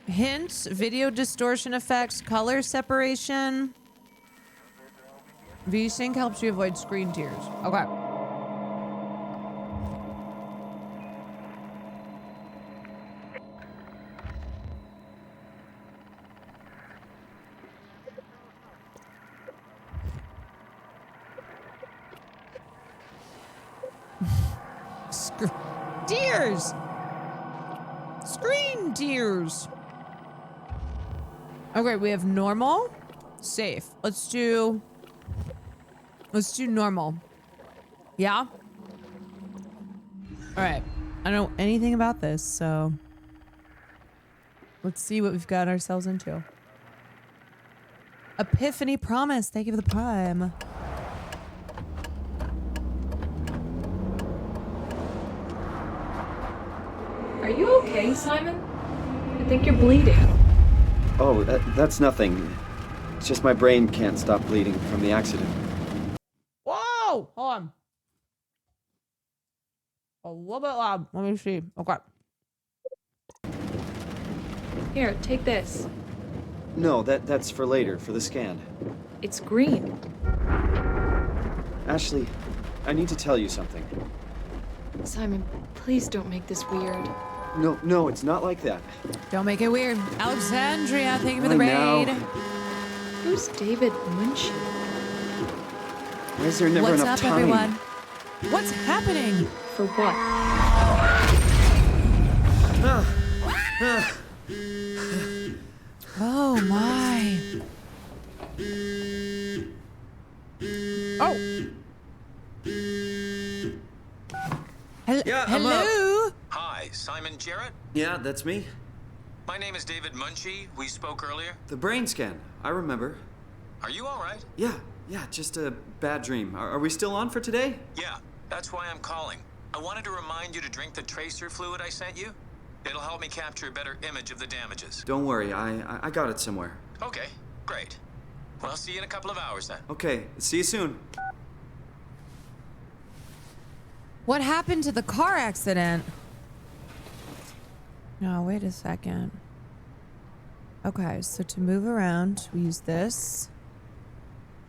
Hints, video distortion effects, color separation. VSync helps you avoid screen tears. Okay. Tears! Screen tears! Okay, we have normal, safe. Let's do normal. Yeah? Alright. I don't know anything about this, so let's see what we've got ourselves into. Epiphany Promise, thank you for the prime. Are you okay, Simon? I think you're bleeding. Oh, that's nothing. It's just my brain can't stop bleeding from the accident. Whoa! Hold on. A little bit loud. Let me see. Okay. Here, take this. No, that's for later, for the scan. It's green. Ashley, I need to tell you something. Simon, please don't make this weird. No, it's not like that. Don't make it weird. Alexandria, thank you for the Now. raid. Who's David Munchie? Why is there never What's enough up, time? everyone? What's happening? For what? Oh my. Oh. Yeah, I'm hello? Hi, Simon Jarrett? Yeah, that's me. My name is David Munchie. We spoke earlier. The brain scan. I remember. Are you all right? Yeah, just a bad dream. Are we still on for today? Yeah, that's why I'm calling. I wanted to remind you to drink the tracer fluid I sent you. It'll help me capture a better image of the damages. Don't worry, I got it somewhere. Okay, great. Well, I'll see you in a couple of hours then. Okay, see you soon. What happened to the car accident? No, wait a second. Okay, so to move around, we use this.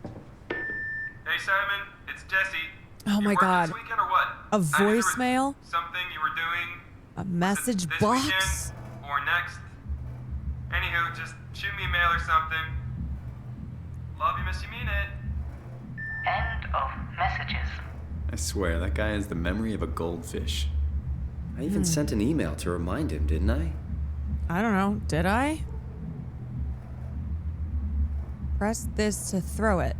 Hey Simon, it's Jesse. Oh my God. This weekend or what? A voicemail? Something you were doing. A message this box? Weekend or next. Anywho, just shoot me a mail or something. Love you, miss you, mean it. End of messages. I swear, that guy has the memory of a goldfish. I even sent an email to remind him, didn't I? I don't know. Did I? Press this to throw it.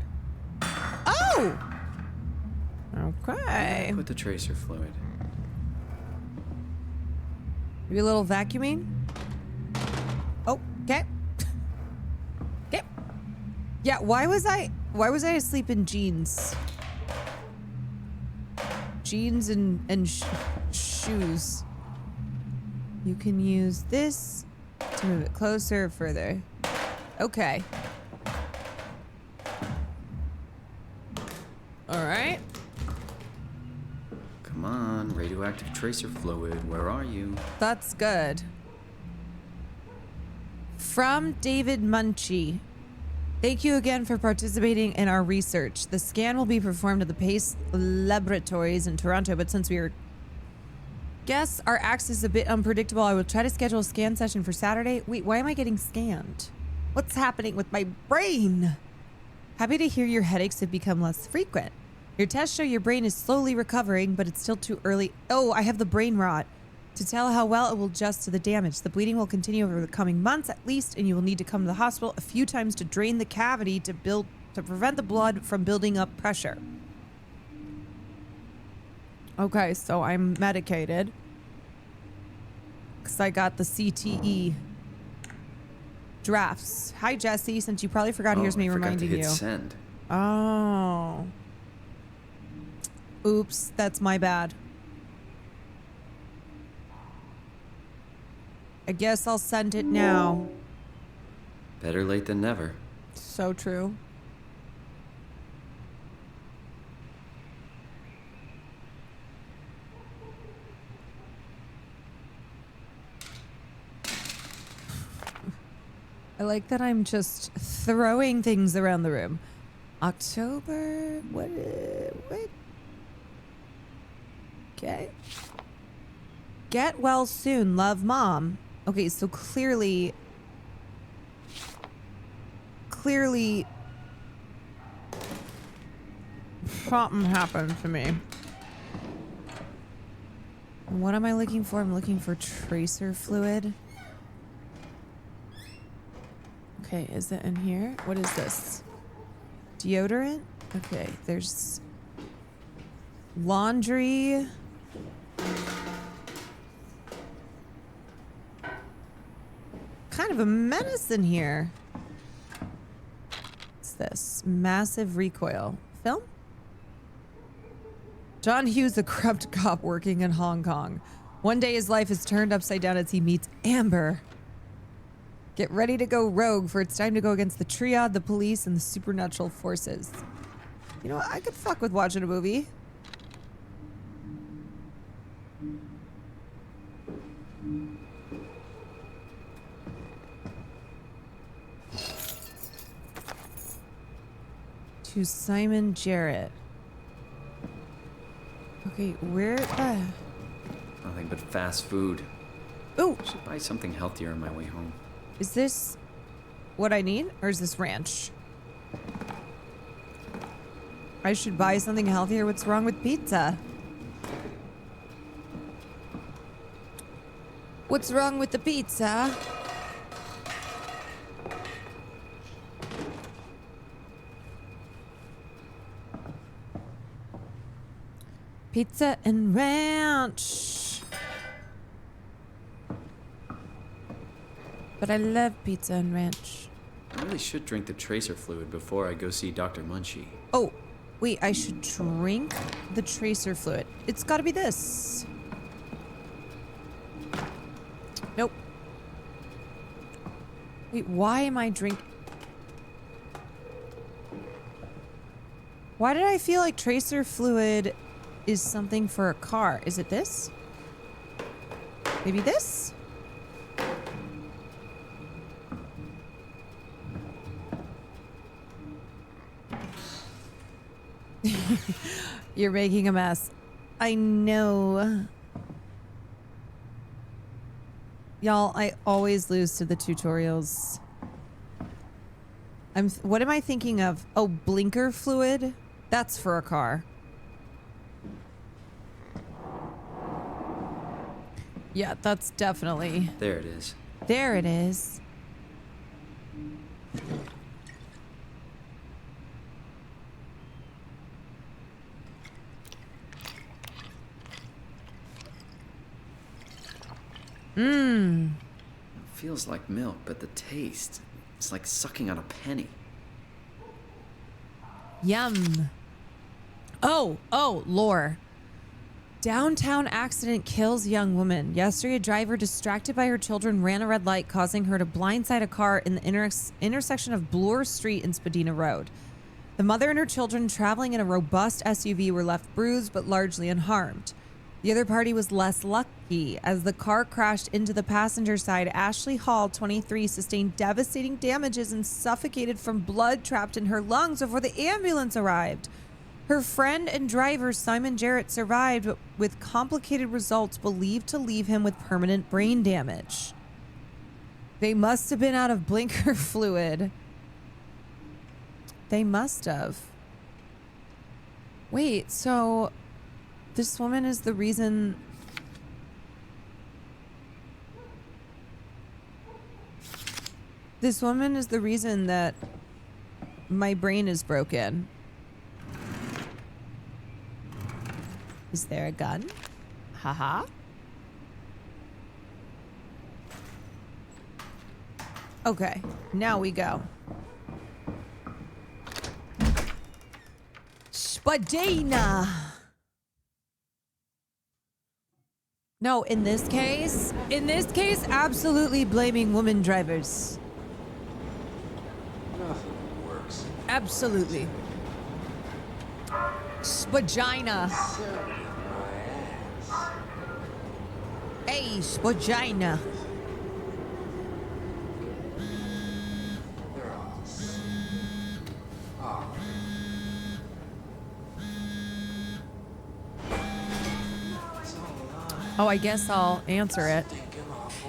Oh! Okay. Put the tracer fluid. Maybe a little vacuuming? Oh, okay. Okay. Yeah, why was I asleep in jeans? Jeans and shoes. You can use this to move it closer or further. Okay. All right. Come on, radioactive tracer fluid. Where are you? That's good. From David Munchie. Thank you again for participating in our research. The scan will be performed at the Pace Laboratories in Toronto, but since we guess our access is a bit unpredictable, I will try to schedule a scan session for Saturday. Wait, why am I getting scanned? What's happening with my brain? Happy to hear your headaches have become less frequent. Your tests show your brain is slowly recovering, but it's still too early. Oh, I have the brain rot. To tell how well it will adjust to the damage. The bleeding will continue over the coming months at least, and you will need to come to the hospital a few times to drain the cavity to prevent the blood from building up pressure. Okay, so I'm medicated. Because I got the CTE drafts. Hi, Jesse. Since you probably forgot, here's me reminding you. Send. Oh. Oops, that's my bad. I guess I'll send it now. Better late than never. So true. I like that I'm just throwing things around the room. October, what? Okay. Get well soon, love, Mom. Okay, so clearly something happened to me. What am I looking for? I'm looking for tracer fluid. Okay, is it in here? What is this? Deodorant? Okay, there's laundry. Kind of a menace in here. What's this? Massive recoil. Film? John Hughes, a corrupt cop working in Hong Kong. One day his life is turned upside down as he meets Amber. Get ready to go rogue, for it's time to go against the triad, the police, and the supernatural forces. You know what? I could fuck with watching a movie. To Simon Jarrett. Okay, where the... Nothing but fast food. Oh! Should buy something healthier on my way home. Is this what I need? Or is this ranch? I should buy something healthier. What's wrong with pizza? What's wrong with the pizza? Pizza and ranch. But I love pizza and ranch. I really should drink the tracer fluid before I go see Dr. Munchie. Oh, wait, I should drink the tracer fluid. It's gotta be this. Nope. Wait, why am I drinking? Why did I feel like tracer fluid is something for a car? Is it this? Maybe this? You're making a mess. I know. Y'all, I always lose to the tutorials. What am I thinking of? Oh, blinker fluid? That's for a car. Yeah, that's definitely... There it is. There it is. Mmm. It feels like milk, but the taste, it's like sucking on a penny. Yum. Oh, lore. Downtown accident kills young woman. Yesterday, a driver distracted by her children ran a red light, causing her to blindside a car in the intersection of Bloor Street and Spadina Road. The mother and her children traveling in a robust SUV were left bruised but largely unharmed. The other party was less lucky as the car crashed into the passenger side. Ashley Hall, 23, sustained devastating damages and suffocated from blood trapped in her lungs before the ambulance arrived. Her friend and driver, Simon Jarrett, survived, but with complicated results believed to leave him with permanent brain damage. They must have been out of blinker fluid. They must have. Wait, so this woman is the reason... This woman is the reason that my brain is broken. Is there a gun? Haha. Okay, now we go. Spadina. No, in this case, absolutely blaming women drivers. Nothing works. Absolutely. Spagina. Hey, spagina. Oh, I guess I'll answer it.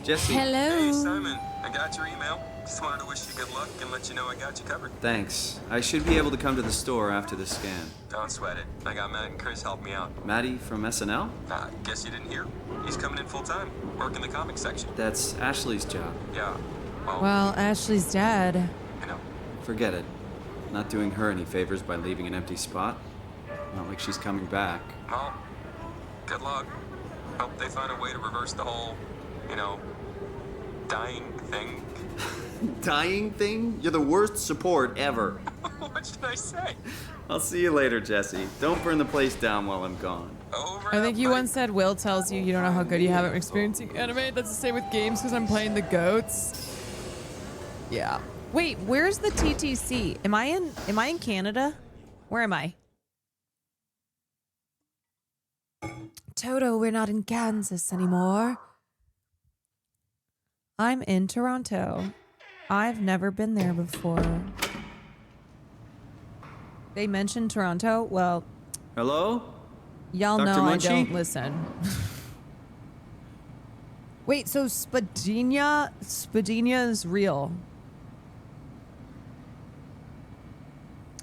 Jesse. Hello. Hey, Simon. I got your email. Just wanted to wish you good luck and let you know I got you covered. Thanks. I should be able to come to the store after the scan. Don't sweat it. I got Matt and Chris helping me out. Maddie from SNL? Guess you didn't hear? He's coming in full time, working the comics section. That's Ashley's job. Yeah. Well, Ashley's dead. You know. Forget it. Not doing her any favors by leaving an empty spot. Not like she's coming back. Well, good luck. Hope they find a way to reverse the whole, dying thing. Dying thing? You're the worst support ever. What should I say? I'll see you later, Jesse. Don't burn the place down while I'm gone. I think you once said Will tells you don't know how good you have at experiencing anime. That's the same with games because I'm playing the goats. Yeah. Wait, where's the TTC? Am I in Canada? Where am I? Toto, we're not in Kansas anymore. I'm in Toronto. I've never been there before. They mentioned Toronto? Well... Hello? Y'all Dr. know Munchie? I don't listen. Wait, so Spadina is real.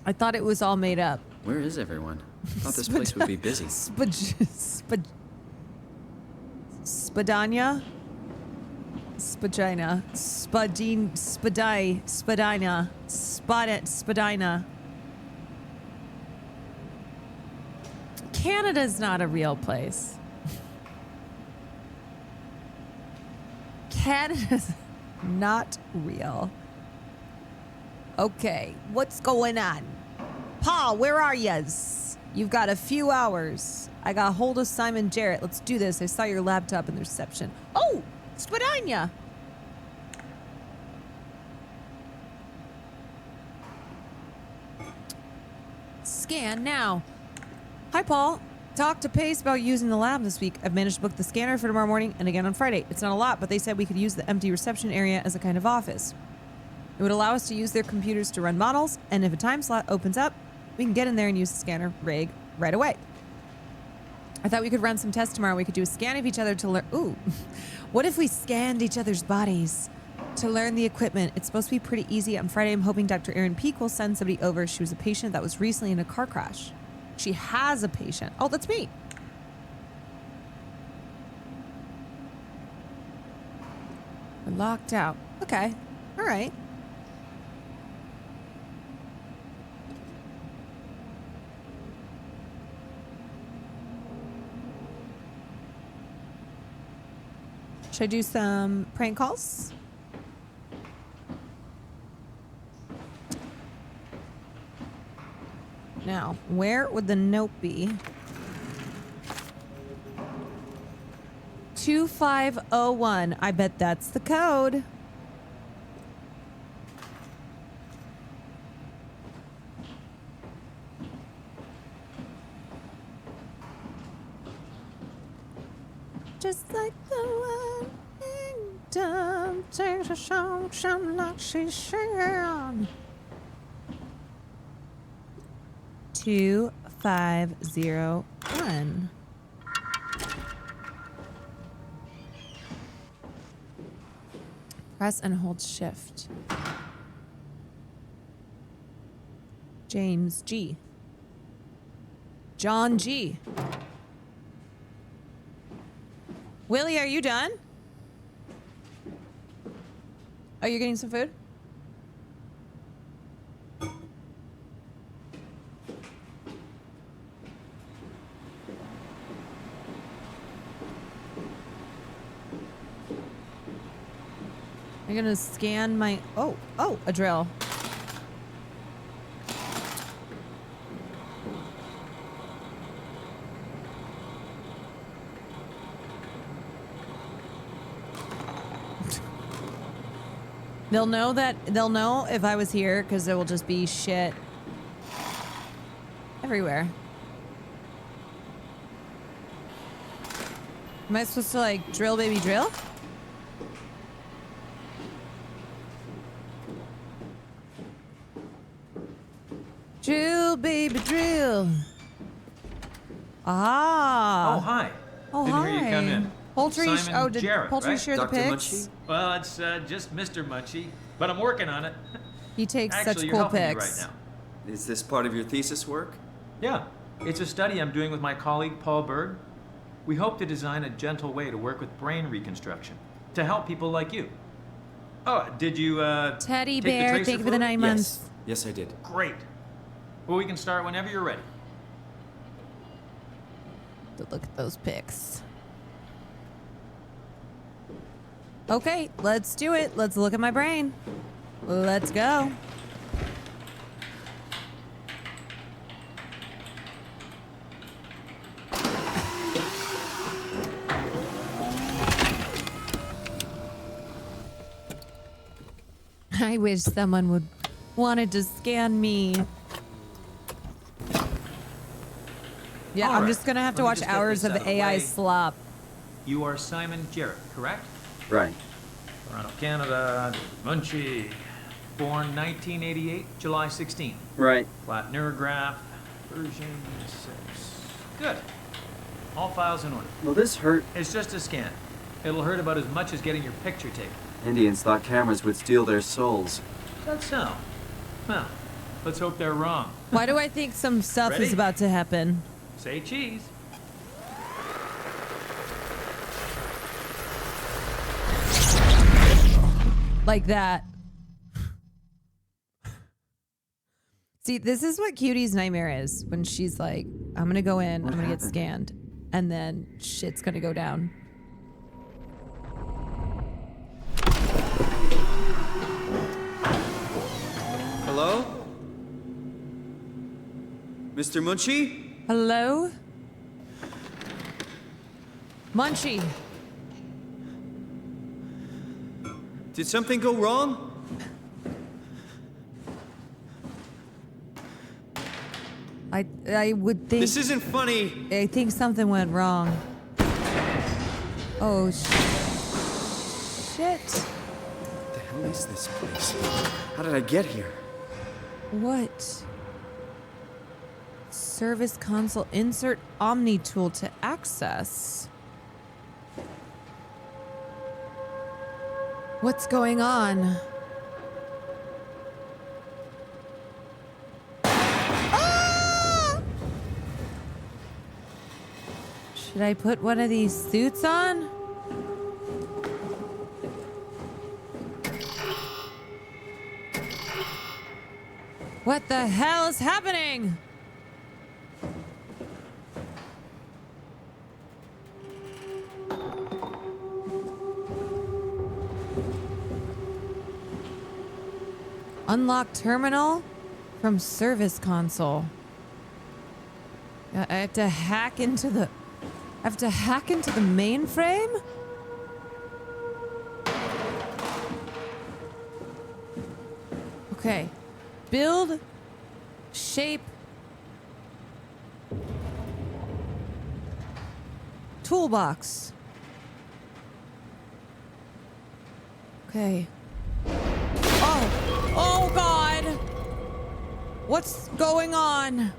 I thought it was all made up. Where is everyone? I thought this place would be busy. Spadina? Spadina. Spadina. Canada's not a real place. Canada's not real. Okay, what's going on? Paul, where are yas? You've got a few hours. I got hold of Simon Jarrett. Let's do this. I saw your laptop in the reception. Oh, Spadina. Scan now. Hi, Paul. Talked to Pace about using the lab this week. I've managed to book the scanner for tomorrow morning and again on Friday. It's not a lot, but they said we could use the empty reception area as a kind of office. It would allow us to use their computers to run models, and if a time slot opens up, we can get in there and use the scanner rig right away. I thought we could run some tests tomorrow. We could do a scan of each other to learn... Ooh. What if we scanned each other's bodies to learn the equipment? It's supposed to be pretty easy. On Friday, I'm hoping Dr. Erin Peak will send somebody over. She was a patient that was recently in a car crash. She has a patient. Oh, that's me. We're locked out. Okay. All right. Should I do some prank calls? Now, where would the note be? 2501. I bet that's the code. Just like the one kingdom takes a song, like she's singing. 2501. Press and hold shift. James G. John G. Willie, are you done? Are you getting some food? I'm gonna scan my, oh, a drill. They'll know if I was here because there will just be shit everywhere. Am I supposed to like drill baby drill? Drill, baby, drill. Ah. Oh, hi. Oh, Didn't hi. hear you come in. Poultry. Simon Did Jarrett, Poultry right? share the Dr. pics? Munchie? Well, it's just Mr. Munchie, but I'm working on it. He takes Actually, such you're cool helping me pics. right now. Is this part of your thesis work? Yeah, it's a study I'm doing with my colleague Paul Berg. We hope to design a gentle way to work with brain reconstruction to help people like you. Oh, did you Teddy take the bear, tracer thank you for the fluid? 9 months. Yes, I did. Great. Well, we can start whenever you're ready. Look at those pics. Okay, let's do it. Let's look at my brain. Let's go. I wish someone would wanted to scan me. Yeah, All I'm right, just gonna have to let me watch just get hours this of out the AI way. slop. You are Simon Jarrett, correct? Right. Toronto, Canada. Munchie. Born 1988, July 16. Right. Platner graph, version 6. Good. All files in order. Will this hurt? It's just a scan. It'll hurt about as much as getting your picture taken. Indians thought cameras would steal their souls. That's so. Well, let's hope they're wrong. Why do I think some stuff Ready? is about to happen? Say cheese. Like that. See, this is what Cutie's nightmare is. When she's like, I'm gonna go in, I'm gonna get scanned. And then shit's gonna go down. Hello? Mr. Munchie? Hello? Munchie. Did something go wrong? I would think... This isn't funny. I think something went wrong. Oh, shit. What the hell is this place? How did I get here? What? Service console. Insert Omni tool to access. What's going on? Ah! Should I put one of these suits on? What the hell is happening? Unlock terminal from service console. I have to hack into the... mainframe? Okay. Build, shape, toolbox. Okay. Oh God! What's going on?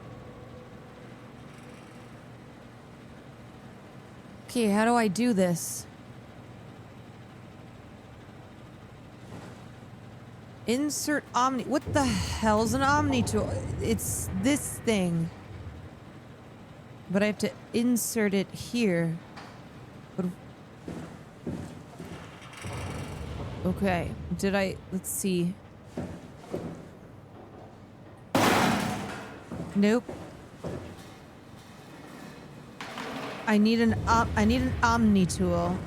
Okay, how do I do this? Insert Omni. What the hell's an Omni tool? It's this thing. But I have to insert it here. Okay. Let's see. Nope. I need an Omni tool.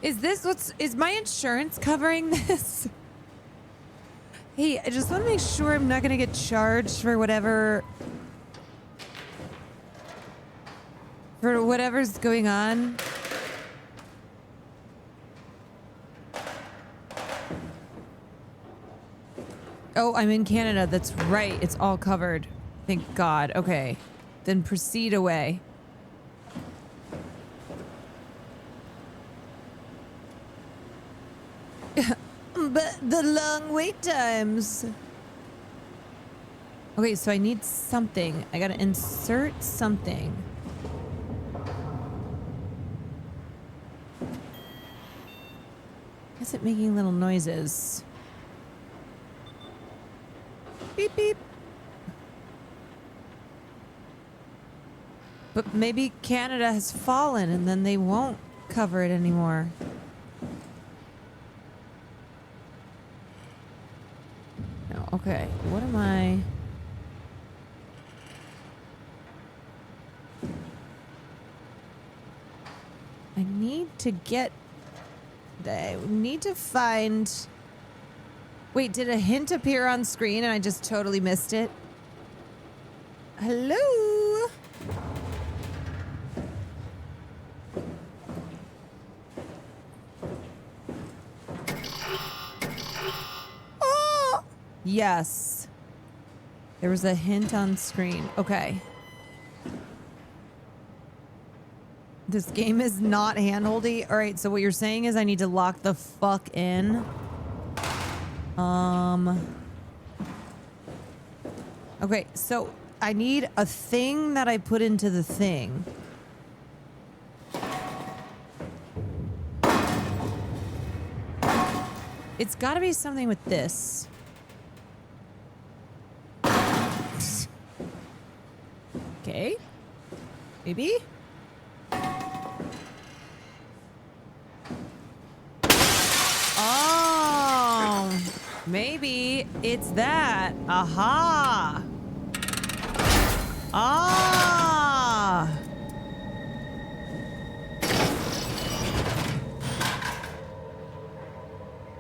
Is my insurance covering this? Hey, I just want to make sure I'm not going to get charged for whatever's going on. Oh, I'm in Canada. That's right. It's all covered. Thank God. Okay. Then proceed away. But the long wait times. Okay, so I need something. I gotta insert something. Why is it making little noises? Beep, beep. But maybe Canada has fallen and then they won't cover it anymore. No, okay. What am I... I need to find... Wait, did a hint appear on screen and I just totally missed it? Hello? Oh! Yes. There was a hint on screen. Okay. This game is not handholdy. All right, so what you're saying is I need to lock the fuck in. Okay, so I need a thing that I put into the thing. It's got to be something with this. Okay. Maybe? Oh, maybe it's that. Aha. Ah.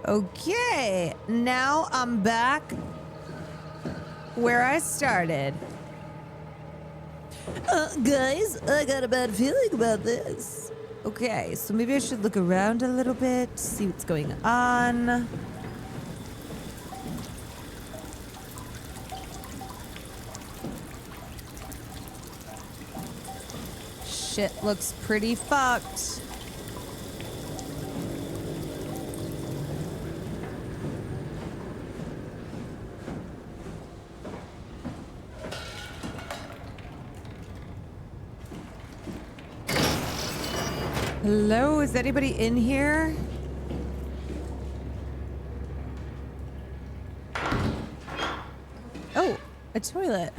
Okay, now I'm back where I started. Guys, I got a bad feeling about this. Okay, so maybe I should look around a little bit, see what's going on. Shit looks pretty fucked. Hello, is anybody in here? Oh, a toilet.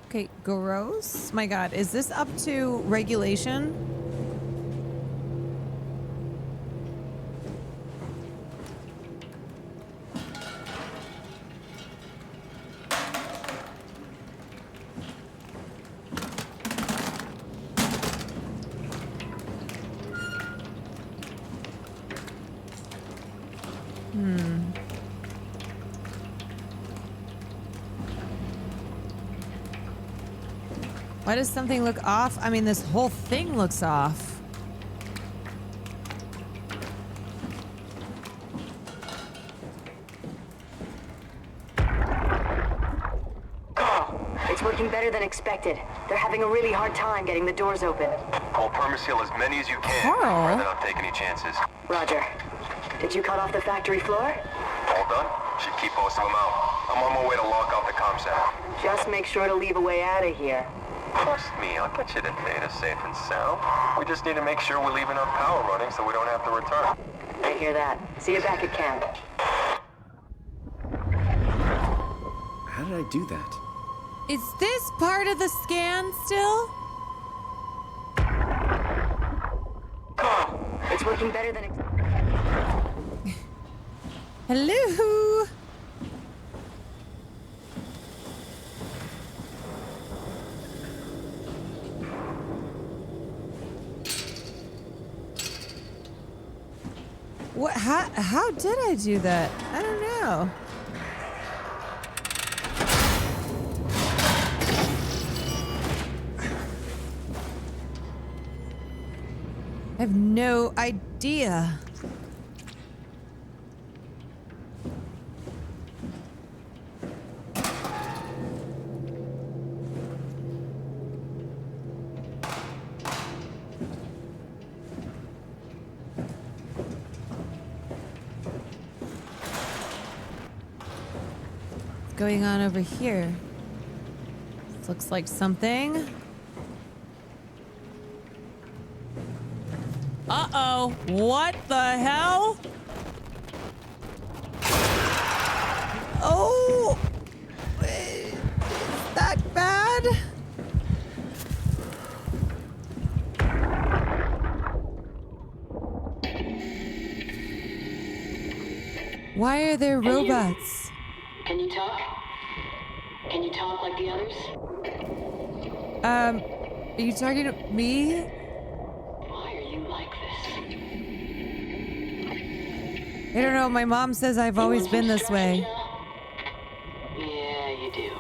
Okay, gross. My God, is this up to regulation? Why does something look off? I mean, this whole thing looks off. It's working better than expected. They're having a really hard time getting the doors open. I'll permaseal as many as you can. Carl? Rather not take any chances. Roger. Did you cut off the factory floor? All done? Should keep most of them out. I'm on my way to lock out the comm center. Just make sure to leave a way out of here. Trust me, I'll get you the data safe and sound. We just need to make sure we're leaving our power running so we don't have to return. I hear that. See you back at camp. How did I do that? Is this part of the scan still? It's working better than Hello? What? How did I do that? I don't know. I have no idea. What's going on over here? This looks like something. Uh-oh. What the hell? Oh! Is that bad? Why are there robots? Can you talk? Can you talk like the others? Are you talking to me? Why are you like this? I don't know. My mom says I've always been this way. Yeah, you do.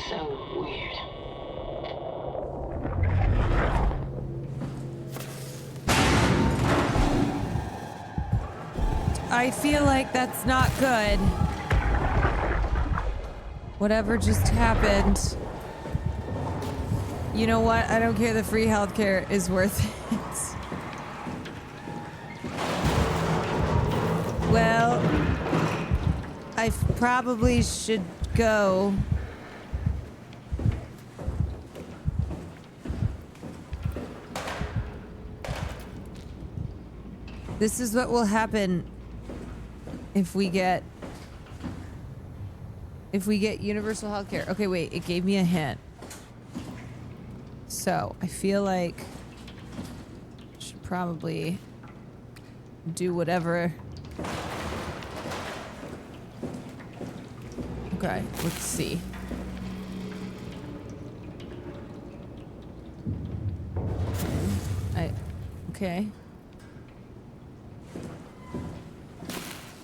So weird. I feel like that's not good. Whatever just happened. You know what? I don't care. The free healthcare is worth it. Well, I probably should go. This is what will happen if we get universal healthcare. Okay, wait, it gave me a hint. So, I feel like I should probably do whatever. Okay, let's see. Okay.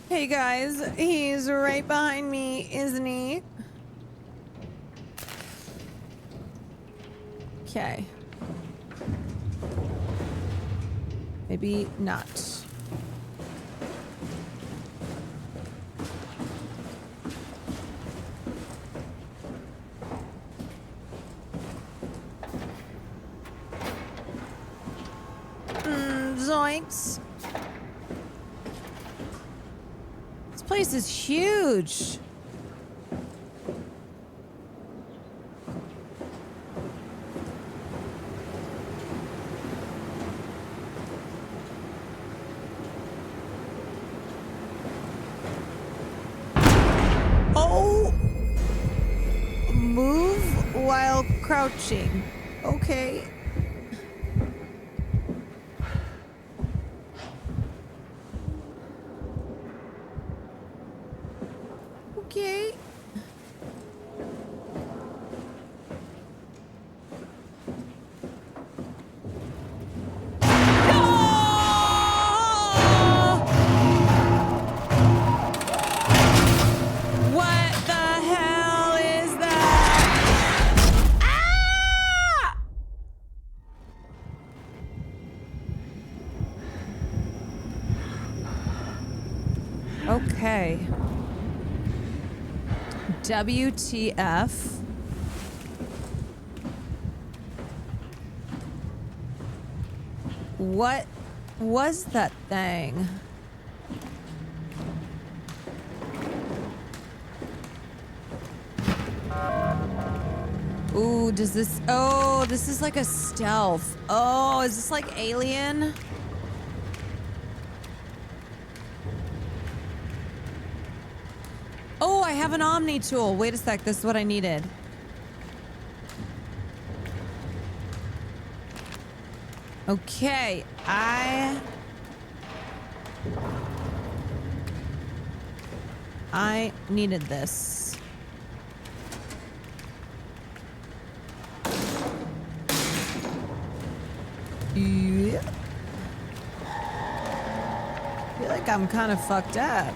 Hey guys, he's right behind me, isn't he? Okay. Maybe not. Zoinks. This place is huge. Oh! Move while crouching. Okay. Okay. What the hell is that? Ah! WTF? What was that thing? Ooh, does this... Oh, this is like a stealth. Oh, is this like Alien? Oh, I have an Omni tool. Wait a sec, this is what I needed. Okay, I needed this. Yeah. I feel like I'm kind of fucked up.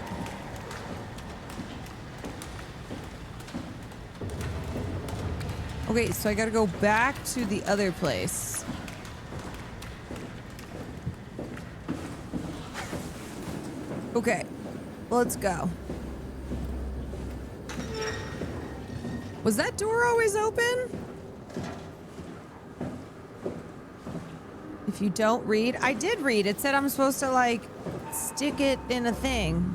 Okay, so I gotta go back to the other place. Okay, let's go. Was that door always open? If you don't read, I did read. It said I'm supposed to like stick it in a thing.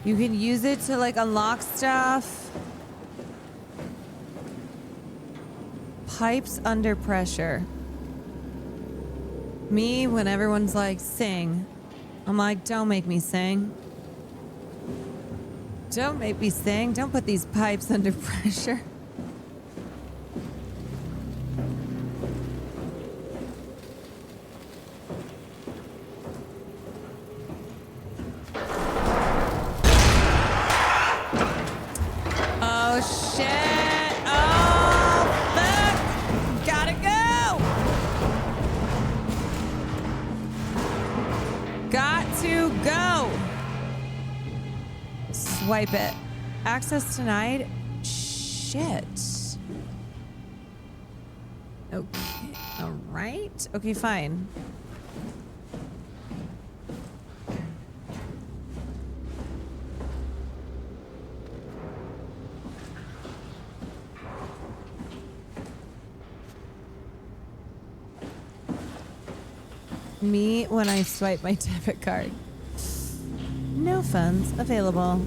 You can use it to like unlock stuff. Pipes under pressure. Me, when everyone's like, sing. I'm like, don't make me sing. Don't make me sing. Don't put these pipes under pressure. Oh, shit. Oh, fuck. Gotta go. Got to go. Swipe it. Access denied. Shit. Okay. All right. Okay, fine. Me when I swipe my debit card. No funds available.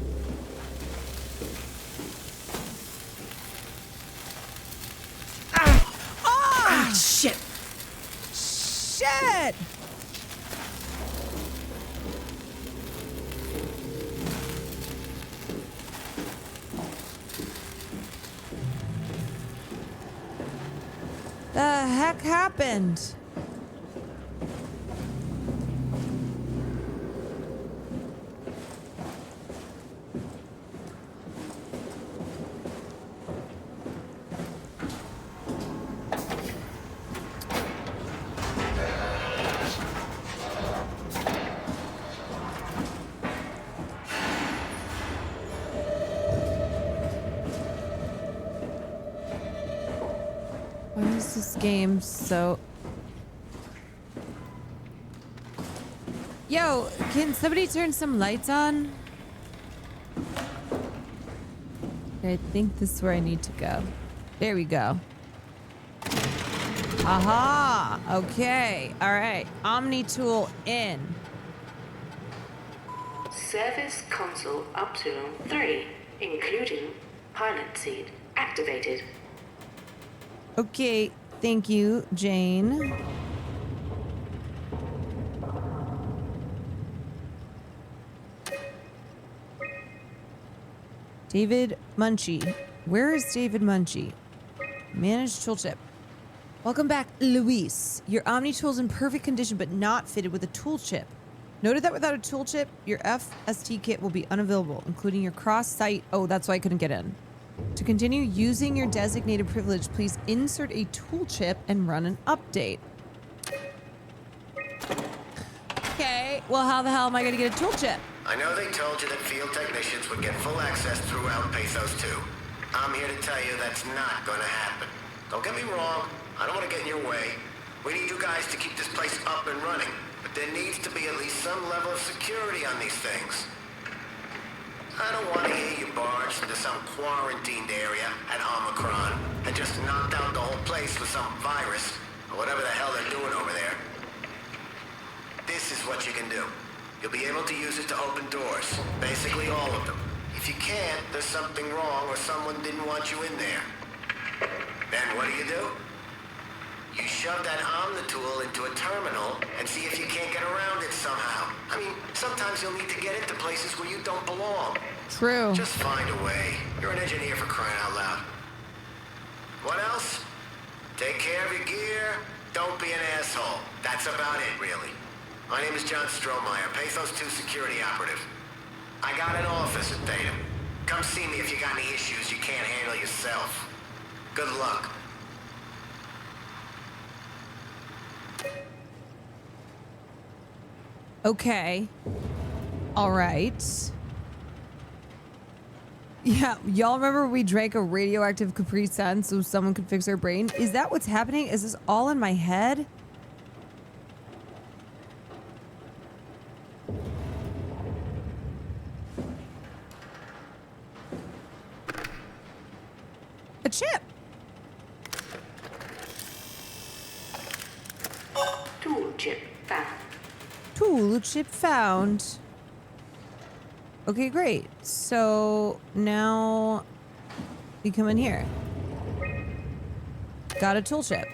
Ah! Oh, shit! Shit! The heck happened? Why is this game so... Yo, can somebody turn some lights on? I think this is where I need to go. There we go. Aha! Okay. All right. Omni tool in. Service console optional 3, including pilot seat, activated. Okay. Thank you, Jane. David Munchie. Where is David Munchie? Manage tooltip. Welcome back, Luis. Your Omni tool is in perfect condition, but not fitted with a tool chip. Noted that without a tool chip, your FST kit will be unavailable, including your cross-site. Oh, that's why I couldn't get in. To continue using your designated privilege, please insert a tool chip and run an update. Okay, well, how the hell am I going to get a tool chip? I know they told you that field technicians would get full access throughout Pathos 2. I'm here to tell you that's not gonna happen. Don't get me wrong, I don't want to get in your way. We need you guys to keep this place up and running. But there needs to be at least some level of security on these things. I don't want to hear you barged into some quarantined area at Omicron and just knocked out the whole place with some virus or whatever the hell they're doing over there. This is what you can do. You'll be able to use it to open doors. Basically all of them. If you can't, there's something wrong or someone didn't want you in there. Then what do? You shove that Omni tool into a terminal and see if you can't get around it somehow. I mean, sometimes you'll need to get into places where you don't belong. True. Just find a way. You're an engineer, for crying out loud. What else? Take care of your gear. Don't be an asshole. That's about it, really. My name is John Strohmeyer, Pathos 2 security operative. I got an office at Theta. Come see me if you got any issues you can't handle yourself. Good luck. Okay. All right. Yeah, y'all remember we drank a radioactive Capri Sun so someone could fix our brain? Is that what's happening? Is this all in my head? A chip. Tool chip found. Tool chip found. Okay, great. So now we come in here. Got a tool chip.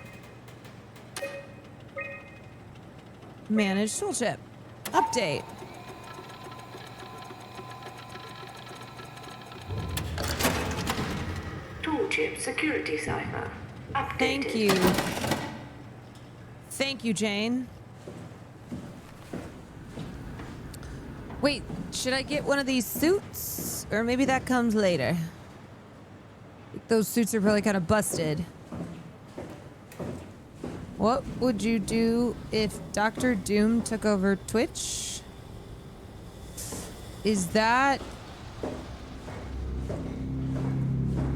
Manage tool chip. Update. Tool chip security cipher. Updated. Thank you. Thank you, Jane. Wait, should I get one of these suits? Or maybe that comes later. Those suits are probably kind of busted. What would you do if Dr. Doom took over Twitch? Is that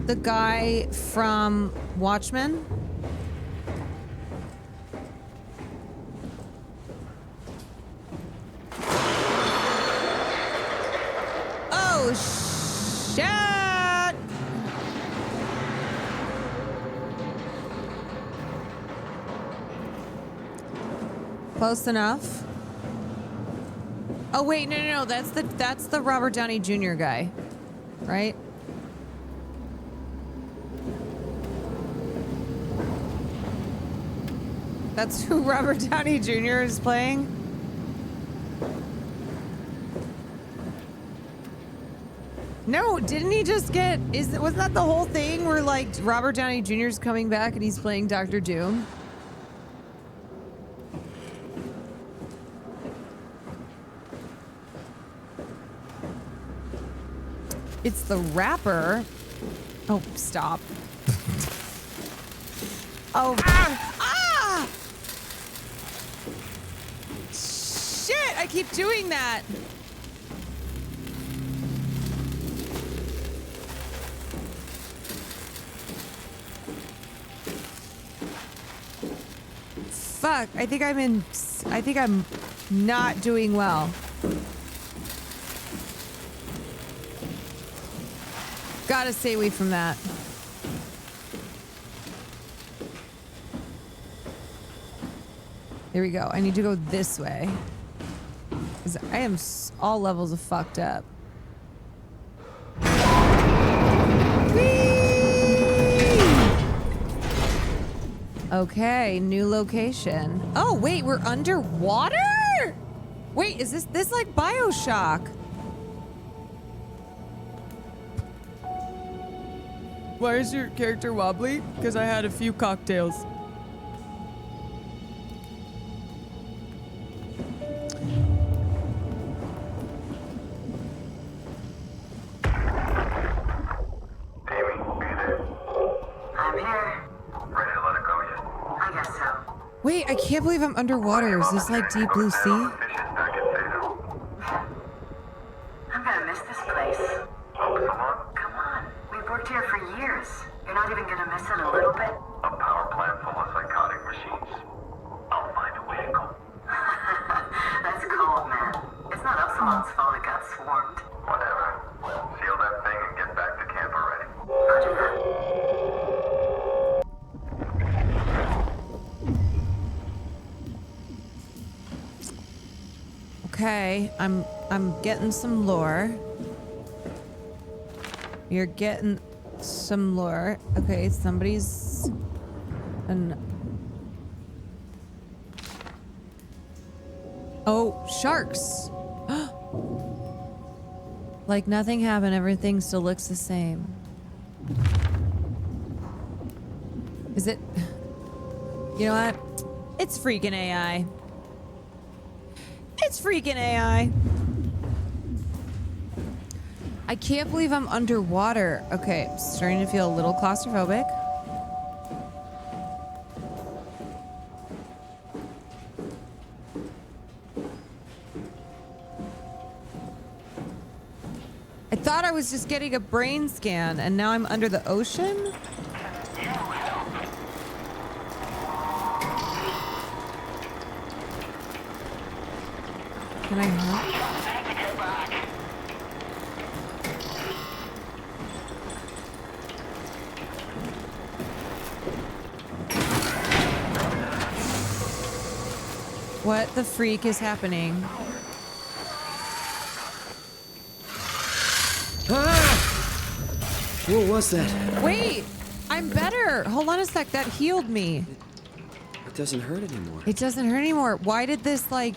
the guy from Watchmen? Oh, shit! Close enough. Oh wait, no, that's the Robert Downey Jr. guy, right? That's who Robert Downey Jr. is playing? No, didn't he just get... wasn't that the whole thing where, like, Robert Downey Jr. is coming back and he's playing Dr. Doom? It's the rapper. Oh, stop. Oh. Ah! Shit, I keep doing that. Fuck, I think I'm not doing well. Gotta stay away from that. Here we go. I need to go this way. 'Cause I am all levels of fucked up. Okay, new location. Oh, wait, we're underwater? Wait, is this like BioShock? Why is your character wobbly? Because I had a few cocktails. Wait, I can't believe I'm underwater. Is this like Deep Blue Sea? I'm gonna miss this place. Come on. We've worked here for years. You're not even gonna miss it a little bit? A power plant full of psychotic machines. I'll find a way to go. Colone's phone got swarmed. Whatever. Seal that thing and get back to camp already. Roger that. Okay, I'm getting some lore. You're getting some lore. Okay, somebody's Oh, sharks. Like nothing happened, everything still looks the same. Is it? You know what? It's freaking AI. It's freaking AI. I can't believe I'm underwater. Okay, I'm starting to feel a little claustrophobic. I thought I was just getting a brain scan, and now I'm under the ocean? Can I help? What the freak is happening? Ah! What was that? Wait! I'm better! Hold on a sec, that healed me. It doesn't hurt anymore. It doesn't hurt anymore. Why did this, like,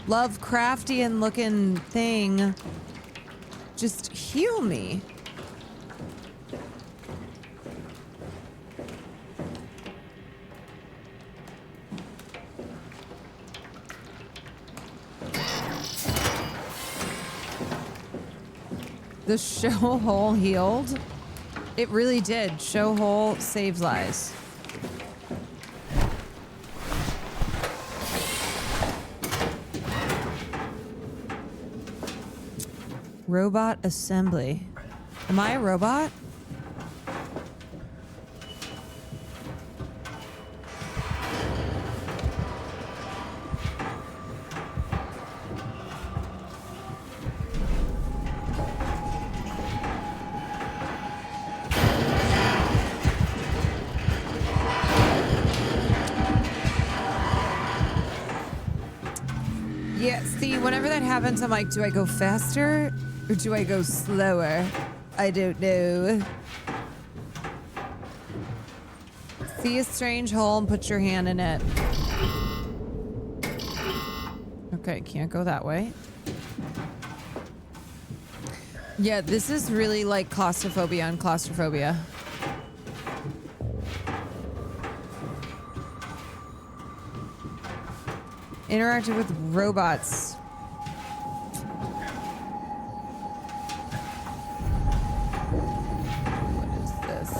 Lovecraftian looking thing just heal me? The show hole healed? It really did. Show hole saves lives. Robot assembly. Am I a robot? Yeah, see, whenever that happens, I'm like, do I go faster or do I go slower? I don't know. See a strange hole and put your hand in it. Okay, can't go that way. Yeah, this is really like claustrophobia on claustrophobia. Interacted with robots. What is this?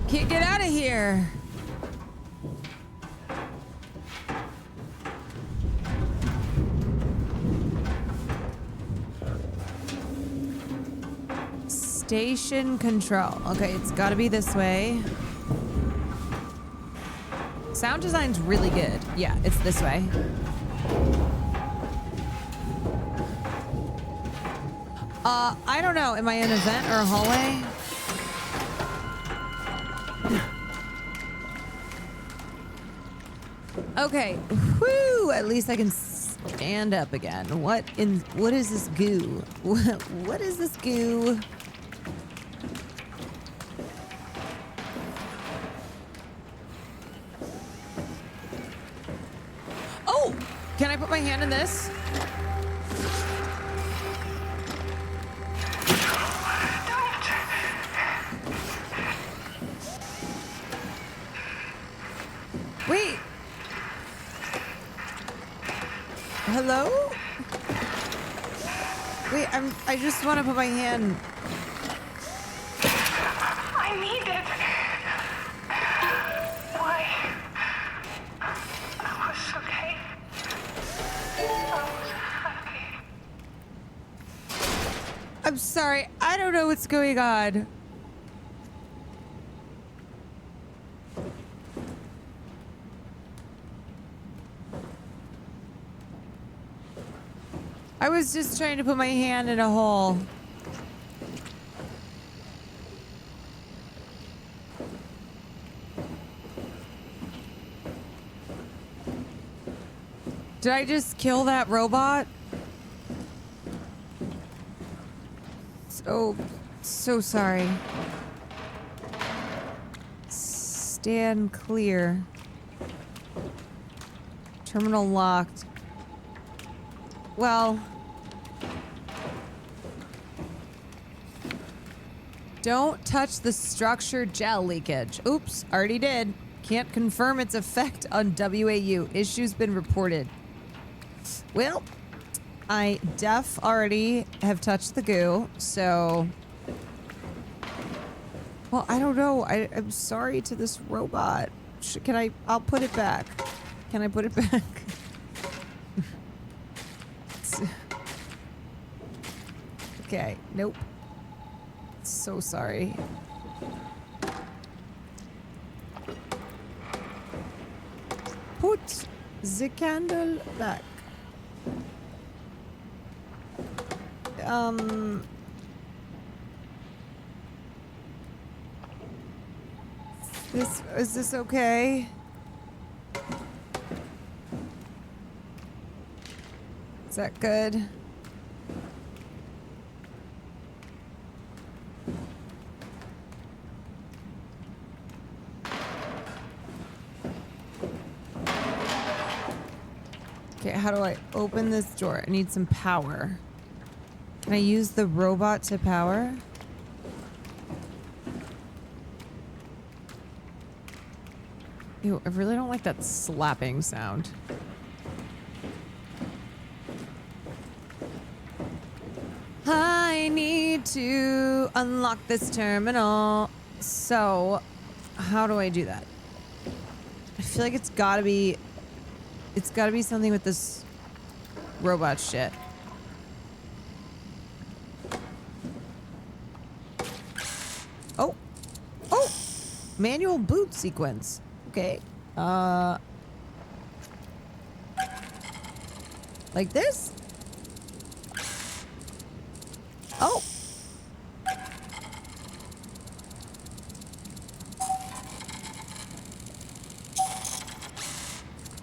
Can't get out of here. Station control. Okay, it's got to be this way. Sound design's really good. Yeah, it's this way. I don't know. Am I in a vent or a hallway? Okay. Whoo! At least I can stand up again. What is this goo? What is this goo? Oh! Can I put my hand in this? Wait. Hello? Wait, I just want to put my hand. I need it. Why? I was okay. I'm sorry. I don't know what's going on. I was just trying to put my hand in a hole. Did I just kill that robot? So sorry. Stand clear. Terminal locked. Well, don't touch the structure gel leakage. Oops, already did. Can't confirm its effect on WAU. Issue's been reported. Well, I already have touched the goo, so... Well, I don't know. I'm sorry to this robot. I'll put it back. Can I put it back? Okay, nope. So sorry. Put the candle back. Is this okay? Is that good? Okay, how do I open this door? I need some power. Can I use the robot to power? Ew, I really don't like that slapping sound. I need to unlock this terminal. So, how do I do that? I feel like it's gotta be something with this robot shit. Oh. Oh! Manual boot sequence. Okay. Like this? Oh.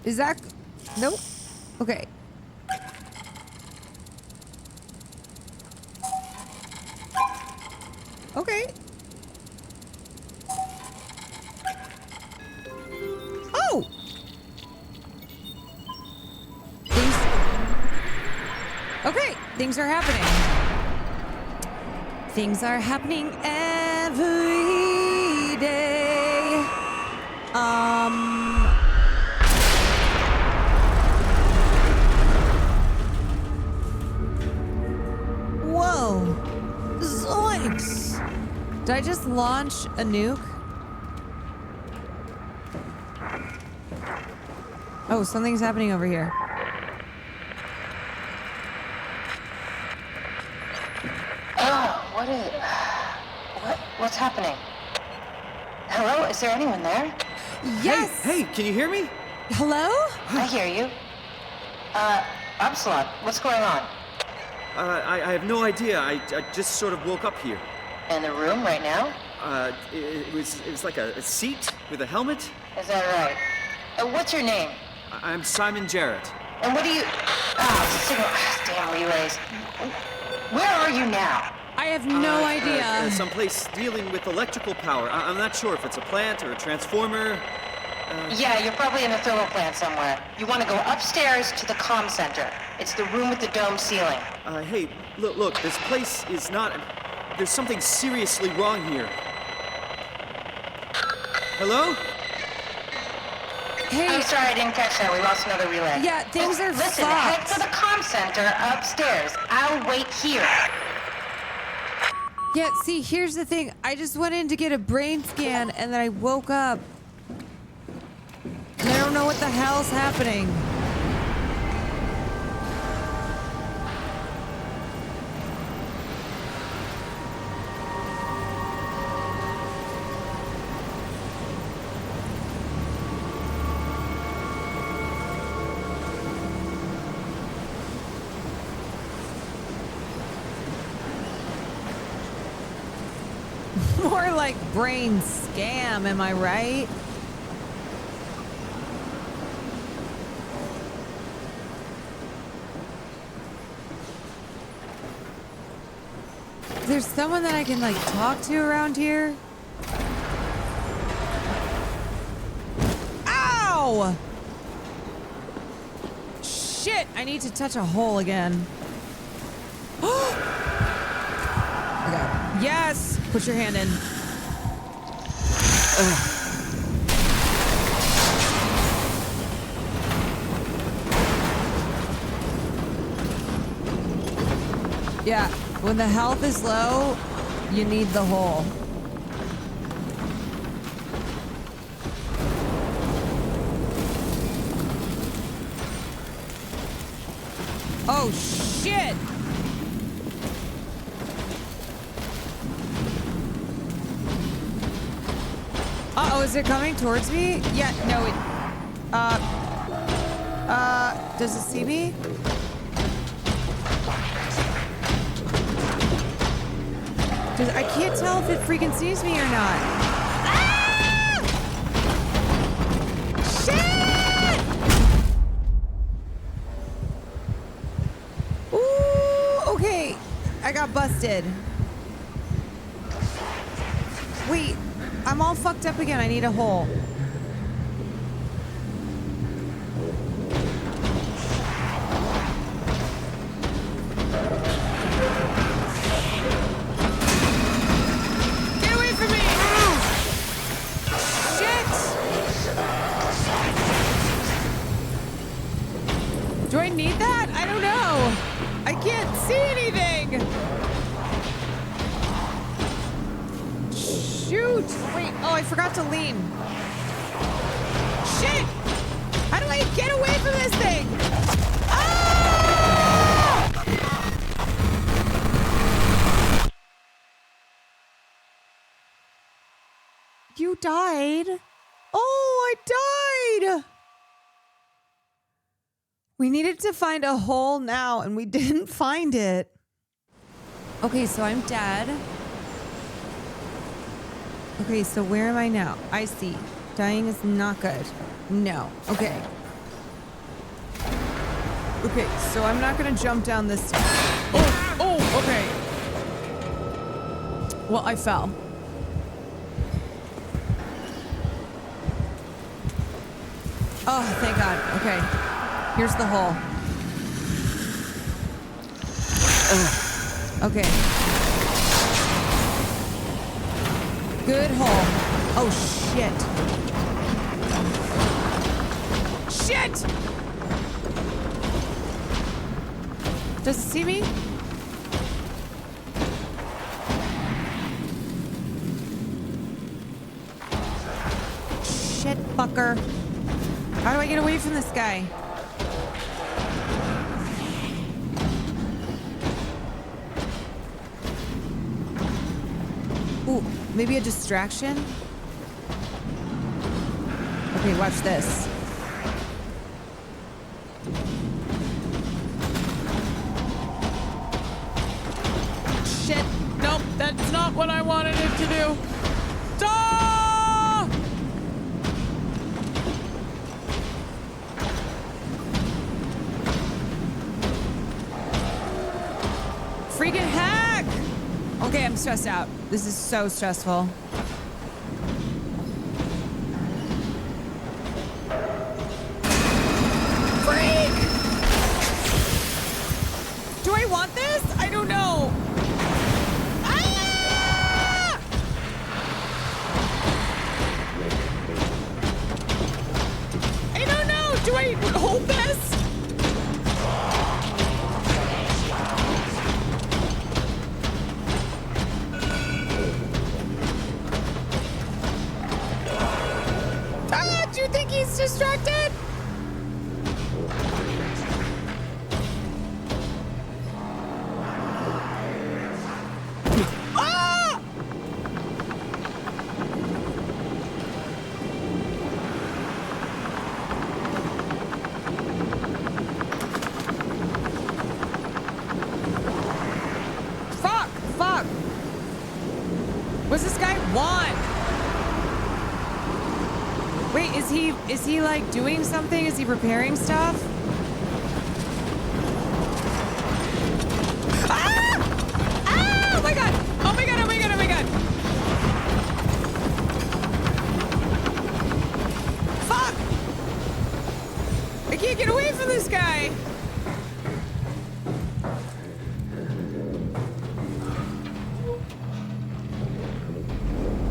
Is that... Nope. Okay. Okay. Oh! Okay, things are happening. Things are happening every day. Whoa. Zoinks. Did I just launch a nuke? Oh, something's happening over here. What's happening? Hello? Is there anyone there? Yes! Hey, can you hear me? Hello? I hear you. Upslot, what's going on? I have no idea. I just sort of woke up here. In the room right now? It was like a seat with a helmet. Is that right? What's your name? I'm Simon Jarrett. And what do you... signal... Damn relays. Where are you now? I have no idea. Someplace dealing with electrical power. I'm not sure if it's a plant or a transformer. Yeah, you're probably in a thermal plant somewhere. You want to go upstairs to the comm center. It's the room with the dome ceiling. Hey, look, this place is not... There's something seriously wrong here. Hello? Hey. I'm sorry, I didn't catch that. We lost another relay. Yeah, things are Listen, fucked. head for the comm center upstairs. I'll wait here. Yeah, see, here's the thing. I just went in to get a brain scan, and then I woke up. And I don't know what the hell's happening. more like brain scam, am I right? There's someone that I can like talk to around here. Ow! Shit, I need to touch a hole again. Okay. Yes, put your hand in. Ugh. Yeah, when the health is low, you need the hole. Oh, shit! Uh-oh, is it coming towards me? Yeah, no, it... does it see me? I can't tell if it freaking sees me or not. Ah! Shit! Ooh, okay. I got busted. Wait, I'm all fucked up again. I need a hole. Do I need that? I don't know. I can't see anything. Shoot. Wait. Oh, I forgot to lean. Shit. How do I get away from this thing? Ah! You died. Oh, I died. We needed to find a hole now, and we didn't find it. Okay, so I'm dead. Okay, so where am I now? I see. Dying is not good. No. Okay. Okay, so I'm not gonna jump down this. Oh, okay. Well, I fell. Oh, thank God. Okay. Here's the hole. Ugh. Okay. Good hole. Oh, shit. Shit! Does it see me? Shit, fucker. How do I get away from this guy? Ooh, maybe a distraction? Okay, watch this. Shit. Nope, that's not what I wanted it to do. Ah! Freaking hack! Okay, I'm stressed out. This is so stressful. Freak! Do I want this? I don't know. Ah! I don't know. Do I hold this? Do you think he's distracted? Ah! want? Wait, is he like doing something? Is he preparing stuff? Ah! Ah! Oh my god! Oh my god! Oh my god! Oh my god! Fuck! I can't get away from this guy.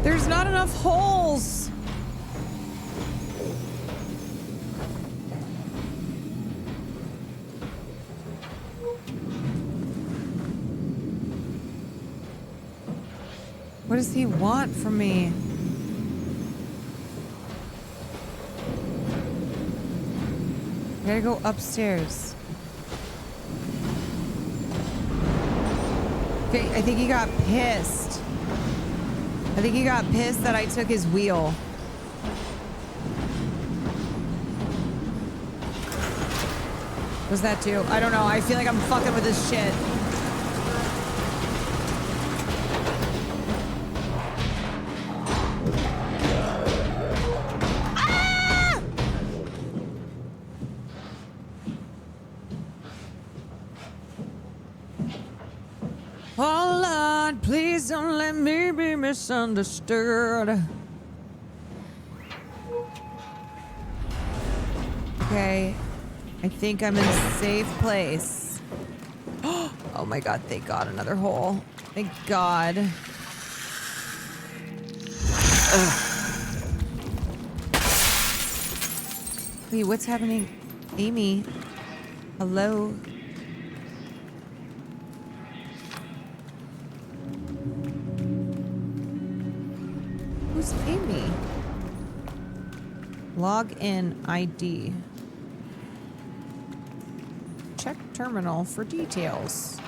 There's not enough holes. What does he want from me? I gotta go upstairs. Okay, I think he got pissed. I think he got pissed that I took his wheel. Was that too? I don't know. I feel like I'm fucking with this shit. Oh Lord, please don't let me be misunderstood. Okay, I think I'm in a safe place. Oh my god, thank God, another hole. Thank God. Wait, what's happening? Amy, hello? Who's Amy? Log in ID. Check terminal for details.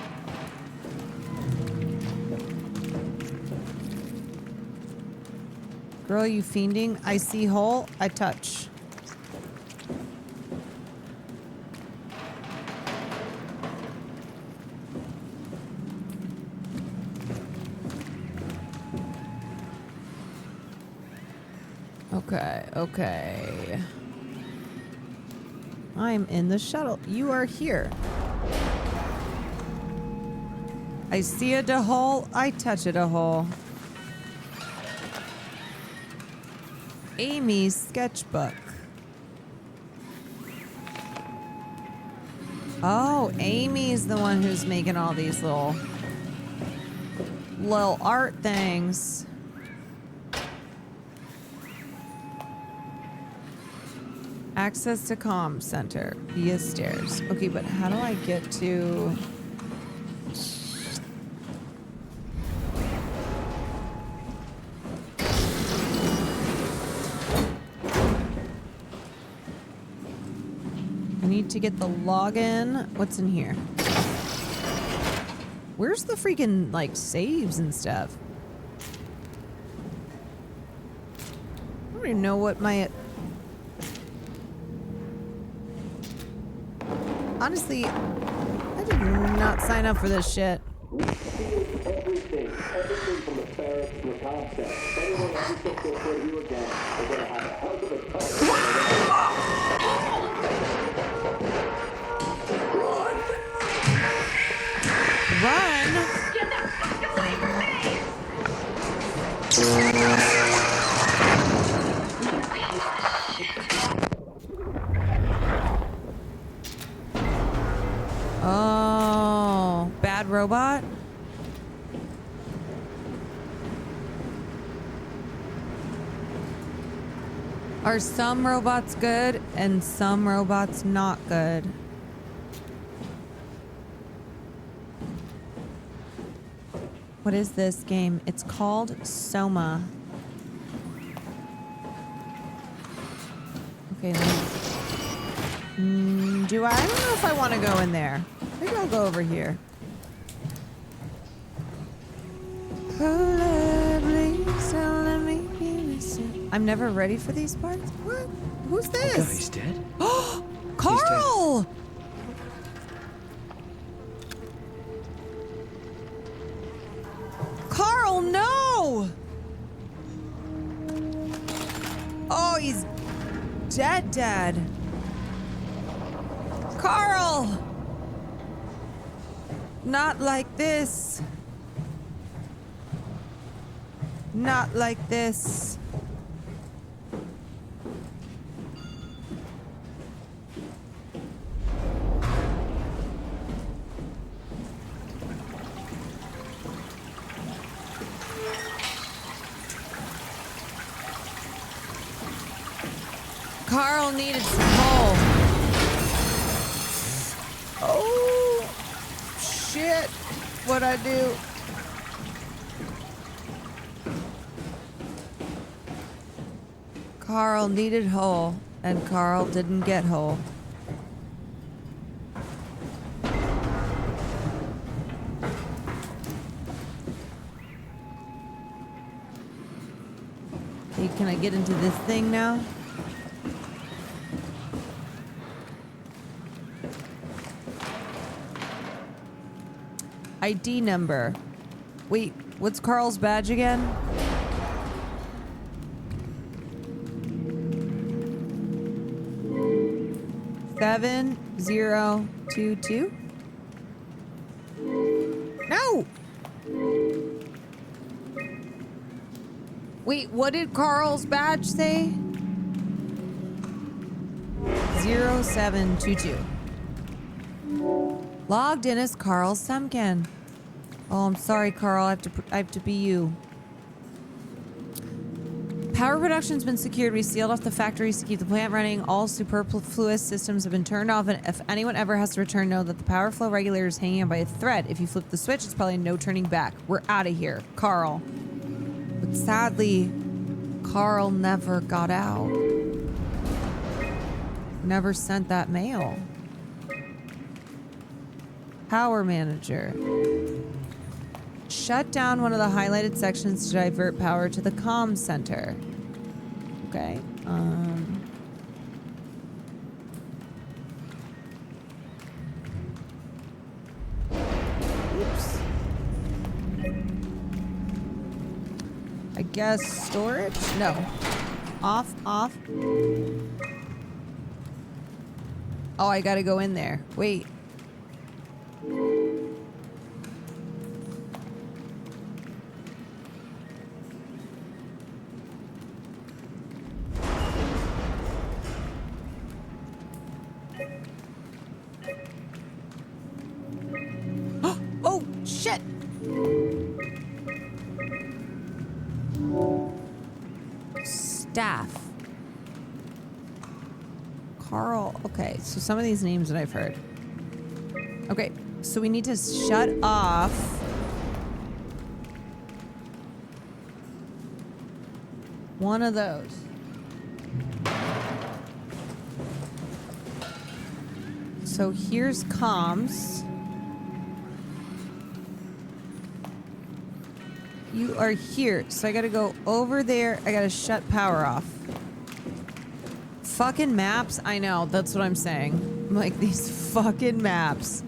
Girl, you fiending? I see hole, I touch. Okay. I'm in the shuttle. You are here. I see a hole. I touch it a hole. Amy's sketchbook. Oh, Amy's the one who's making all these little art things. Access to comm center via stairs. Okay, but how do I get to... I need to get the login. What's in here? Where's the freaking, like, saves and stuff? I don't even know what my... Honestly, I did not sign up for this shit. Everything from the ferret to the concept. If anyone ever thinks they'll play you again, they're gonna have a hell of a Run! Get the fuck away from me! Oh, bad robot? Are some robots good and some robots not good? What is this game? It's called SOMA. Okay, I don't know if I want to go in there. Maybe I'll go over here. Oh, lovely, so let me be listen. I'm never ready for these parts. What? Who's this? Oh God, he's dead? Oh, Carl! Carl, no! dead. Carl! Not like this. Not like this. Carl needed some coal. Oh, shit. What'd I do? Carl needed whole, and Carl didn't get whole. Hey, can I get into this thing now? ID number. Wait, what's Carl's badge again? Seven 022. No. Wait, what did Carl's badge say? 0722. Logged in as Carl Semken. Oh, I'm sorry, Carl. I have to be you. Power production's been secured. We sealed off the factories to keep the plant running. All superfluous systems have been turned off, and if anyone ever has to return, know that the power flow regulator is hanging on by a thread. If you flip the switch, it's probably no turning back. We're out of here, Carl. But sadly, Carl never got out. Never sent that mail. Power manager. Shut down one of the highlighted sections to divert power to the comm center. Okay. Oops. I guess storage? No. Off. Oh, I gotta go in there. Wait. Oh, shit! Staff. Carl. Okay, so some of these names that I've heard. Okay, so we need to shut off one of those. So here's comms. You are here, so I gotta go over there. I gotta shut power off. Fucking maps? I know, that's what I'm saying. I'm like, these fucking maps.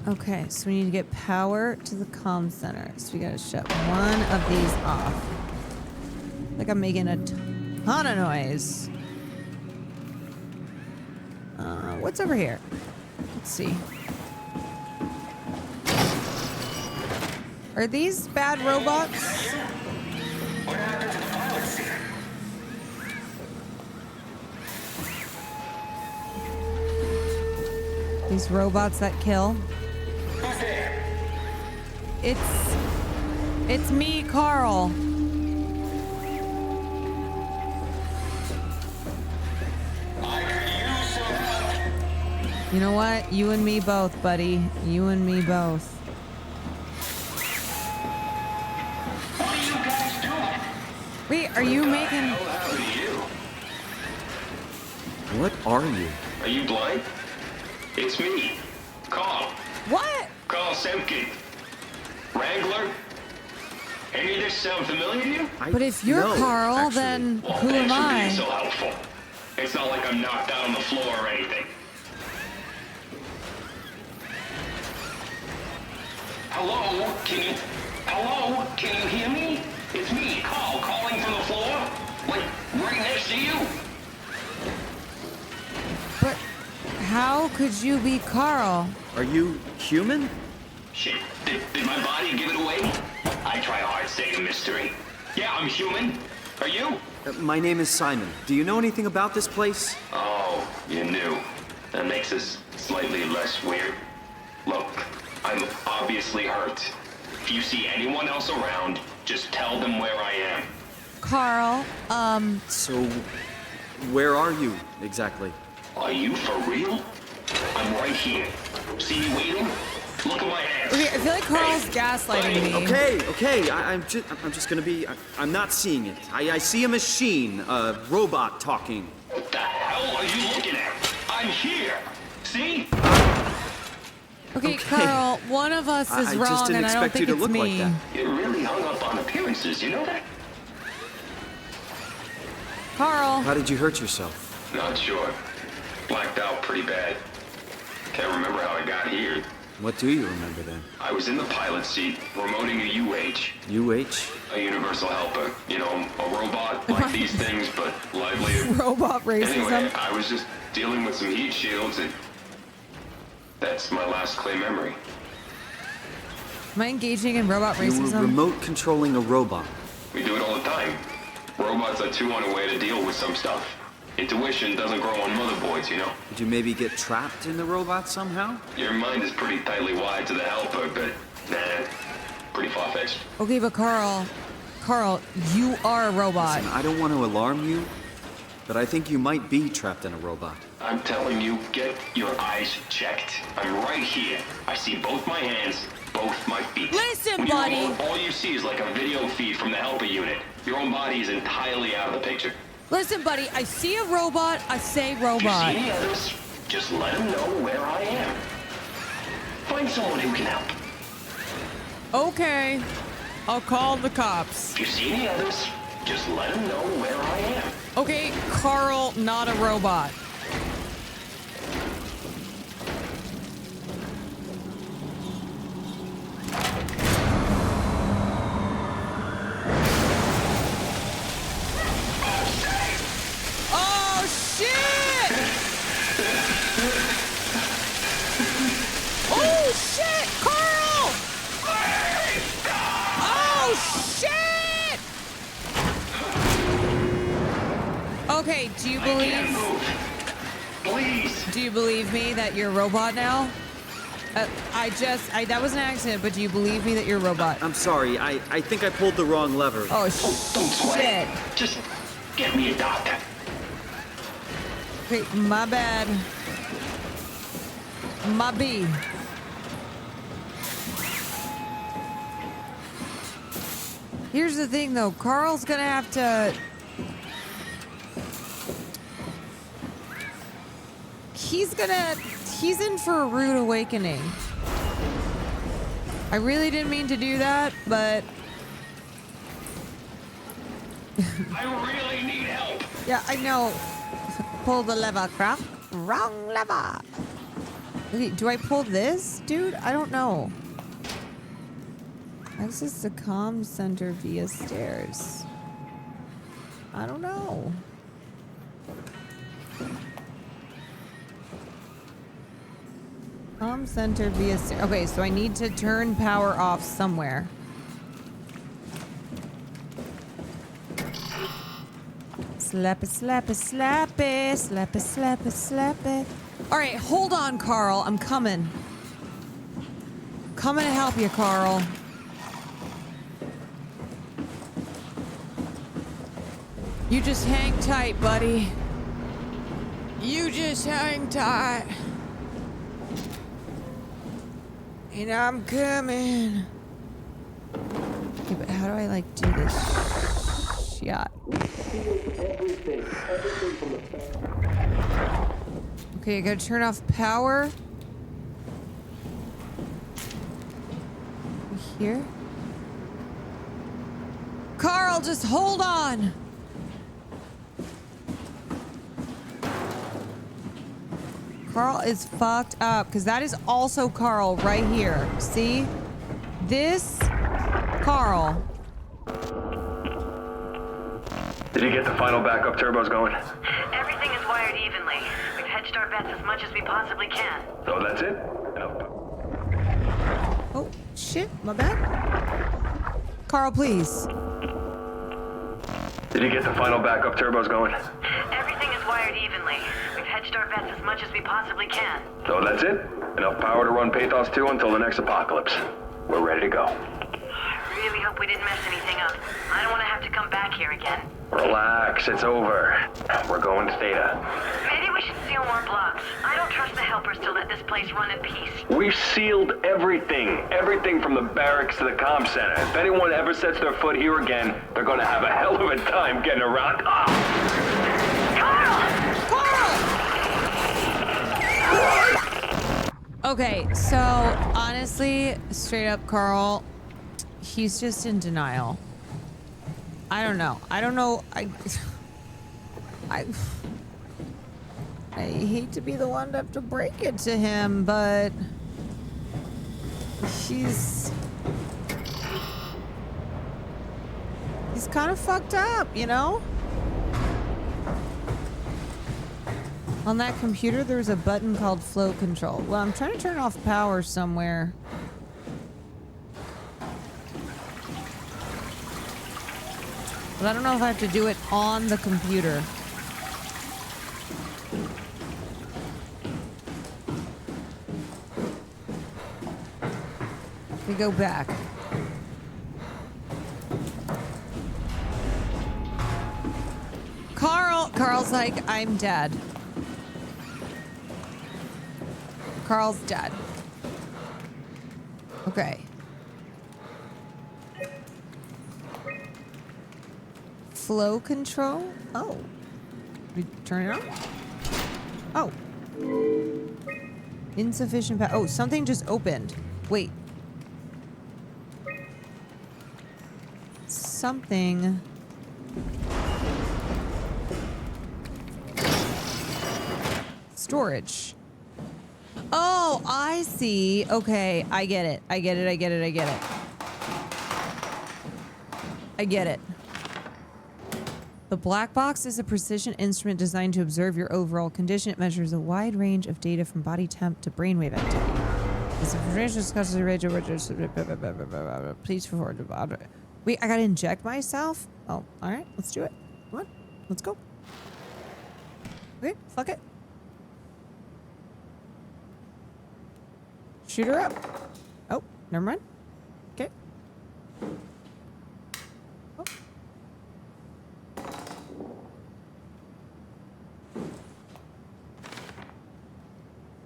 Okay, so we need to get power to the comm center. So we gotta shut one of these off. Like I'm making a ton of noise. What's over here? Let's see. Are these bad robots? These robots that kill? It's me, Carl. You know what? You and me both, buddy. You and me both. What are you guys doing? Wait, are you making... What are you? Are you blind? It's me, Carl. What? Carl Semken. Wrangler? Any of this sound familiar to you? But if you're Carl, then Well, who am thanks for I? being so helpful. It's not like I'm knocked out on the floor or anything. Hello? Can you hear me? It's me, Carl, calling from the floor. Like, right next to you. But how could you be Carl? Are you human? Shit, did my body give it away? I try hard staying a mystery. Yeah, I'm human. Are you? My name is Simon. Do you know anything about this place? Oh, you knew. That makes this slightly less weird. Look, I'm obviously hurt. If you see anyone else around, just tell them where I am. Carl, So, where are you exactly? Are you for real? I'm right here. See me waiting? Look at my hands. Okay, I feel like Carl's gaslighting me. Okay. I'm just gonna be. I'm not seeing it. I see a machine, a robot talking. What the hell are you looking at? I'm here. See? Okay, Carl, one of us is wrong, and I don't think it's me. You're really hung up on appearances, you know that? Carl. How did you hurt yourself? Not sure. Blacked out pretty bad. Can't remember how I got here. What do you remember then? I was in the pilot seat, remoting a UH. UH? A universal helper. You know, a robot like these things, but livelier. Robot racism. Anyway, I was just dealing with some heat shields, and that's my last clear memory. Am I engaging in robot You racism? were remote controlling a robot. We do it all the time. Robots are too on a way to deal with some stuff. Intuition doesn't grow on motherboards, you know? Did you maybe get trapped in the robot somehow? Your mind is pretty tightly wired to the helper, but nah, pretty far-fetched. Okay, but Carl, you are a robot. Listen, I don't want to alarm you, but I think you might be trapped in a robot. I'm telling you, get your eyes checked. I'm right here. I see both my hands, both my feet. Listen, when you're buddy. remote, all you see is like a video feed from the helper unit. Your own body is entirely out of the picture. Listen, buddy, I see a robot, I say robot. If you see any others, just let them know where I am. Find someone who can help. Okay, I'll call the cops. If you see any others, just let them know where I am. Okay, Carl, not a robot. Oh, shit! Oh, shit, Carl! Oh, shit! Okay, do you believe... Please. Do you believe me that you're a robot now? That was an accident, but do you believe me that you're a robot? I'm sorry, I think I pulled the wrong lever. Oh, Don't sweat. Just get me a doctor. Okay, my bad. My B. Here's the thing, though. Carl's gonna have to... He's in for a rude awakening. I really didn't mean to do that, but... I really need help. Yeah, I know. Pull the lever, Croc. Wrong lever. Okay, do I pull this? Dude, I don't know. Access the comm center via stairs. I don't know. Comm center via stairs. Okay, so I need to turn power off somewhere. Slap it, slap it, slap it, slap it, slap it, slap it. All right, hold on, Carl. I'm coming. Coming to help you, Carl. You just hang tight, buddy. You just hang tight. And I'm coming. Okay, but how do I, like, do this shot? Okay, I gotta turn off power. Here. Carl, just hold on. Carl is fucked up because that is also Carl right here. See? This Carl Did you get the final backup turbos going? Everything is wired evenly. We've hedged our bets as much as we possibly can. So that's it? Oh, shit. My bad. Carl, please. Did you get the final backup turbos going? Everything is wired evenly. We've hedged our bets as much as we possibly can. So that's it? Enough power to run Pathos 2 until the next apocalypse. We're ready to go. I really hope we didn't mess anything up. I don't want to have to come back here again. Relax, it's over. We're going to Theta. Maybe we should seal more blocks. I don't trust the helpers to let this place run in peace. We've sealed everything. Everything from the barracks to the comm center. If anyone ever sets their foot here again, they're gonna have a hell of a time getting around. Okay, so honestly, straight up, Carl, he's just in denial. I don't know. I hate to be the one to have to break it to him, but he's kind of fucked up, you know? On that computer, there's a button called flow control. Well, I'm trying to turn off power somewhere. But I don't know if I have to do it on the computer. We go back. Carl's like, I'm dead. Carl's dead. Okay. Flow control? Oh. We turn it on? Oh. Insufficient power. Oh, something just opened. Wait. Something. Storage. Oh, I see. Okay, I get it. I get it. The black box is a precision instrument designed to observe your overall condition. It measures a wide range of data from body temp to brainwave activity. This information discusses the range of please forward. Wait, I gotta inject myself? Oh, all right, let's do it. Come on, let's go. Okay, fuck it. Shoot her up. Oh, never mind. Okay. Oh.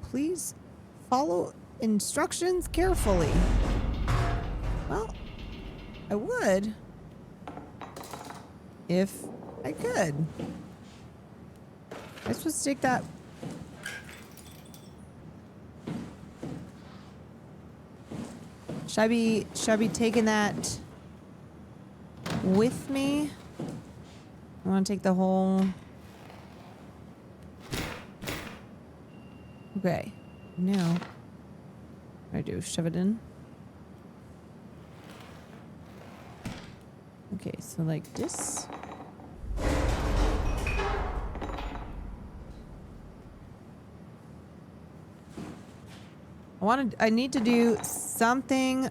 Please follow instructions carefully. Well, I would if I could. I supposed to take that. Should I be taking that with me? I want to take the whole. Okay. Now, what do I do? Shove it in? Okay, so like this. I need to do something.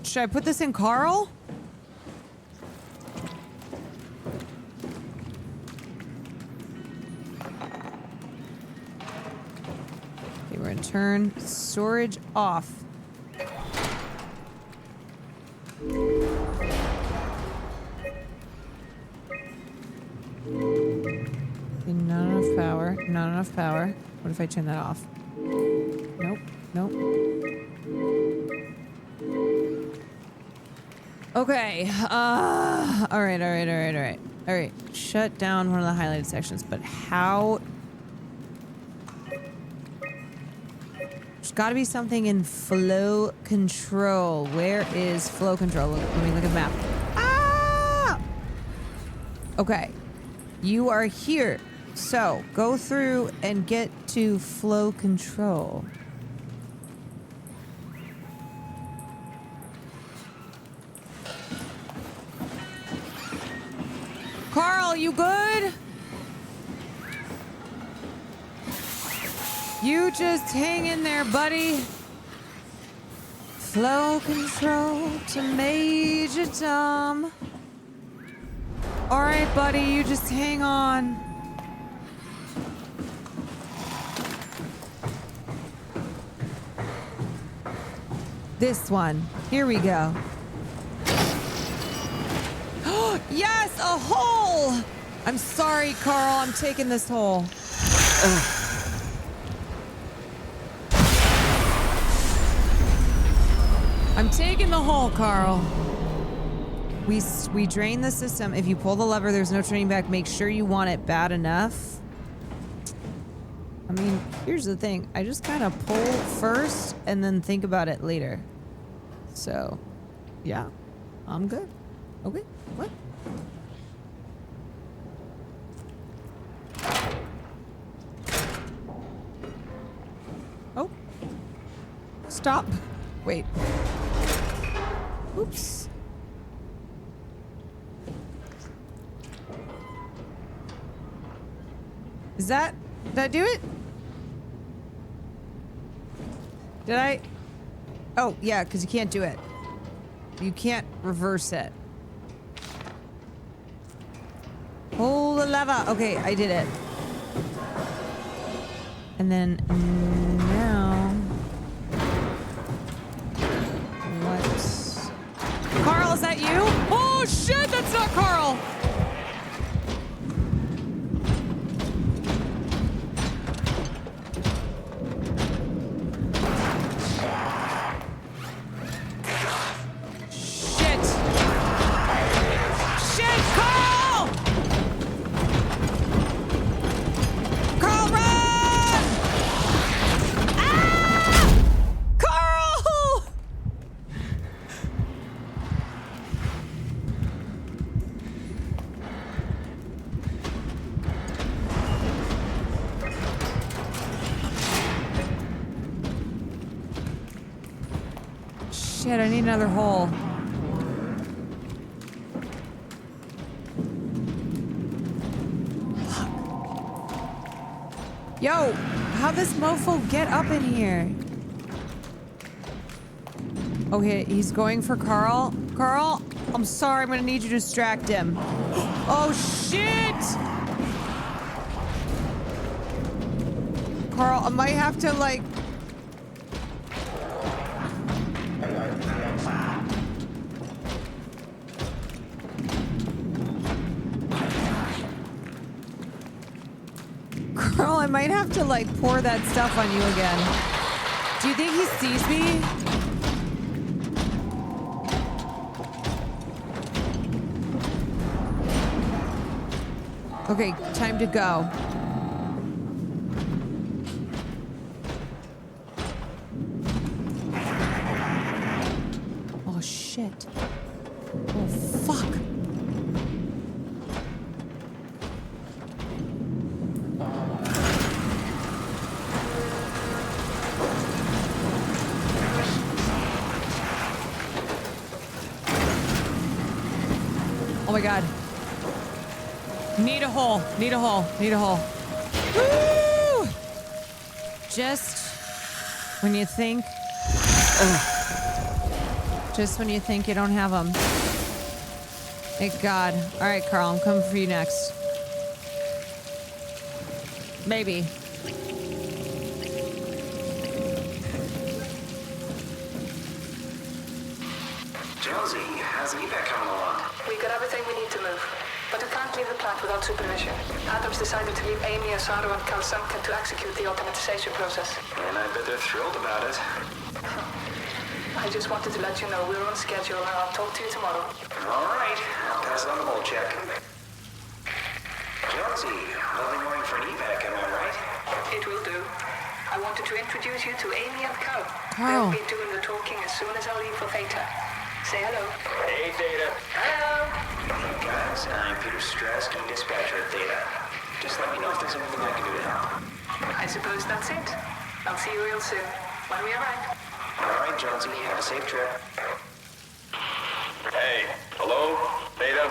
Should I put this in Carl? Okay, we're gonna turn storage off. Okay, not enough power. What if I turn that off? Nope. Okay. All right. Shut down one of the highlighted sections, but how? There's got to be something in flow control. Where is flow control? Let me look at the map. Ah! Okay. You are here. So, go through and get to flow control. Carl, you good? You just hang in there, buddy. Flow control to Major Tom. All right, buddy, you just hang on. This one. Here we go. Yes, a hole! I'm sorry, Carl. I'm taking this hole. I'm taking the hole, Carl. We drain the system. If you pull the lever, there's no turning back. Make sure you want it bad enough. I mean, here's the thing. I just kind of pull first and then think about it later. So, yeah, I'm good. Okay, what? Oh. Stop. Wait. Oops. Did I do it? Did I? Oh, yeah, because you can't do it. You can't reverse it. Pull the lever. Okay, I did it. And then now... What? Carl, is that you? Oh, shit, that's not Carl! Shit, I need another hole. Yo, how'd this mofo get up in here? Okay, he's going for Carl. Carl, I'm sorry, I'm gonna need you to distract him. Oh, shit! Carl, I might have to, like... Carl, I might have to, like, pour that stuff on you again. Do you think he sees me? Okay, time to go. Oh, shit. Oh, fuck. Oh my god. Need a hole. Need a hole. Need a hole. Woo! Just when you think... Just when you think you don't have them. Thank God. Alright, Carl. I'm coming for you next. Maybe. Jonesy, how's the evac coming along? We got everything we need to move, but we can't leave the plant without supervision. Adams decided to leave Amy, Asaro, and Kalsamka to execute the automatization process. And I bet they're thrilled about it. I just wanted to let you know we're on schedule, and I'll talk to you tomorrow. All right, I'll pass it on the whole check. Jonesy, lovely morning for an evac, am I right? It will do. I wanted to introduce you to Amy and Cal. Carl. They'll be doing the talking as soon as I leave for Theta. Say hello. Hey, Theta. Hello. Hey, guys, I'm Peter Strask, dispatcher at Theta. Just let me know if there's anything I can do to help. I suppose that's it. I'll see you real soon, when we arrive. All right, Jonesy, have a safe trip. Hey, hello? Theta?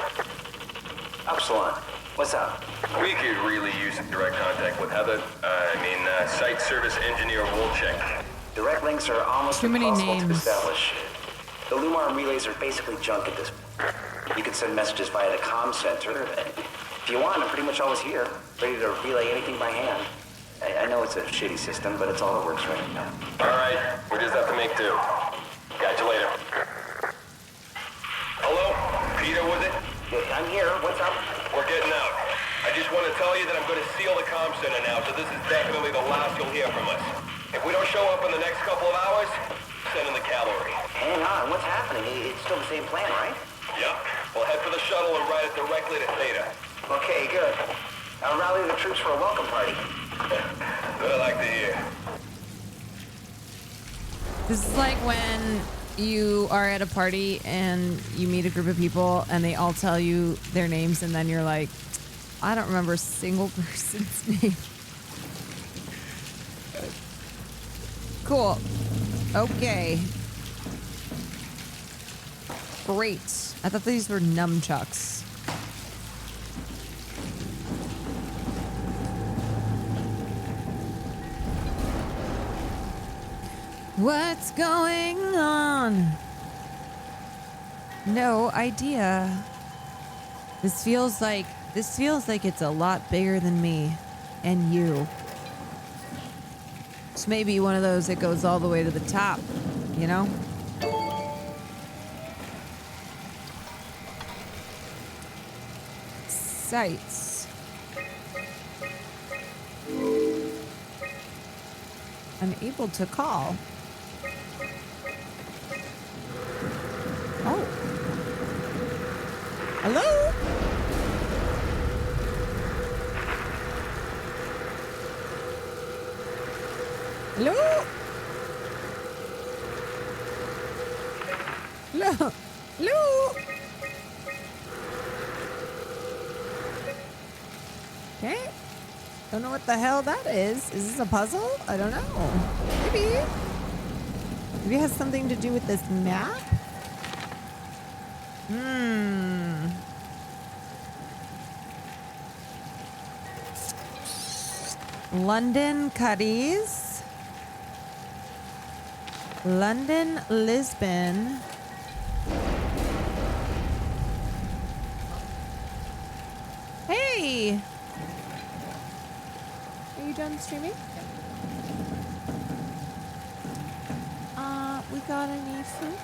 Upsilon. What's up? We could really use some direct contact with Heather. Site service engineer Wolchek. Direct links are almost Too many impossible to names. establish. The Lumar relays are basically junk at this point. You can send messages via the comm center. If you want, I'm pretty much always here, ready to relay anything by hand. I know it's a shitty system, but it's all that works right now. All right, we just have to make do. Catch you later. Hello? Peter, was it? Yeah, I'm here. What's up? We're getting out. I just want to tell you that I'm going to seal the comm center now, so this is definitely the last you'll hear from us. If we don't show up in the next couple of hours, send in the cavalry. Hang on, what's happening? It's still the same plan, right? Yep. We'll head for the shuttle and ride it directly to Theta. Okay, good. I'll rally the troops for a welcome party. What I like to hear. This is like when you are at a party and you meet a group of people and they all tell you their names and then you're like, I don't remember a single person's name. Cool. Okay. Great. I thought these were nunchucks. What's going on? No idea. This feels like it's a lot bigger than me and you. It's maybe one of those that goes all the way to the top, you know? Sites. Unable to call. Oh. Hello? Hello? Hello? Hello? Okay. Don't know what the hell that is. Is this a puzzle? I don't know. Maybe. Maybe it has something to do with this map? London, Cadiz. London, Lisbon. Hey! Are you done streaming? We got any food?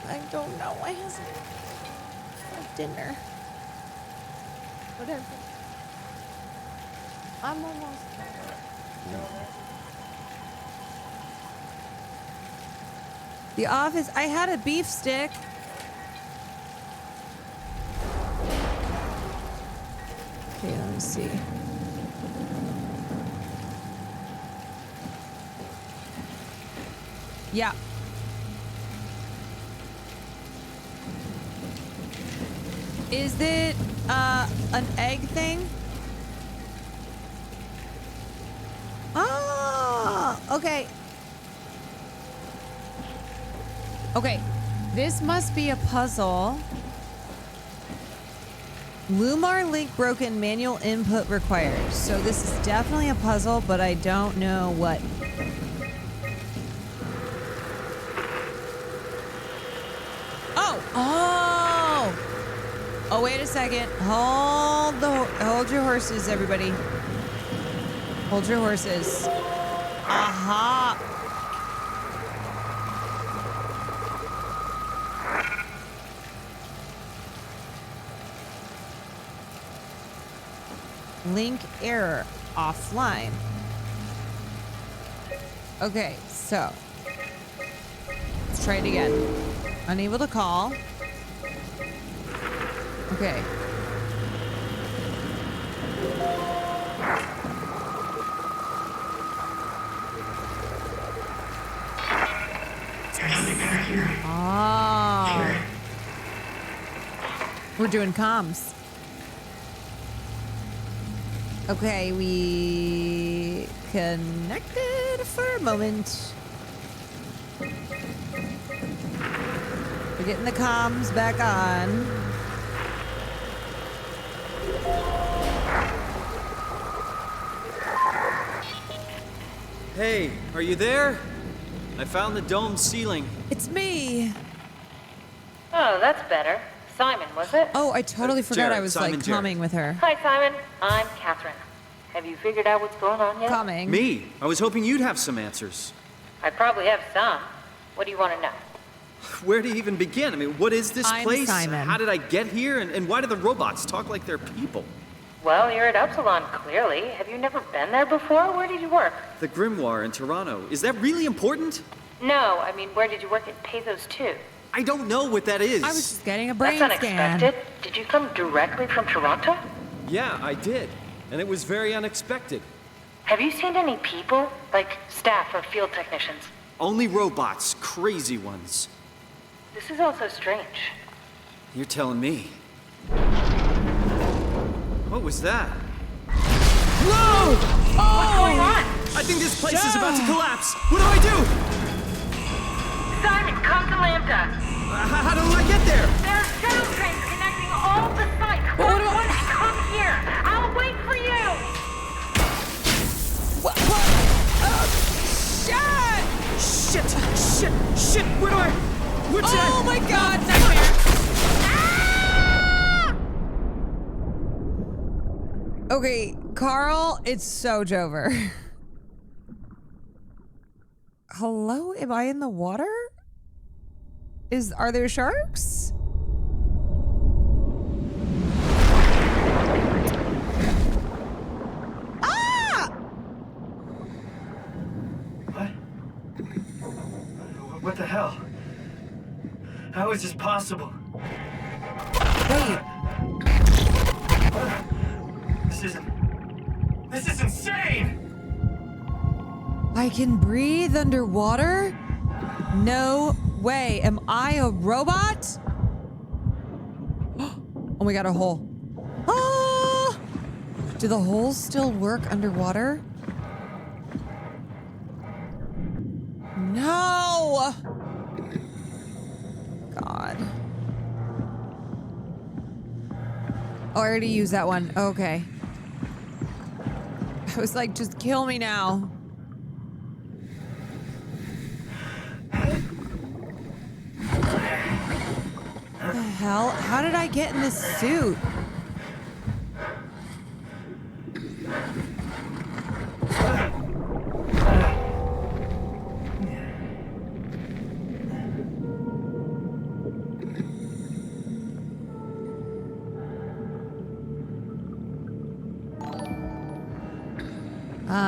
I don't know. I hasn't had dinner. Whatever. I'm almost there. The office. I had a beef stick. Okay, let me see. Yeah. Is it an egg thing? Oh, okay. Okay, this must be a puzzle. Lumar link broken, manual input required. So this is definitely a puzzle, but I don't know what. Oh! Oh, wait a second. Hold your horses, everybody. Hold your horses. Aha! Link error. Offline. Okay, so. Let's try it again. Unable to call. Okay. Ah. We're doing comms. Okay, we connected for a moment. We're getting the comms back on. Hey, are you there? I found the dome ceiling. It's me. Oh, that's better. Simon, was it? Oh, I totally forgot Jared, I was Simon, like coming with her. Hi, Simon. I'm Catherine. Have you figured out what's going on yet? Coming. Me? I was hoping you'd have some answers. I probably have some. What do you want to know? Where to even begin? I mean, what is this I'm place? Simon. How did I get here? And why do the robots talk like they're people? Well, you're at Upsilon, clearly. Have you never been there before? Where did you work? The Grimoire in Toronto. Is that really important? No, I mean, where did you work at Pathos 2? I don't know what that is. I was just getting a brain That's scan. unexpected. Did you come directly from Toronto? Yeah, I did. And it was very unexpected. Have you seen any people? Like staff or field technicians? Only robots, crazy ones. This is also strange. You're telling me. What was that? Whoa! What's going on? I think this place is about to collapse. What do I do? Simon, come to Lambda. How do I get there? There are shuttle trains connecting all the sites. Come here. I'll wait for you. What? Shit! Shit! Where do I? Where should Oh my God! Nightmare! Ah! Okay, Carl, it's so Jover. Hello? Am I in the water? Are there sharks? Ah! What the hell? How is this possible? Wait. This is insane! I can breathe underwater? No way. Am I a robot? Oh, we got a hole. Ah! Do the holes still work underwater? No! God. Oh, I already used that one. Okay. I was like, just kill me now. What the hell? How did I get in this suit?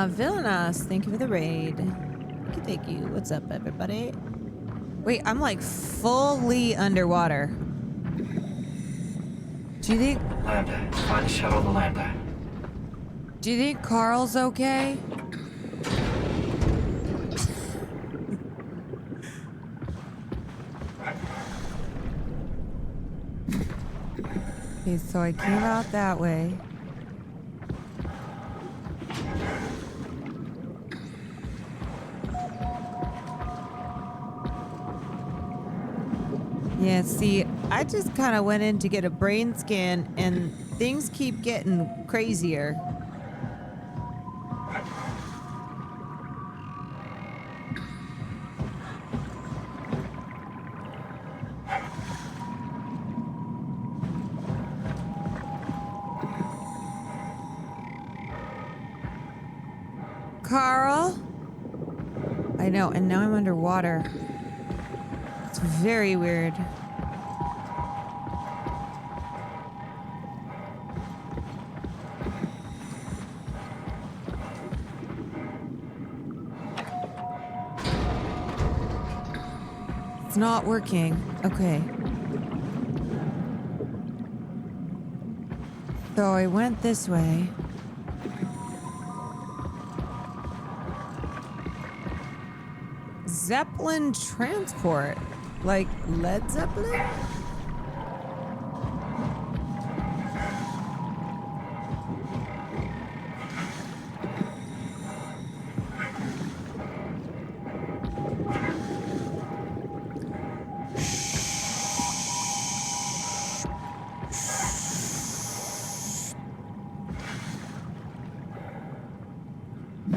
Villainous, thank you for the raid. Thank you. What's up, everybody? Wait, I'm like fully underwater. Do you think... Lambda. Find the shuttle to Lambda. Do you think Carl's okay? Okay, so I came out that way. Yeah, see, I just kind of went in to get a brain scan and things keep getting crazier. Carl? I know, and now I'm underwater. It's very weird. It's not working. Okay. So I went this way. Zeppelin transport. Like Led Zeppelin?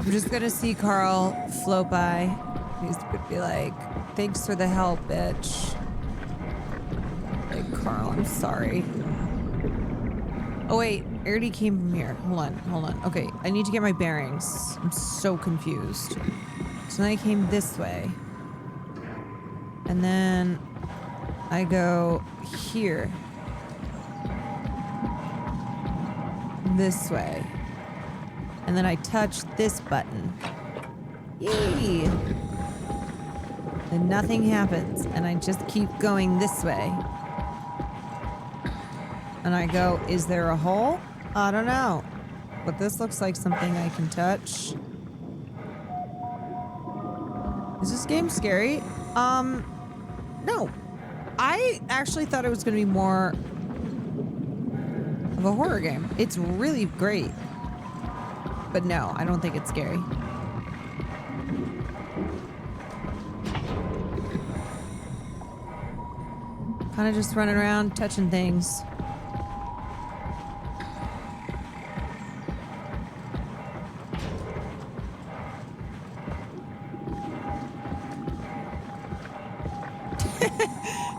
I'm just gonna see Carl float by. He's gonna be like, thanks for the help, bitch. Like, Carl, I'm sorry. Oh wait, I already came from here. Hold on. Okay, I need to get my bearings. I'm so confused. So then I came this way. And then I go here. This way. And then I touch this button. Yay! And nothing happens. And I just keep going this way. And I go, is there a hole? I don't know. But this looks like something I can touch. Is this game scary? No. I actually thought it was going to be more of a horror game. It's really great. But no, I don't think it's scary. Kind of just running around, touching things.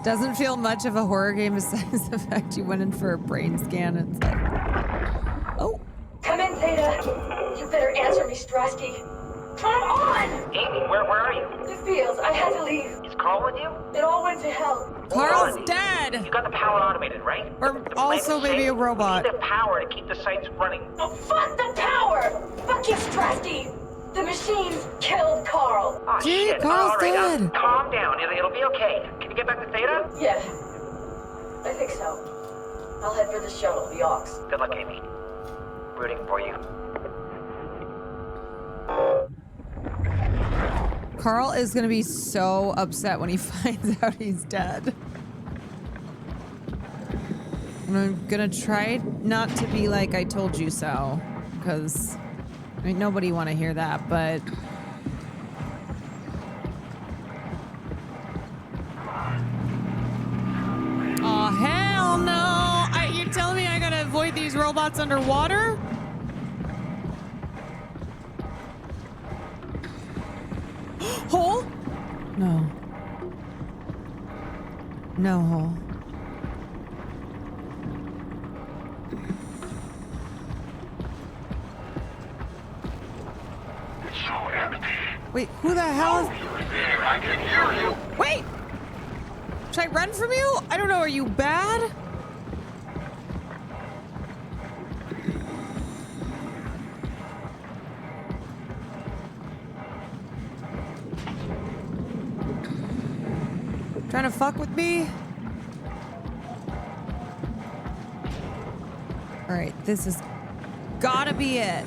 Doesn't feel much of a horror game besides the fact you went in for a brain scan. It's like, oh. Come in, Theta. You better answer me, Strasky. Come on! Amy, where are you? The fields. I had to leave. Is Carl with you? It all went to hell. Carl's dead! You got the power automated, right? Or also maybe a robot. You need the power to keep the sites running. Oh, fuck the power! Fuck you, Strasky! The machines killed Carl. Oh, Gee, shit. Carl's All right, dead. Calm down. It'll be okay. Can you get back to Theta? Yeah. I think so. I'll head for the shuttle, the Aux. Good luck, Amy. Rooting for you. Carl is gonna be so upset when he finds out he's dead. And I'm gonna try not to be like, I told you so. Because, I mean, nobody want to hear that, but... Oh, hell no! You're telling me I gotta avoid these robots underwater? Hole? No. No hole. It's so empty. Wait, who the hell is... You're there. I can hear you. Wait! Should I run from you? I don't know, are you bad? Trying to fuck with me? Alright, this is gotta be it.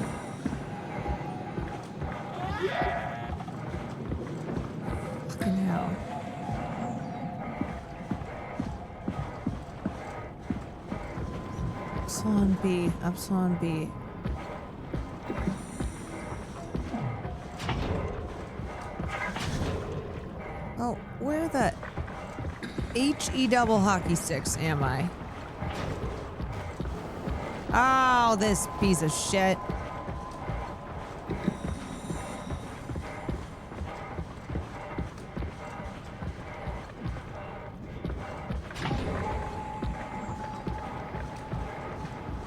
Fucking hell. Epsilon B, Epsilon B. Oh, where the HE double hockey sticks am I? Oh, this piece of shit.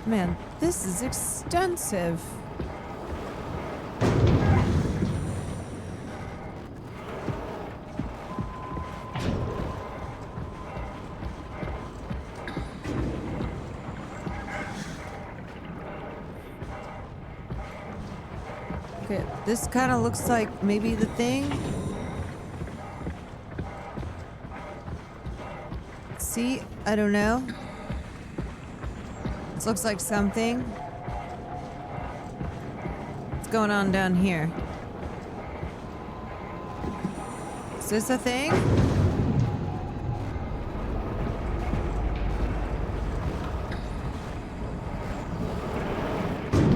Man, this is extensive. Okay, this kind of looks like maybe the thing. See? I don't know. This looks like something. What's going on down here? Is this a thing?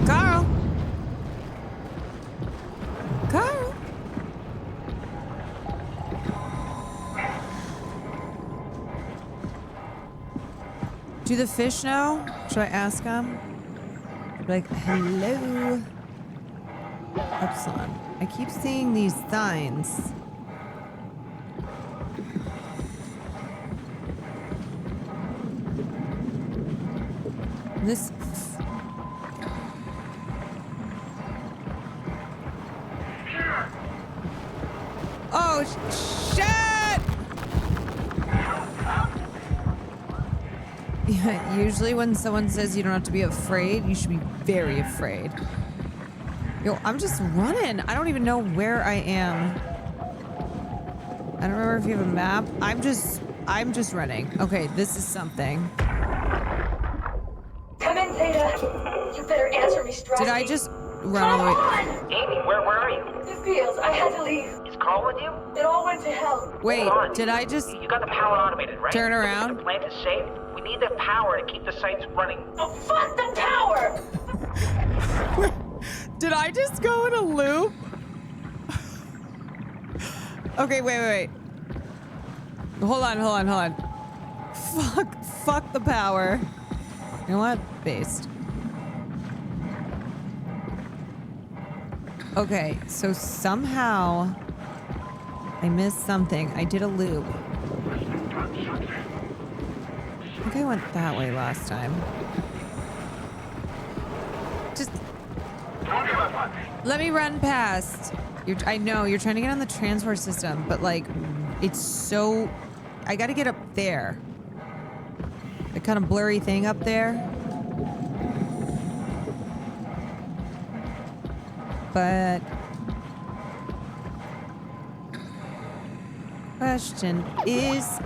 Carl? Carl? Do the fish know? Should I ask them? Like, hello? Epsilon. I keep seeing these signs. This. Oh, shit! Yeah, usually when someone says you don't have to be afraid, you should be very afraid. Yo, I'm just running. I don't even know where I am. I don't remember if you have a map. I'm just running. Okay, this is something. Come in, Theta. You better answer me, Strasky. Did I just run all the way? Amy, where are you? The fields. I had to leave. Is Carl with you? It all went to hell. Wait, did I just... You got the power automated, right? Turn around? The plant is safe. We need the power to keep the sites running. Oh, fuck the power! Did I just go in a loop? Okay, wait. Hold on. Fuck the power. You know what? Based. Okay, so somehow I missed something. I did a loop. I think I went that way last time. Just let me run past. I know you're trying to get on the transport system, but like, it's so. I got to get up there. The kind of blurry thing up there. But question is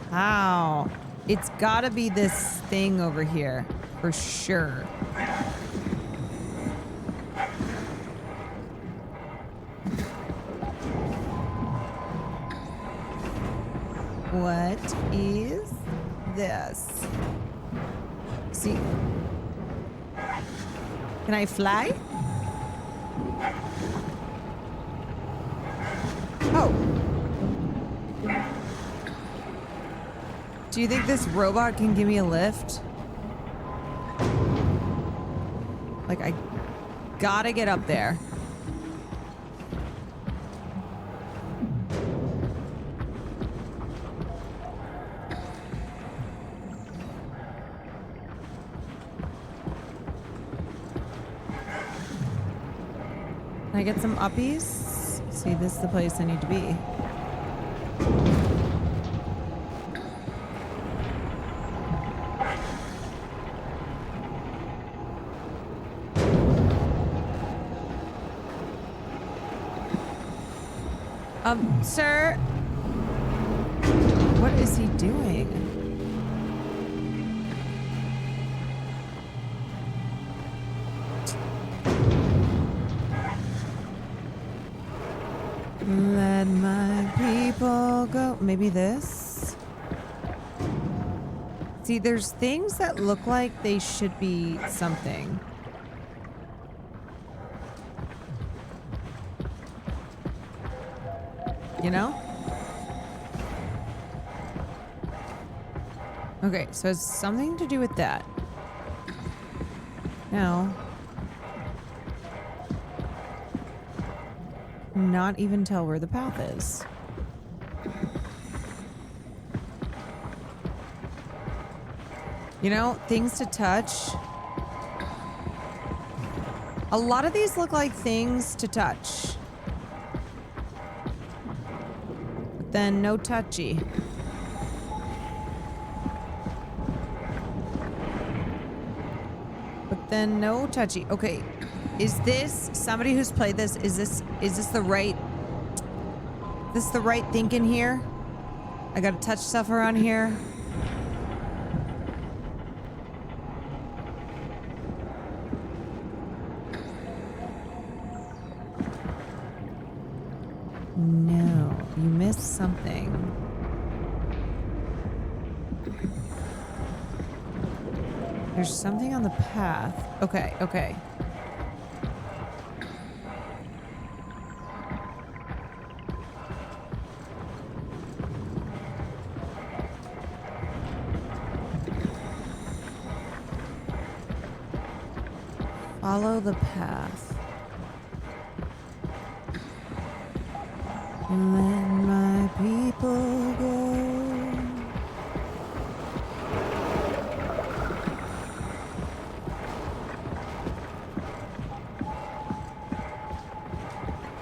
how? It's got to be this thing over here for sure. What is this? See? Can I fly? Oh. Do you think this robot can give me a lift? Like, I gotta get up there. Can I get some uppies? See, this is the place I need to be. Sir? What is he doing? Let my people go. Maybe this? See, there's things that look like they should be something. You know? Okay, so it's something to do with that. Now, not even tell where the path is. You know, things to touch. A lot of these look like things to touch. But then no touchy. But then no touchy. Okay. Is this somebody who's played this? Is this the right thinking here? I gotta touch stuff around here. No, you missed something. There's something on the path. Okay, okay. Follow the path. Let my people go.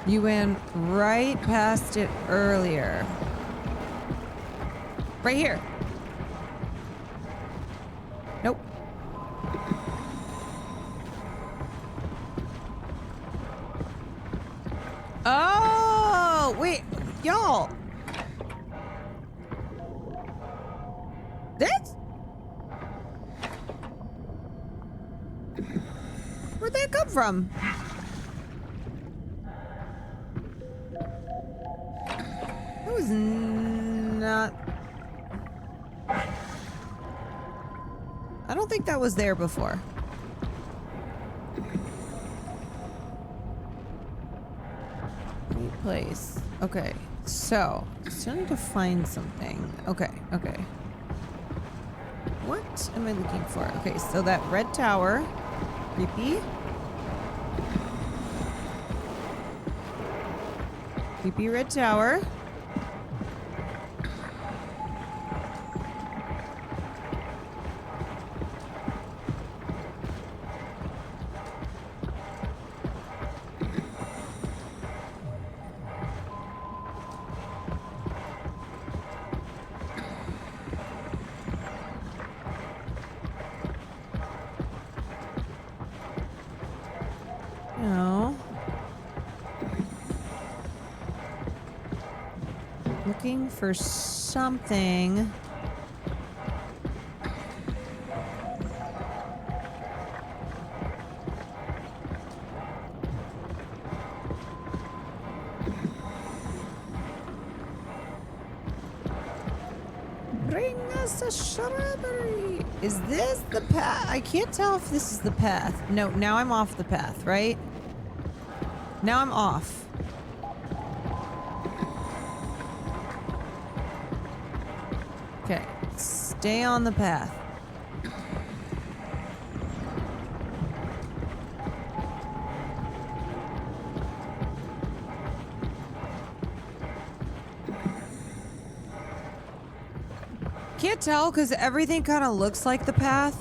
You went right past it earlier. Right here. Nope. Oh, wait, y'all. This? Where'd that come from? That was not... I don't think that was there before. Right place. Okay, so still need to find something. Okay, okay. What am I looking for? Okay, so that red tower. Creepy. Creepy red tower. No. Looking for something. Bring us a shrubbery. Is this the path? I can't tell if this is the path. No, now I'm off the path, right? Now I'm off. Okay, stay on the path. Can't tell because everything kind of looks like the path.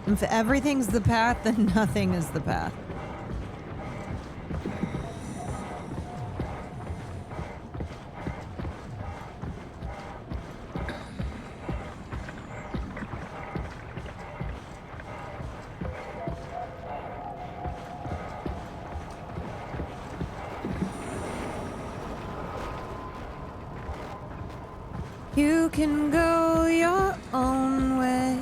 If everything's the path, then nothing is the path. You can go your own way.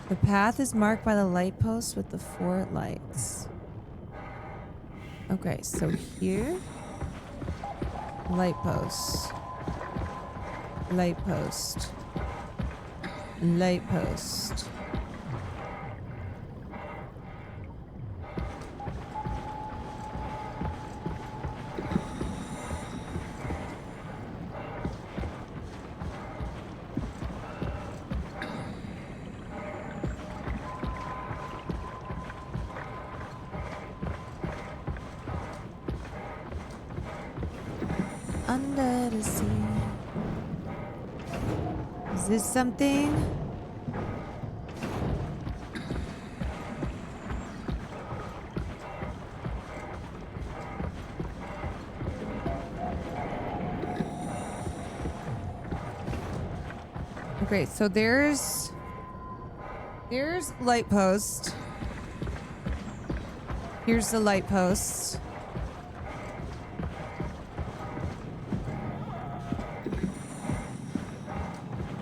The path is marked by the light post with the 4 lights. Okay, so here. Light post. Light post. Light post. Under the sea. Is this something? Okay, so there's light post. Here's the light post.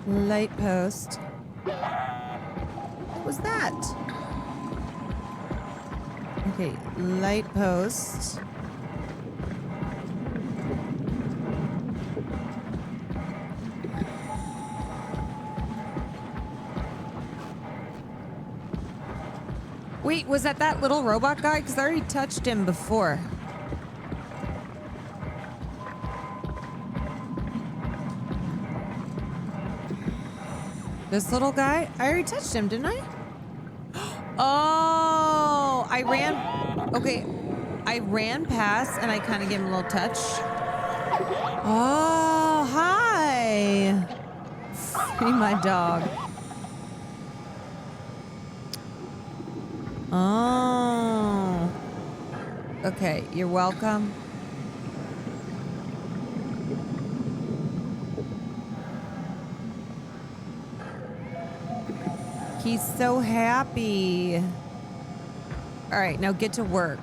Light post. What was that? Okay, light post. Wait, was that little robot guy? Because I already touched him before. This little guy? I already touched him, didn't I? Oh, I ran. Okay. I ran past and I kind of gave him a little touch. Oh, hi. Free my dog. Oh. Okay, you're welcome. He's so happy. All right, now get to work.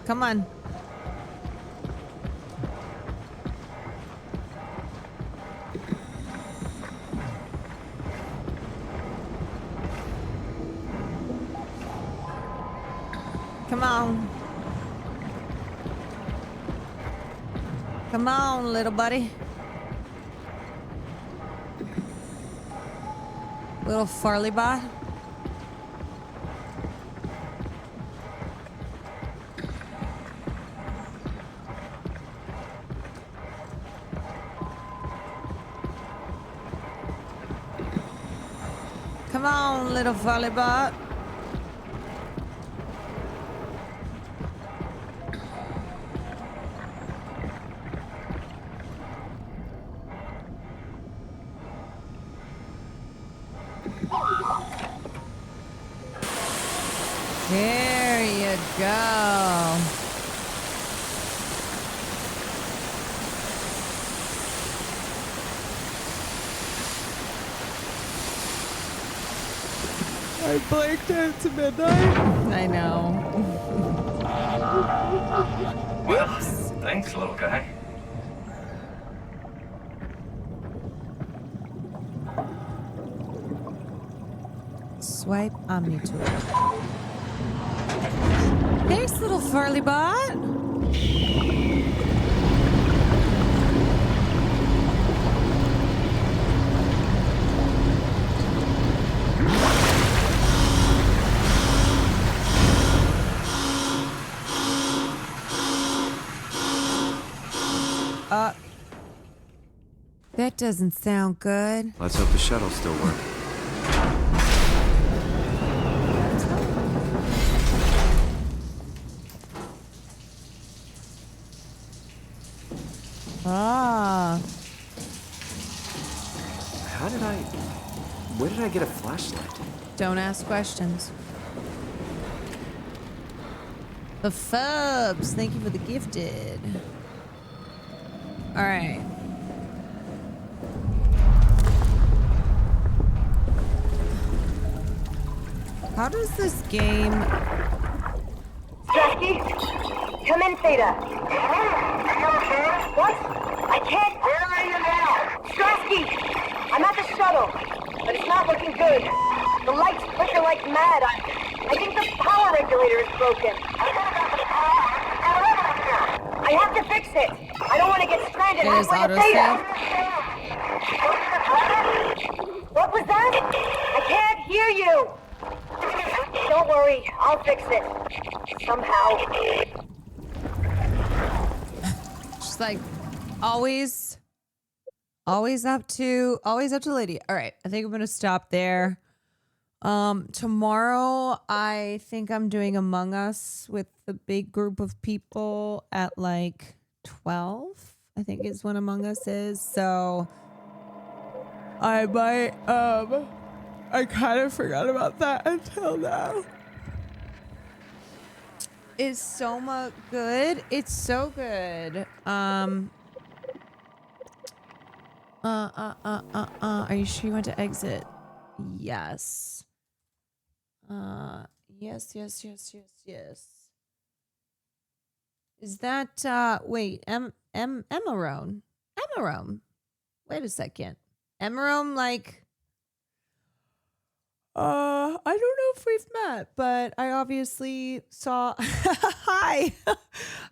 Come on. Come on. Come on, little buddy. Little Farley bot. Come on, little Farley bot. There you go. I blanked out to midnight. I know. Well, thanks, little guy. Swipe OmniTool. Thanks, little Farley bot. That doesn't sound good. Let's hope the shuttle still works. Ah. Where did I get a flashlight? Don't ask questions. The Fubs, thank you for the gifted. All right. How does this game... Jackie, come in, Theta. What? I can't. Where are you now? Strasky! I'm at the shuttle, but it's not looking good. The lights flicker like mad. I think the power regulator is broken. I have to fix it. I don't want to get stranded halfway to Theta. What was that? I can't hear you. Don't worry, I'll fix it. Somehow. Just like always up to Lady. All right, I think I'm gonna stop there. Tomorrow I think I'm doing Among Us with the big group of people at like 12. I think is when Among Us is. So I might I kind of forgot about that until now. Is Soma good? It's so good. Are you sure you want to exit? Yes. Yes. Is that wait, Emerone? Wait a second. Emerone, like I don't know if we've met, but I obviously saw hi. I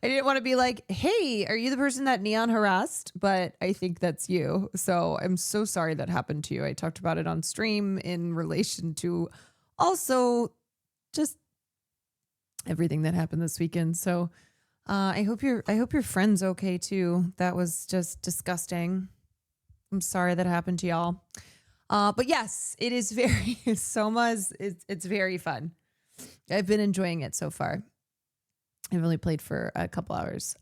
didn't want to be like, hey, are you the person that Neon harassed? But I think that's you. So I'm so sorry that happened to you. I talked about it on stream in relation to also just everything that happened this weekend. So I hope your friend's okay too. That was just disgusting. I'm sorry that happened to y'all. But yes, it is very Soma it's very fun. I've been enjoying it so far. I've only played for a couple hours.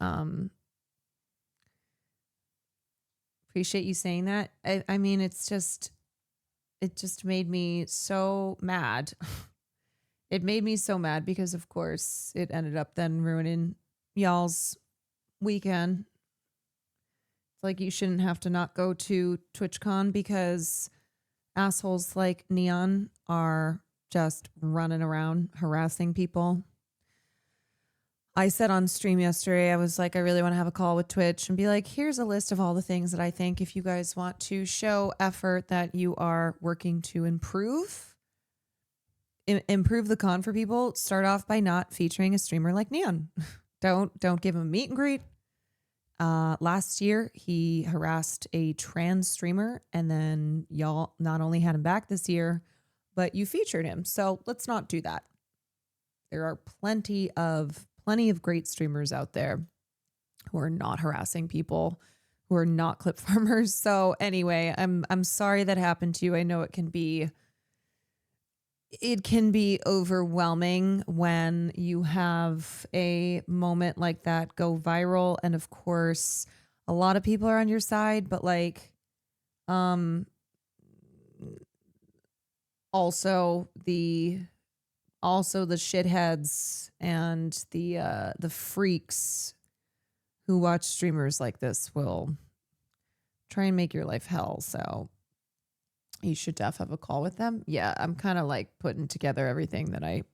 Appreciate you saying that. I mean, it just made me so mad. It made me so mad because, of course, it ended up then ruining y'all's weekend. It's like you shouldn't have to not go to TwitchCon because assholes like Neon are just running around harassing people. I said on stream yesterday, I was like, I really want to have a call with Twitch and be like, here's a list of all the things that I think if you guys want to show effort that you are working to improve the con for people, start off by not featuring a streamer like Neon. Don't give him a meet and greet. Last year, he harassed a trans streamer, and then y'all not only had him back this year, but you featured him. So let's not do that. There are plenty of great streamers out there who are not harassing people, who are not clip farmers. So anyway, I'm sorry that happened to you. I know it can be overwhelming when you have a moment like that go viral. And of course, a lot of people are on your side, but like, also the shitheads and the freaks who watch streamers like this will try and make your life hell. So you should def have a call with them. Yeah, I'm kind of like putting together everything like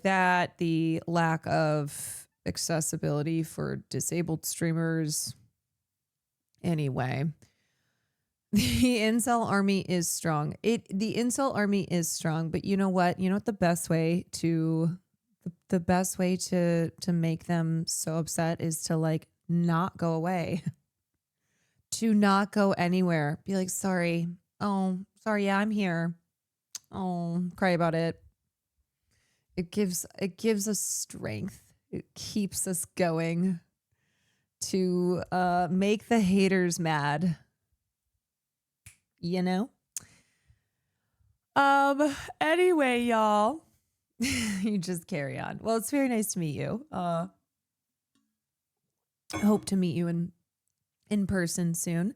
that. The lack of accessibility for disabled streamers. Anyway, the incel army is strong. The incel army is strong, but you know what? You know what the best way to make them so upset is to like not go away. To not go anywhere. Be like, sorry. Oh, sorry. Yeah, I'm here. Oh, cry about it. It gives us strength. It keeps us going to make the haters mad. You know? Anyway, y'all. You just carry on. Well, it's very nice to meet you. I hope to meet you in person soon.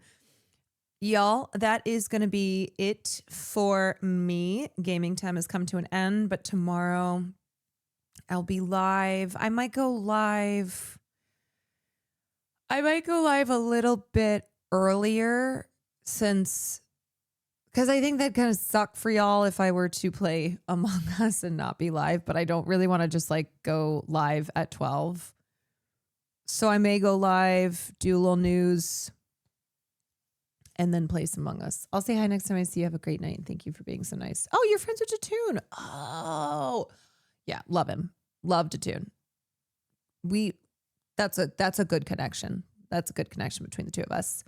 Y'all, that is going to be it for me. Gaming time has come to an end, but tomorrow I'll be live. I might go live a little bit earlier because I think that kind of suck for y'all if I were to play Among Us and not be live, but I don't really want to just like go live at 12. So I may go live, do a little news, and then play some Among Us. I'll say hi next time I see you. Have a great night, and thank you for being so nice. Oh, you're friends with Jatoon. Oh, yeah, love him. Love Jatoon. That's a good connection. That's a good connection between the two of us.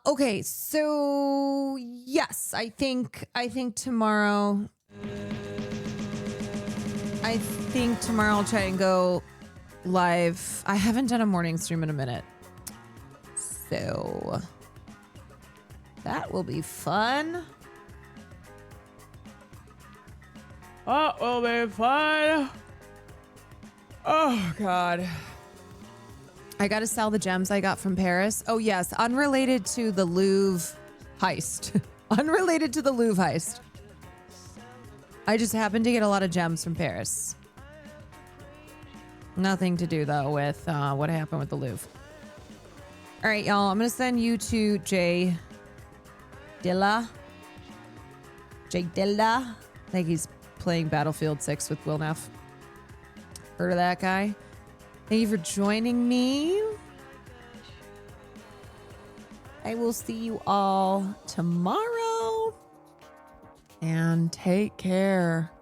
Okay, so yes, I think tomorrow. I'll try and go live. I haven't done a morning stream in a minute, so that will be fun. That will be fun. Oh God, I gotta sell the gems I got from Paris. Oh yes, unrelated to the Louvre heist. Unrelated to the Louvre heist. I just happened to get a lot of gems from Paris. Nothing to do, though, with what happened with the Louvre. All right, y'all. I'm going to send you to Jay Dilla. Jake Dilla. I think he's playing Battlefield 6 with Will Neff. Heard of that guy? Thank you for joining me. I will see you all tomorrow. And take care.